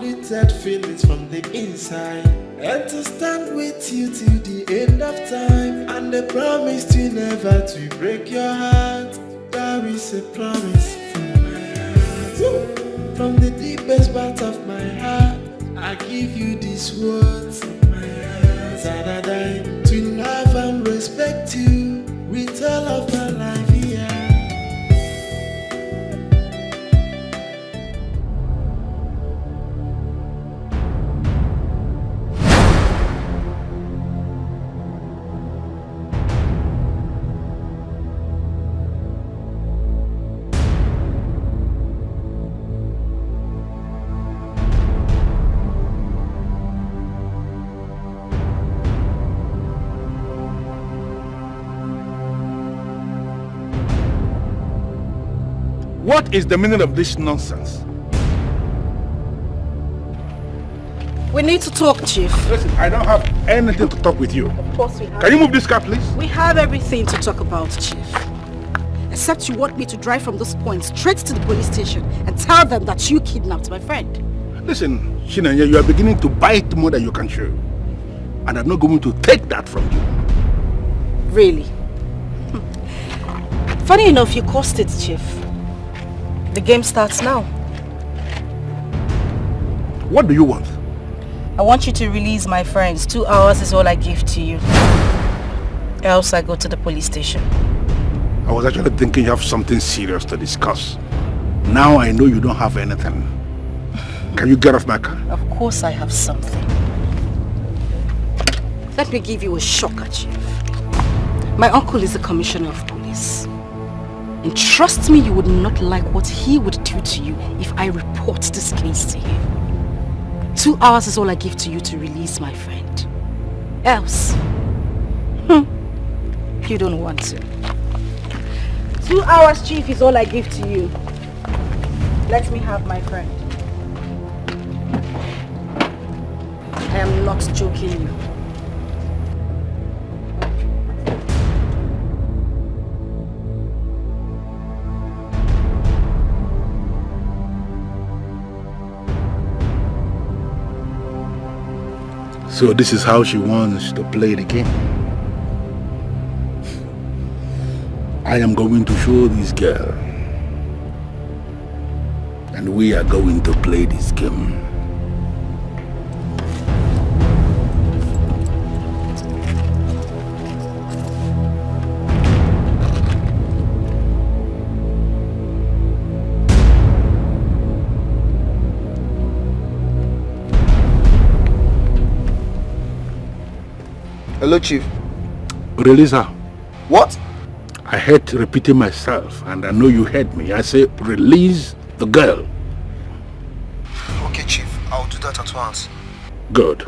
Little feelings from the inside, and to stand with you till the end of time, and the promise to never to break your heart. There is a promise from my heart. From the deepest part of my heart, I give you these words from my heart. That I die to love and respect you with all of my life here. What is the meaning of this nonsense? We need to talk, Chief. Listen, I don't have anything to talk with you. Of course we have. Can you move this car, please? We have everything to talk about, Chief. Except you want me to drive from this point straight to the police station and tell them that you kidnapped my friend. Listen, Chineye, you are beginning to bite more than you can chew. And I'm not going to take that from you. Really? Funny enough, you caused it, Chief. The game starts now. What do you want? I want you to release my friends. 2 hours is all I give to you. Else I go to the police station. I was actually thinking you have something serious to discuss. Now I know you don't have anything. Can you get off my car? Of course I have something. Let me give you a shocker, Chief. My uncle is the commissioner of police. And trust me, you would not like what he would do to you if I report this case to him. 2 hours is all I give to you to release my friend. Else, you don't want to. 2 hours, Chief, is all I give to you. Let me have my friend. I am not joking you. So this is how she wants to play the game. I am going to show this girl. And we are going to play this game. Hello, Chief. Release her. What? I hate repeating myself, and I know you heard me. I say release the girl. Okay, Chief. I'll do that at once. Good.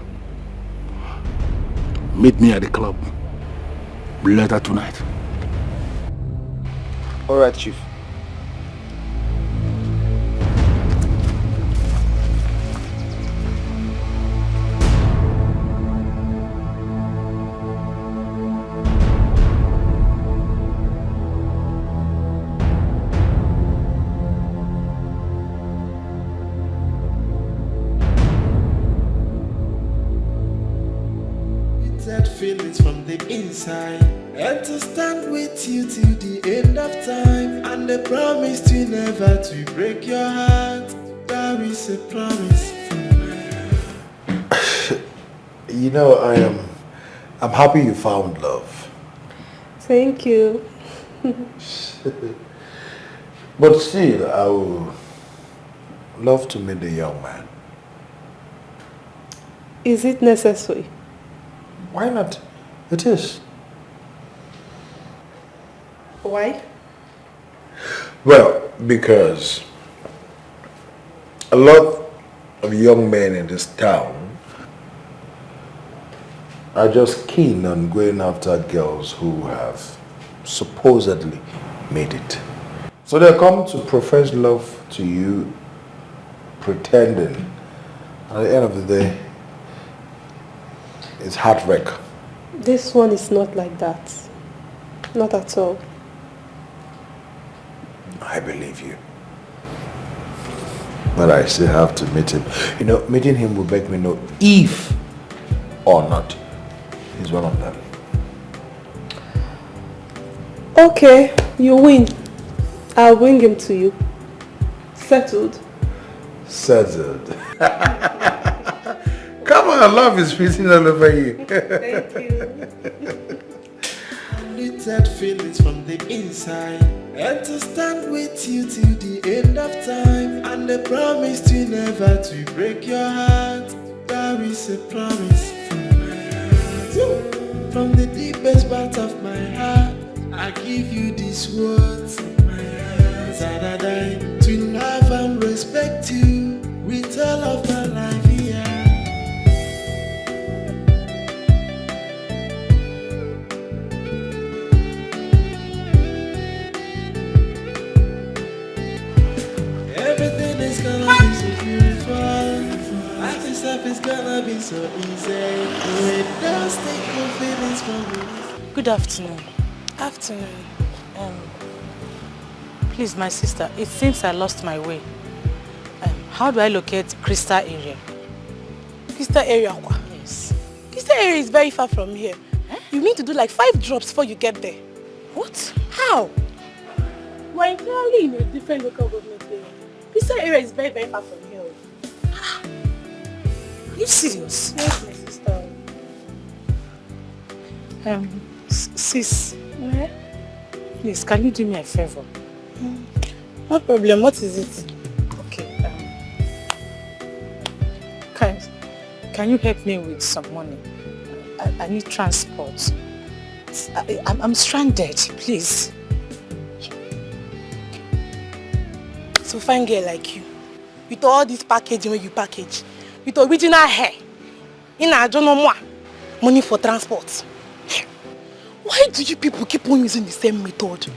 Meet me at the club later tonight. All right, Chief. Feelings from the inside, and to stand with you till the end of time, and the promise to never to break your heart. There is a promise from my heart. You know, I'm happy you found love. Thank you. But still, I would love to meet the young man. Is it necessary? Why not? It is. Why? Well, because a lot of young men in this town are just keen on going after girls who have supposedly made it. So they come to profess love to you, pretending. At the end of the day, it's heartbreak. This one is not like that. Not at all. I believe you. But I still have to meet him. You know, meeting him will make me know if or not he's one of them. Okay, you win. I'll bring him to you. Settled? Settled. Come on, love is freezing all over you. Thank you. Unlimited feelings from the inside, and to stand with you till the end of time, and the promise to never to break your heart. There is a promise from my heart, from the deepest part of my heart. I give you these words, that I die to love and respect you with all of my life here. Everything is gonna be so beautiful. Life itself is gonna be so easy. It does take your feelings from me. Good afternoon. Afternoon. Please, my sister, it seems I lost my way. How do I locate Crystal area? Crystal area? Yes. Crystal area is very far from here. You need to do like 5 drops before you get there. What? How? We're entirely in a different local government area. Crystal area is very, very far from here. Are you serious? Yes, my sister. Sis, Yeah? please, can you do me a favor? No problem. What is it? Okay. Can you help me with some money? I need transport. I'm stranded, please. So fine girl like you, with all this packaging when you package, with original hair, I don't know more money for transport. Why do you people keep on using the same method?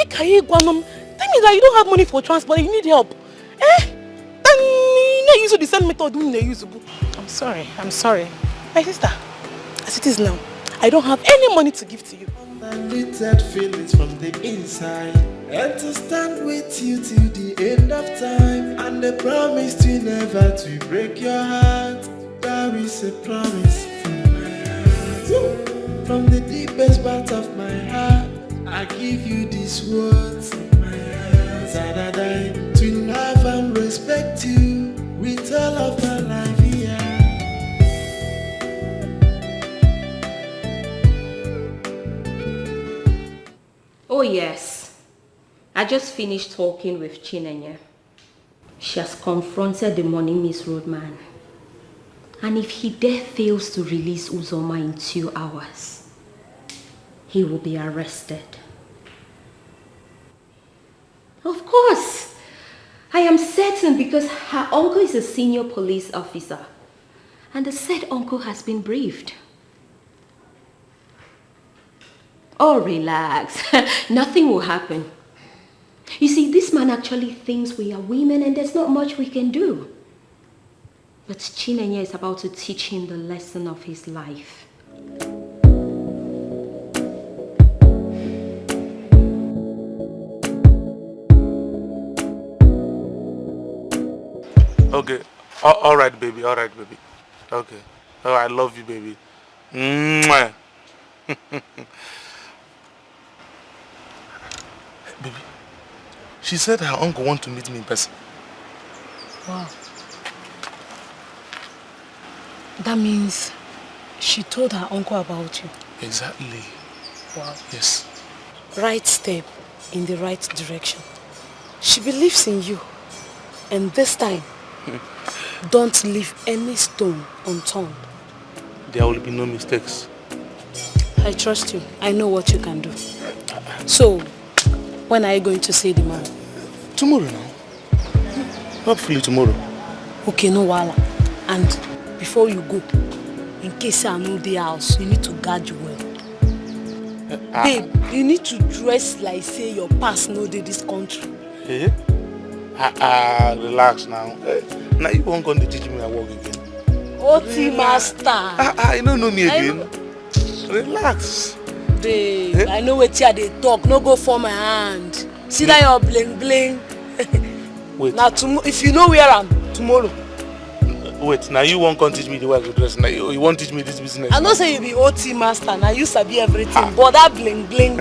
Tell me that you don't have money for transport, you need help. Then you use the same method you use. I'm sorry. My sister, as it is now, I don't have any money to give to you. Unlimited feelings from the inside, and to stand with you till the end of time, and the promise to never to break your heart. There is a promise from my heart, from the deepest part of my heart. I give you these words, that I die to love and respect you with all of my life here. Oh yes, I just finished talking with Chinenye. She has confronted the money misroad man. And if he dare fails to release Uzoma in 2 hours, he will be arrested. Of course, I am certain because her uncle is a senior police officer and the said uncle has been briefed. Oh, relax. Nothing will happen. You see, this man actually thinks we are women and there's not much we can do. But Chinenye is about to teach him the lesson of his life. Okay. All right, baby. All right, baby. Okay. Oh, I love you, baby. Mwah. Baby, she said her uncle wants to meet me in person. Wow. That means she told her uncle about you. Exactly. Wow. Yes. Right step in the right direction. She believes in you. And this time, don't leave any stone unturned. There will be no mistakes. I trust you. I know what you can do. So, when are you going to see the man? Tomorrow now. Hopefully tomorrow. Okay, no wala. And before you go, in case I know the house, you need to guard you well. Babe, you need to dress like say your past no dey this country. Eh? Relax now. Now you won't go to teach me how to work again. OT master. You don't know me again. Relax. Babe, I know what they talk. No go for my hand. See that your bling bling. Wait. Now if you know where I'm tomorrow. Wait, now you won't come teach me the way I go dress. Now you won't teach me this business. I know say you be OT master. Now you sabi everything. But that bling bling.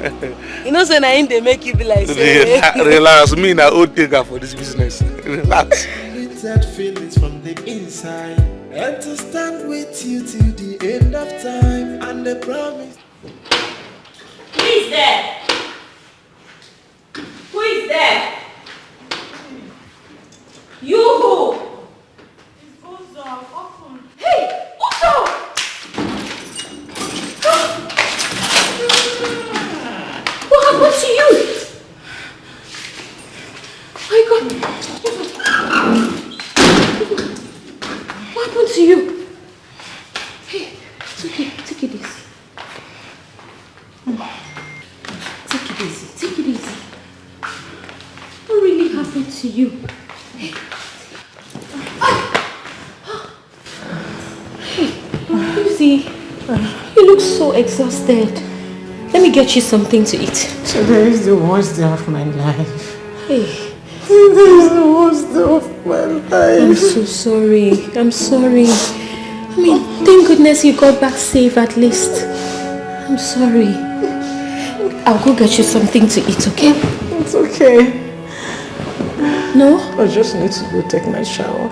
You know say na him they make you be like say. Relax, me na old taker for this business. Relax. Limited feelings from the inside, and to stand with you till the end of time, and the promise. Who is there? Who is there? You who? Hey, Uzo! What happened to you? My God! What happened to you? Hey, it's okay. Take it easy. Take it easy. Take it easy. What really happened to you? Hey. Lucy, you look so exhausted. Let me get you something to eat. Today is the worst day of my life. Hey. Today is the worst day of my life. I'm so sorry. I'm sorry. I mean, thank goodness you got back safe at least. I'm sorry. I'll go get you something to eat, okay? It's okay. No? I just need to go take my shower.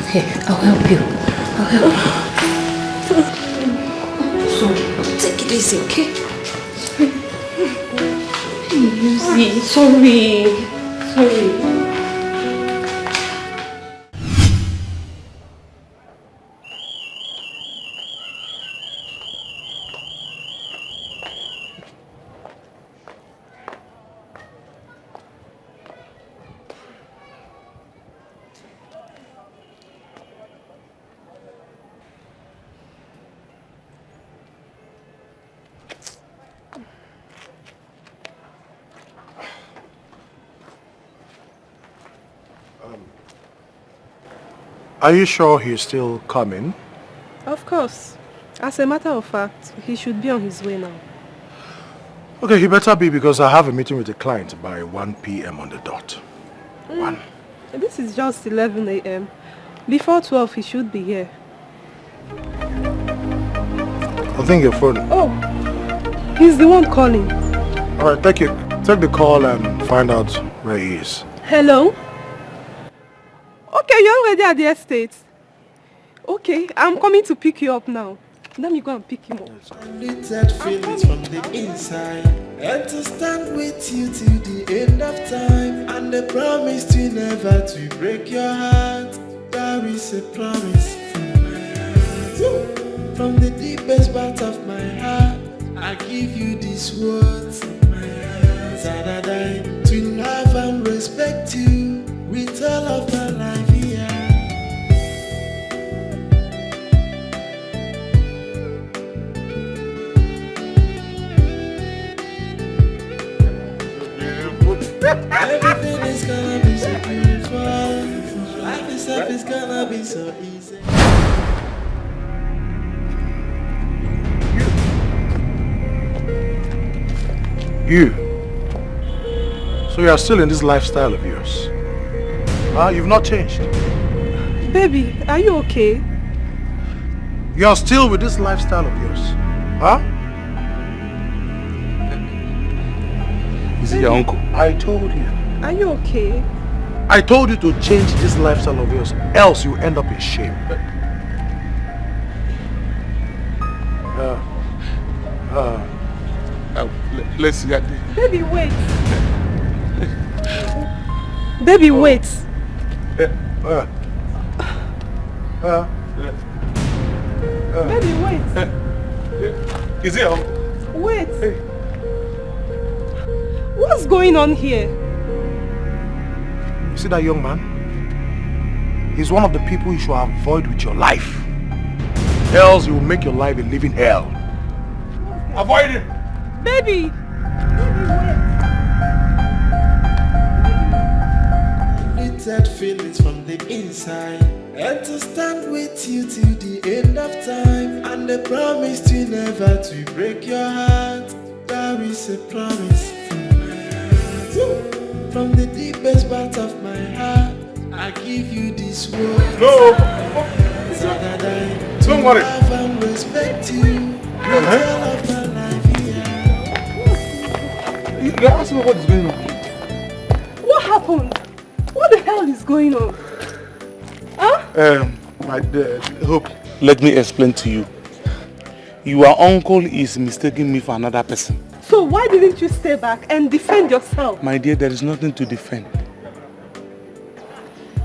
Okay, I'll help you. I'll help you. So, take it easy, okay? Easy. Sorry. Are you sure he's still coming? Of course. As a matter of fact, he should be on his way now. Okay, he better be because I have a meeting with the client by 1 p.m. on the dot. 1. This is just 11 a.m. Before 12, he should be here. I think your phone. Oh, he's the one calling. Alright, take the call and find out where he is. Hello? Okay, you're already at the estate. Okay, I'm coming to pick you up now. Let me go and pick him up. Limited feelings from the inside, and to stand with you till the end of time, and the promise to never to break your heart. There is a promise from my heart. From the deepest part of my heart, I give you these words from my heart. That I die to love and respect you with all of my life here. Everything is gonna be so beautiful. Life itself is gonna be so easy. You. So you are still in this lifestyle of yours? You've not changed. Baby, are you okay? You are still with this lifestyle of yours? Huh? Is he your uncle? I told you. Are you okay? I told you to change this lifestyle of yours, else you end up in shame. Let's see that. Baby, wait. Baby, wait. Baby, wait. Is it? Wait. What's going on here? You see that young man? He's one of the people you should avoid with your life. Else you will make your life a living hell. Avoid him! Baby! Limited feelings from the inside, and to stand with you till the end of time, and the promise to never to break your heart. There is a promise from my heart. From the deepest part of my heart, I give you this word. No! So that I Don't worry. love and respect you. With all of my life here. You ask me what is going on. What happened? What the hell is going on? Huh? My dad, Hope, let me explain to you. Your uncle is mistaking me for another person. So why didn't you stay back and defend yourself? My dear, there is nothing to defend.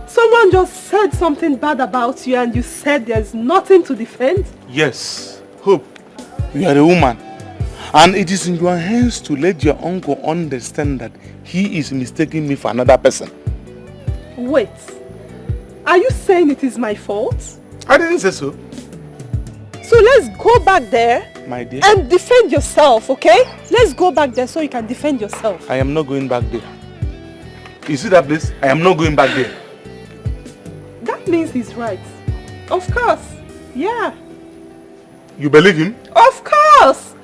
Someone just said something bad about you and you said there's nothing to defend? Yes, Hope, you are a woman. And it is in your hands to let your uncle understand that he is mistaking me for another person. Wait, are you saying it is my fault? I didn't say so. So let's go back there, my dear, and defend yourself, okay? Let's go back there so you can defend yourself. I am not going back there. You see that place? I am not going back there. That means he's right. Of course. Yeah. You believe him? Of course.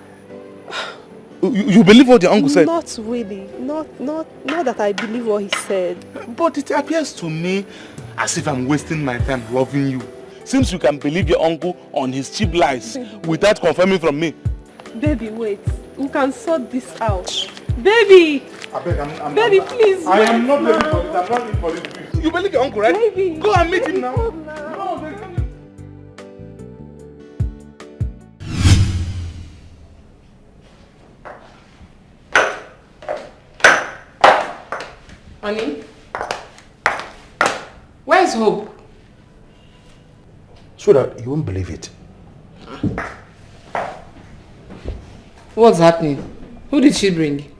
You believe what your uncle said? Not really. Not that I believe what he said. But it appears to me as if I'm wasting my time loving you. Since you can believe your uncle on his cheap lies without confirming from me. Baby, wait. We can sort this out. Baby! Baby, please. I am not ready for this. I'm not ready for this. You believe your uncle, right? Baby. Go and meet him now. No, baby. Honey? Where's Hope? Sweetheart, you won't believe it. What's happening? Who did she bring?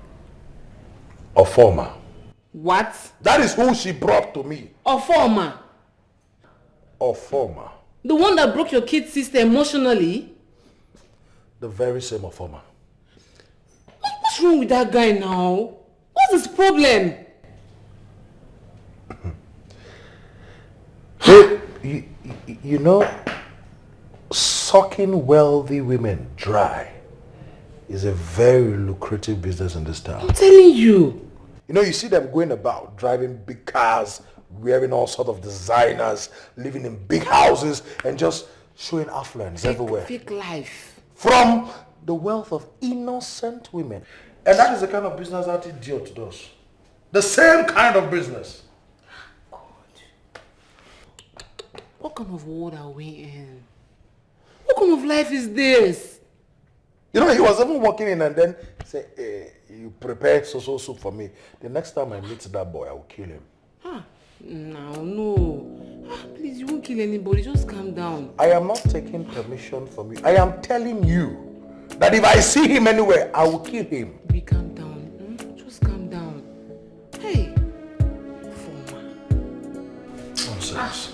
A former. What? That is who she brought to me. A former? A former. The one that broke your kid's sister emotionally? The very same former. What's wrong with that guy now? What's his problem? Hey, you know, sucking wealthy women dry is a very lucrative business in this town. I'm telling you. You know, you see them going about, driving big cars, wearing all sorts of designers, living in big houses, and just showing affluence everywhere. Fake life. From the wealth of innocent women. And that is the kind of business that idiot does. The same kind of business. What kind of world are we in? What kind of life is this? You know, he was even walking in and then say, hey, you prepare so soup for me. The next time I meet that boy, I will kill him. No. Please, you won't kill anybody. Just calm down. I am not taking permission from you. I am telling you that if I see him anywhere, I will kill him. Be calm down. Just calm down. Hey. Nonsense.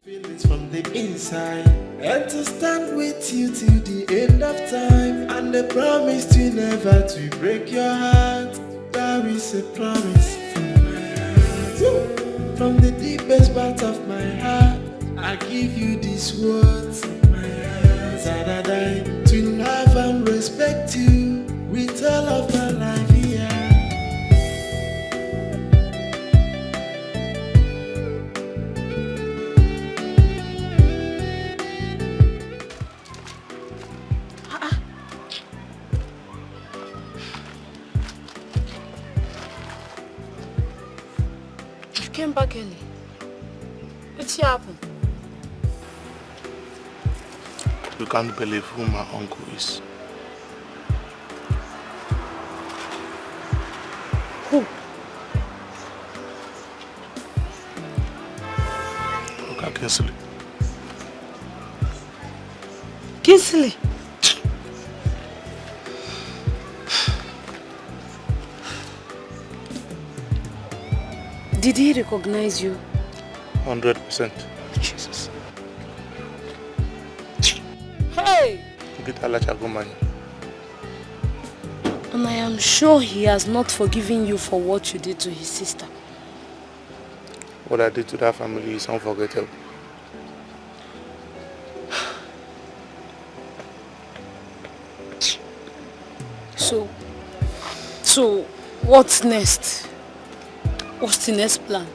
Feelings from the inside, and to stand with you till the end of time, and the promise to never to break your heart. There is a promise from my heart. From the deepest part of my heart, I give you these words from my heart. That I to love and respect you with all of my life here. Came back early. What's happened? You can't believe who my uncle is. Who? Look at Kinsley. Kinsley? Did he recognize you? 100%. Jesus. Hey! And I am sure he has not forgiven you for what you did to his sister. What I did to that family is unforgettable. So, what's next? What's the next plan?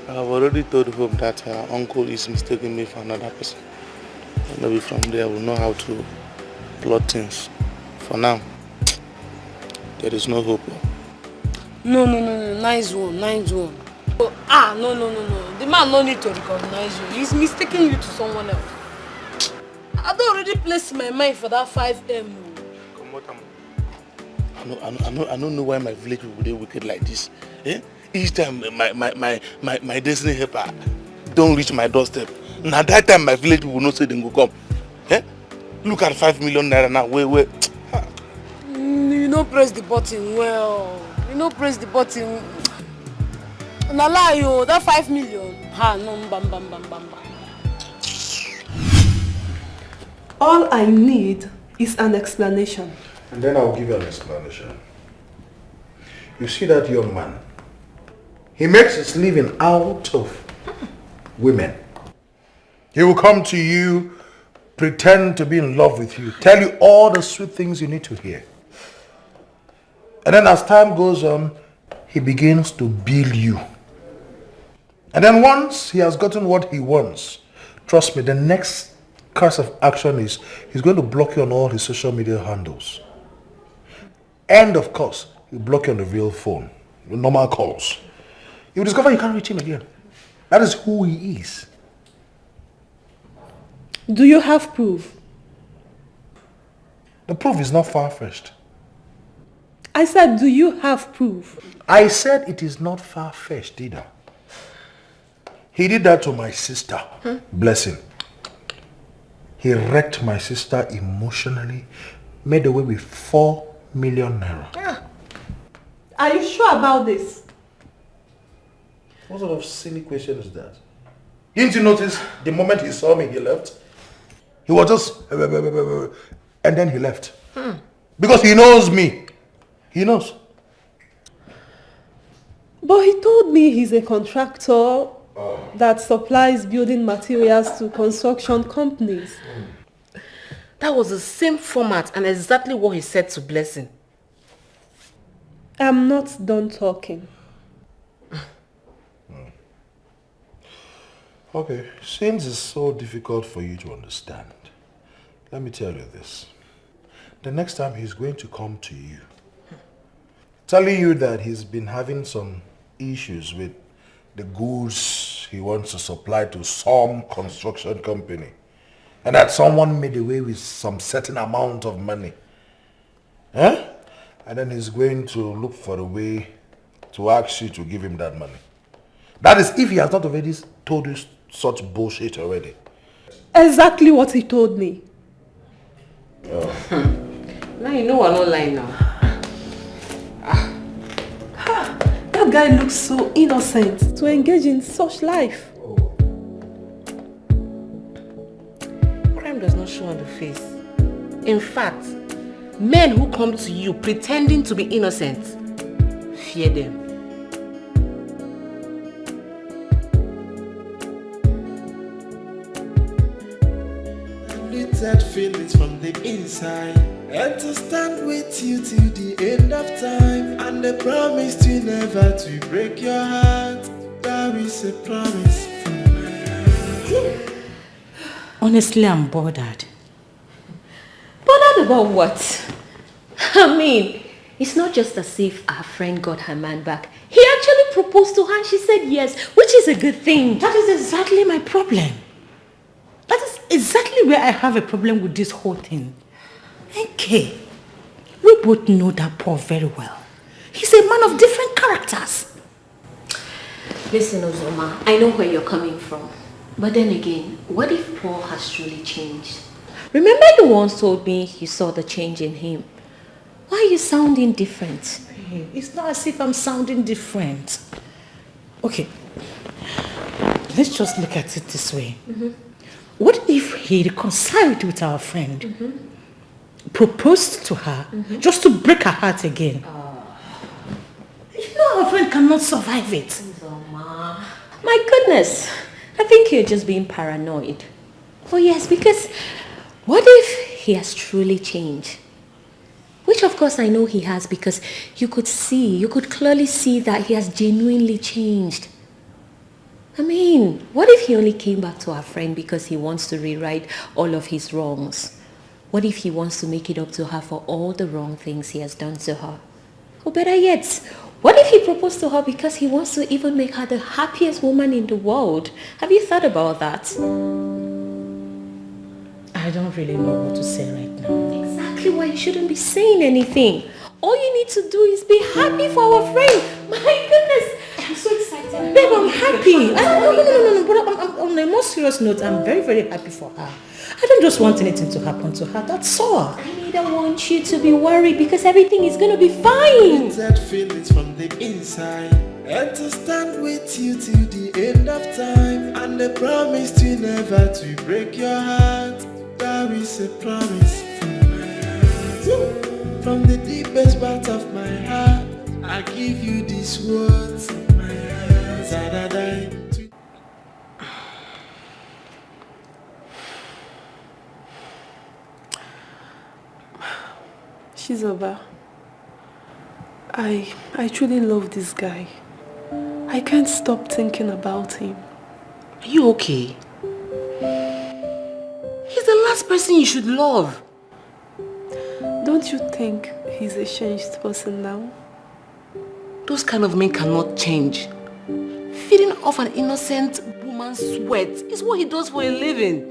I have already told Hope that her uncle is mistaking me for another person. And maybe from there we'll know how to plot things. For now, there is no hope. No, nice one. Oh, no. The man no need to recognize you. He's mistaking you to someone else. I don't already placed my mind for that 5M. I don't know why my village people are wicked like this. Eh? Each time my destiny helper don't reach my doorstep. Now that time my village people will not say they go come. Eh? Look at 5 million naira now. Wait. You don't press the button well. You don't press the button. Na lie yo, that 5 million. No, bam. All I need is an explanation. And then I'll give you an explanation. You see that young man? He makes his living out of women. He will come to you, pretend to be in love with you, tell you all the sweet things you need to hear. And then as time goes on, he begins to bill you. And then once he has gotten what he wants, trust me, the next course of action is he's going to block you on all his social media handles. And of course, he'll block you on the real phone, with normal calls. You'll discover you can't reach him again. That is who he is. Do you have proof? The proof is not far-fetched. I said, do you have proof? I said it is not far-fetched either. He did that to my sister. Bless him. He wrecked my sister emotionally, made away with 4 million naira. Are you sure about this? What sort of silly question is that? Didn't you notice the moment he saw me, he left? He was just... and then he left. Because he knows me. He knows. But he told me he's a contractor that supplies building materials to construction companies. That was the same format and exactly what he said to Blessing. I'm not done talking. Okay, since it's so difficult for you to understand, let me tell you this. The next time he's going to come to you, telling you that he's been having some issues with the goods he wants to supply to some construction company, and that someone made away with some certain amount of money. And then he's going to look for a way to ask you to give him that money. That is if he has not already told you such bullshit already. Exactly what he told me. Now you know I'm not lying now. That guy looks so innocent to engage in such life. Crime does not show on the face. In fact, men who come to you pretending to be innocent, fear them. Limited feelings from the inside, and to stand with you till the end of time, and the promise to never to break your heart. That is a promise from my heart. Honestly, I'm bothered. Bothered about what? I mean, it's not just as if our friend got her man back. He actually proposed to her and she said yes, which is a good thing. That is exactly my problem. exactly where I have a problem with this whole thing. Okay, we both know that Paul very well. He's a man of different characters. Listen, Ozoma, I know where you're coming from. But then again, what if Paul has truly changed? Remember you once told me you saw the change in him. Why are you sounding different? Hey, it's not as if I'm sounding different. Okay, let's just look at it this way. What if he reconciled with our friend, proposed to her, just to break her heart again? You know our friend cannot survive it. Ozoma, my goodness. I think you're just being paranoid. Oh yes, because what if he has truly changed? Which of course I know he has, because you could clearly see that he has genuinely changed. I mean, what if he only came back to our friend because he wants to rewrite all of his wrongs? What if he wants to make it up to her for all the wrong things he has done to her? Or better yet, what if he proposed to her because he wants to even make her the happiest woman in the world? Have you thought about that? I don't really know what to say right now. Exactly why you shouldn't be saying anything. All you need to do is be happy for our friend. My goodness, I'm so excited. Babe, I'm happy. No. But on a more serious note, I'm very, very happy for her. I don't just want anything to happen to her, that's all. I don't want you to be worried because everything is going to be fine. That feelings from the inside, and to stand with you till the end of time, and the promise to never to break your heart. That is a promise from the deepest part of my heart. I give you these words. Shizoba, I truly love this guy. I can't stop thinking about him. Are you okay? He's the last person you should love. Don't you think he's a changed person now? Those kind of men cannot change. Feeding off an innocent woman's sweat is what he does for a living.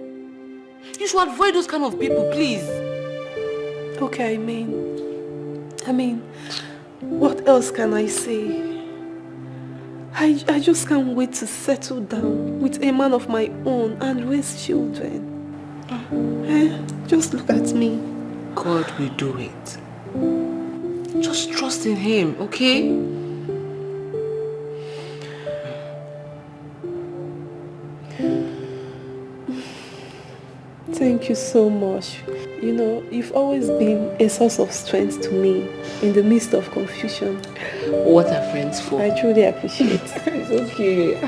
You should avoid those kind of people, please. Okay, I mean, what else can I say? I just can't wait to settle down with a man of my own and raise children. Just look at me. God will do it. Just trust in him, okay? Thank you so much. You know, you've always been a source of strength to me in the midst of confusion. What are friends for? I truly appreciate it. It's okay.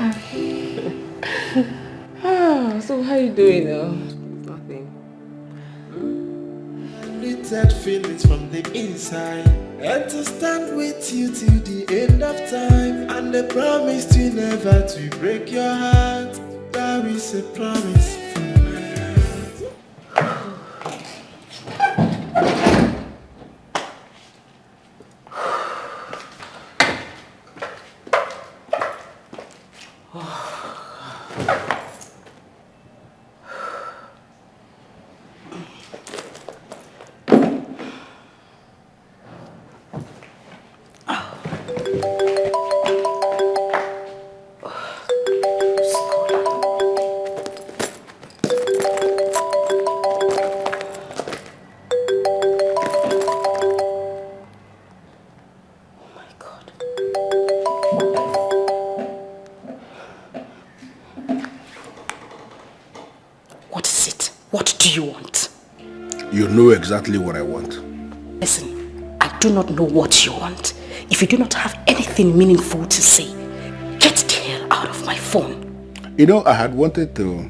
So how are you doing now? Nothing. That feelings from the inside, and to stand with you till the end of time, and the promise to never to break your heart. That is a promise. You know exactly what I want. Listen, I do not know what you want. If you do not have anything meaningful to say, get the hell out of my phone. You know, I had wanted to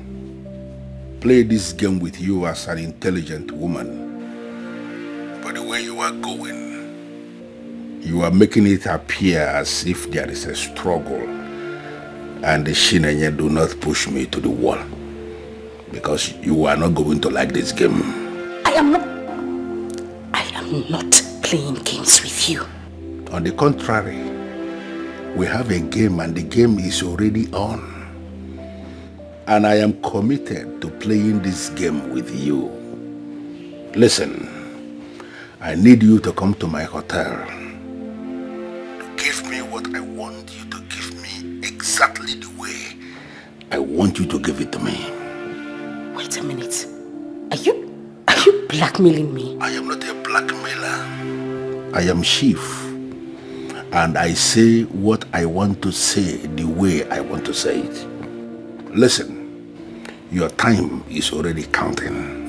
play this game with you as an intelligent woman. But the way you are going, you are making it appear as if there is a struggle. And the Shinenye do not push me to the wall. Because you are not going to like this game. I am not playing games with you. On the contrary, we have a game and the game is already on. And I am committed to playing this game with you. Listen, I need you to come to my hotel. Give me what I want you to give me exactly the way I want you to give it to me. Wait a minute. Are you blackmailing me? I am not a blackmailer. I am chief. And I say what I want to say the way I want to say it. Listen, your time is already counting.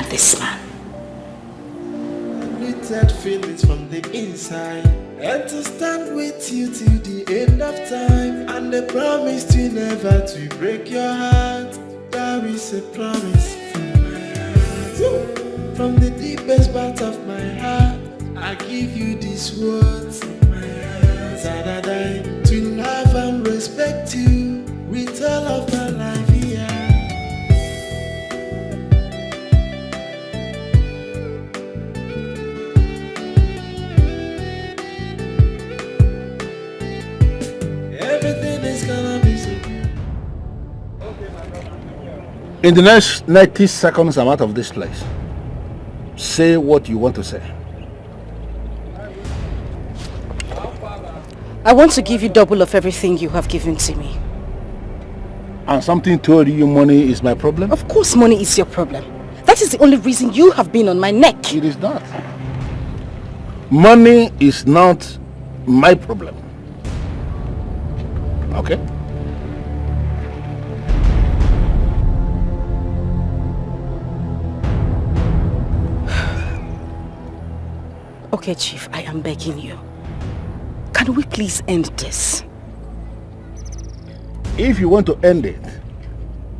This man. Limited feelings from the inside, and to stand with you till the end of time, and the promise to never to break your heart. There is a promise from my heart. From the deepest part of my heart, I give you these words from my heart. That I to love and respect you with all of my life here. In the next 90 seconds, I'm out of this place. Say what you want to say. I want to give you double of everything you have given to me. And something told you money is my problem? Of course money is your problem. That is the only reason you have been on my neck. It is not. Money is not my problem. Okay? Okay, Chief, I am begging you. Can we please end this? If you want to end it,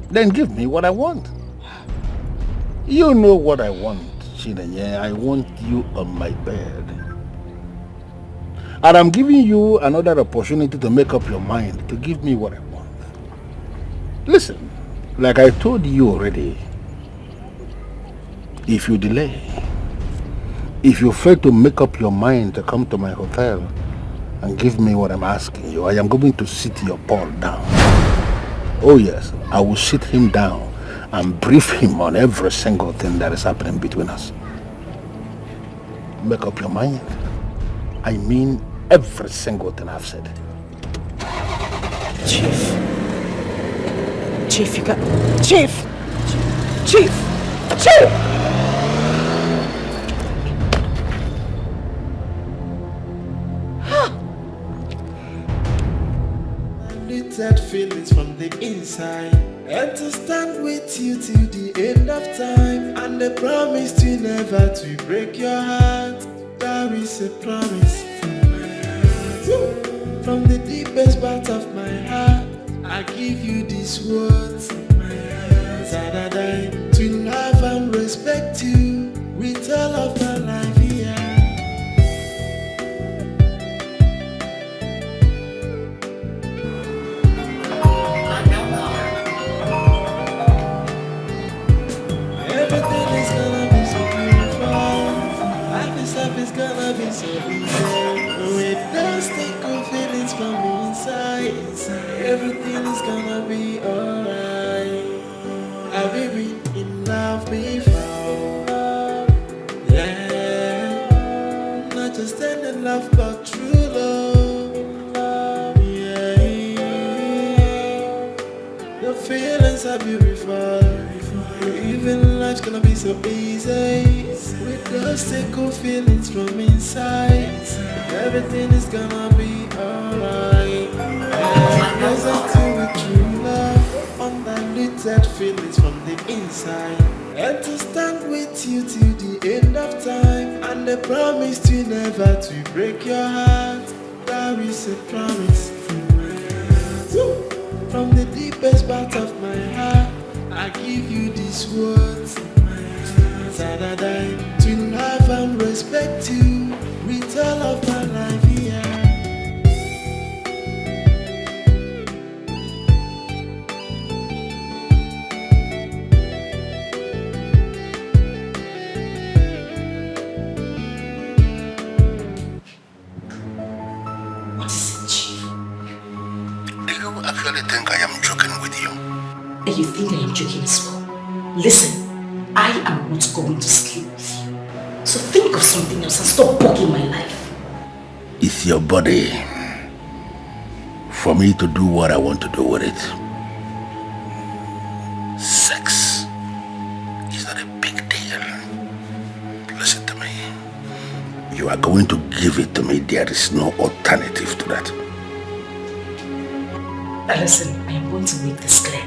then give me what I want. You know what I want, Chinenye. I want you on my bed. And I'm giving you another opportunity to make up your mind to give me what I want. Listen, like I told you already, if you delay, if you fail to make up your mind to come to my hotel and give me what I'm asking you, I am going to sit your Paul down. Oh yes, I will sit him down and brief him on every single thing that is happening between us. Make up your mind. I mean every single thing I've said. Chief, you got... Chief! Limited feelings from the inside, and to stand with you till the end of time, and the promise to never to break your heart. There is a promise from my heart. From the deepest part of my heart, I give you these words from my heart. That I to love and respect you with all of my life here. It's gonna be so easy. With those tickle feelings from inside, everything is gonna be alright. Have you been in love before? Yeah, not just any love but true love. Yeah, the feelings are beautiful. Even life's gonna be so easy. With those tickle feelings from inside, everything is gonna be alright. There's a with true love, undiluted feelings from the inside, and to stand with you till the end of time, and the promise to never to break your heart. That is a promise from my heart. From the deepest part of my heart, I give you these words. That I die to love and respect you with all of my life here. What is it, Chief? Do you actually think I am joking with you? And you think I am joking as well? Listen, I am not going to sleep with you. So think of something else and stop bugging my life. It's your body. For me to do what I want to do with it. Sex is not a big deal. Listen to me. You are going to give it to me. There is no alternative to that. Now listen, I am going to make this clear.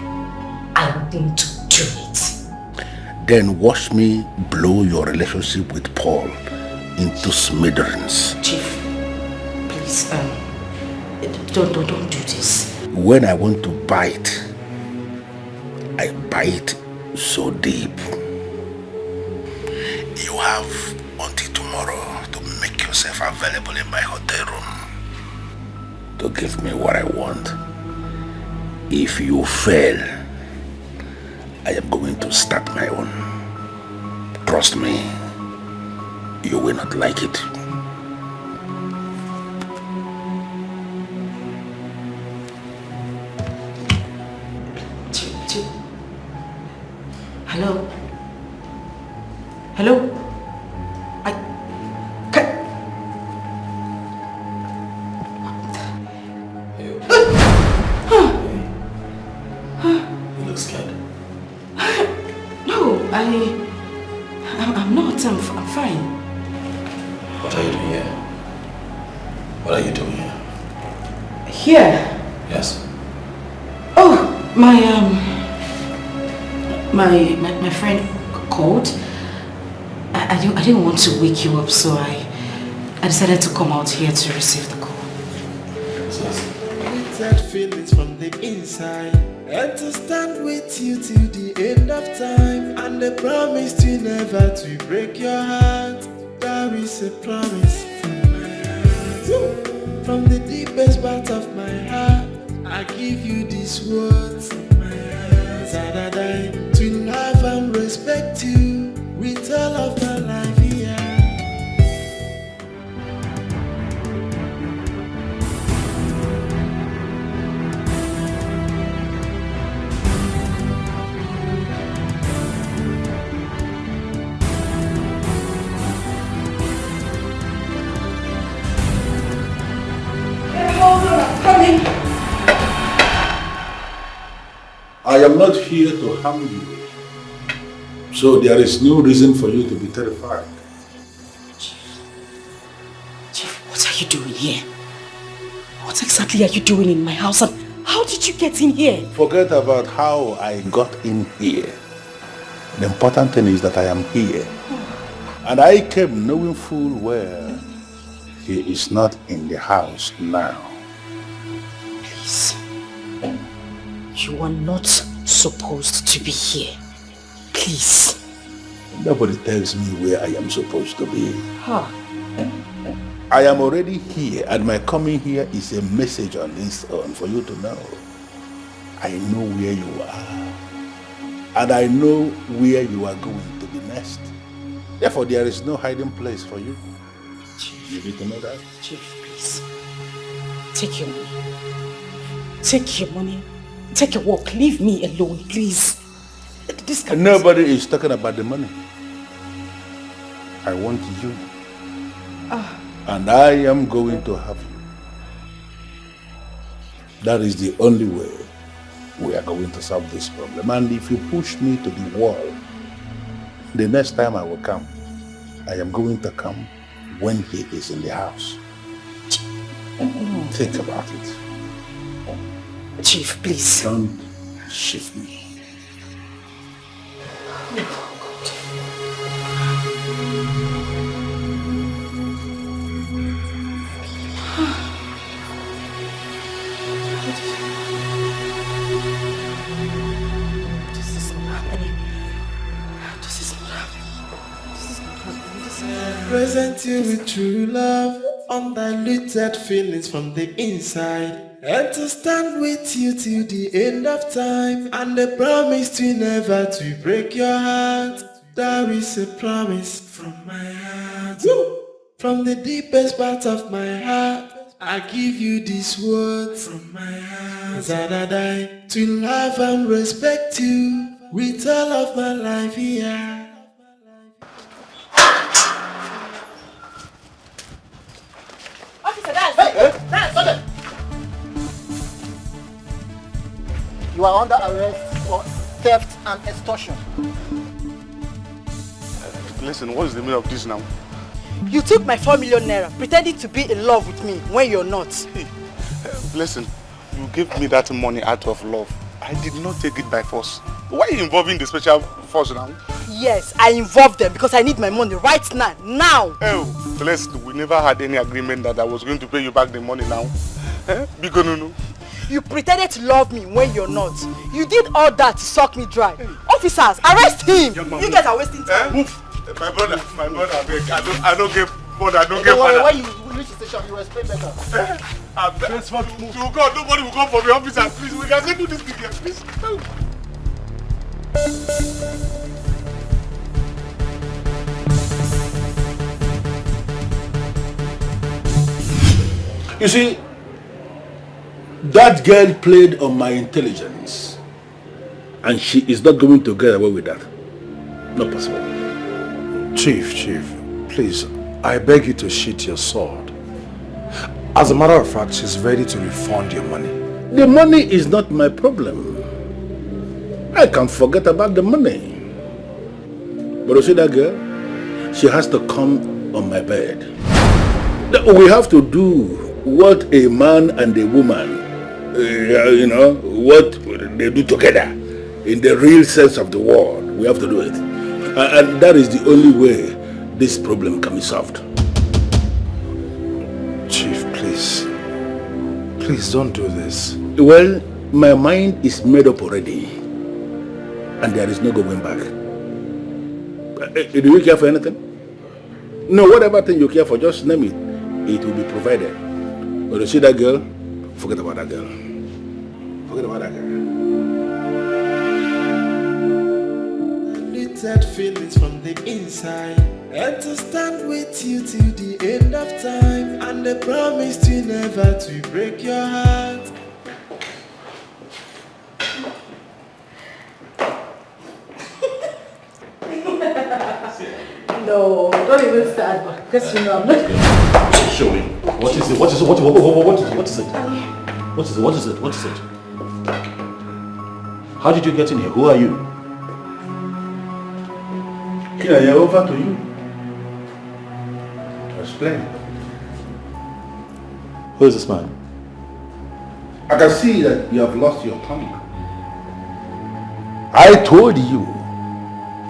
I am going to do it. Then watch me blow your relationship with Paul into smithereens. Chief, please, don't do this. When I want to bite, I bite so deep. You have until tomorrow to make yourself available in my hotel room to give me what I want. If you fail, I am going to start my own. Trust me, you will not like it. Hello? Hello? You look scared. No, I'm not. I'm fine. What are you doing here? What are you doing here? Here? Yes. Oh, my friend called. I didn't want to wake you up, so I decided to come out here to receive the call. That feelings from the inside, and to stand with you till the end of time, and the promise to never to break your heart. That is a promise from my heart. From the deepest part of my heart, I give you these words. That I die to love and respect you with all of my life here. Coming. I am not here to harm you. So there is no reason for you to be terrified. Chief, what are you doing here? What exactly are you doing in my house, and how did you get in here? Forget about how I got in here. The important thing is that I am here. And I came knowing full well he is not in the house now. Please. You are not supposed to be here. Please. Nobody tells me where I am supposed to be. Huh. I am already here, and my coming here is a message on this own for you to know. I know where you are, and I know where you are going to be next. Therefore, there is no hiding place for you. Chief. You need to know that. Chief, please. Take your money. Take your money. Take your walk. Leave me alone, please. Nobody is talking about the money. I want you. And I am going to have you. That is the only way we are going to solve this problem. And if you push me to the wall, the next time I will come, I am going to come when he is in the house. No. Think about it. Chief, please. Don't shift me. present you with true love, undiluted feelings from the inside. And to stand with you till the end of time. And a promise to never to break your heart. That is a promise from my heart. Woo! From the deepest part of my heart, I give you these words from my heart. That I die to love and respect you with all of my life, yeah. Officer, that's You are under arrest for theft and extortion. Listen, what is the meaning of this now? You took my 4 million naira, pretending to be in love with me when you're not. Listen, you gave me that money out of love. I did not take it by force. Why are you involving the special force now? Yes, I involved them because I need my money right now. Now! Oh, listen, we never had any agreement that I was going to pay you back the money now. Because no. You pretended to love me when you're not. You did all that to suck me dry. Officers, arrest him! You guys are wasting time. Move! My brother, I beg. I don't get money. I don't get money. money. When you reach the station, you will explain better. To God, nobody will come for me, officer. Please, we can do this thing here, please. You see, that girl played on my intelligence, and she is not going to get away with that. Not possible. Chief, please, I beg you to sheath your sword. As a matter of fact, she's ready to refund your money. The money is not my problem. I can forget about the money. But you see that girl? She has to come on my bed. We have to do what a man and a woman, what they do together in the real sense of the word. We have to do it. And that is the only way this problem can be solved. Chief, please don't do this. Well, my mind is made up already, and there is no going back. Do you care for anything? No, whatever thing you care for, just name it. It will be provided. But you see that girl? Forget about that girl. Forget about that girl. Feelings from the inside, and to stand with you till the end of time, and the promise to never to break your heart. No, don't even start, because you know I'm not. Show me. What is it? What is it? What is it? How did you get in here? Who are you? Yeah, over to you. Explain. Who is this man? I can see that you have lost your tongue. I told you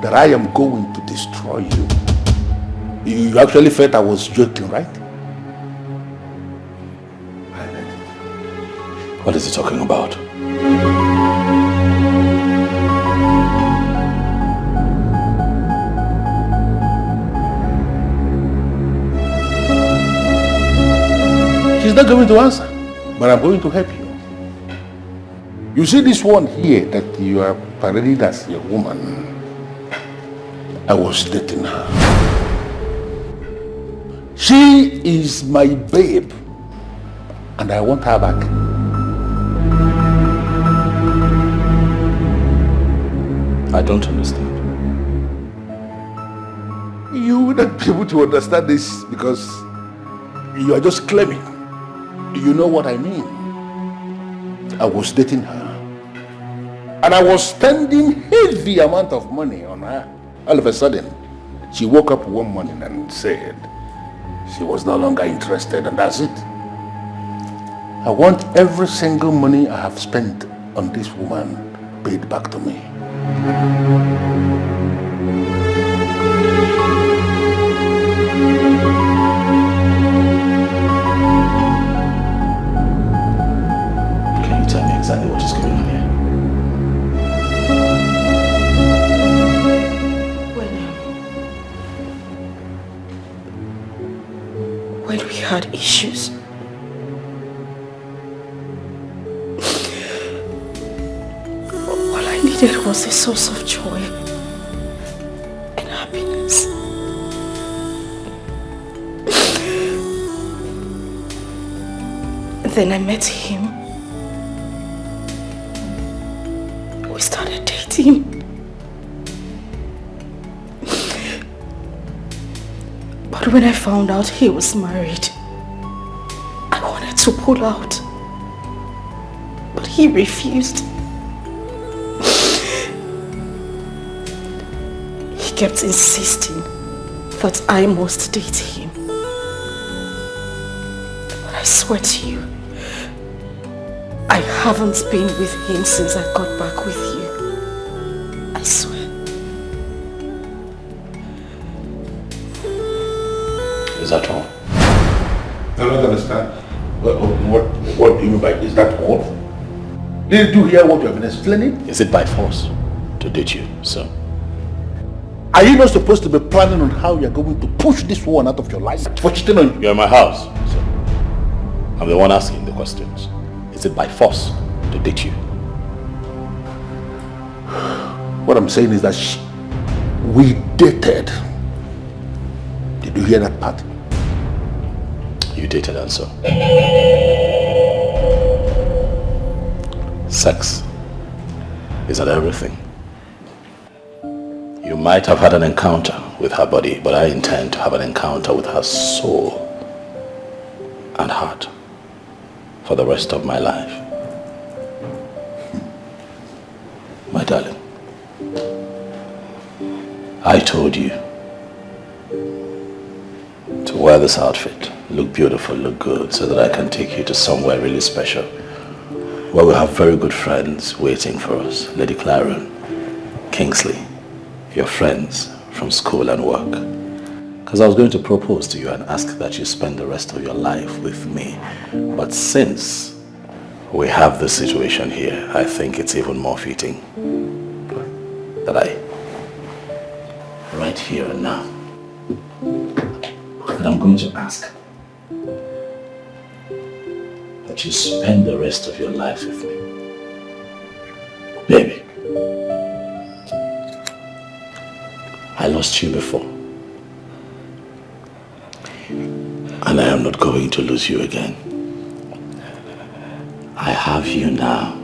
that I am going to destroy you. You actually felt I was joking, right? What is he talking about? She's not going to answer, but I'm going to help you. You see this one here that you are parading as your woman? I was dating her. She is my babe, and I want her back. I don't understand. You will not be able to understand this because you are just claiming. You know what I mean? I was dating her, and I was spending heavy amount of money on her. All of a sudden, she woke up one morning and said she was no longer interested, and that's it. I want every single money I have spent on this woman paid back to me. Can you tell me exactly what is going on here? when we had issues. All I needed was a source of joy and happiness. Then I met him. We started dating. But when I found out he was married, I wanted to pull out. But he refused. He kept insisting that I must date him. But I swear to you, I haven't been with him since I got back with you. I swear. Is that all? I don't understand. What do you mean by is that all? Did you hear what you have been explaining? Is it by force to date you, sir? Are you not supposed to be planning on how you're going to push this one out of your life for cheating on you? You're in my house, sir. I'm the one asking the questions. Is it by force to date you? What I'm saying is that we dated. Did you hear that part? You dated and so. Sex. Is that everything? You might have had an encounter with her body, but I intend to have an encounter with her soul and heart for the rest of my life. My darling, I told you to wear this outfit, look beautiful, look good, so that I can take you to somewhere really special, where we have very good friends waiting for us. Lady Claren, Kingsley, your friends from school and work. Because I was going to propose to you and ask that you spend the rest of your life with me. But since we have this situation here, I think it's even more fitting that I, right here and now, that I'm going to ask that you spend the rest of your life with me. Baby, I lost you before. And I am not going to lose you again. I have you now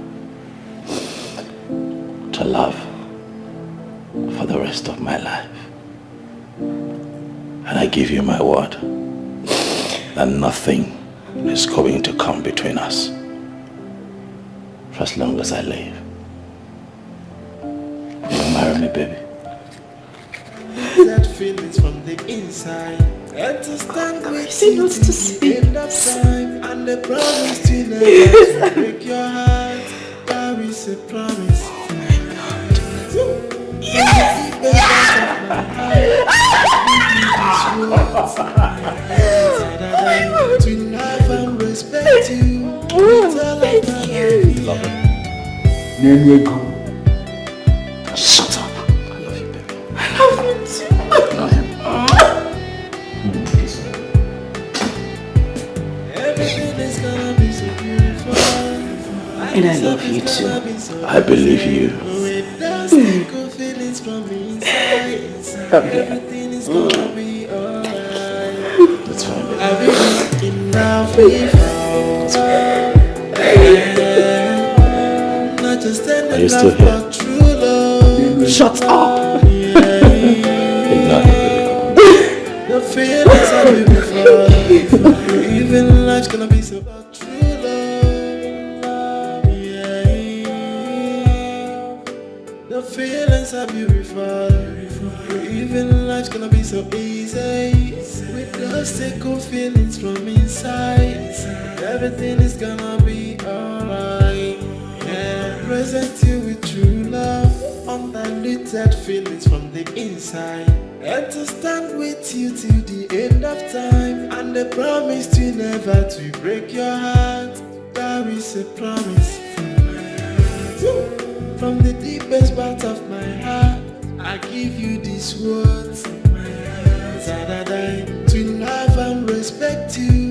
to love for the rest of my life. And I give you my word that nothing is going to come between us for as long as I live. Will you marry me, baby? That feelings from the inside. And to stand with you to the end of time. And the promise to never to break your heart. There is a promise. Oh my God. Yes! To love and respect you. Thank you. Love it. Shut up. I love you, baby. I love you too. Ignore him. Everything is gonna be so beautiful. And I love you too. I believe you. Okay. That's fine, baby. Are you still here? Shut up. Ignore him, baby. The feelings are beautiful. Even life's gonna be so true love. Yeah. The feelings are beautiful. Even life's gonna be so easy. With those second feelings from inside. Everything is gonna be alright. Yeah. Present you with true love. Undiluted feelings from the inside. And to stand with you till the end of time. And the promise to never to break your heart. There is a promise from the deepest part of my heart. I give you these words. To love and respect you.